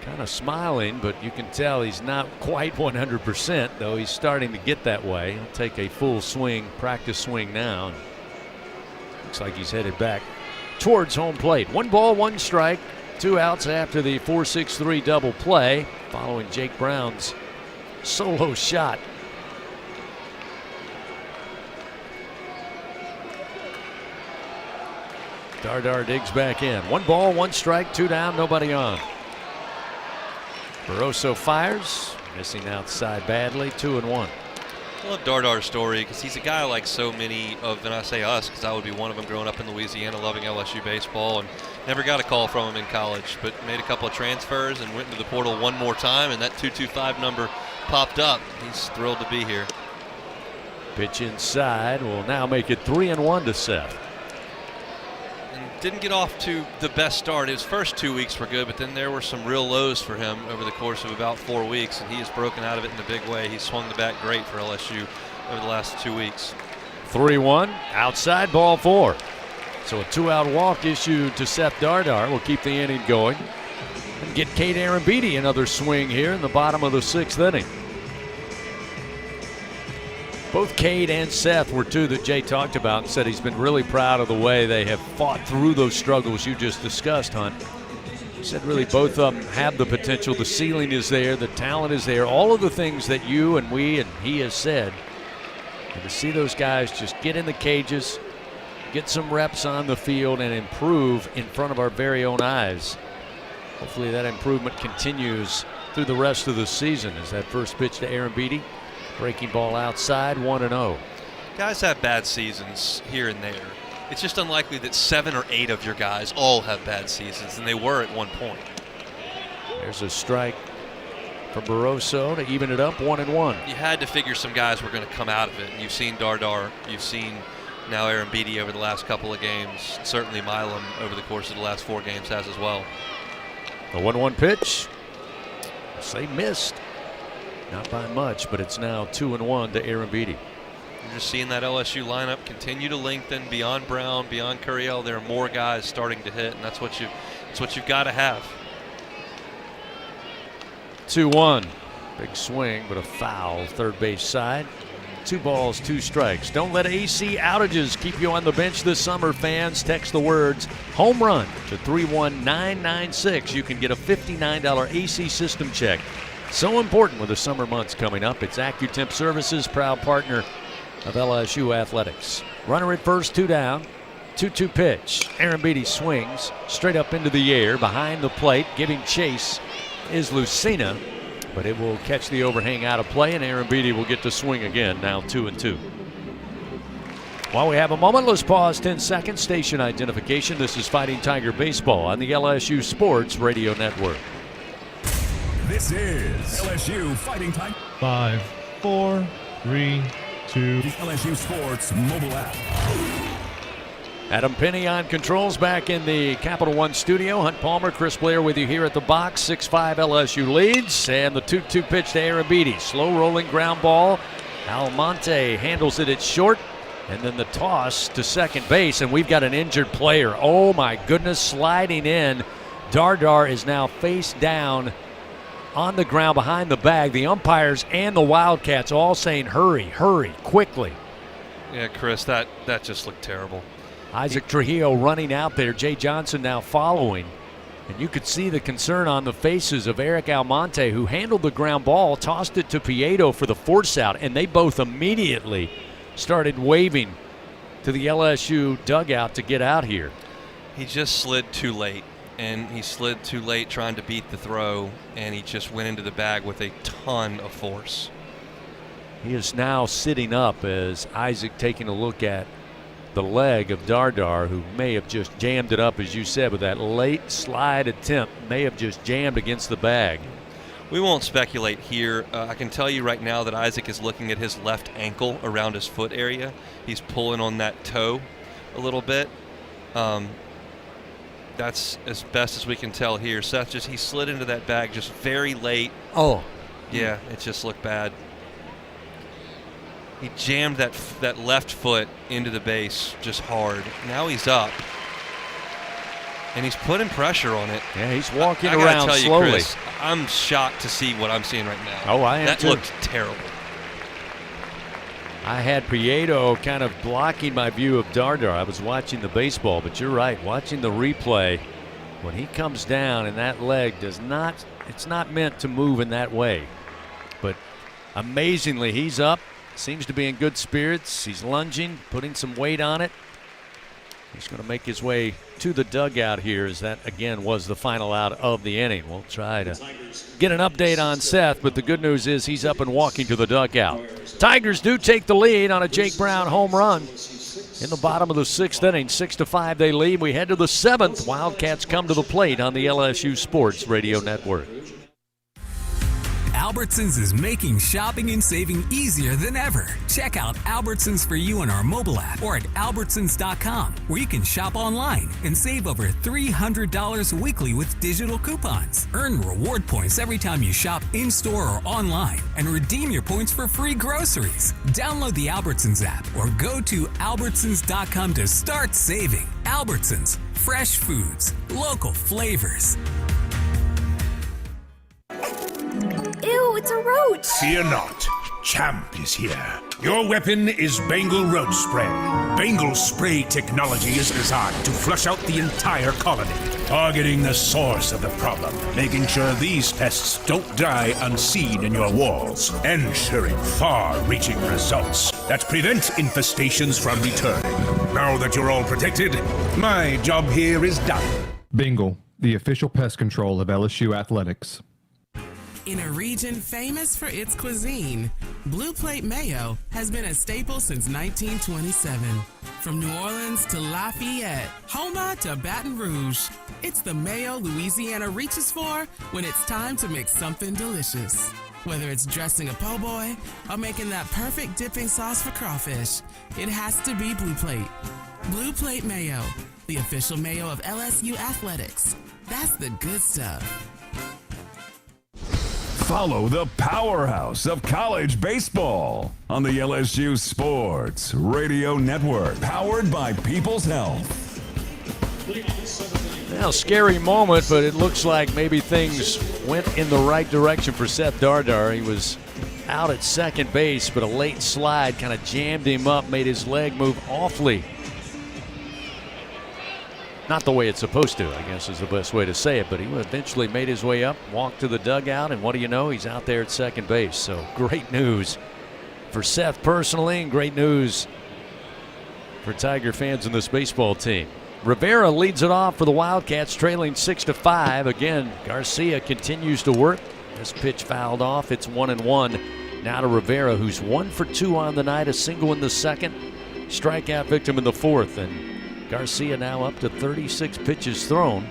kind of smiling, but you can tell he's not quite 100%, though he's starting to get that way. He'll take a full swing, practice swing now. And looks like he's headed back towards home plate. 1 ball, 1 strike, 2 outs after the 4-6-3 double play, following Jake Brown's solo shot. Dardar digs back in. 1 ball, 1 strike, 2 down, nobody on. Barroso fires, missing outside badly, 2-1. I love Dardar's story because he's a guy like so many of, and I say us because I would be one of them growing up in Louisiana, loving LSU baseball, and never got a call from him in college, but made a couple of transfers and went into the portal one more time, and that 225 number popped up. He's thrilled to be here. Pitch inside will now make it 3-1 to Seth. Didn't get off to the best start. His first 2 weeks were good, but then there were some real lows for him over the course of about 4 weeks, and he has broken out of it in a big way. He swung the bat great for LSU over the last 2 weeks. 3-1, outside, ball 4. So a 2-out walk issued to Seth Dardar will keep the inning going and get Cade Arambidi another swing here in the bottom of the 6th inning. Both Cade and Seth were two that Jay talked about and said he's been really proud of the way they have fought through those struggles you just discussed, Hunt. He said really both of them have the potential. The ceiling is there. The talent is there. All of the things that you and we and he has said. And to see those guys just get in the cages, get some reps on the field, and improve in front of our very own eyes. Hopefully that improvement continues through the rest of the season as that first pitch to Arambidi. Breaking ball outside, 1-0. Guys have bad seasons here and there. It's just unlikely that 7 or 8 of your guys all have bad seasons, and they were at one point. There's a strike for Barroso to even it up, 1-1. You had to figure some guys were going to come out of it, and you've seen Dardar, you've seen now Arambidi over the last couple of games. Certainly Milam over the course of the last 4 games has as well. The 1-1 pitch. Say missed. Not by much, but it's now 2-1 to Arambidi. You're just seeing that LSU lineup continue to lengthen beyond Brown, beyond Curiel. There are more guys starting to hit, and that's what you've got to have. 2-1. Big swing, but a foul third base side. 2 balls, 2 strikes. Don't let AC outages keep you on the bench this summer, fans. Text the words home run to 31996. You can get a $59 AC system check. So important with the summer months coming up. It's AccuTemp Services, proud partner of LSU Athletics. Runner at first, 2 down. 2-2 pitch. Arambidi swings straight up into the air behind the plate. Giving chase is Lucina, but it will catch the overhang out of play, and Arambidi will get to swing again, now 2-2. While we have a moment, let's pause 10 seconds. Station identification. This is Fighting Tiger Baseball on the LSU Sports Radio Network. This is LSU Fighting Tiger. 5, 4, 3, 2. The LSU Sports mobile app. Adam Penny on controls back in the Capital One studio. Hunt Palmer, Chris Blair with you here at the box. 6-5 LSU leads, and the 2-2 pitch to Arambidi. Slow rolling ground ball. Almonte handles it at short, and then the toss to second base, and we've got an injured player. Oh my goodness, sliding in. Dardar is now face down on the ground behind the bag. The umpires and the Wildcats all saying hurry, hurry, quickly. Yeah, Chris, that just looked terrible. Isaac Trujillo running out there. Jay Johnson now following. And you could see the concern on the faces of Eric Almonte, who handled the ground ball, tossed it to Prieto for the force out, and they both immediately started waving to the LSU dugout to get out here. He just slid too late. And he slid too late trying to beat the throw, and he just went into the bag with a ton of force. He is now sitting up as Isaac taking a look at the leg of Dardar, who may have just jammed it up, as you said, with that late slide attempt, may have just jammed against the bag. We won't speculate here. I can tell you right now that Isaac is looking at his left ankle around his foot area. He's pulling on that toe a little bit. That's as best as we can tell here. Seth he slid into that bag just very late. Oh. Yeah, it just looked bad. He jammed that left foot into the base just hard. Now he's up. And he's putting pressure on it. Yeah, he's walking I gotta around tell you, slowly. Chris, I'm shocked to see what I'm seeing right now. Oh, I am That too. looked terrible. I had Prieto kind of blocking my view of Dardar. I was watching the baseball, but you're right. Watching the replay, when he comes down and that leg it's not meant to move in that way. But amazingly, he's up. Seems to be in good spirits. He's lunging, putting some weight on it. He's going to make his way to the dugout here, as that, again, was the final out of the inning. We'll try to get an update on Seth, but the good news is he's up and walking to the dugout. Tigers do take the lead on a Jake Brown home run in the bottom of the 6th inning. 6-5 they lead. We head to the 7th. Wildcats come to the plate on the LSU Sports Radio Network. Albertsons is making shopping and saving easier than ever. Check out Albertsons for You on our mobile app or at albertsons.com, where you can shop online and save over $300 weekly with digital coupons. Earn reward points every time you shop in-store or online and redeem your points for free groceries. Download the Albertsons app or go to albertsons.com to start saving. Albertsons, fresh foods, local flavors. Ew, it's a roach! Fear not. Champ is here. Your weapon is Bengal Roach Spray. Bengal spray technology is designed to flush out the entire colony, targeting the source of the problem, making sure these pests don't die unseen in your walls, ensuring far-reaching results that prevent infestations from returning. Now that you're all protected, my job here is done. Bengal, the official pest control of LSU athletics. In a region famous for its cuisine, Blue Plate Mayo has been a staple since 1927. From New Orleans to Lafayette, Houma to Baton Rouge, it's the mayo Louisiana reaches for when it's time to make something delicious. Whether it's dressing a po' boy or making that perfect dipping sauce for crawfish, it has to be Blue Plate. Blue Plate Mayo, the official mayo of LSU athletics. That's the good stuff. Follow the powerhouse of college baseball on the LSU Sports Radio Network, powered by People's Health. Now, scary moment, but it looks like maybe things went in the right direction for Seth Dardar. He was out at second base, but a late slide kind of jammed him up, made his leg move awfully. Not the way it's supposed to, I guess is the best way to say it, but he eventually made his way up, walked to the dugout, and what do you know? He's out there at second base. So great news for Seth personally, and great news for Tiger fans and this baseball team. Rivera leads it off for the Wildcats, trailing 6-5. Again, Garcia continues to work. This pitch fouled off. It's 1-1. Now to Rivera, who's 1 for 2 on the night, a single in the second, strikeout victim in the fourth, and Garcia now up to 36 pitches thrown.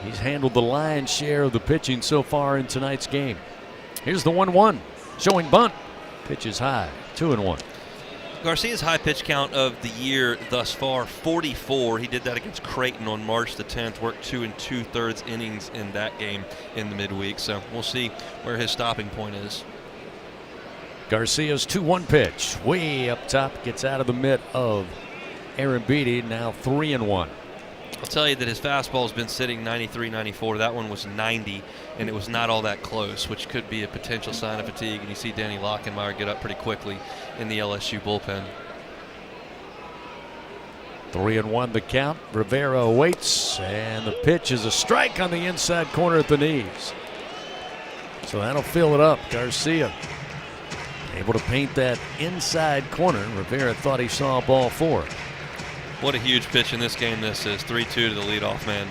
He's handled the lion's share of the pitching so far in tonight's game. Here's the 1-1, showing bunt. Pitch is high, 2-1. Garcia's high pitch count of the year thus far, 44. He did that against Creighton on March the 10th, worked 2 2/3 innings in that game in the midweek. So we'll see where his stopping point is. Garcia's 2-1 pitch, way up top, gets out of the mitt of Aaron Beatty, now 3-1. I'll tell you that his fastball has been sitting 93, 94. That one was 90, and it was not all that close, which could be a potential sign of fatigue. And you see Danny Lockenmeyer get up pretty quickly in the LSU bullpen. 3-1 the count. Rivera waits, and the pitch is a strike on the inside corner at the knees. So that'll fill it up. Garcia able to paint that inside corner. Rivera thought he saw a ball 4. What a huge pitch in this game this is. 3-2 to the leadoff man.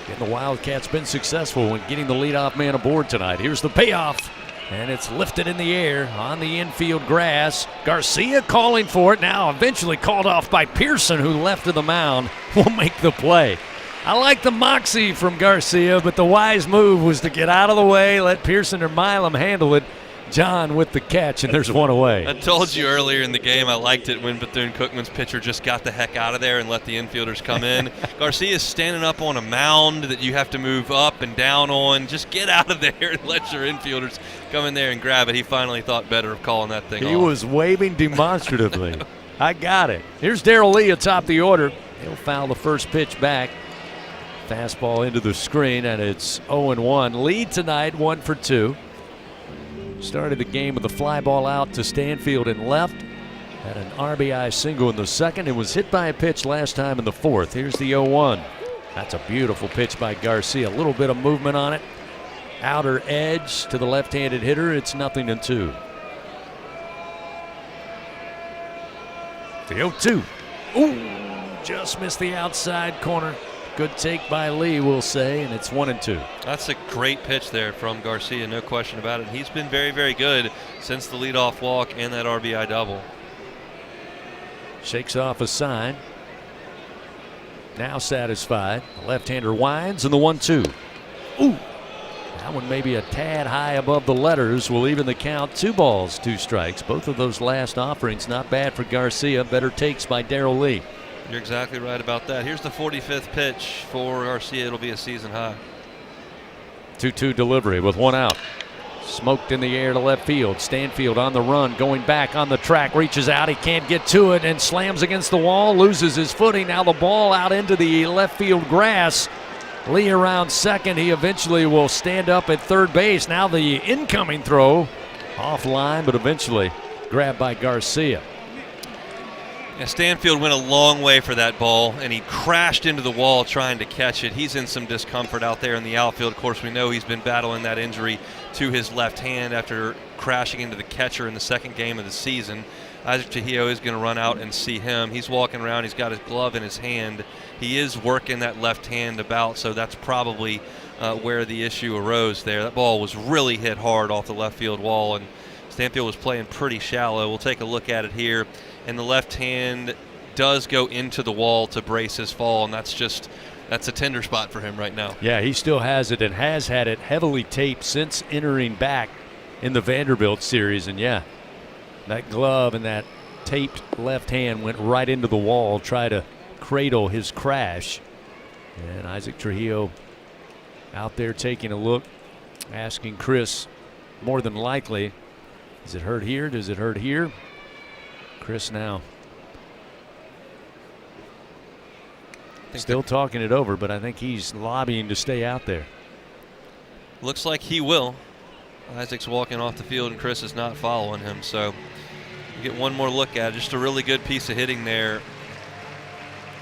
And the Wildcats been successful when getting the leadoff man aboard tonight. Here's the payoff, and it's lifted in the air on the infield grass. Garcia calling for it now, eventually called off by Pearson, who left to the mound, will make the play. I like the moxie from Garcia, but the wise move was to get out of the way, let Pearson or Milam handle it, John with the catch, and there's one away. I told you earlier in the game I liked it when Bethune-Cookman's pitcher just got the heck out of there and let the infielders come in. Garcia's standing up on a mound that you have to move up and down on. Just get out of there and let your infielders come in there and grab it. He finally thought better of calling that thing off. He was waving demonstratively. I got it. Here's Darrell Lee atop the order. He'll foul the first pitch back. Fastball into the screen, and it's 0-1. Lead tonight, 1 for 2. Started the game with a fly ball out to Stanfield in left. Had an RBI single in the second. It was hit by a pitch last time in the fourth. Here's the 0-1. That's a beautiful pitch by Garcia. A little bit of movement on it. Outer edge to the left-handed hitter. It's 0-2. The 0-2. Ooh, just missed the outside corner. Good take by Lee, we'll say, and it's 1-2. That's a great pitch there from Garcia, no question about it. He's been very, very good since the leadoff walk and that RBI double. Shakes off a sign. Now satisfied. The left-hander winds, and the 1-2. Ooh, that one maybe a tad high above the letters will even the count. 2 balls, 2 strikes. Both of those last offerings not bad for Garcia. Better takes by Darrell Lee. You're exactly right about that. Here's the 45th pitch for Garcia. It'll be a season high. 2-2 delivery with 1 out. Smoked in the air to left field. Stanfield on the run, going back on the track, reaches out. He can't get to it and slams against the wall, loses his footing. Now the ball out into the left field grass. Lee around second. He eventually will stand up at third base. Now the incoming throw offline, but eventually grabbed by Garcia. Yeah, Stanfield went a long way for that ball, and he crashed into the wall trying to catch it. He's in some discomfort out there in the outfield. Of course, we know he's been battling that injury to his left hand after crashing into the catcher in the second game of the season. Isaac Trujillo is going to run out and see him. He's walking around. He's got his glove in his hand. He is working that left hand about, so that's probably where the issue arose there. That ball was really hit hard off the left field wall, and Stanfield was playing pretty shallow. We'll take a look at it here. And the left hand does go into the wall to brace his fall, and that's a tender spot for him right now. Yeah, he still has it and has had it heavily taped since entering back in the Vanderbilt series. And yeah, that glove and that taped left hand went right into the wall, try to cradle his crash. And Isaac Trujillo out there taking a look, asking Chris, more than likely, does it hurt here? Does it hurt here? Chris now still talking it over, but I think he's lobbying to stay out there. Looks like he will. Isaac's walking off the field, and Chris is not following him. So you get one more look at it. Just a really good piece of hitting there.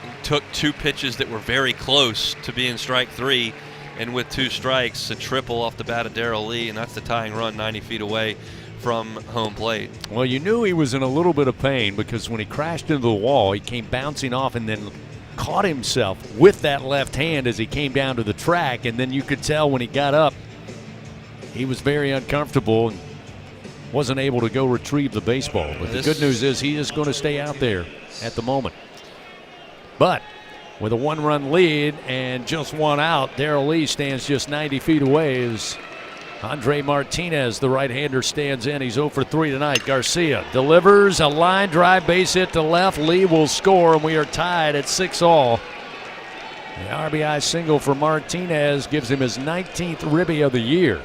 He took 2 pitches that were very close to being strike 3, and with 2 strikes, a triple off the bat of Darrell Lee, and that's the tying run 90 feet away from home plate. Well, you knew he was in a little bit of pain because when he crashed into the wall, he came bouncing off and then caught himself with that left hand as he came down to the track, and then you could tell when he got up he was very uncomfortable and wasn't able to go retrieve the baseball. But the good news is he is going to stay out there at the moment. But with a 1-run lead and just 1 out, Darrell Lee stands just 90 feet away as Andre Martinez, the right-hander, stands in. He's 0 for 3 tonight. Garcia delivers a line drive, base hit to left. Lee will score, and we are tied at 6-all. The RBI single for Martinez gives him his 19th ribby of the year.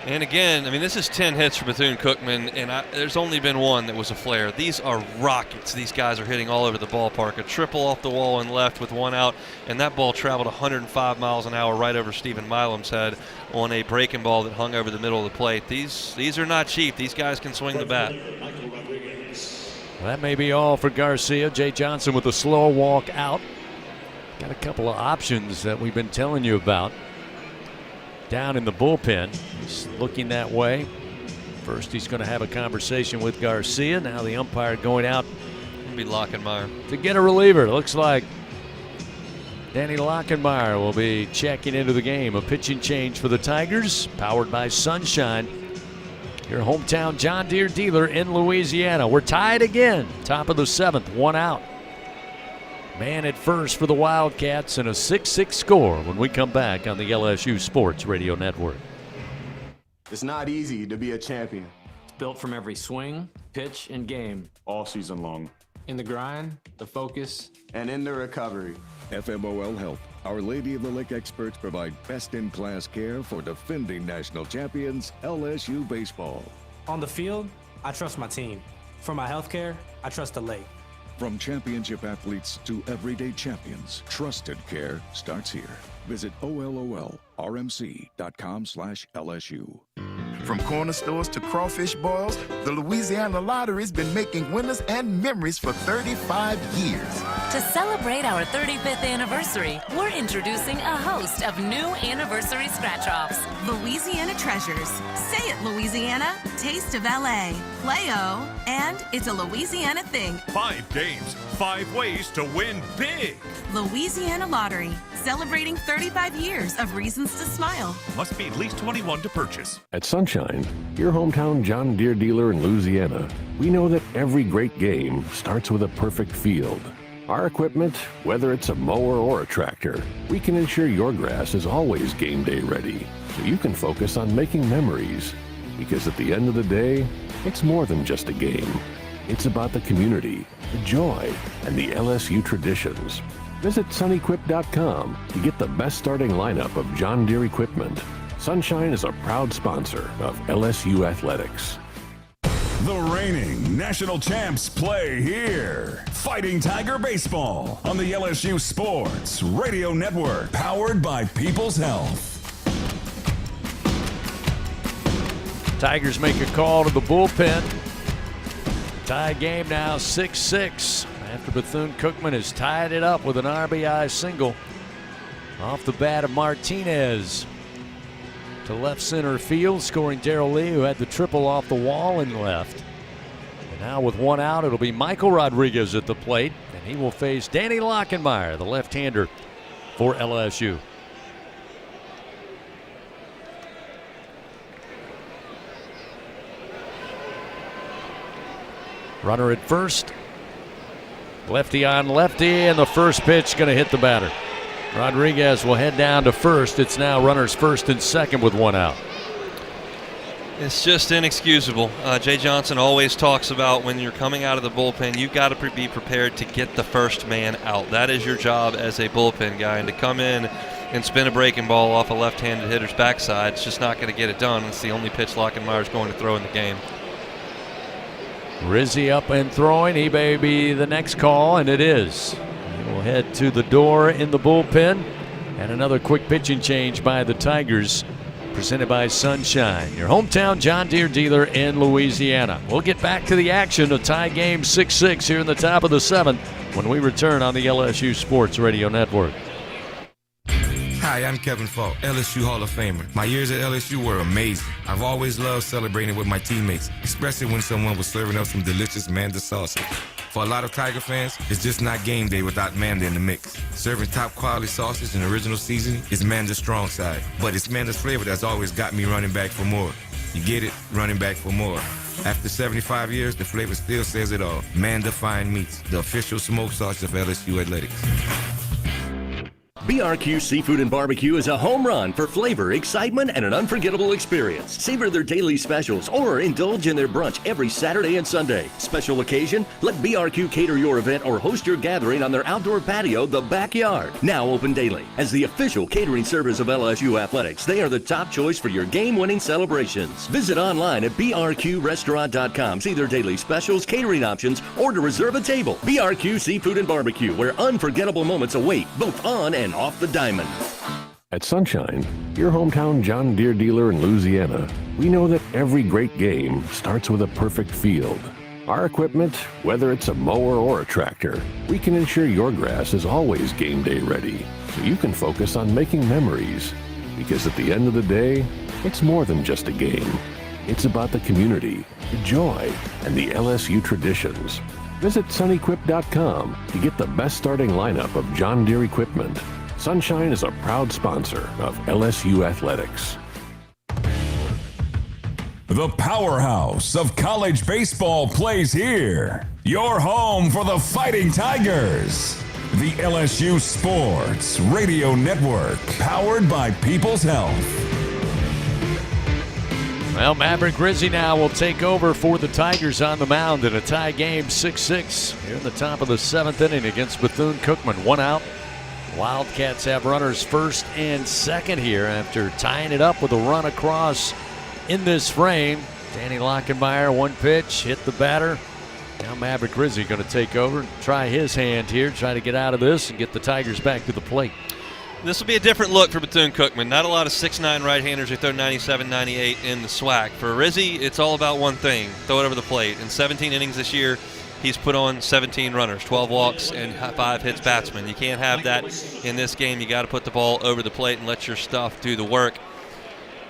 And again, I mean, this is 10 hits for Bethune-Cookman, and there's only been 1 that was a flare. These are rockets. These guys are hitting all over the ballpark. A triple off the wall and left with 1 out, and that ball traveled 105 miles an hour right over Stephen Milam's head on a breaking ball that hung over the middle of the plate. These are not cheap. These guys can swing the bat. Well, that may be all for Garcia. Jay Johnson with a slow walk out. Got a couple of options that we've been telling you about down in the bullpen. He's looking that way. First, he's going to have a conversation with Garcia. Now the umpire going out. It'll be Lockenmeyer to get a reliever. Looks like Danny Lockenmeyer will be checking into the game. A pitching change for the Tigers, powered by Sunshine, your hometown John Deere dealer in Louisiana. We're tied again, top of the 7th, 1 out. Man at first for the Wildcats, and a 6-6 score when we come back on the LSU Sports Radio Network. It's not easy to be a champion. It's built from every swing, pitch, and game. All season long. In the grind, the focus, and in the recovery. FMOL Health, Our Lady of the Lake experts provide best-in-class care for defending national champions LSU baseball. On the field, I trust my team. For my health care, I trust the lake. From championship athletes to everyday champions, trusted care starts here. Visit ololrmc.com/LSU. From corner stores to crawfish boils, the Louisiana Lottery's been making winners and memories for 35 years. To celebrate our 35th anniversary, we're introducing a host of new anniversary scratch-offs. Louisiana Treasures. Say it, Louisiana. Taste of LA. Play-O. And it's a Louisiana thing. 5 games, 5 ways to win big. Louisiana Lottery. Celebrating 35 years of reasons to smile. Must be at least 21 to purchase. At Sunshine, your hometown John Deere dealer in Louisiana, we know that every great game starts with a perfect field. Our equipment, whether it's a mower or a tractor, we can ensure your grass is always game day ready, so you can focus on making memories. Because at the end of the day, it's more than just a game. It's about the community, the joy, and the LSU traditions. Visit sunequip.com to get the best starting lineup of John Deere equipment. Sunshine is a proud sponsor of LSU Athletics. The reigning national champs play here. Fighting Tiger Baseball on the LSU Sports Radio Network, powered by People's Health. Tigers make a call to the bullpen. Tie game now 6-6 after Bethune-Cookman has tied it up with an RBI single off the bat of Martinez to left center field, scoring Darrell Lee, who had the triple off the wall and left. And now with one out, it'll be Michael Rodriguez at the plate, and he will face Danny Lockenmeyer, the left-hander for LSU. Runner at first. Lefty on lefty, and the first pitch going to hit the batter. Rodriguez will head down to first. It's now runners first and second with one out. It's just inexcusable. Jay Johnson always talks about when you're coming out of the bullpen, you've got to be prepared to get the first man out. That is your job as a bullpen guy, and to come in and spin a breaking ball off a left-handed hitter's backside, it's just not going to get it done. It's the only pitch Lockenmeyer's going to throw in the game. Rizzi up and throwing. He may be the next call, and it is. We'll head to the door in the bullpen. And another quick pitching change by the Tigers, presented by Sunshine, your hometown John Deere dealer in Louisiana. We'll get back to the action, a tie game 6-6 here in the top of the 7th when we return on the LSU Sports Radio Network. Hi, I'm Kevin Falk, LSU Hall of Famer. My years at LSU were amazing. I've always loved celebrating with my teammates, especially when someone was serving up some delicious Manda sausage. For a lot of Tiger fans, it's just not game day without Manda in the mix. Serving top quality sausage and original seasoning is Manda's strong side. But it's Manda's flavor that's always got me running back for more. You get it? Running back for more. After 75 years, the flavor still says it all. Manda Fine Meats, the official smoked sausage of LSU Athletics. BRQ Seafood and Barbecue is a home run for flavor, excitement, and an unforgettable experience. Savor their daily specials or indulge in their brunch every Saturday and Sunday. Special occasion? Let BRQ cater your event or host your gathering on their outdoor patio, The Backyard. Now open daily. As the official catering service of LSU Athletics, they are the top choice for your game-winning celebrations. Visit online at brqrestaurant.com. See their daily specials, catering options, or to reserve a table. BRQ Seafood and Barbecue, where unforgettable moments await, both on and off the diamond. At Sunshine, your hometown John Deere dealer in Louisiana, we know that every great game starts with a perfect field. Our equipment, whether it's a mower or a tractor, we can ensure your grass is always game day ready, so you can focus on making memories. Because at the end of the day, it's more than just a game. It's about the community, the joy, and the LSU traditions. Visit sunequip.com to get the best starting lineup of John Deere equipment. Sunshine is a proud sponsor of LSU Athletics. The powerhouse of college baseball plays here. Your home for the Fighting Tigers. The LSU Sports Radio Network, powered by People's Health. Well, Maverick Rizzi now will take over for the Tigers on the mound in a tie game, 6-6 here in the top of the 7th inning against Bethune-Cookman. 1 out. Wildcats have runners first and second here after tying it up with a run across in this frame. Danny Lockenmeyer, 1 pitch, hit the batter. Now Maverick Rizzi going to take over and try his hand here, try to get out of this and get the Tigers back to the plate. This will be a different look for Bethune-Cookman. Not a lot of 6'9" right-handers who throw 97, 98 in the SWAC. For Rizzi, it's all about one thing, throw it over the plate. In 17 innings this year, he's put on 17 runners, 12 walks, and 5 hits batsmen. You can't have that in this game. You got to put the ball over the plate and let your stuff do the work.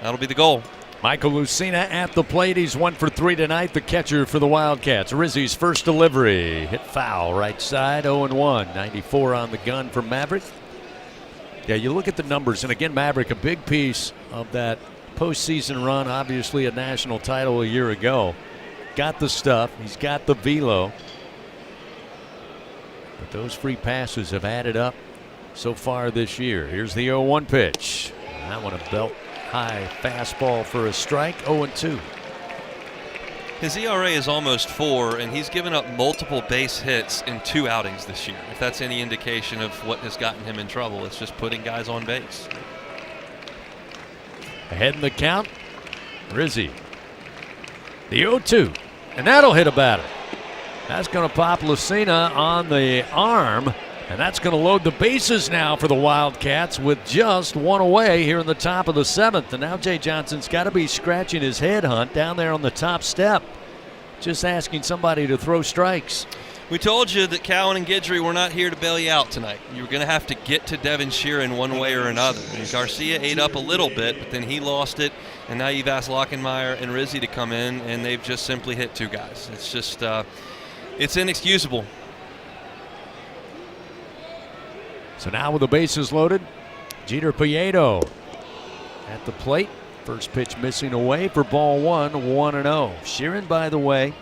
That'll be the goal. Michael Lucina at the plate. He's 1 for 3 tonight, the catcher for the Wildcats. Rizzi's first delivery, hit foul, right side, 0-1. 94 on the gun from Maverick. Yeah, you look at the numbers, and again, Maverick, a big piece of that postseason run, obviously a national title a year ago. Got the stuff, he's got the velo. But those free passes have added up so far this year. Here's the 0-1 pitch. And that one a belt high fastball for a strike, 0-2. His ERA is almost 4, and he's given up multiple base hits in 2 outings this year. If that's any indication of what has gotten him in trouble, it's just putting guys on base. Ahead in the count, Rizzi. The 0-2, and that'll hit a batter. That's going to pop Lucina on the arm, and that's going to load the bases now for the Wildcats with just 1 away here in the top of the 7th. And now Jay Johnson's got to be scratching his head, Hunt, down there on the top step, just asking somebody to throw strikes. We told you that Cowan and Guidry were not here to bail you out tonight. You were going to have to get to Devin Sheeran one way or another. And Garcia ate up a little bit, but then he lost it. And now you've asked Lockenmeyer and Rizzi to come in, and they've just simply hit 2 guys. It's just, it's inexcusable. So now with the bases loaded, Jeter Prieto at the plate. First pitch missing away for ball 1, 1-0. Sheeran, by the way,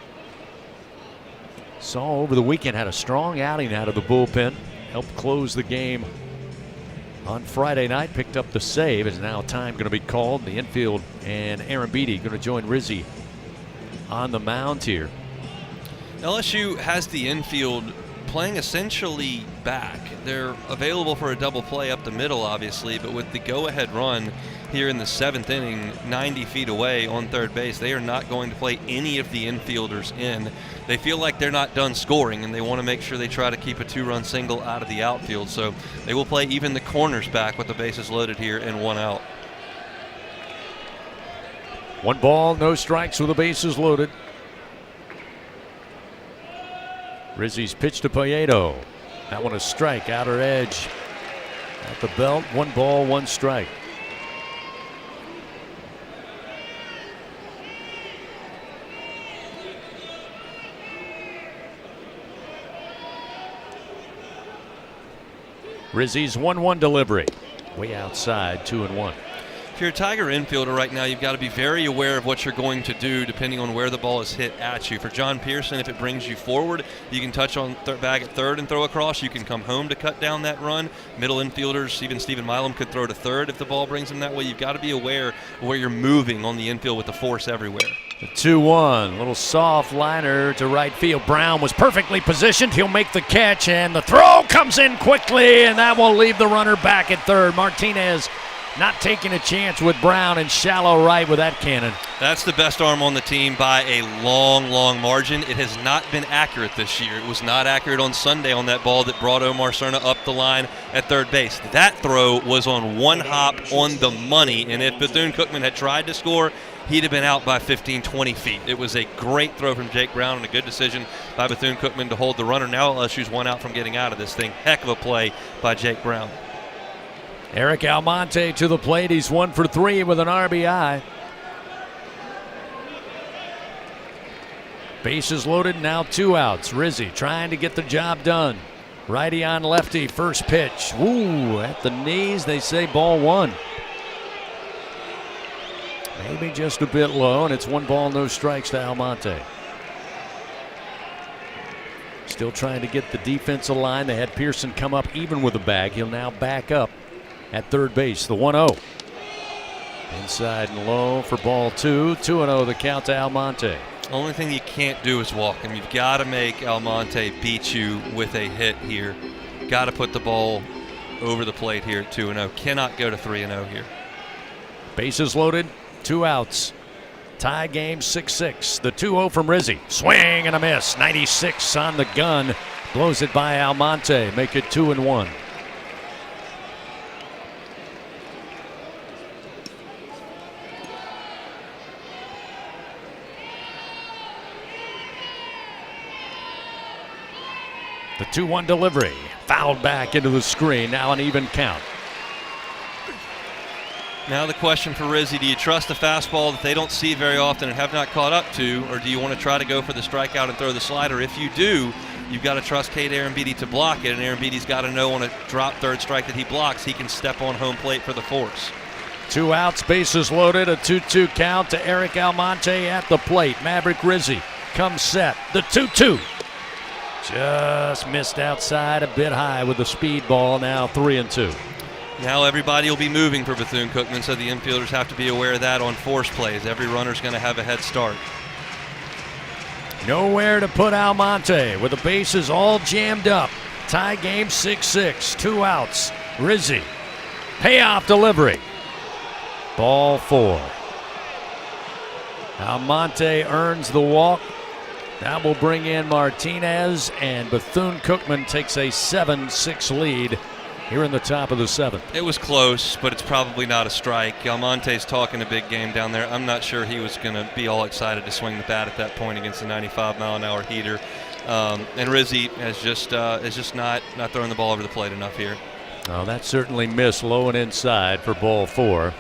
saw over the weekend, had a strong outing out of the bullpen. Helped close the game on Friday night. Picked up the save. Is now time going to be called. The infield and Aaron Beatty going to join Rizzi on the mound here. LSU has the infield playing essentially back. They're available for a double play up the middle, obviously, but with the go-ahead run here in the 7th inning, 90 feet away on third base, they are not going to play any of the infielders in. They feel like they're not done scoring, and they want to make sure they try to keep a 2-run single out of the outfield. So they will play even the corners back with the bases loaded here and 1 out. 1 ball, no strikes with the bases loaded. Rizzi's pitch to Prieto. That one a strike, outer edge at the belt. 1 ball, 1 strike. Rizzi's 1-1 delivery. Way outside, 2-1. If you're a Tiger infielder right now, you've got to be very aware of what you're going to do depending on where the ball is hit at you. For John Pearson, if it brings you forward, you can touch on bag at third and throw across. You can come home to cut down that run. Middle infielders, even Stephen Milam, could throw to third if the ball brings him that way. You've got to be aware of where you're moving on the infield with the force everywhere. The 2-1, little soft liner to right field. Brown was perfectly positioned. He'll make the catch, and the throw comes in quickly, and that will leave the runner back at third. Martinez not taking a chance with Brown and shallow right with that cannon. That's the best arm on the team by a long, long margin. It has not been accurate this year. It was not accurate on Sunday on that ball that brought Omar Cerna up the line at third base. That throw was on 1 hop on the money, and if Bethune-Cookman had tried to score, he'd have been out by 15, 20 feet. It was a great throw from Jake Brown and a good decision by Bethune-Cookman to hold the runner. Now LSU's 1 out from getting out of this thing. Heck of a play by Jake Brown. Eric Almonte to the plate. He's 1 for 3 with an RBI. Bases loaded, now 2 outs. Rizzi trying to get the job done. Righty on lefty, first pitch. Ooh, at the knees, they say ball 1. Maybe just a bit low, and it's 1 ball, no strikes to Almonte. Still trying to get the defensive line. They had Pearson come up even with the bag. He'll now back up at third base. The 1-0. Inside and low for ball 2. 2-0 the count to Almonte. Only thing you can't do is walk him. You've got to make Almonte beat you with a hit here. Got to put the ball over the plate here at 2-0. Cannot go to 3-0 here. Bases loaded, 2 outs. Tie game 6-6. The 2-0 from Rizzi. Swing and a miss. 96 on the gun. Blows it by Almonte. Make it 2-1. The 2-1 delivery. Fouled back into the screen. Now an even count. Now the question for Rizzi, do you trust the fastball that they don't see very often and have not caught up to, or do you want to try to go for the strikeout and throw the slider? If you do, you've got to trust Cade Arambidi to block it, and Arambidi's got to know on a drop third strike that he blocks, he can step on home plate for the force. 2 outs, bases loaded, a 2-2 count to Eric Almonte at the plate. Maverick Rizzi comes set. The 2-2. Just missed outside, a bit high with the speed ball. Now 3-2. Now everybody will be moving for Bethune-Cookman, so the infielders have to be aware of that on force plays. Every runner's going to have a head start. Nowhere to put Almonte with the bases all jammed up. Tie game 6-6. 2 outs. Rizzi. Payoff delivery. Ball 4. Almonte earns the walk. That will bring in Martinez, and Bethune-Cookman takes a 7-6 lead here in the top of the 7th. It was close, but it's probably not a strike. Almonte's talking a big game down there. I'm not sure he was going to be all excited to swing the bat at that point against a 95-mile-an-hour heater. And Rizzi is just not throwing the ball over the plate enough here. Oh, that certainly missed low and inside for ball 4.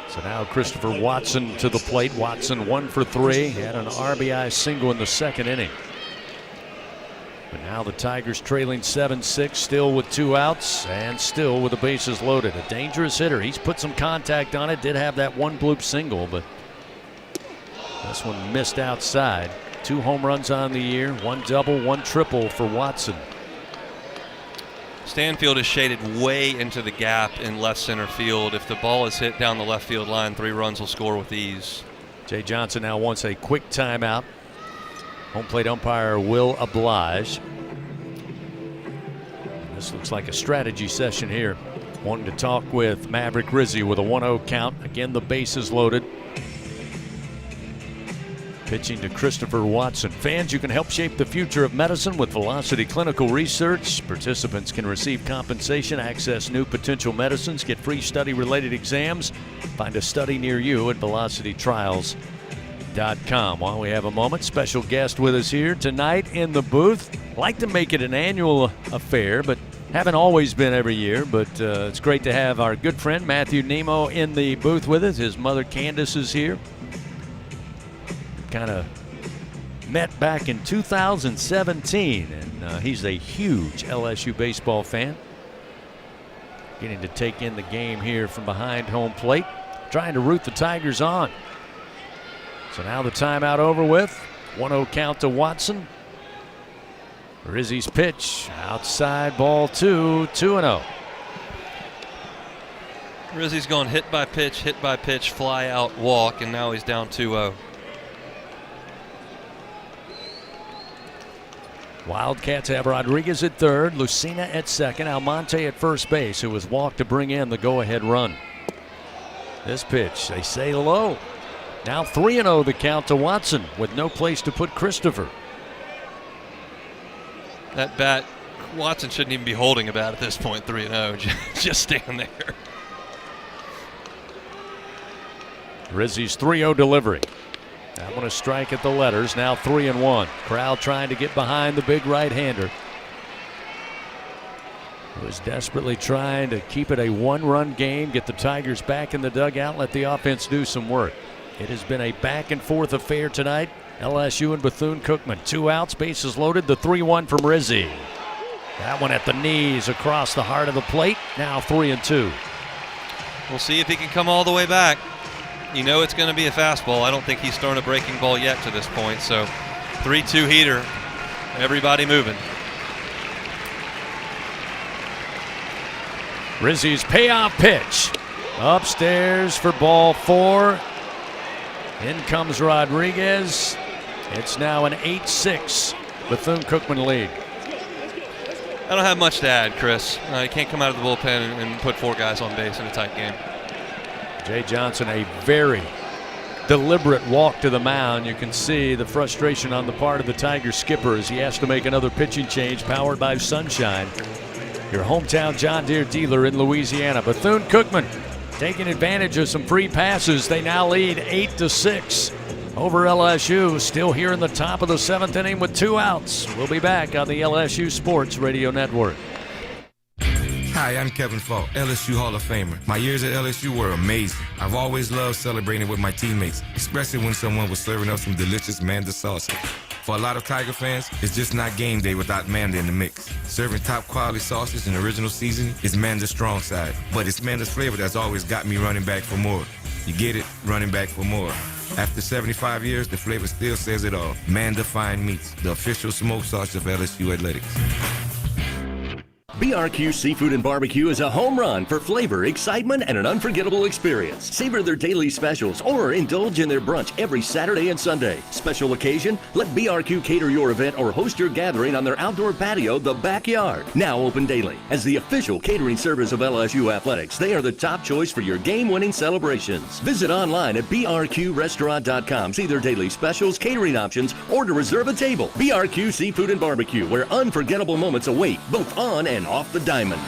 So now Christopher Watson to the plate. Watson 1 for 3. Had an RBI single in the 2nd inning. But now the Tigers trailing 7-6, still with 2 outs and still with the bases loaded. A dangerous hitter. He's put some contact on it. Did have that 1 bloop single, but this one missed outside. 2 home runs on the year, 1 double, 1 triple for Watson. Stanfield is shaded way into the gap in left center field. If the ball is hit down the left field line, 3 runs will score with ease. Jay Johnson now wants a quick timeout. Home plate umpire will oblige. This looks like a strategy session here. Wanting to talk with Maverick Rizzi with a 1-0 count. Again, the bases loaded. Pitching to Christopher Watson. Fans, you can help shape the future of medicine with Velocity Clinical Research. Participants can receive compensation, access new potential medicines, get free study-related exams. Find a study near you at velocitytrials.com. While we have a moment, special guest with us here tonight in the booth. Like to make it an annual affair, but haven't always been every year. But it's great to have our good friend Matthew Nemo in the booth with us. His mother Candace is here. Kind of met back in 2017, and he's a huge LSU baseball fan. Getting to take in the game here from behind home plate, trying to root the Tigers on. So now the timeout over with. 1-0 count to Watson. Rizzi's pitch outside, ball 2, 2-0. Rizzi's gone hit by pitch, fly out, walk, and now he's down 2-0. Wildcats have Rodriguez at third, Lucina at second, Almonte at first base, who was walked to bring in the go-ahead run. This pitch, they say low. Now 3-0 the count to Watson with no place to put Christopher. That bat, Watson shouldn't even be holding a bat at this point, 3-0. Just stand there. Rizzi's 3-0 delivery. That one a strike at the letters. Now 3-1. Crowd trying to get behind the big right-hander. Was desperately trying to keep it a 1-run game, get the Tigers back in the dugout, let the offense do some work. It has been a back-and-forth affair tonight. LSU and Bethune-Cookman. 2 outs, bases loaded. The 3-1 from Rizzi. That one at the knees across the heart of the plate. Now 3-2. We'll see if he can come all the way back. You know it's going to be a fastball. I don't think he's thrown a breaking ball yet to this point. So 3-2 heater. Everybody moving. Rizzi's payoff pitch. Upstairs for ball 4. In comes Rodriguez. It's now an 8-6 Bethune-Cookman lead. I don't have much to add, Chris. You can't come out of the bullpen and put 4 guys on base in a tight game. Jay Johnson, a very deliberate walk to the mound. You can see the frustration on the part of the Tiger skipper as he has to make another pitching change powered by Sunshine. Your hometown John Deere dealer in Louisiana. Bethune-Cookman taking advantage of some free passes. They now lead 8-6 over LSU. Still here in the top of the 7th inning with 2 outs. We'll be back on the LSU Sports Radio Network. Hi, I'm Kevin Falk, LSU Hall of Famer. My years at LSU were amazing. I've always loved celebrating with my teammates, especially when someone was serving up some delicious Manda salsa. For a lot of Tiger fans, it's just not game day without Manda in the mix. Serving top quality sauces and original seasoning is Manda's strong side, but it's Manda's flavor that's always got me running back for more. You get it? Running back for more. After 75 years, the flavor still says it all. Manda Fine Meats, the official smoke sauce of LSU Athletics. BRQ Seafood and Barbecue is a home run for flavor, excitement, and an unforgettable experience. Savor their daily specials or indulge in their brunch every Saturday and Sunday. Special occasion? Let BRQ cater your event or host your gathering on their outdoor patio, The Backyard. Now open daily. As the official catering service of LSU Athletics, they are the top choice for your game-winning celebrations. Visit online at brqrestaurant.com. See their daily specials, catering options, or to reserve a table. BRQ Seafood and Barbecue, where unforgettable moments await, both on and off the diamond.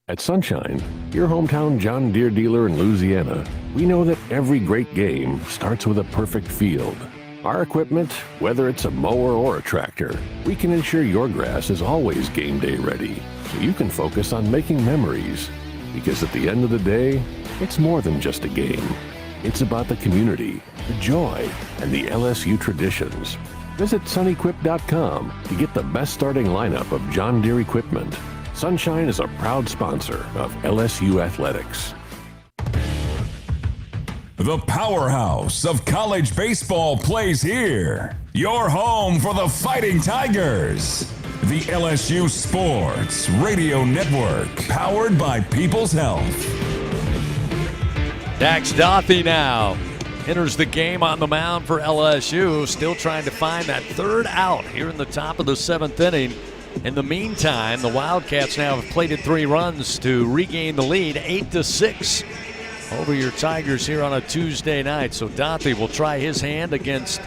At Sunshine, your hometown John Deere dealer in Louisiana, we know that every great game starts with a perfect field. Our equipment, whether it's a mower or a tractor, we can ensure your grass is always game day ready, so you can focus on making memories. Because at the end of the day, it's more than just a game. It's about the community, the joy, and the LSU traditions. Visit sunequip.com to get the best starting lineup of John Deere equipment. Sunshine is a proud sponsor of LSU Athletics. The powerhouse of college baseball plays here. Your home for the Fighting Tigers. The LSU Sports Radio Network, powered by People's Health. Dax Dothie now enters the game on the mound for LSU, still trying to find that 3rd out here in the top of the 7th inning. In the meantime, the Wildcats now have plated 3 runs to regain the lead, 8-6 over your Tigers here on a Tuesday night. So Dothie will try his hand against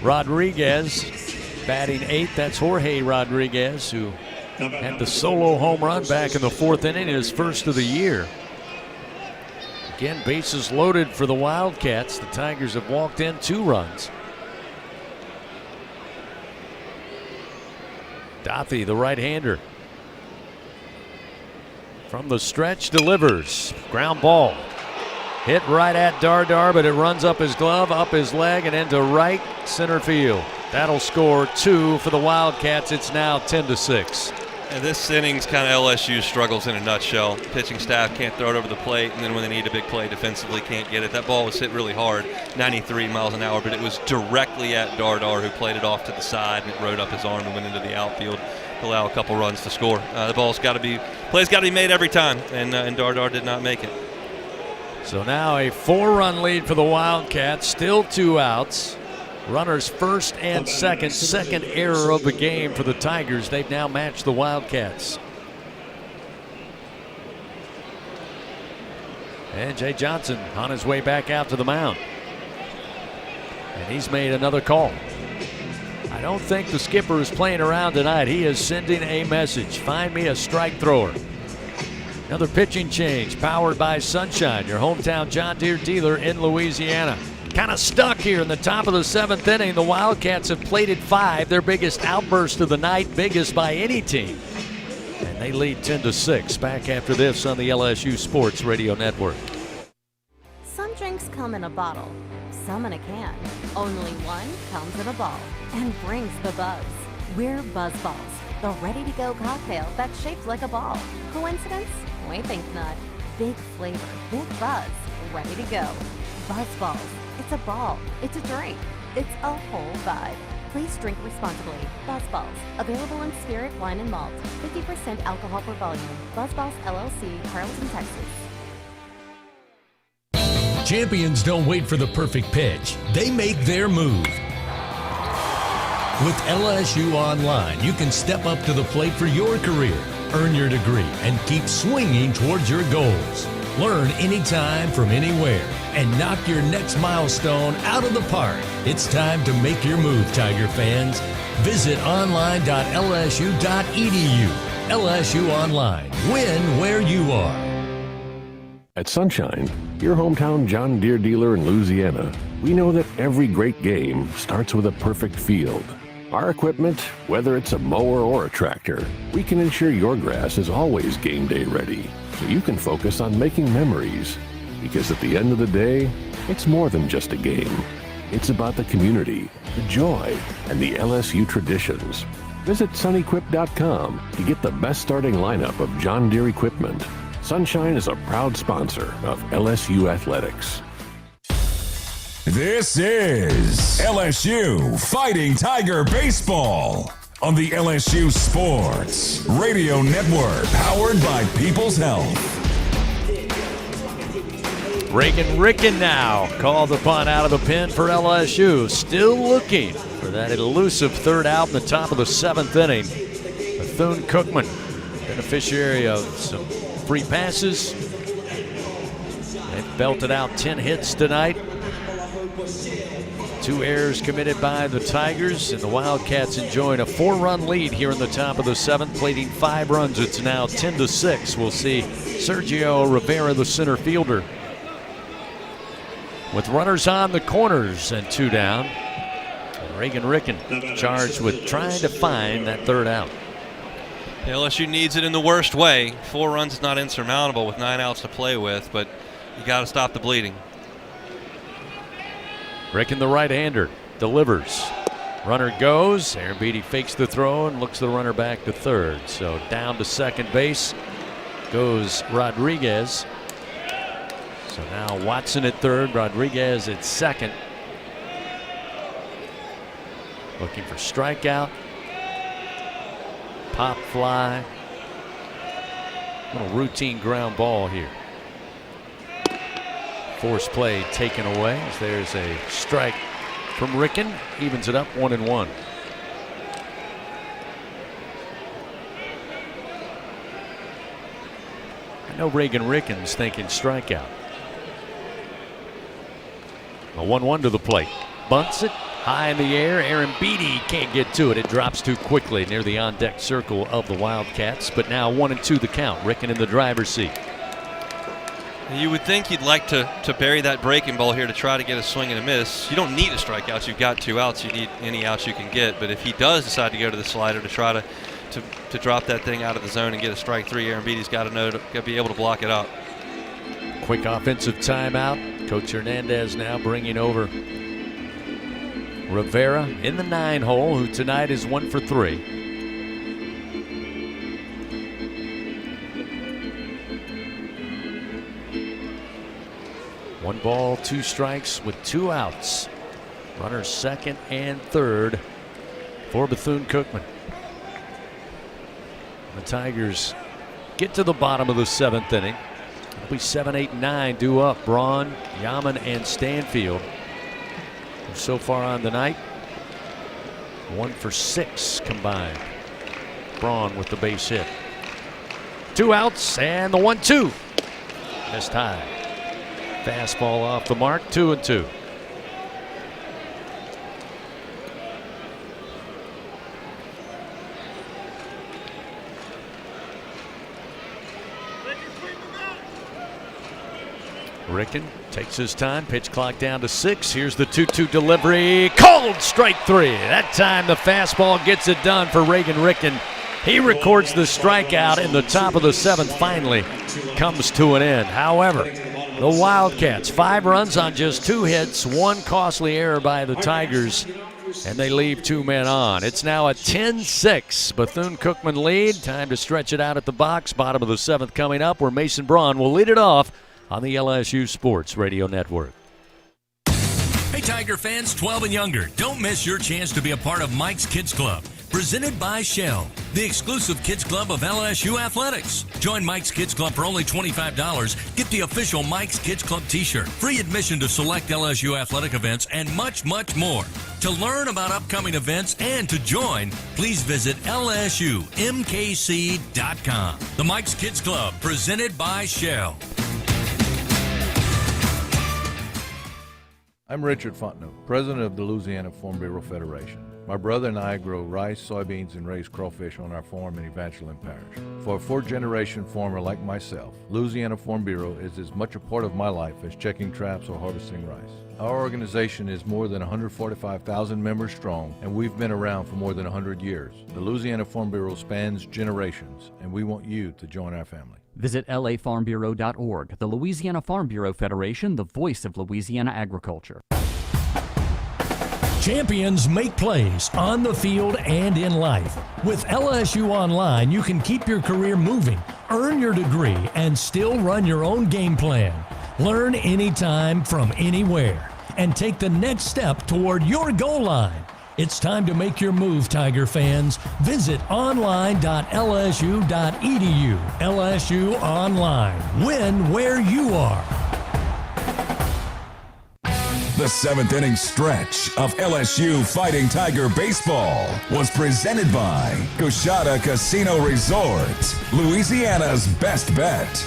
Rodriguez, batting 8th. That's Jorge Rodriguez, who had the solo home run back in the 4th inning, his first of the year. Again, bases loaded for the Wildcats. The Tigers have walked in 2 runs. Dothie, the right-hander. From the stretch, delivers. Ground ball. Hit right at Dardar, but it runs up his glove, up his leg, and into right center field. That'll score 2 for the Wildcats. It's now 10-6. And this inning's kind of LSU struggles in a nutshell. Pitching staff can't throw it over the plate, and then when they need a big play defensively, can't get it. That ball was hit really hard, 93 miles an hour, but it was directly at Dardar, who played it off to the side, and it rode up his arm and went into the outfield to allow a couple runs to score. The play's got to be made every time, and Dardar did not make it. So now a 4-run lead for the Wildcats, still 2 outs. Runners first and second error of the game for the Tigers. They've now matched the Wildcats. And Jay Johnson on his way back out to the mound. And he's made another call. I don't think the skipper is playing around tonight. He is sending a message. Find me a strike thrower. Another pitching change powered by Sunshine, your hometown John Deere dealer in Louisiana. Kind of stuck here in the top of the 7th inning. The Wildcats have plated 5, their biggest outburst of the night, biggest by any team. And they lead 10-6. Back after this on the LSU Sports Radio Network. Some drinks come in a bottle, some in a can. Only one comes in a ball and brings the buzz. We're Buzz Balls, the ready-to-go cocktail that's shaped like a ball. Coincidence? We think not. Big flavor, big buzz, ready to go. Buzz Balls. It's a ball. It's a drink. It's a whole vibe. Please drink responsibly. Buzzballs. Available in spirit, wine, and malt. 50% alcohol per volume. Buzzballs, LLC, Carlton, Texas. Champions don't wait for the perfect pitch. They make their move. With LSU Online, you can step up to the plate for your career, earn your degree, and keep swinging towards your goals. Learn anytime from anywhere and knock your next milestone out of the park. It's time to make your move, Tiger fans. Visit online.lsu.edu. LSU Online. Win where you are. At Sunshine, your hometown John Deere dealer in Louisiana, we know that every great game starts with a perfect field. Our equipment, whether it's a mower or a tractor, we can ensure your grass is always game day ready, so you can focus on making memories. Because at the end of the day, it's more than just a game. It's about the community, the joy, and the LSU traditions. Visit sunequip.com to get the best starting lineup of John Deere equipment. Sunshine is a proud sponsor of LSU Athletics. This is LSU Fighting Tiger Baseball on the LSU Sports Radio Network, powered by People's Health. Reagan Ricken now called upon out of the pen for LSU. Still looking for that elusive third out in the top of the 7th inning. Bethune-Cookman, beneficiary of some free passes. They've belted out 10 hits tonight. 2 errors committed by the Tigers, and the Wildcats enjoying a 4-run lead here in the top of the 7th, plating 5 runs. It's now 10-6. We'll see Sergio Rivera, the center fielder, with runners on the corners and 2 down. And Reagan Ricken charged with trying to find that third out. LSU needs it in the worst way. 4 runs is not insurmountable with 9 outs to play with, but you got to stop the bleeding. Ricken, the right-hander, delivers. Runner goes. Aaron Beatty fakes the throw and looks the runner back to third. So down to second base goes Rodriguez. So now Watson at third, Rodriguez at second. Looking for strikeout. Pop fly. Little routine ground ball here. Force play taken away. There's a strike from Ricken. Evens it up 1-1. I know Reagan Ricken's thinking strikeout. A 1-1 to the plate. Bunts it high in the air. Aaron Beatty can't get to it. It drops too quickly near the on-deck circle of the Wildcats. But now 1-2 the count. Ricken in the driver's seat. You would think you'd like to bury that breaking ball here to try to get a swing and a miss. You don't need a strikeout. You've got 2 outs. You need any outs you can get. But if he does decide to go to the slider to try to drop that thing out of the zone and get a strike 3, Aaron Beatty's got to be able to block it up. Quick offensive timeout. Coach Hernandez now bringing over Rivera in the 9-hole, who tonight is 1 for 3. One ball, 2 strikes with 2 outs. Runners second and third for Bethune-Cookman. The Tigers get to the bottom of the 7th inning. It'll be 7, 8, 9 due up. Braun, Yaman, and Stanfield. So far on the night, 1 for 6 combined. Braun with the base hit. 2 outs and the 1-2. Missed high. Fastball off the mark, 2-2. Ricken takes his time. Pitch clock down to 6. Here's the 2-2 delivery. Called strike 3. That time the fastball gets it done for Reagan Ricken. He records the strikeout in the top of the 7th. Finally comes to an end. However, the Wildcats, 5 runs on just 2 hits, 1 costly error by the Tigers, and they leave 2 men on. It's now a 10-6 Bethune-Cookman lead. Time to stretch it out at the box. Bottom of the 7th coming up, where Mason Braun will lead it off on the LSU Sports Radio Network. Hey Tiger fans 12 and younger, don't miss your chance to be a part of Mike's Kids Club. Presented by Shell, the exclusive kids club of LSU Athletics. Join Mike's Kids Club for only $25. Get the official Mike's Kids Club t-shirt, free admission to select LSU athletic events, and much, much more. To learn about upcoming events and to join, please visit lsumkc.com. The Mike's Kids Club, presented by Shell. I'm Richard Fontenot, president of the Louisiana Farm Bureau Federation. My brother and I grow rice, soybeans, and raise crawfish on our farm in Evangeline Parish. For a fourth-generation farmer like myself, Louisiana Farm Bureau is as much a part of my life as checking traps or harvesting rice. Our organization is more than 145,000 members strong, and we've been around for more than 100 years. The Louisiana Farm Bureau spans generations, and we want you to join our family. Visit lafarmbureau.org. The Louisiana Farm Bureau Federation, the voice of Louisiana agriculture. Champions make plays on the field and in life. With LSU Online, you can keep your career moving, earn your degree, and still run your own game plan. Learn anytime from anywhere and take the next step toward your goal line. It's time to make your move, Tiger fans. Visit online.lsu.edu. LSU Online. Win where you are. The seventh inning stretch of LSU Fighting Tiger Baseball was presented by Coshada Casino Resort, Louisiana's best bet.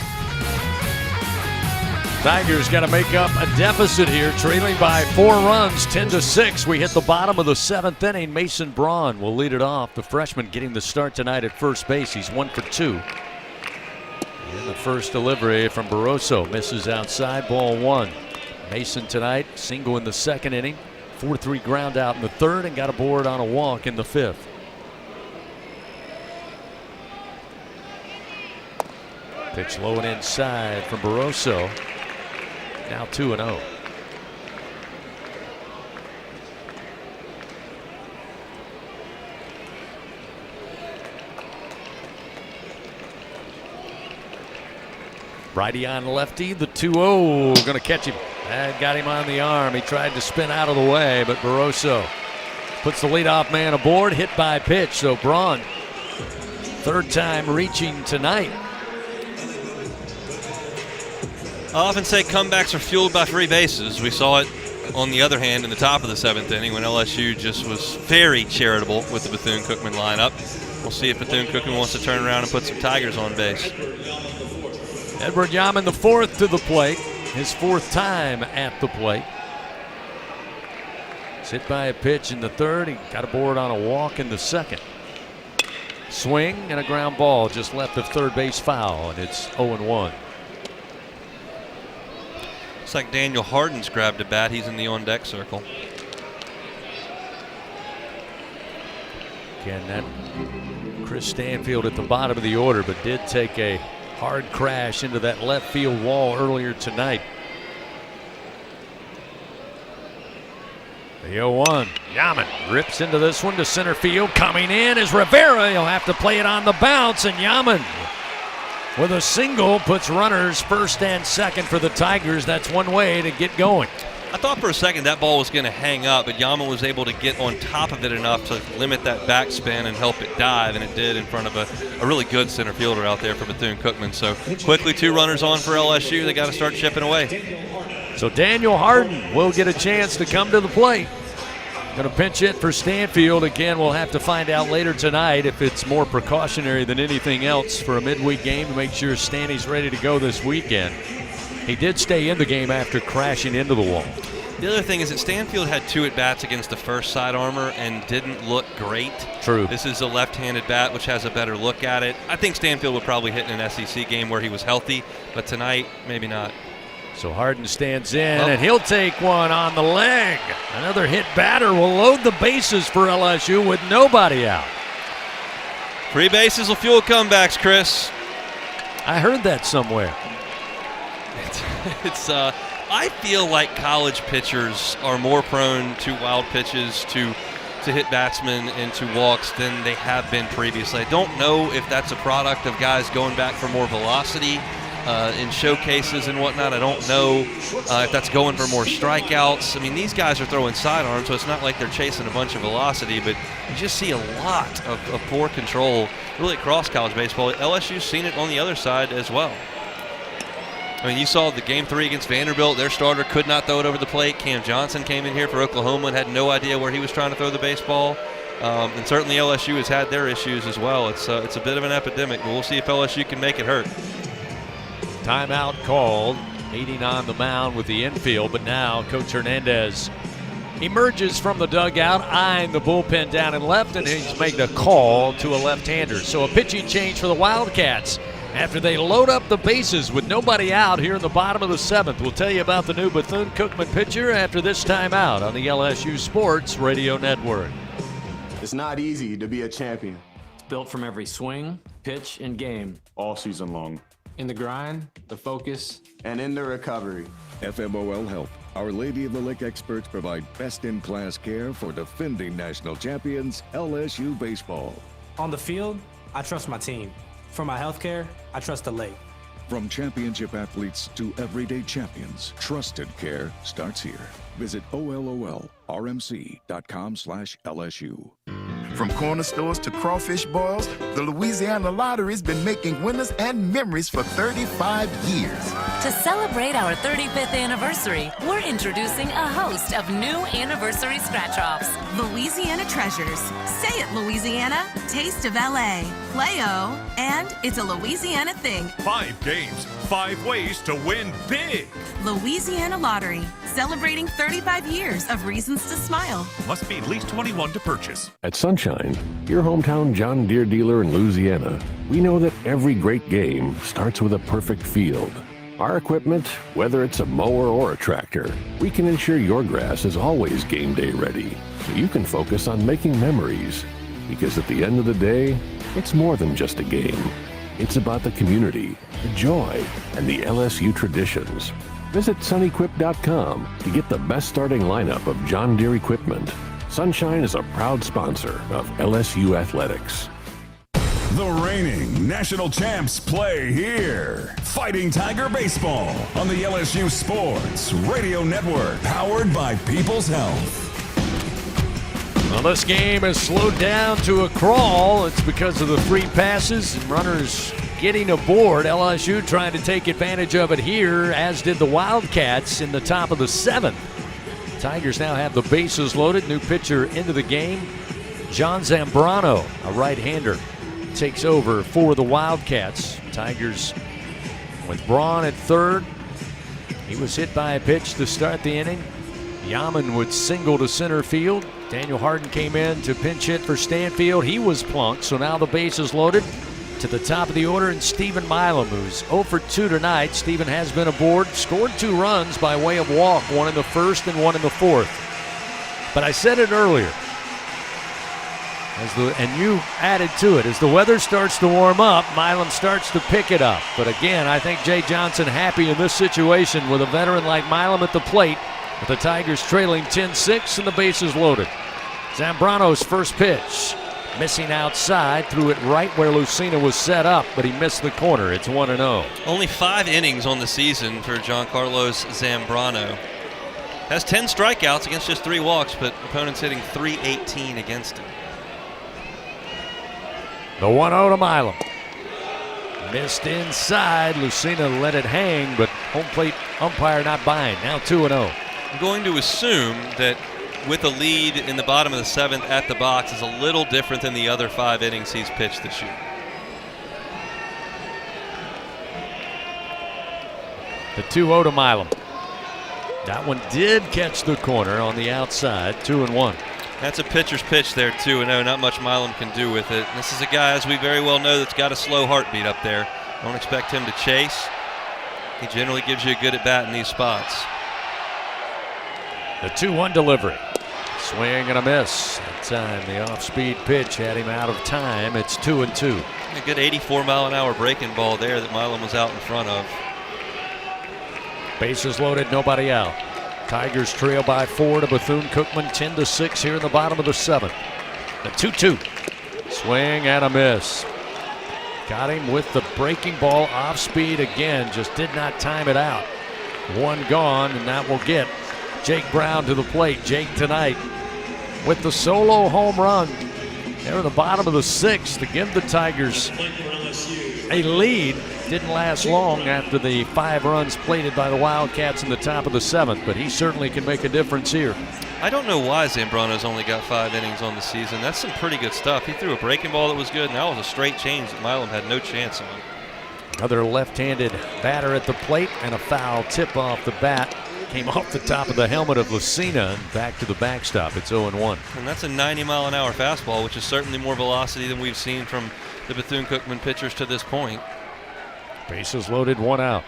Tigers got to make up a deficit here, trailing by 4 runs, 10-6. We hit the bottom of the 7th inning. Mason Braun will lead it off. The freshman getting the start tonight at first base. He's 1 for 2. And the first delivery from Barroso misses outside, ball 1. Mason tonight, single in the 2nd inning, 4-3 ground out in the 3rd, and got aboard on a walk in the 5th. Pitch low and inside from Barroso. Now 2-0. Righty on lefty, the 2-0, going to catch him. That got him on the arm. He tried to spin out of the way, but Barroso puts the leadoff man aboard, hit by pitch. So Braun, 3rd time reaching tonight. I often say comebacks are fueled by free bases. We saw it, on the other hand, in the top of the 7th inning when LSU just was very charitable with the Bethune-Cookman lineup. We'll see if Bethune-Cookman wants to turn around and put some Tigers on base. Edward Yaman, the 4th to the plate. His 4th time at the plate. Hit by a pitch in the 3rd. He got aboard on a walk in the 2nd. Swing and a ground ball just left of third base foul, and it's 0-1. Looks like Daniel Harden's grabbed a bat. He's in the on-deck circle. Again, that Chris Stanfield at the bottom of the order, but did take a hard crash into that left field wall earlier tonight. The 0-1. Yaman rips into this one to center field. Coming in is Rivera. He'll have to play it on the bounce, and Yaman with a single puts runners 1st and 2nd for the Tigers. That's one way to get going. I thought for a second that ball was going to hang up, but Yaman was able to get on top of it enough to limit that backspin and help it dive, and it did in front of a really good center fielder out there for Bethune-Cookman. So quickly 2 runners on for LSU. They got to start chipping away. So Daniel Harden will get a chance to come to the plate. Going to pinch hit for Stanfield. Again, we'll have to find out later tonight if it's more precautionary than anything else for a midweek game to make sure Stanny's ready to go this weekend. He did stay in the game after crashing into the wall. The other thing is that Stanfield had 2 at-bats against the first side armor and didn't look great. True. This is a left-handed bat, which has a better look at it. I think Stanfield would probably hit in an SEC game where he was healthy, but tonight, maybe not. So Harden stands in, and he'll take one on the leg. Another hit batter will load the bases for LSU with nobody out. Free bases will fuel comebacks, Chris. I heard that somewhere. I feel like college pitchers are more prone to wild pitches, to hit batsmen into walks than they have been previously. I don't know if that's a product of guys going back for more velocity in showcases and whatnot. I don't know if that's going for more strikeouts. I mean, these guys are throwing sidearms, so it's not like they're chasing a bunch of velocity, but you just see a lot of poor control really across college baseball. LSU's seen it on the other side as well. I mean, you saw the Game 3 against Vanderbilt. Their starter could not throw it over the plate. Cam Johnson came in here for Oklahoma and had no idea where he was trying to throw the baseball. And certainly LSU has had their issues as well. It's a bit of an epidemic, but we'll see if LSU can make it hurt. Timeout called. Meeting on the mound with the infield, but now Coach Hernandez emerges from the dugout, eyeing the bullpen down and left, and he's making a call to a left-hander. So a pitching change for the Wildcats after they load up the bases with nobody out here in the bottom of the 7th. We'll tell you about the new Bethune-Cookman pitcher after this timeout on the LSU Sports Radio Network. It's not easy to be a champion. It's built from every swing, pitch, and game. All season long. In the grind, the focus, and in the recovery. FMOL Health, Our Lady of the Lake experts provide best-in-class care for defending national champions LSU baseball. On the field, I trust my team. For my health care, I trust the lake. From championship athletes to everyday champions, trusted care starts here. Visit OLOLRMC.com/LSU. From corner stores to crawfish boils, the Louisiana Lottery's been making winners and memories for 35 years. To celebrate our 35th anniversary, we're introducing a host of new anniversary scratch-offs. Louisiana Treasures. Say it, Louisiana. Taste of LA. Play-O. And it's a Louisiana thing. 5 games, 5 ways to win big. Louisiana Lottery. Celebrating 35 years of reasons to smile. Must be at least 21 to purchase. At Sunshine, your hometown John Deere dealer in Louisiana, we know that every great game starts with a perfect field. Our equipment, whether it's a mower or a tractor, we can ensure your grass is always game day ready, so you can focus on making memories. Because at the end of the day, it's more than just a game. It's about the community, the joy, and the LSU traditions. Visit sunequip.com to get the best starting lineup of John Deere equipment. Sunshine is a proud sponsor of LSU Athletics. The reigning national champs play here. Fighting Tiger Baseball on the LSU Sports Radio Network, powered by People's Health. Well, this game is slowed down to a crawl. It's because of the free passes and runners getting aboard. LSU trying to take advantage of it here, as did the Wildcats in the top of the 7th. Tigers now have the bases loaded. New pitcher into the game. John Zambrano, a right-hander, takes over for the Wildcats. Tigers with Braun at third. He was hit by a pitch to start the inning. Yaman would single to center field. Daniel Harden came in to pinch hit for Stanfield. He was plunked, so now the base is loaded. To the top of the order, and Stephen Milam, who's 0 for 2 tonight. Stephen has been aboard, scored 2 runs by way of walk, 1 in the 1st and 1 in the 4th. But I said it earlier, and you added to it, as the weather starts to warm up, Milam starts to pick it up. But again, I think Jay Johnson happy in this situation with a veteran like Milam at the plate, with the Tigers trailing 10-6 and the bases loaded. Zambrano's first pitch, missing outside, threw it right where Lucina was set up, but he missed the corner. It's 1-0. Only 5 innings on the season for Giancarlos Zambrano. Has 10 strikeouts against just 3 walks, but opponents hitting .318 against him. The 1-0 to Milam. Missed inside. Lucina let it hang, but home plate umpire not buying. Now 2-0. I'm going to assume that with a lead in the bottom of the 7th at the box is a little different than the other 5 innings he's pitched this year. The 2-0 to Milam. That one did catch the corner on the outside. 2-1. That's a pitcher's pitch there, 2-0. Not much Milam can do with it. This is a guy, as we very well know, that's got a slow heartbeat up there. Don't expect him to chase. He generally gives you a good at-bat in these spots. The 2-1 delivery. Swing and a miss. That time the off-speed pitch had him out of time. It's 2-2. A good 84-mile-an-hour breaking ball there that Milam was out in front of. Bases loaded, nobody out. Tigers trail by 4 to Bethune-Cookman, 10-6 here in the bottom of the 7th. The 2-2. Swing and a miss. Got him with the breaking ball off speed again. Just did not time it out. One gone, and that will get Jake Brown to the plate. Jake tonight with the solo home run. They're in the bottom of the 6th to give the Tigers a lead. Didn't last long after the 5 runs plated by the Wildcats in the top of the 7th, but he certainly can make a difference here. I don't know why Zambrano's only got 5 innings on the season. That's some pretty good stuff. He threw a breaking ball that was good, and that was a straight change that Milam had no chance on. Another left-handed batter at the plate, and a foul tip off the bat. Came off the top of the helmet of Lucina and back to the backstop. It's 0-1. And that's a 90-mile-an-hour fastball, which is certainly more velocity than we've seen from the Bethune-Cookman pitchers to this point. Bases loaded, 1 out.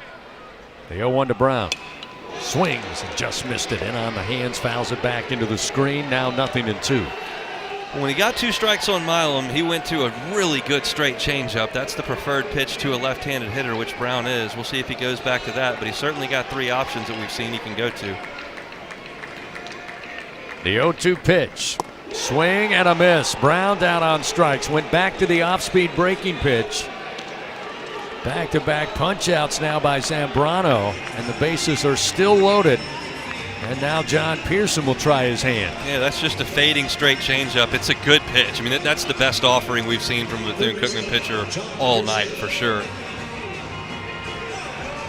The 0-1 to Brown. Swings and just missed it. In on the hands, fouls it back into the screen. Now 0-2. When he got 2 strikes on Milam, he went to a really good straight changeup. That's the preferred pitch to a left-handed hitter, which Brown is. We'll see if he goes back to that, but he's certainly got 3 options that we've seen he can go to. The 0-2 pitch. Swing and a miss. Brown down on strikes. Went back to the off-speed breaking pitch. Back-to-back punch-outs now by Zambrano, and the bases are still loaded. And now John Pearson will try his hand. Yeah, that's just a fading straight changeup. It's a good pitch. I mean, that's the best offering we've seen from the Bethune-Cookman pitcher all night for sure.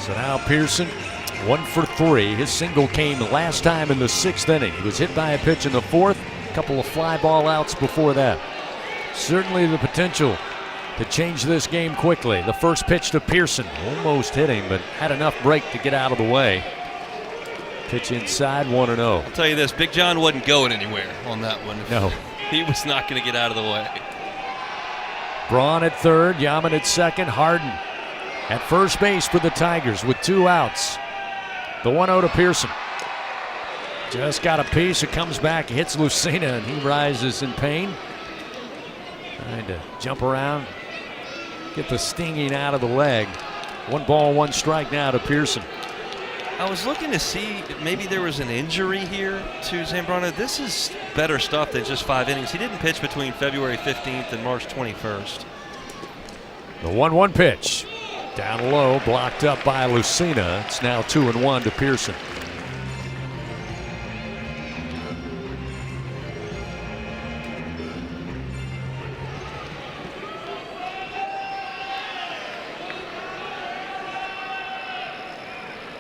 So now Pearson, 1 for 3. His single came last time in the 6th inning. He was hit by a pitch in the 4th. A couple of fly ball outs before that. Certainly the potential to change this game quickly. The first pitch to Pearson, almost hit him, but had enough break to get out of the way. Pitch inside, 1-0. I'll tell you this, Big John wasn't going anywhere on that one. No. He was not going to get out of the way. Braun at third, Yaman at second, Harden at first base for the Tigers with 2 outs. The 1-0 to Pearson. Just got a piece, it comes back, hits Lucina, and he rises in pain. Trying to jump around, get the stinging out of the leg. 1 ball, 1 strike now to Pearson. I was looking to see if maybe there was an injury here to Zambrano. This is better stuff than just 5 innings. He didn't pitch between February 15th and March 21st. The 1-1 pitch. Down low, blocked up by Lucina. It's now 2-1 to Pearson.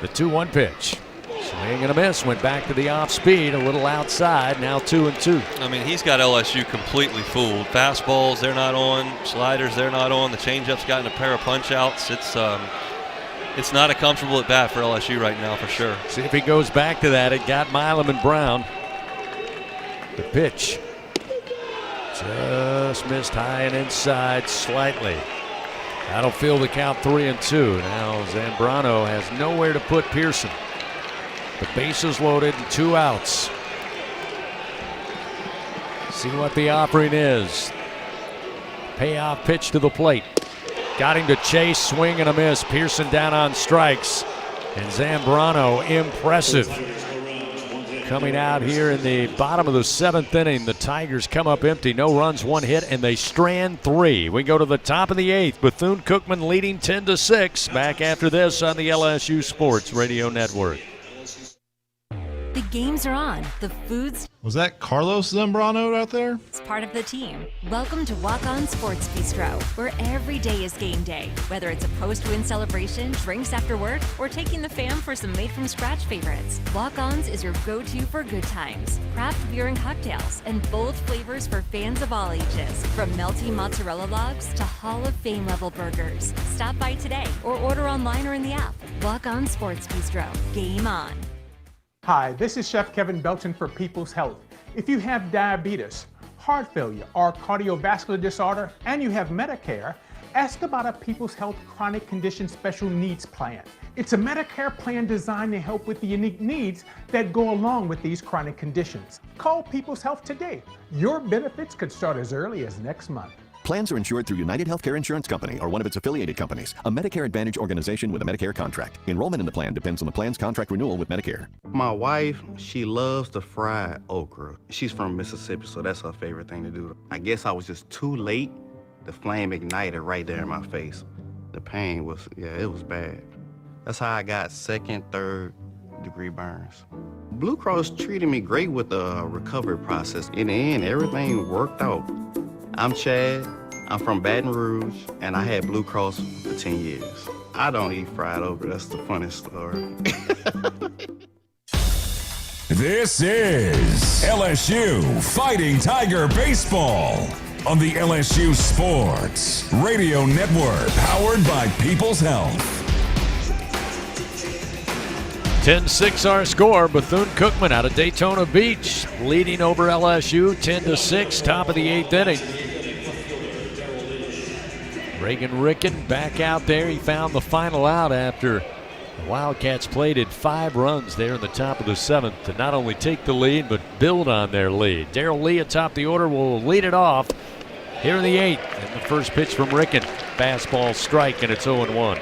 The 2-1 pitch. Swing and a miss. Went back to the off speed. A little outside. Now 2-2. I mean, he's got LSU completely fooled. Fastballs, they're not on. Sliders, they're not on. The changeup's gotten a pair of punch outs. It's not a comfortable at bat for LSU right now for sure. See if he goes back to that. It got Milam and Brown. The pitch. Just missed high and inside slightly. That'll fill the count 3-2. Now Zambrano has nowhere to put Pearson. The bases loaded and 2 outs. See what the offering is. Payoff pitch to the plate. Got him to chase, swing and a miss. Pearson down on strikes. And Zambrano, impressive. Coming out here in the bottom of the 7th inning, the Tigers come up empty. No runs, 1 hit, and they strand 3. We go to the top of the 8th. Bethune-Cookman leading 10-6. Back after this on the LSU Sports Radio Network. The games are on. The food's Was that Carlos Zambrano out there? part of the team. Welcome to Walk On Sports Bistro, where every day is game day. Whether it's a post-win celebration, drinks after work, or taking the fam for some made-from-scratch favorites, Walk On's is your go-to for good times. Craft beer and cocktails, and bold flavors for fans of all ages. From melty mozzarella logs to Hall of Fame level burgers. Stop by today or order online or in the app. Walk On Sports Bistro. Game on. Hi, this is Chef Kevin Belton for People's Health. If you have diabetes, heart failure, or cardiovascular disorder, and you have Medicare, ask about a People's Health Chronic Condition Special Needs Plan. It's a Medicare plan designed to help with the unique needs that go along with these chronic conditions. Call People's Health today. Your benefits could start as early as next month. Plans are insured through United Healthcare Insurance Company or one of its affiliated companies, a Medicare Advantage organization with a Medicare contract. Enrollment in the plan depends on the plan's contract renewal with Medicare. My wife, she loves the fried okra. She's from Mississippi, so that's her favorite thing to do. I guess I was just too late the flame ignited right there in my face. The pain was, it was bad. That's how I got second, third degree burns. Blue Cross treated me great with the recovery process. In the end, everything worked out. I'm Chad. I'm from Baton Rouge, and I had Blue Cross for 10 years. I don't eat fried okra. That's the funniest story. This is LSU Fighting Tiger Baseball on the LSU Sports Radio Network, powered by People's Health. 10-6 our score. Bethune-Cookman out of Daytona Beach leading over LSU 10-6, top of the 8th inning. Reagan Ricken back out there. He found the final out after the Wildcats plated 5 runs there in the top of the 7th to not only take the lead but build on their lead. Darrell Lee atop the order will lead it off here in the 8th. And the first pitch from Ricken. Fastball strike, and it's 0-1.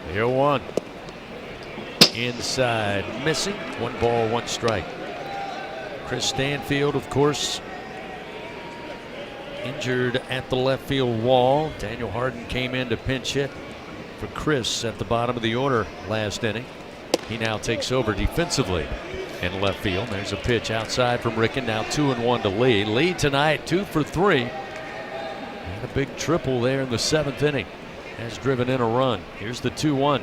The 0-1. Inside, missing. 1 ball, 1 strike. Chris Stanfield, of course, injured at the left field wall. Daniel Harden came in to pinch hit for Chris at the bottom of the order last inning. He now takes over defensively in left field. There's a pitch outside from Ricken. Now 2-1 to Lee. Lee tonight 2 for 3. And a big triple there in the 7th inning. Has driven in a run. Here's the 2-1.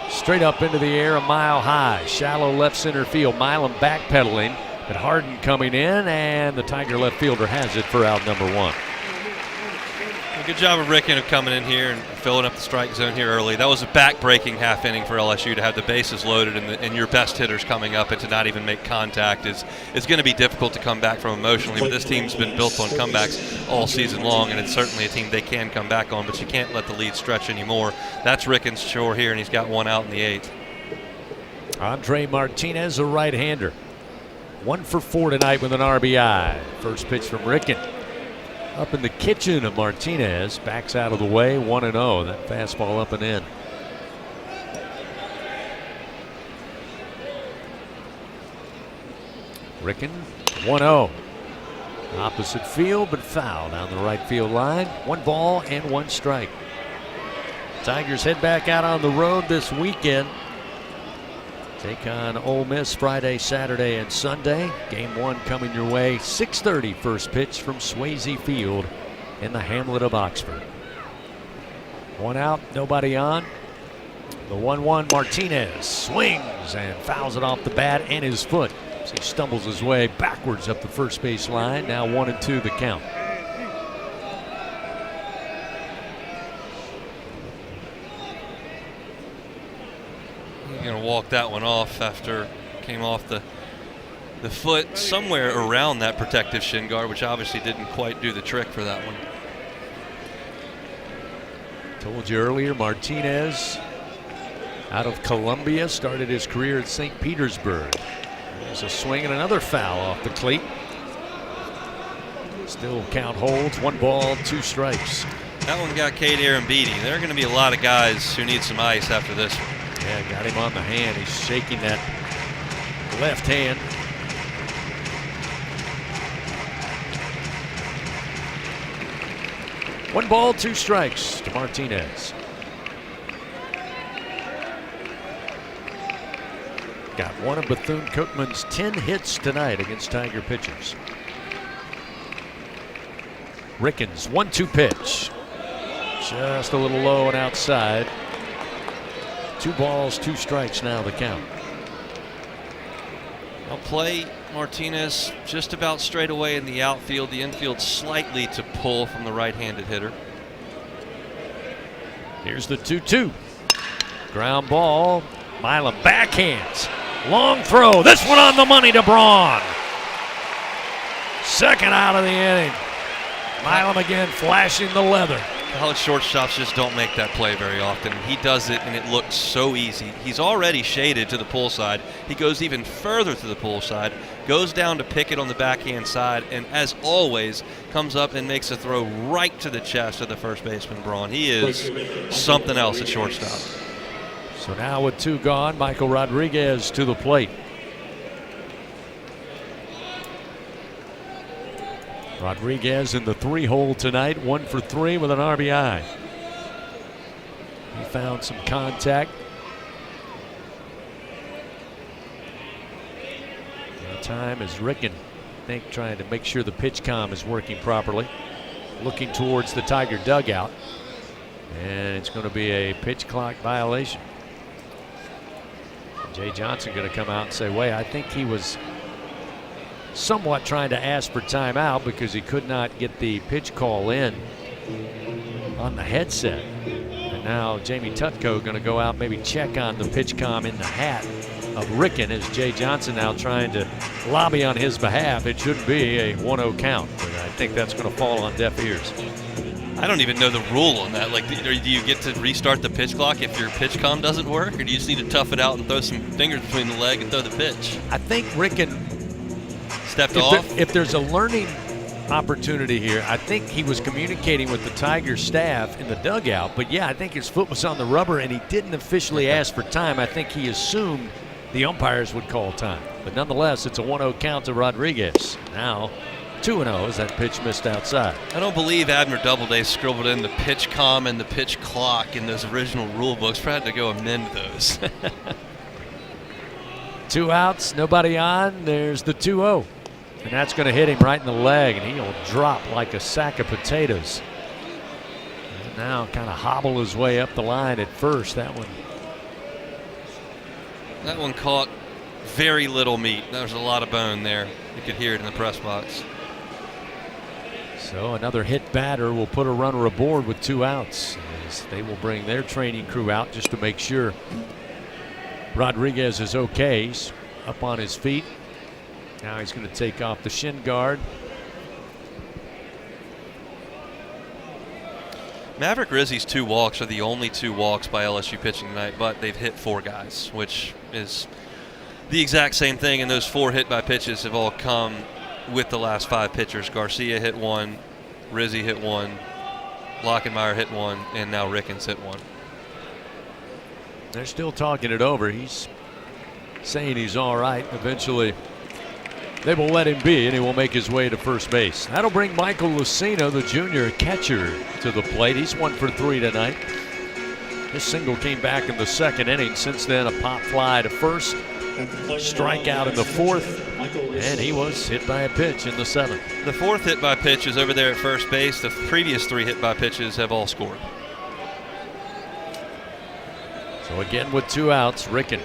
Straight up into the air, a mile high. Shallow left center field. Milam backpedaling, but Harden coming in, and the Tiger left fielder has it for out number 1. Good job of Ricken of coming in here and filling up the strike zone here early. That was a back-breaking half inning for LSU to have the bases loaded and your best hitters coming up and to not even make contact. It's going to be difficult to come back from emotionally, but this team's been built on comebacks all season long, and it's certainly a team they can come back on, but you can't let the lead stretch anymore. That's Ricken's chore here, and he's got 1 out in the 8th. Andre Martinez, a right-hander. 1 for 4 tonight with an RBI. First pitch from Ricken. Up in the kitchen of Martinez, backs out of the way, 1-0. That fastball up and in. Ricken, 1-0. Opposite field, but foul down the right field line. 1 ball and 1 strike. Tigers head back out on the road this weekend. Take on Ole Miss Friday, Saturday, and Sunday. Game 1 coming your way. 6:30 first pitch from Swayze Field in the hamlet of Oxford. 1 out, nobody on. The 1-1 Martinez swings and fouls it off the bat and his foot as he stumbles his way backwards up the first base line. Now 1-2 the count. Going to walk that one off after came off the foot somewhere around that protective shin guard, which obviously didn't quite do the trick for that one. Told you earlier, Martinez out of Columbia, started his career at St. Petersburg. There's a swing and another foul off the cleat. Still count holds. 1 ball, 2 strikes. That one got Cade Arambidi. There are going to be a lot of guys who need some ice after this one. Yeah, got him on the hand. He's shaking that left hand. One ball, 2 strikes to Martinez. Got one of Bethune-Cookman's 10 hits tonight against Tiger pitchers. Ricken's 1-2 pitch. Just a little low and outside. 2 balls, 2 strikes now the count. I'll play Martinez just about straight away in the outfield. The infield slightly to pull from the right-handed hitter. Here's the 2-2. Ground ball. Milam backhands. Long throw. This one on the money to Braun. Second out of the inning. Milam again flashing the leather. College shortstops just don't make that play very often. He does it, and it looks so easy. He's already shaded to the pull side. He goes even further to the pull side, goes down to pick it on the backhand side, and as always, comes up and makes a throw right to the chest of the first baseman, Braun. He is something else at shortstop. So now with 2 gone, Michael Rodriguez to the plate. Rodriguez in the 3-hole tonight, 1 for 3 with an RBI. He found some contact. The time is Ricken, I think, trying to make sure the pitch comm is working properly. Looking towards the Tiger dugout. And it's going to be a pitch clock violation. Jay Johnson going to come out and say, wait, I think he was somewhat trying to ask for timeout because he could not get the pitch call in on the headset. And now Jamie Tutko going to go out, maybe check on the pitch comm in the hat of Ricken as Jay Johnson now trying to lobby on his behalf. It should be a 1-0 count, but I think that's going to fall on deaf ears. I don't even know the rule on that. Like, do you get to restart the pitch clock if your pitch comm doesn't work, or do you just need to tough it out and throw some fingers between the leg and throw the pitch? I think Ricken stepped off. If there's a learning opportunity here, I think he was communicating with the Tiger staff in the dugout. But yeah, I think his foot was on the rubber and he didn't officially ask for time. I think he assumed the umpires would call time. But nonetheless, it's a 1-0 count to Rodriguez. Now 2-0 as that pitch missed outside. I don't believe Abner Doubleday scribbled in the pitch comm and the pitch clock in those original rule books. We had to go amend those. 2 outs, nobody on. There's the 2-0. And that's going to hit him right in the leg, and he'll drop like a sack of potatoes. And now kind of hobble his way up the line at first. That one caught very little meat. There was a lot of bone there. You could hear it in the press box. So another hit batter will put a runner aboard with 2 outs. As they will bring their training crew out just to make sure Rodriguez is okay. He's up on his feet. Now he's going to take off the shin guard. Maverick Rizzi's 2 walks are the only 2 walks by LSU pitching tonight, but they've hit 4 guys, which is the exact same thing. And those 4 hit by pitches have all come with the last 5 pitchers. Garcia hit 1, Rizzi hit 1, Lockenmeyer hit 1, and now Rickens hit 1. They're still talking it over. He's saying he's all right. Eventually, they will let him be, and he will make his way to first base. That'll bring Michael Lucino, the junior catcher, to the plate. He's 1 for 3 tonight. His single came back in the 2nd inning. Since then, a pop fly to first, strikeout in the 4th, and he was hit by a pitch in the 7th. The 4th hit by pitch is over there at first base. The previous 3 hit by pitches have all scored. So again with 2 outs, Ricken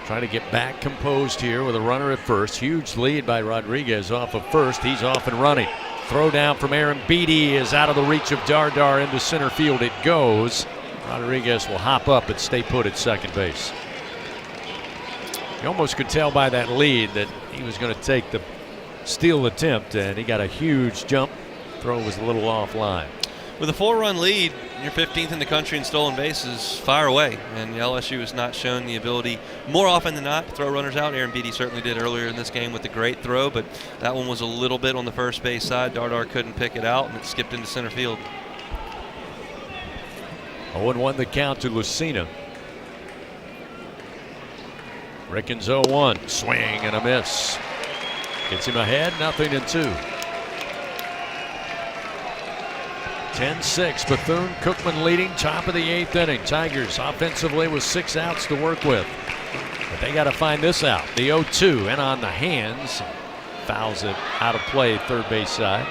trying to get back composed here with a runner at first. Huge lead by Rodriguez off of first. He's off and running. Throw down from Aaron Beatty is out of the reach of Dardar into center field. It goes. Rodriguez will hop up and stay put at second base. You almost could tell by that lead that he was going to take the steal attempt, and he got a huge jump. Throw was a little offline. With a 4-run lead, you're 15th in the country in stolen bases, fire away. And LSU has not shown the ability, more often than not, to throw runners out. Aaron Beatty certainly did earlier in this game with a great throw, but that one was a little bit on the first base side. Dardar couldn't pick it out, and it skipped into center field. 0-1 the count to Lucina. Rickens 0-1. Swing and a miss. Gets him ahead, 0-2. 10-6, Bethune-Cookman leading, top of the 8th inning. Tigers offensively with 6 outs to work with. But they got to find this out. The 0-2 and on the hands. Fouls it out of play, third base side.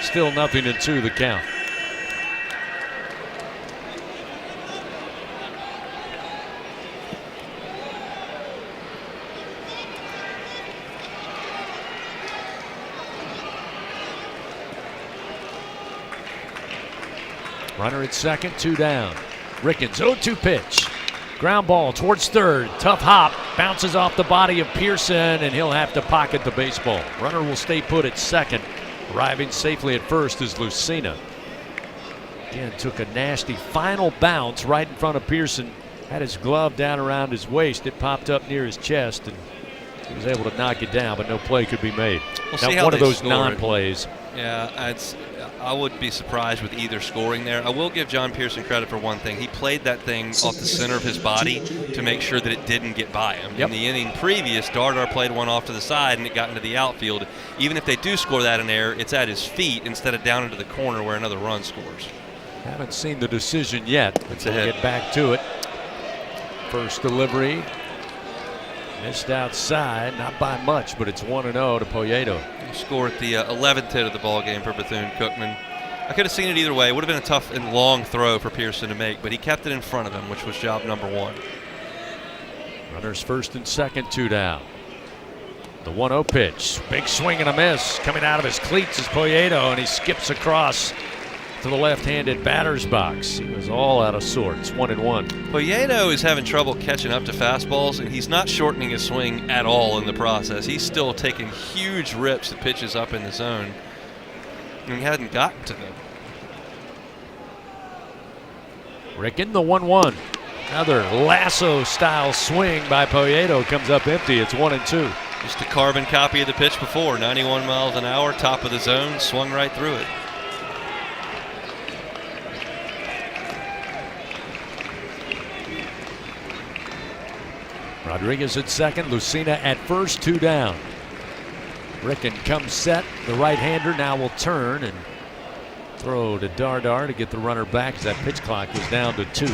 Still 0-2 the count. Runner at second, 2 down. Rickens, 0-2 pitch. Ground ball towards third. Tough hop. Bounces off the body of Pearson, and he'll have to pocket the baseball. Runner will stay put at second. Arriving safely at first is Lucina. Again, took a nasty final bounce right in front of Pearson. Had his glove down around his waist. It popped up near his chest, and he was able to knock it down, but no play could be made. We'll now, one of those non-plays. Yeah, I would be surprised with either scoring there. I will give John Pearson credit for one thing. He played that thing off the center of his body to make sure that it didn't get by him. In the inning previous, Dardar played one off to the side and it got into the outfield. Even if they do score that in air, it's at his feet instead of down into the corner where another run scores. Haven't seen the decision yet. It's a hit. Get back to it. First delivery. Missed outside, not by much, but it's 1-0 to Poyeto. Score at the 11th hit of the ball game for Bethune-Cookman. I could have seen it either way. It would have been a tough and long throw for Pearson to make, but he kept it in front of him, which was job number one. Runners first and second, 2 down. The 1-0 pitch. Big swing and a miss. Coming out of his cleats is Poyeto, and he skips across to the left-handed batter's box. He was all out of sorts, 1-1. Poyeto is having trouble catching up to fastballs, and he's not shortening his swing at all in the process. He's still taking huge rips at pitches up in the zone, and he hadn't gotten to them. Ricken, the 1-1. Another lasso-style swing by Poyeto comes up empty. It's 1-2. Just a carbon copy of the pitch before. 91 miles an hour, top of the zone, swung right through it. Rodriguez at second, Lucina at first, 2 down. Ricken comes set. The right-hander now will turn and throw to Dardar to get the runner back as that pitch clock was down to 2.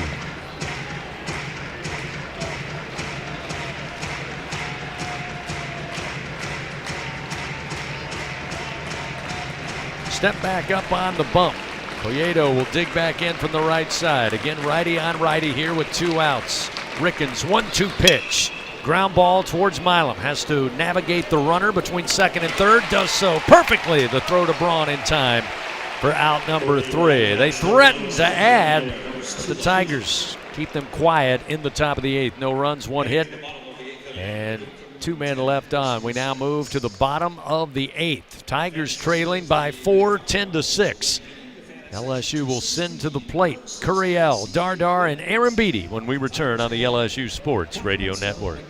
Step back up on the bump. Poyeto will dig back in from the right side. Again, righty on righty here with 2 outs. Ricken's 1-2 pitch. Ground ball towards Milam. Has to navigate the runner between second and third. Does so perfectly. The throw to Braun in time for out number 3. They threaten to add. The Tigers keep them quiet in the top of the 8th. No runs, 1 hit, and 2 men left on. We now move to the bottom of the 8th. Tigers trailing by 4, 10-6. LSU will send to the plate Curiel, Dardar, and Aaron Beatty when we return on the LSU Sports Radio Network.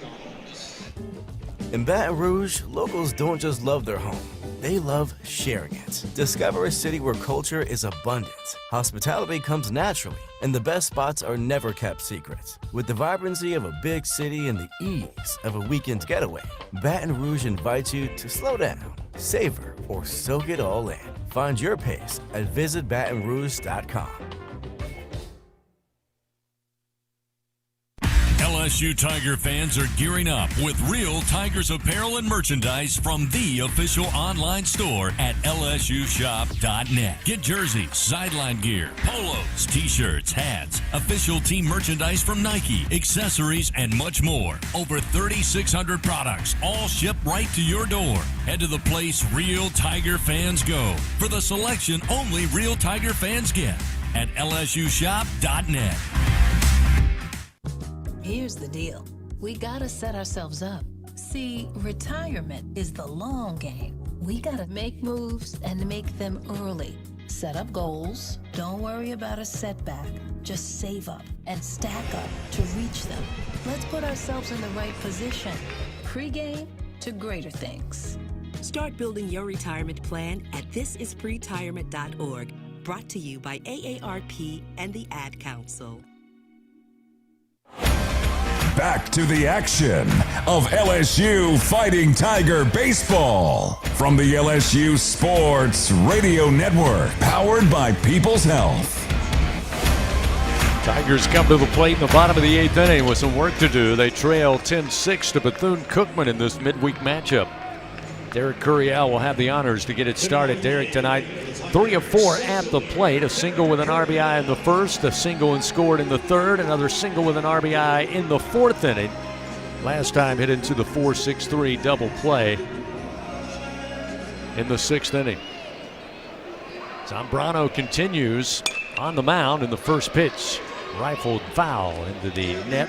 In Baton Rouge, locals don't just love their home, they love sharing it. Discover a city where culture is abundant, hospitality comes naturally, and the best spots are never kept secret. With the vibrancy of a big city and the ease of a weekend getaway, Baton Rouge invites you to slow down, savor, or soak it all in. Find your pace at visitbatonrouge.com. LSU Tiger fans are gearing up with real Tigers apparel and merchandise from the official online store at lsushop.net. Get jerseys, sideline gear, polos, t-shirts, hats, official team merchandise from Nike, accessories, and much more. Over 3,600 products, all shipped right to your door. Head to the place real Tiger fans go for the selection only real Tiger fans get at lsushop.net. Here's the deal. We gotta set ourselves up. See, retirement is the long game. We gotta make moves and make them early. Set up goals. Don't worry about a setback. Just save up and stack up to reach them. Let's put ourselves in the right position. Pregame to greater things. Start building your retirement plan at thisispretirement.org. Brought to you by AARP and the Ad Council. Back to the action of LSU Fighting Tiger Baseball from the LSU Sports Radio Network, powered by People's Health. Tigers come to the plate in the bottom of the 8th inning with some work to do. They trail 10-6 to Bethune-Cookman in this midweek matchup. Derek Curiel will have the honors to get it started. Derek tonight, 3 of 4 at the plate. A single with an RBI in the first, a single and scored in the third, another single with an RBI in the 4th inning. Last time hit into the 4-6-3 double play in the 6th inning. Zambrano continues on the mound in the first pitch. Rifled foul into the net.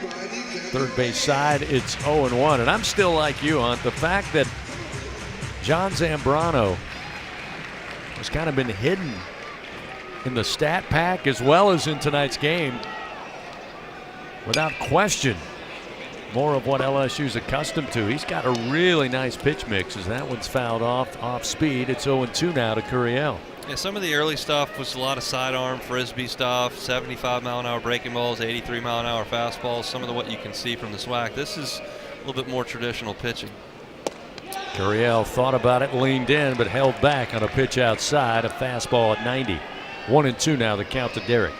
Third base side, it's 0-1. And I'm still like you on the fact that John Zambrano has kind of been hidden in the stat pack as well as in tonight's game. Without question, more of what LSU's accustomed to. He's got a really nice pitch mix as that one's fouled off speed. It's 0-2 now to Curiel. Yeah, some of the early stuff was a lot of sidearm, frisbee stuff, 75-mile-an-hour breaking balls, 83-mile-an-hour fastballs, some of what you can see from the SWAC. This is a little bit more traditional pitching. Curiel thought about it, leaned in, but held back on a pitch outside, a fastball at 90. 1-2 now, the count to Derek.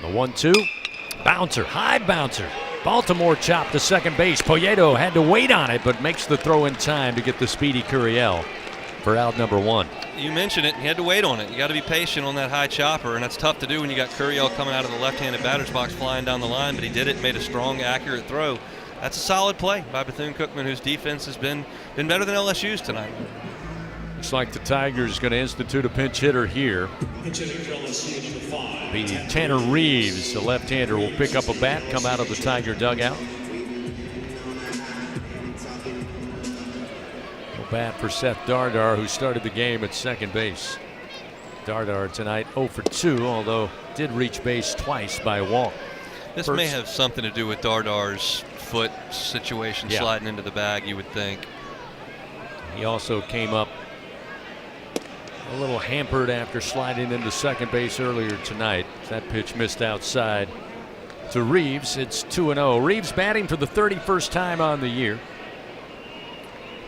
The 1-2, bouncer, high bouncer. Baltimore chopped to second base. Poyeto had to wait on it, but makes the throw in time to get the speedy Curiel for out number 1. You mentioned it. He had to wait on it. You got to be patient on that high chopper, and that's tough to do when you got Curiel coming out of the left-handed batter's box flying down the line, but he did it, made a strong, accurate throw. That's a solid play by Bethune-Cookman, whose defense has been better than LSU's tonight. Looks like the Tigers going to institute a pinch hitter here. Be Tanner Reeves, the left-hander, will pick up a bat, come out of the Tiger dugout. A bat for Seth Dardar, who started the game at second base. Dardar tonight 0 for 2, although did reach base twice by a walk. This may have something to do with Dardar's foot situation, sliding into the bag, you would think. He also came up a little hampered after sliding into second base earlier tonight. That pitch missed outside to Reeves. It's 2-0. Reeves batting for the 31st time on the year.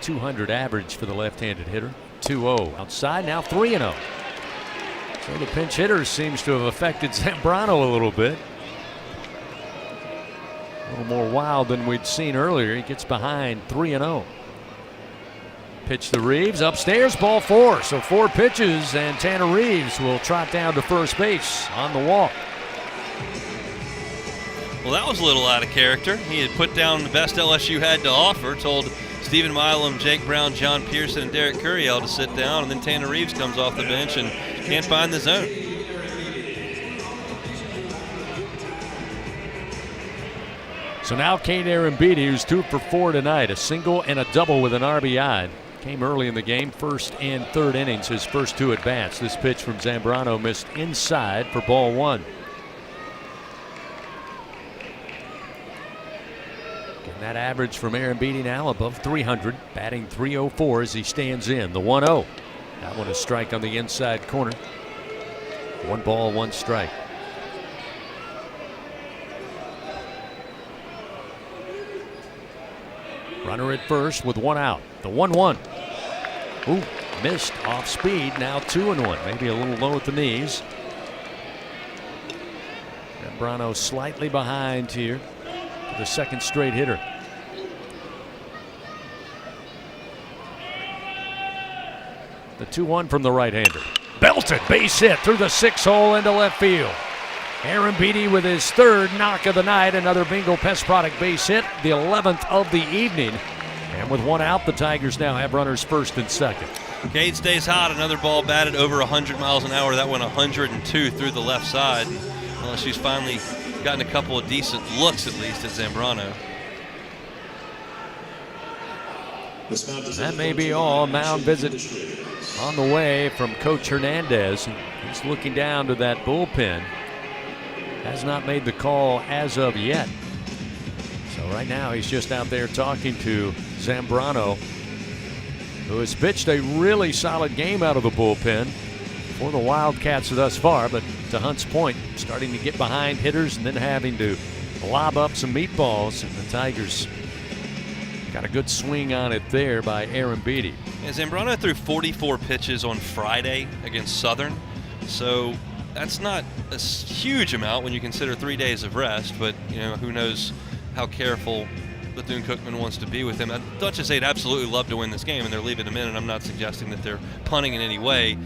200 average for the left-handed hitter. 2-0 outside, now 3-0. So the pinch hitter seems to have affected Zambrano a little bit. A little more wild than we'd seen earlier. He gets behind 3-0. Pitch to Reeves, upstairs, ball 4. So 4 pitches, and Tanner Reeves will trot down to first base on the walk. Well, that was a little out of character. He had put down the best LSU had to offer, told Stephen Milam, Jake Brown, John Pearson, and Derek Curiel to sit down, and then Tanner Reeves comes off the bench and can't find the zone. So now Kane Arambidi, who's 2 for 4 tonight, a single and a double with an RBI. Came early in the game, first and third innings, his first 2 at bats. This pitch from Zambrano missed inside for ball 1. Getting that average from Arambidi now above 300, batting .304 as he stands in. The 1-0. That one a strike on the inside corner. 1 ball, 1 strike. Runner at first with 1 out. The 1-1. Ooh, missed off speed. Now 2-1. Maybe a little low at the knees. Zambrano slightly behind here for the second straight hitter. The 2-1 from the right-hander. Belted, base hit through the 6-hole into left field. Arambidi with his 3rd knock of the night. Another Bingo Pest Product base hit, the 11th of the evening. And with 1 out, the Tigers now have runners first and second. Cade stays hot. Another ball batted over 100 miles an hour. That went 102 through the left side. Well, she's finally gotten a couple of decent looks, at least, at Zambrano. That may be all. Mound visit on the way from Coach Hernandez. He's looking down to that bullpen. Has not made the call as of yet. So right now he's just out there talking to Zambrano, who has pitched a really solid game out of the bullpen for the Wildcats thus far. But to Hunt's point, starting to get behind hitters and then having to lob up some meatballs. And the Tigers got a good swing on it there by Arambidi. Yeah, Zambrano threw 44 pitches on Friday against Southern. So that's not a huge amount when you consider 3 days of rest, but who knows how careful Bethune-Cookman wants to be with him. Dutchess they'd absolutely love to win this game, and they're leaving him in, and I'm not suggesting that they're punting in any way.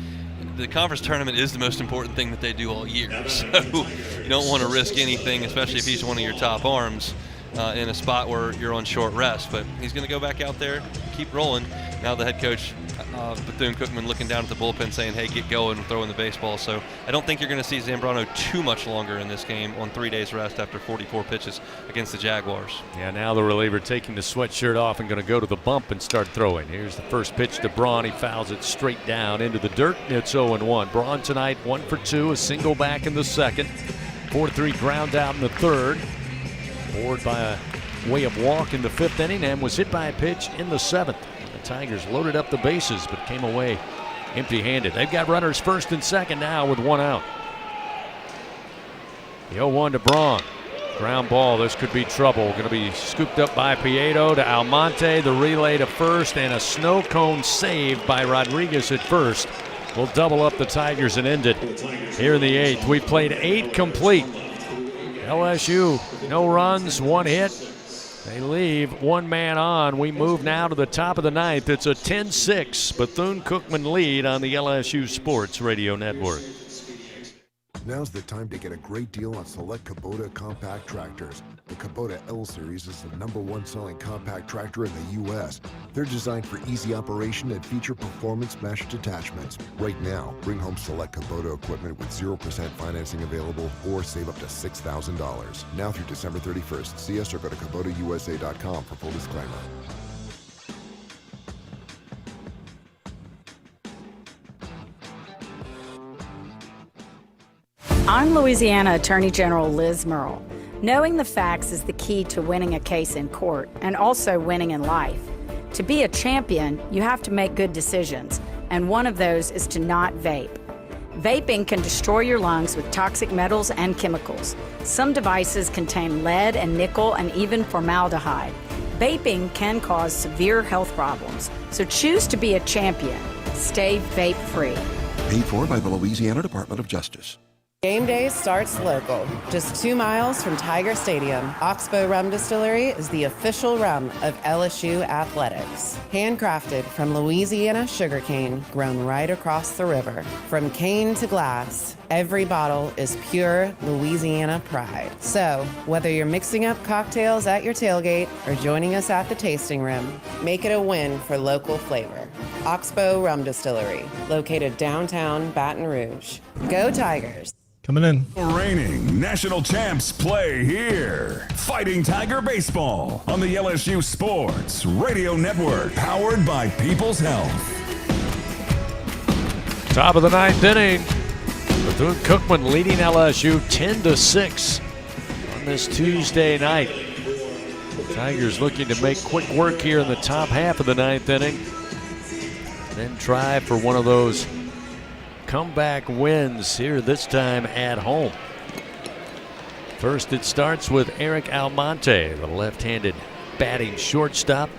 The conference tournament is the most important thing that they do all year, so you don't want to risk anything, especially if he's one of your top arms in a spot where you're on short rest. But he's going to go back out there, keep rolling. Now the head coach, Bethune-Cookman, looking down at the bullpen saying, hey, get going and throwing the baseball. So I don't think you're going to see Zambrano too much longer in this game on 3 days rest after 44 pitches against the Jaguars. Yeah, now the reliever taking the sweatshirt off and going to go to the bump and start throwing. Here's the first pitch to Braun. He fouls it straight down into the dirt. It's 0-1. Braun tonight 1 for 2, a single back in the second. 4-3 ground out in the third. Bored by a way of walk in the 5th inning and was hit by a pitch in the 7th. The Tigers loaded up the bases but came away empty-handed. They've got runners first and second now with 1 out. The 0-1 to Braun. Ground ball. This could be trouble. Going to be scooped up by Prieto to Almonte. The relay to first and a snow cone save by Rodriguez at first. Will double up the Tigers and end it here in the 8th. We've played 8 complete. LSU, no runs, 1 hit. They leave 1 man on. We move now to the top of the 9th. It's a 10-6 Bethune-Cookman lead on the LSU Sports Radio Network. Now's the time to get a great deal on select Kubota compact tractors. The Kubota L-Series is the #1 selling compact tractor in the U.S. They're designed for easy operation and feature performance meshed attachments. Right now, bring home select Kubota equipment with 0% financing available or save up to $6,000. Now through December 31st. See us or go to KubotaUSA.com for full disclaimer. I'm Louisiana Attorney General Liz Murrill. Knowing the facts is the key to winning a case in court and also winning in life. To be a champion, you have to make good decisions, and one of those is to not vape. Vaping can destroy your lungs with toxic metals and chemicals. Some devices contain lead and nickel and even formaldehyde. Vaping can cause severe health problems, so choose to be a champion. Stay vape-free. Paid for by the Louisiana Department of Justice. Game day starts local, just 2 miles from Tiger Stadium. Oxbow Rum Distillery is the official rum of LSU athletics. Handcrafted from Louisiana sugarcane, grown right across the river. From cane to glass, every bottle is pure Louisiana pride. So, whether you're mixing up cocktails at your tailgate or joining us at the tasting room, make it a win for local flavor. Oxbow Rum Distillery, located downtown Baton Rouge. Go Tigers! Coming in. Reigning national champs play here. Fighting Tiger Baseball on the LSU Sports Radio Network, powered by People's Health. Top of the 9th inning. Bethune-Cookman leading LSU 10-6 on this Tuesday night. Tigers looking to make quick work here in the top half of the 9th inning. Then try for one of those comeback wins here, this time at home. First it starts with Eric Almonte, the left-handed batting shortstop.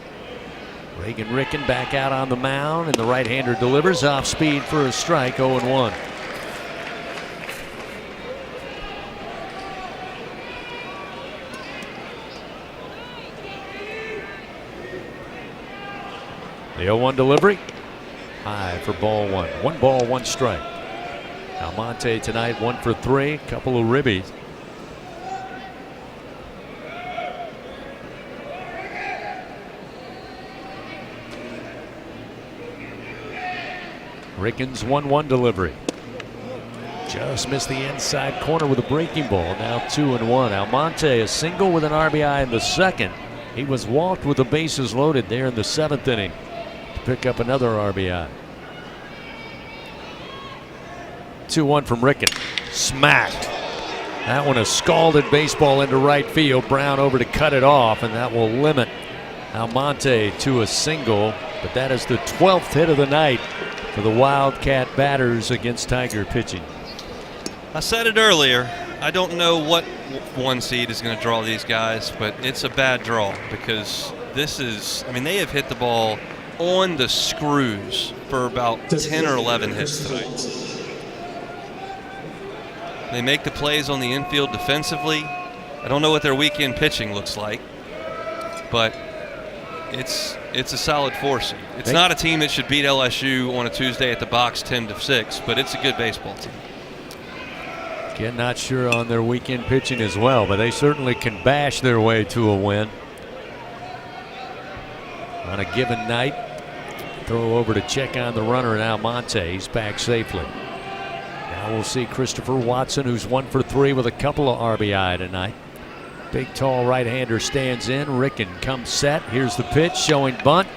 Reagan Ricken back out on the mound, and the right-hander delivers off speed for a strike, 0-1. The 0-1 delivery. High for ball 1. 1 ball, 1 strike. Almonte tonight 1 for 3. Couple of ribbies. Rickens 1-1 delivery. Just missed the inside corner with a breaking ball. Now 2-1. Almonte a single with an RBI in the 2nd. He was walked with the bases loaded there in the 7th inning. Pick up another RBI. 2-1 from Ricken. Smacked. That one a scalded baseball into right field. Brown over to cut it off, and that will limit Almonte to a single. But that is the 12th hit of the night for the Wildcat batters against Tiger pitching. I said it earlier. I don't know what 1 seed is going to draw these guys, but it's a bad draw because this is, I mean, they have hit the ball on the screws for about 10 or 11 hits tonight. They make the plays on the infield defensively. I don't know what their weekend pitching looks like, but it's a solid 4 seed. It's not a team that should beat LSU on a Tuesday at the box 10-6, but it's a good baseball team. Again, not sure on their weekend pitching as well, but they certainly can bash their way to a win. On a given night, throw over to check on the runner, and Almonte, he's back safely. Now we'll see Christopher Watson, who's 1 for 3 with a couple of RBI tonight. Big, tall right-hander stands in. Ricken comes set. Here's the pitch, showing bunt.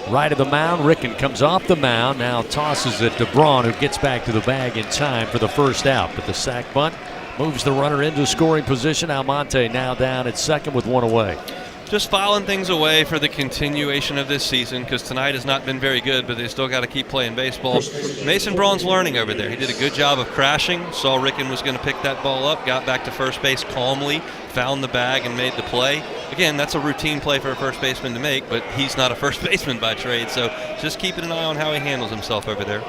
Right of the mound. Ricken comes off the mound. Now tosses it to Braun, who gets back to the bag in time for the first out. But the sac bunt moves the runner into scoring position. Almonte now down at second with one away. Just filing things away for the continuation of this season, because tonight has not been very good, but they still got to keep playing baseball. Mason Braun's learning over there. He did a good job of crashing, saw Ricken was going to pick that ball up, got back to first base calmly, found the bag and made the play. Again, that's a routine play for a first baseman to make, but he's not a first baseman by trade, so just keeping an eye on how he handles himself over there.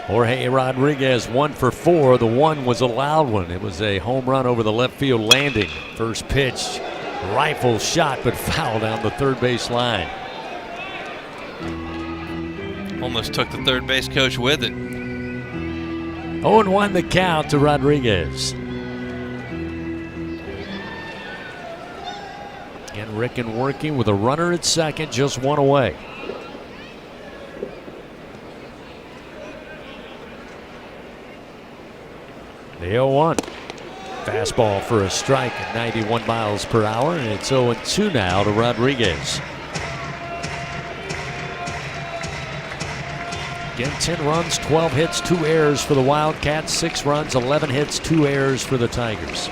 Jorge Rodriguez 1 for 4. The one was a loud one. It was a home run over the left field landing. First pitch, rifle shot, but foul down the third base line. Almost took the third base coach with it. 0-1 the count to Rodriguez. Again, Ricken working with a runner at second, just one away. The 0-1. Fastball for a strike at 91 miles per hour, and it's 0-2 now to Rodriguez. Again, 10 runs, 12 hits, 2 errors for the Wildcats, 6 runs, 11 hits, 2 errors for the Tigers.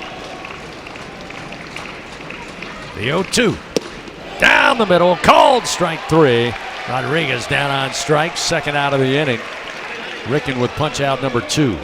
The 0-2. Down the middle, called strike 3. Rodriguez down on strike, second out of the inning. Ricken with punch out number 2.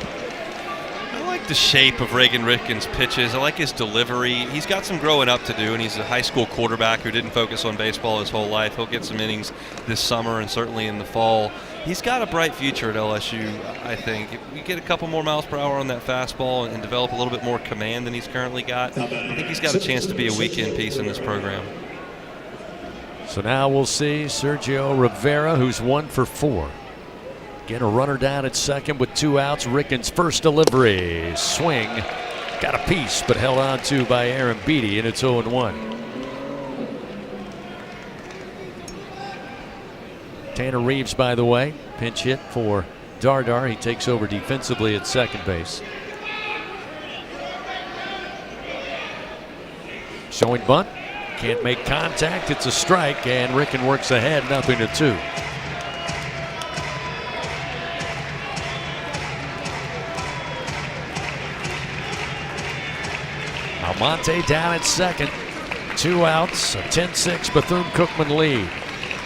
The shape of Reagan Ricken's pitches. I like his delivery. He's got some growing up to do, and he's a high school quarterback who didn't focus on baseball his whole life. He'll get some innings this summer and certainly in the fall. He's got a bright future at LSU, I think. If we get a couple more miles per hour on that fastball and develop a little bit more command than he's currently got, I think he's got a chance to be a weekend piece in this program. So now we'll see Sergio Rivera, who's 1 for 4. Again, a runner down at second with 2 outs. Ricken's first delivery. Swing. Got a piece, but held on to by Aaron Beatty, and it's 0-1. Tanner Reeves, by the way, pinch hit for Dardar. He takes over defensively at second base. Showing bunt. Can't make contact. It's a strike, and Ricken works ahead, 0-2. Almonte down at second. 2 outs, a 10-6 Bethune-Cookman lead.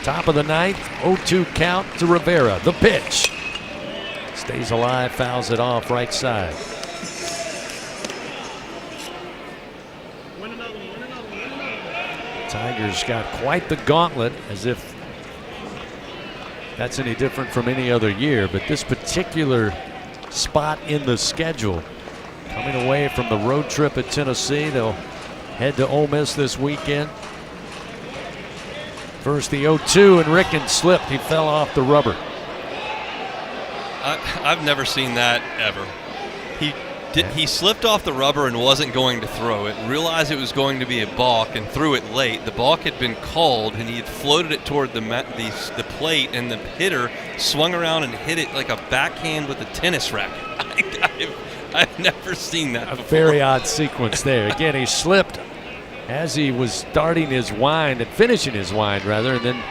Top of the ninth, 0-2 count to Rivera. The pitch. Stays alive, fouls it off right side. Tigers got quite the gauntlet, as if that's any different from any other year, but this particular spot in the schedule, coming away from the road trip at Tennessee, they'll head to Ole Miss this weekend. First the 0-2, and Ricken slipped. He fell off the rubber. I've never seen that ever. He slipped off the rubber and wasn't going to throw it, realized it was going to be a balk and threw it late. The balk had been called, and he had floated it toward the plate, and the hitter swung around and hit it like a backhand with a tennis racket. I've never seen that before. A very odd sequence there. Again, he slipped as he was starting his wind and finishing his wind, rather, and then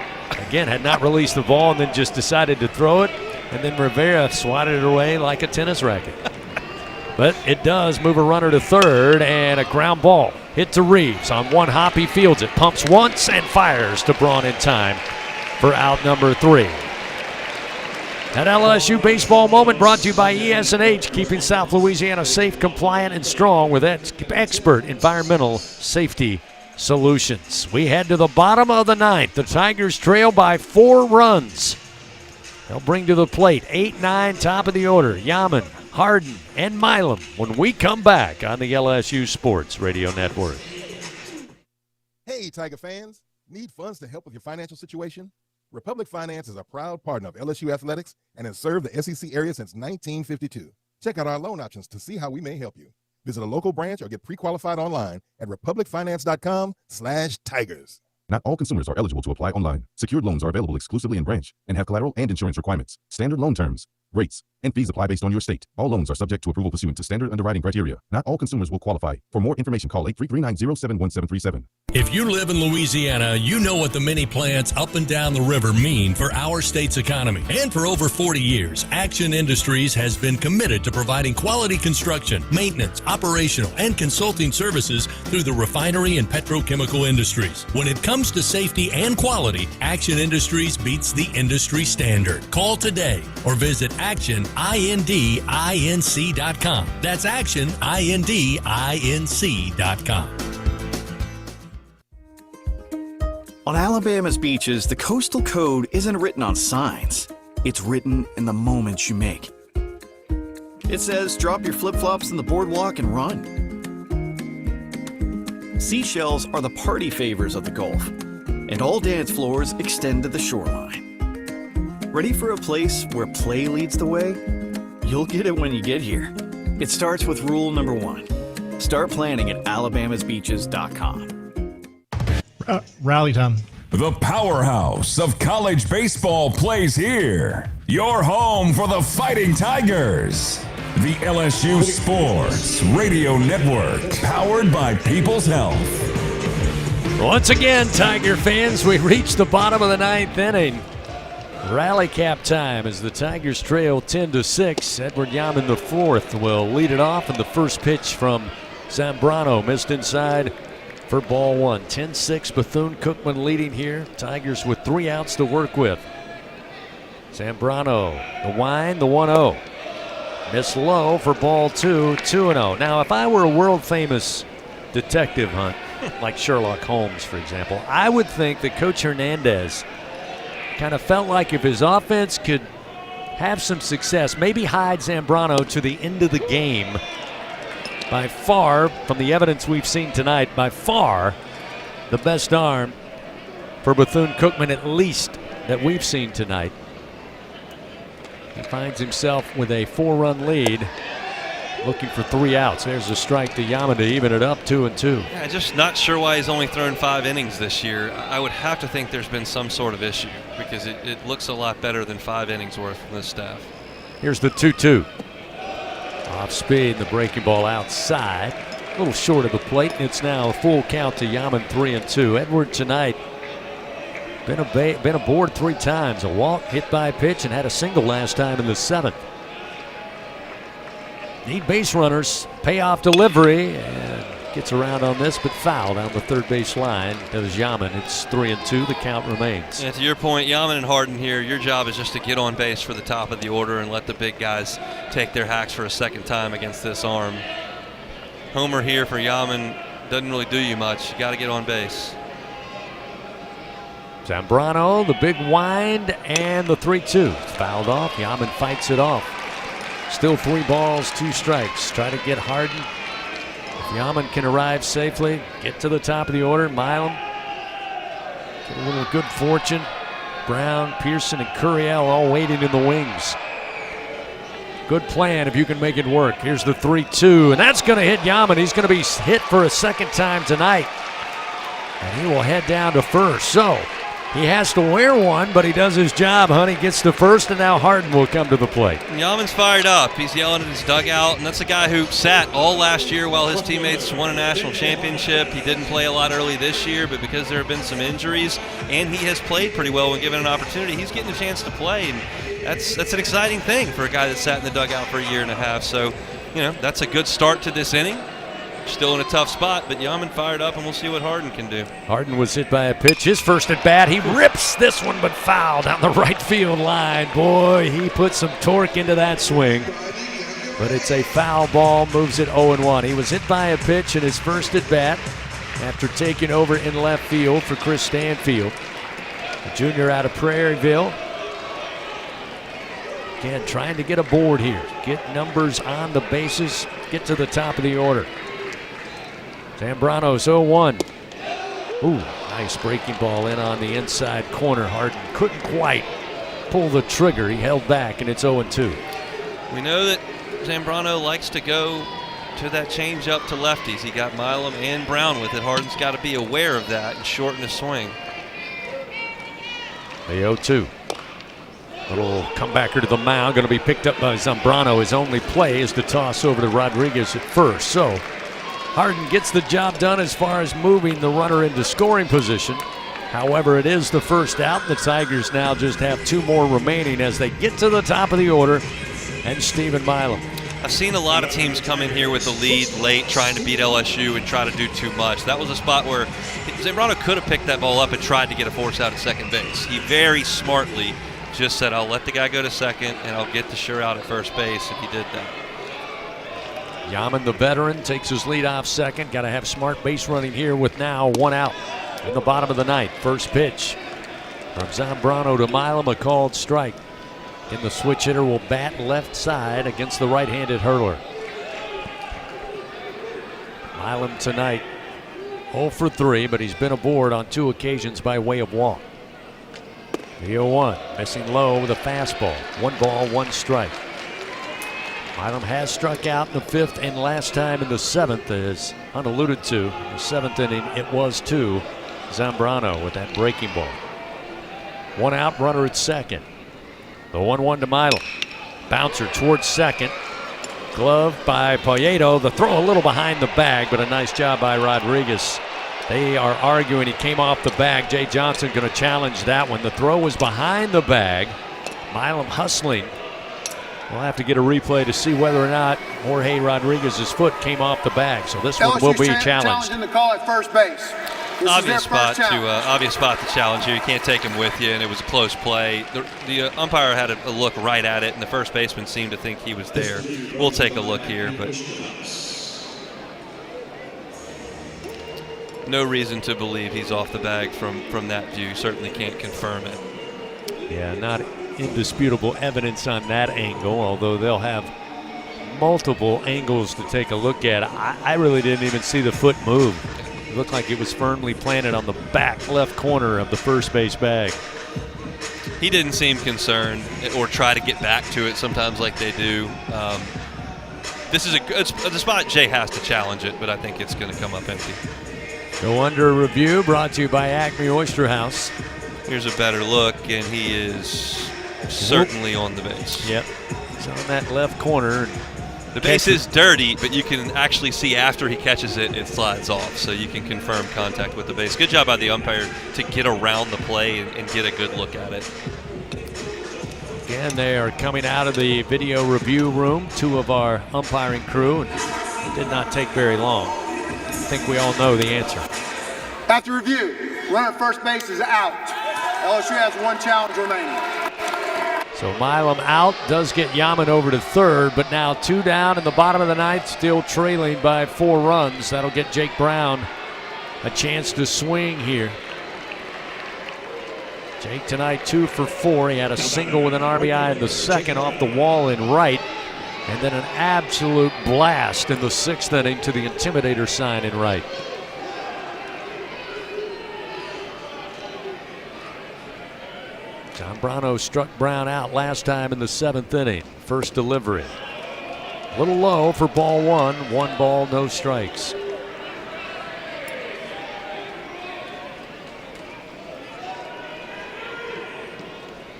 again had not released the ball and then just decided to throw it, and then Rivera swatted it away like a tennis racket. But it does move a runner to third, and a ground ball hit to Reeves. On one hop, he fields it, pumps once, and fires to Braun in time for out number 3. An LSU baseball moment brought to you by ES&H, keeping South Louisiana safe, compliant, and strong with expert environmental safety solutions. We head to the bottom of the ninth. The Tigers trail by 4 runs. They'll bring to the plate 8-9, top of the order, Yaman, Harden, and Milam when we come back on the LSU Sports Radio Network. Hey, Tiger fans. Need funds to help with your financial situation? Republic Finance is a proud partner of LSU Athletics and has served the SEC area since 1952. Check out our loan options to see how we may help you. Visit a local branch or get pre-qualified online at republicfinance.com/tigers. Not all consumers are eligible to apply online. Secured loans are available exclusively in branch and have collateral and insurance requirements. Standard loan terms, rates, and fees apply based on your state. All loans are subject to approval pursuant to standard underwriting criteria. Not all consumers will qualify. For more information, call 833-907-1737. If you live in Louisiana, you know what the mini plants up and down the river mean for our state's economy. And for over 40 years, Action Industries has been committed to providing quality construction, maintenance, operational, and consulting services through the refinery and petrochemical industries. When it comes to safety and quality, Action Industries beats the industry standard. Call today or visit actionindinc.com. That's actionindinc.com. On Alabama's beaches, the coastal code isn't written on signs. It's written in the moments you make. It says, drop your flip-flops in the boardwalk and run. Seashells are the party favors of the Gulf, and all dance floors extend to the shoreline. Ready for a place where play leads the way? You'll get it when you get here. It starts with rule number 1. Start planning at alabamasbeaches.com. Rally time. The powerhouse of college baseball plays here. Your home for the Fighting Tigers. The LSU Sports Radio Network, powered by People's Health. Once again, Tiger fans, we reach the bottom of the 9th inning. Rally cap time as the Tigers trail 10-6. Edward Yaman the 4th will lead it off, and the first pitch from Zambrano missed inside for ball 1. 10-6, Bethune-Cookman leading here. Tigers with 3 outs to work with. Zambrano, the wind, the 1-0. Missed low for ball 2, 2-0. Now, if I were a world-famous detective hunt, like Sherlock Holmes, for example, I would think that Coach Hernandez kind of felt like if his offense could have some success, maybe hide Zambrano to the end of the game. By far, from the evidence we've seen tonight, by far the best arm for Bethune-Cookman, at least that we've seen tonight. He finds himself with a 4-run lead, looking for 3 outs. There's a strike to Yaman to even it up, 2-2. Yeah, just not sure why he's only thrown 5 innings this year. I would have to think there's been some sort of issue because it looks a lot better than 5 innings worth from this staff. Here's the 2-2. Off speed, the breaking ball outside. A little short of the plate, and it's now a full count to Yaman, 3-2. Edward tonight been aboard 3 times. A walk, hit by a pitch, and had a single last time in the 7th. Need base runners. Payoff delivery, and gets around on this, but foul down the third base line. Does Yaman. It's 3-2. The count remains. Yeah, to your point, Yaman and Harden here, your job is just to get on base for the top of the order and let the big guys take their hacks for a second time against this arm. Homer here for Yaman doesn't really do you much. You got to get on base. Zambrano, the big wind, and the 3-2. Fouled off. Yaman fights it off. Still 3 balls, 2 strikes. Try to get Harden. If Yaman can arrive safely, get to the top of the order, Milam. Get a little good fortune. Brown, Pearson, and Curiel all waiting in the wings. Good plan if you can make it work. Here's the 3-2, and that's going to hit Yaman. He's going to be hit for a second time tonight. And he will head down to first. So he has to wear one, but he does his job. Honey gets to first, and now Harden will come to the plate. Yaman's fired up. He's yelling at his dugout, and that's a guy who sat all last year while his teammates won a national championship. He didn't play a lot early this year, but because there have been some injuries, and he has played pretty well when given an opportunity, he's getting a chance to play, and that's an exciting thing for a guy that sat in the dugout for a year and a half. So, that's a good start to this inning. Still in a tough spot, but Yaman fired up, and we'll see what Harden can do. Harden was hit by a pitch. His first at bat, he rips this one, but foul down the right field line. Boy, he put some torque into that swing. But it's a foul ball, moves it 0-1. He was hit by a pitch in his first at bat after taking over in left field for Chris Stanfield, the junior out of Prairieville. Again, trying to get aboard here, get numbers on the bases, get to the top of the order. Zambrano's 0-1. Ooh, nice breaking ball in on the inside corner. Harden couldn't quite pull the trigger. He held back, and it's 0-2. We know that Zambrano likes to go to that change up to lefties. He got Milam and Brown with it. Harden's got to be aware of that and shorten his swing. The 0-2. Little comebacker to the mound, going to be picked up by Zambrano. His only play is to toss over to Rodriguez at first. So Harden gets the job done as far as moving the runner into scoring position. However, it is the first out. The Tigers now just have 2 more remaining as they get to the top of the order. And Stephen Milam. I've seen a lot of teams come in here with a lead late trying to beat LSU and try to do too much. That was a spot where Zambrano could have picked that ball up and tried to get a force out at second base. He very smartly just said, I'll let the guy go to second and I'll get the sure out at first base if he did that. Yaman, the veteran, takes his lead off second. Got to have smart base running here with now 1 out in the bottom of the ninth. First pitch from Zambrano to Milam, a called strike. And the switch hitter will bat left side against the right-handed hurler. Milam tonight 0 for 3, but he's been aboard on 2 occasions by way of walk. The 0-1, missing low with a fastball. 1 ball, 1 strike. Milam has struck out in the 5th and last time in the 7th, as unalluded to. In the 7th inning, it was to Zambrano with that breaking ball. 1 out, runner at second. The 1-1 to Milam. Bouncer towards second. Glove by Poyeto. The throw a little behind the bag, but a nice job by Rodriguez. They are arguing he came off the bag. Jay Johnson going to challenge that one. The throw was behind the bag. Milam hustling. We'll have to get a replay to see whether or not Jorge Rodriguez's foot came off the bag. So this one will be challenged. Challenging the call at first base. Obvious spot to challenge here. You can't take him with you, and it was a close play. The umpire had a look right at it, and the first baseman seemed to think he was there. We'll take a look here, but no reason to believe he's off the bag from that view. Certainly can't confirm it. Yeah, not indisputable evidence on that angle, although they'll have multiple angles to take a look at. I really didn't even see the foot move. It looked like it was firmly planted on the back left corner of the first base bag. He didn't seem concerned or try to get back to it sometimes like they do. This is a spot Jay has to challenge it, but I think it's going to come up empty. Go under review, brought to you by Acme Oyster House. Here's a better look, and he is certainly on the base. Yep, he's on that left corner. The base is dirty, but you can actually see after he catches it, it slides off, so you can confirm contact with the base. Good job by the umpire to get around the play and get a good look at it. Again, they are coming out of the video review room, 2 of our umpiring crew, and it did not take very long. I think we all know the answer. After review, runner at first base is out. LSU has 1 challenge remaining. So Milam out, does get Yaman over to third, but now 2 down in the bottom of the ninth, still trailing by 4 runs. That'll get Jake Brown a chance to swing here. Jake tonight 2 for 4. He had a single with an RBI in the 2nd off the wall in right, and then an absolute blast in the 6th inning to the Intimidator sign in right. Zambrano struck Brown out last time in the 7th inning. First delivery. A little low for ball 1. 1 ball, no strikes.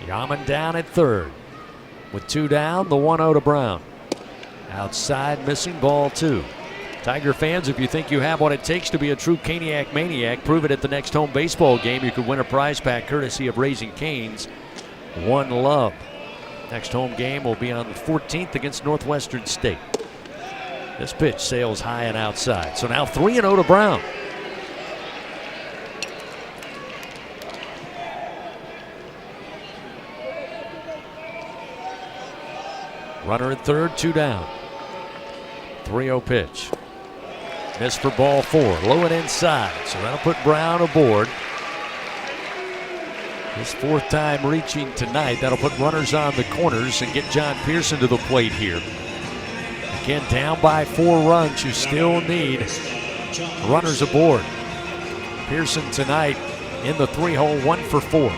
Yaman down at third. With 2 down, the 1-0 to Brown. Outside, missing, ball 2. Tiger fans, if you think you have what it takes to be a true Caniac maniac, prove it at the next home baseball game. You could win a prize pack courtesy of Raising Cane's. One Love. Next home game will be on the 14th against Northwestern State. This pitch sails high and outside. So now 3-0 to Brown. Runner at third, 2 down. 3-0 pitch. Missed for ball 4. Low and inside. So that'll put Brown aboard. His 4th time reaching tonight. That'll put runners on the corners and get John Pearson to the plate here. Again, down by 4 runs. You still need runners aboard. Pearson tonight in the 3-hole, 1 for 4.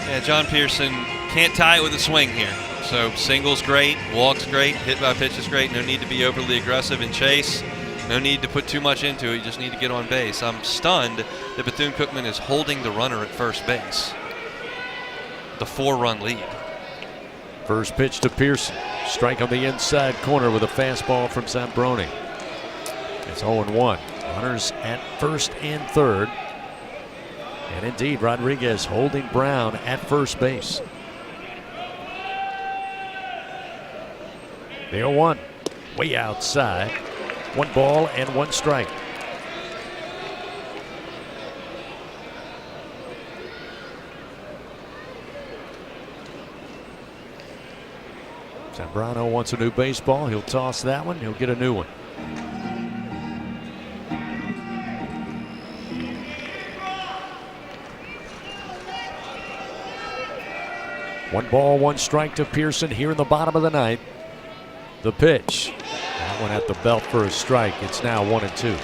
Yeah, John Pearson can't tie it with a swing here. So single's great, walk's great, hit by pitch is great. No need to be overly aggressive and chase. No need to put too much into it. You just need to get on base. I'm stunned that Bethune-Cookman is holding the runner at first base. The 4-run lead. First pitch to Pearson. Strike on the inside corner with a fastball from Zambroni. It's 0-1. Runners at first and third. And indeed, Rodriguez holding Brown at first base. The 0-1, way outside. 1 ball and 1 strike. Zambrano wants a new baseball. He'll toss that one. He'll get a new one. One ball, 1 strike to Pearson here in the bottom of the ninth. The pitch. That one at the belt for a strike. It's now 1-2.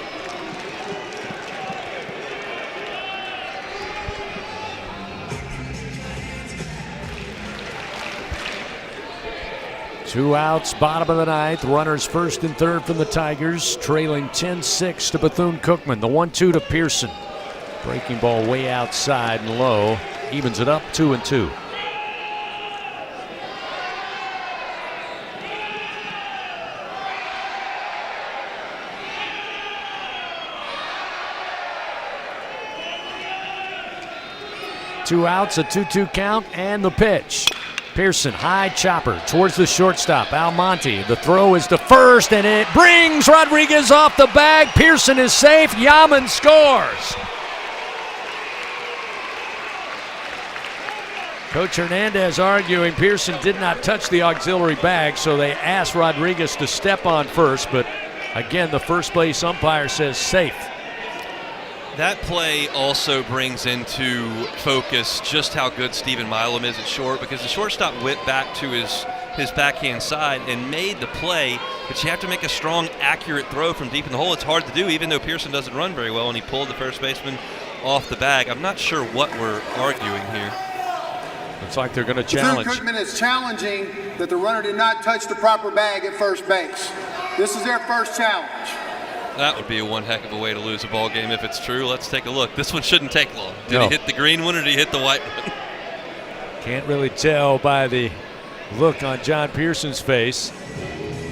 Two outs, bottom of the ninth. Runners first and third from the Tigers, trailing 10-6 to Bethune-Cookman. The 1-2 to Pearson. Breaking ball way outside and low. Evens it up 2-2. Two outs, a 2-2 count, and the pitch. Pearson, high chopper towards the shortstop. Almonte, the throw is to first, and it brings Rodriguez off the bag. Pearson is safe. Yaman scores. Coach Hernandez arguing Pearson did not touch the auxiliary bag, so they asked Rodriguez to step on first, but again, the first base umpire says safe. That play also brings into focus just how good Stephen Milam is at short, because the shortstop went back to his backhand side and made the play, but you have to make a strong, accurate throw from deep in the hole. It's hard to do, even though Pearson doesn't run very well, and he pulled the first baseman off the bag. I'm not sure what we're arguing here. Looks like they're going to challenge. Bethune-Cookman is challenging that the runner did not touch the proper bag at first base. This is their first challenge. That would be one heck of a way to lose a ball game if it's true. Let's take a look. This one shouldn't take long. Did he hit the green one or did he hit the white one? Can't really tell by the look on John Pearson's face.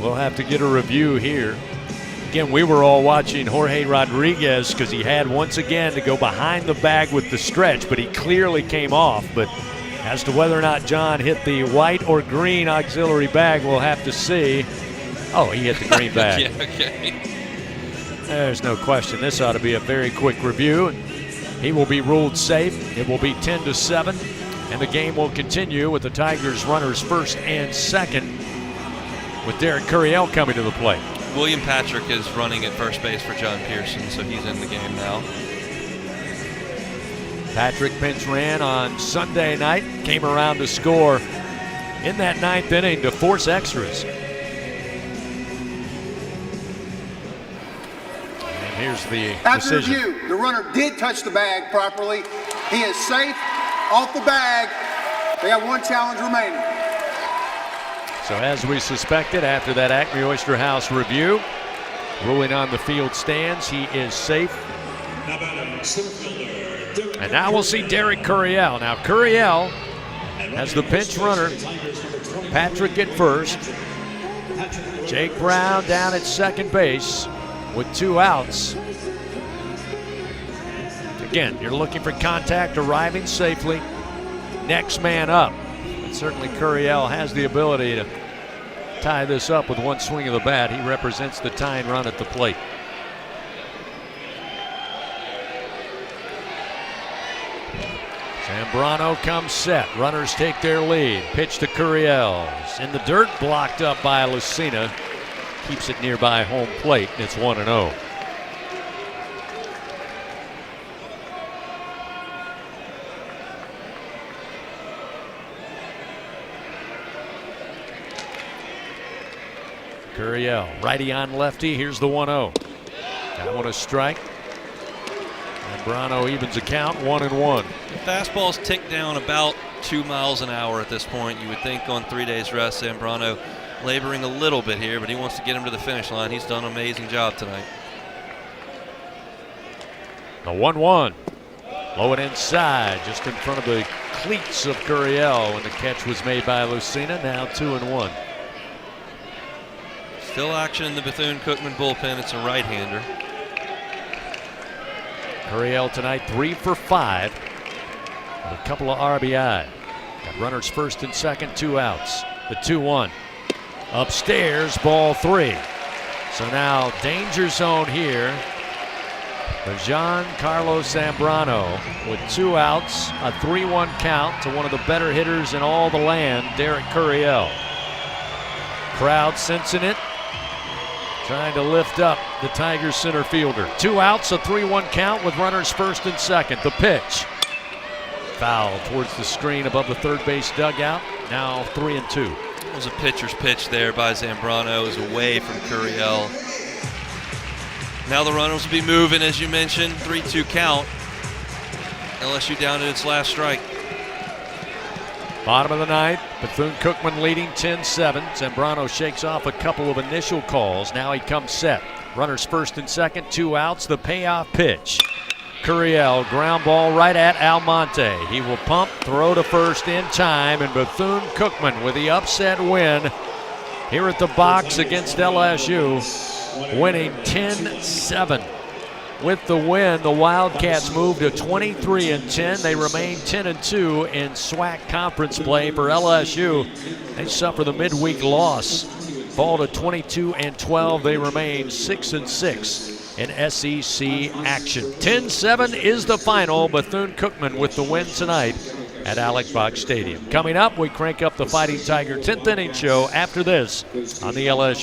We'll have to get a review here. Again, we were all watching Jorge Rodriguez because he had once again to go behind the bag with the stretch, but he clearly came off. But as to whether or not John hit the white or green auxiliary bag, we'll have to see. Oh, he hit the green bag. Yeah, okay. There's no question. This ought to be a very quick review. He will be ruled safe. It will be 10-7, and the game will continue with the Tigers runners first and second, with Derek Curiel coming to the plate. William Patrick is running at first base for John Pearson, so he's in the game now. Patrick pinch ran on Sunday night, came around to score in that ninth inning to force extras. Here's the After decision. review, the runner did touch the bag properly. He is safe off the bag. They have 1 challenge remaining. So as we suspected, after that Acme Oyster House review, ruling on the field stands, he is safe. And now we'll see Derek Curiel. Now Curiel has the pinch runner. Patrick at first. Jake Brown down at second base with 2 outs. Again, you're looking for contact, arriving safely. Next man up. But certainly Curiel has the ability to tie this up with 1 swing of the bat. He represents the tying run at the plate. Zambrano comes set. Runners take their lead. Pitch to Curiel. In the dirt, blocked up by Lucina. Keeps it nearby home plate, and it's 1-0. Curiel, righty on lefty. Here's the 1-0. That one a strike. Zambrano evens the count, 1-1. The fastball's ticked down about 2 miles an hour at this point. You would think on 3 days rest, Zambrano laboring a little bit here, but he wants to get him to the finish line. He's done an amazing job tonight. The 1-1. Low and inside, just in front of the cleats of Curiel when the catch was made by Lucina. Now 2-1. Still action in the Bethune-Cookman bullpen. It's a right-hander. Curiel tonight 3 for 5 with a couple of RBI. Got runners first and second, 2 outs. The 2-1. Upstairs, ball 3. So now danger zone here for Giancarlo Zambrano with 2 outs, a 3-1 count to one of the better hitters in all the land, Derek Curiel. Crowd sensing it, trying to lift up the Tigers center fielder. 2 outs, a 3-1 count with runners first and second. The pitch. Foul towards the screen above the third base dugout. Now 3-2. It was a pitcher's pitch there by Zambrano. It was away from Curiel. Now the runners will be moving, as you mentioned. 3-2 count. LSU down to its last strike. Bottom of the ninth, Bethune-Cookman leading 10-7. Zambrano shakes off a couple of initial calls. Now he comes set. Runners first and second, 2 outs. The payoff pitch. Curiel, ground ball right at Almonte. He will pump, throw to first in time, and Bethune-Cookman with the upset win here at the box against LSU, winning 10-7. With the win, the Wildcats move to 23-10. They remain 10-2 in SWAC conference play. For LSU, they suffer the midweek loss, fall to 22-12. They remain 6-6 in SEC action. 10-7 is the final. Bethune-Cookman with the win tonight at Alex Box Stadium. Coming up, we crank up the Fighting Tiger 10th inning show after this on the LSU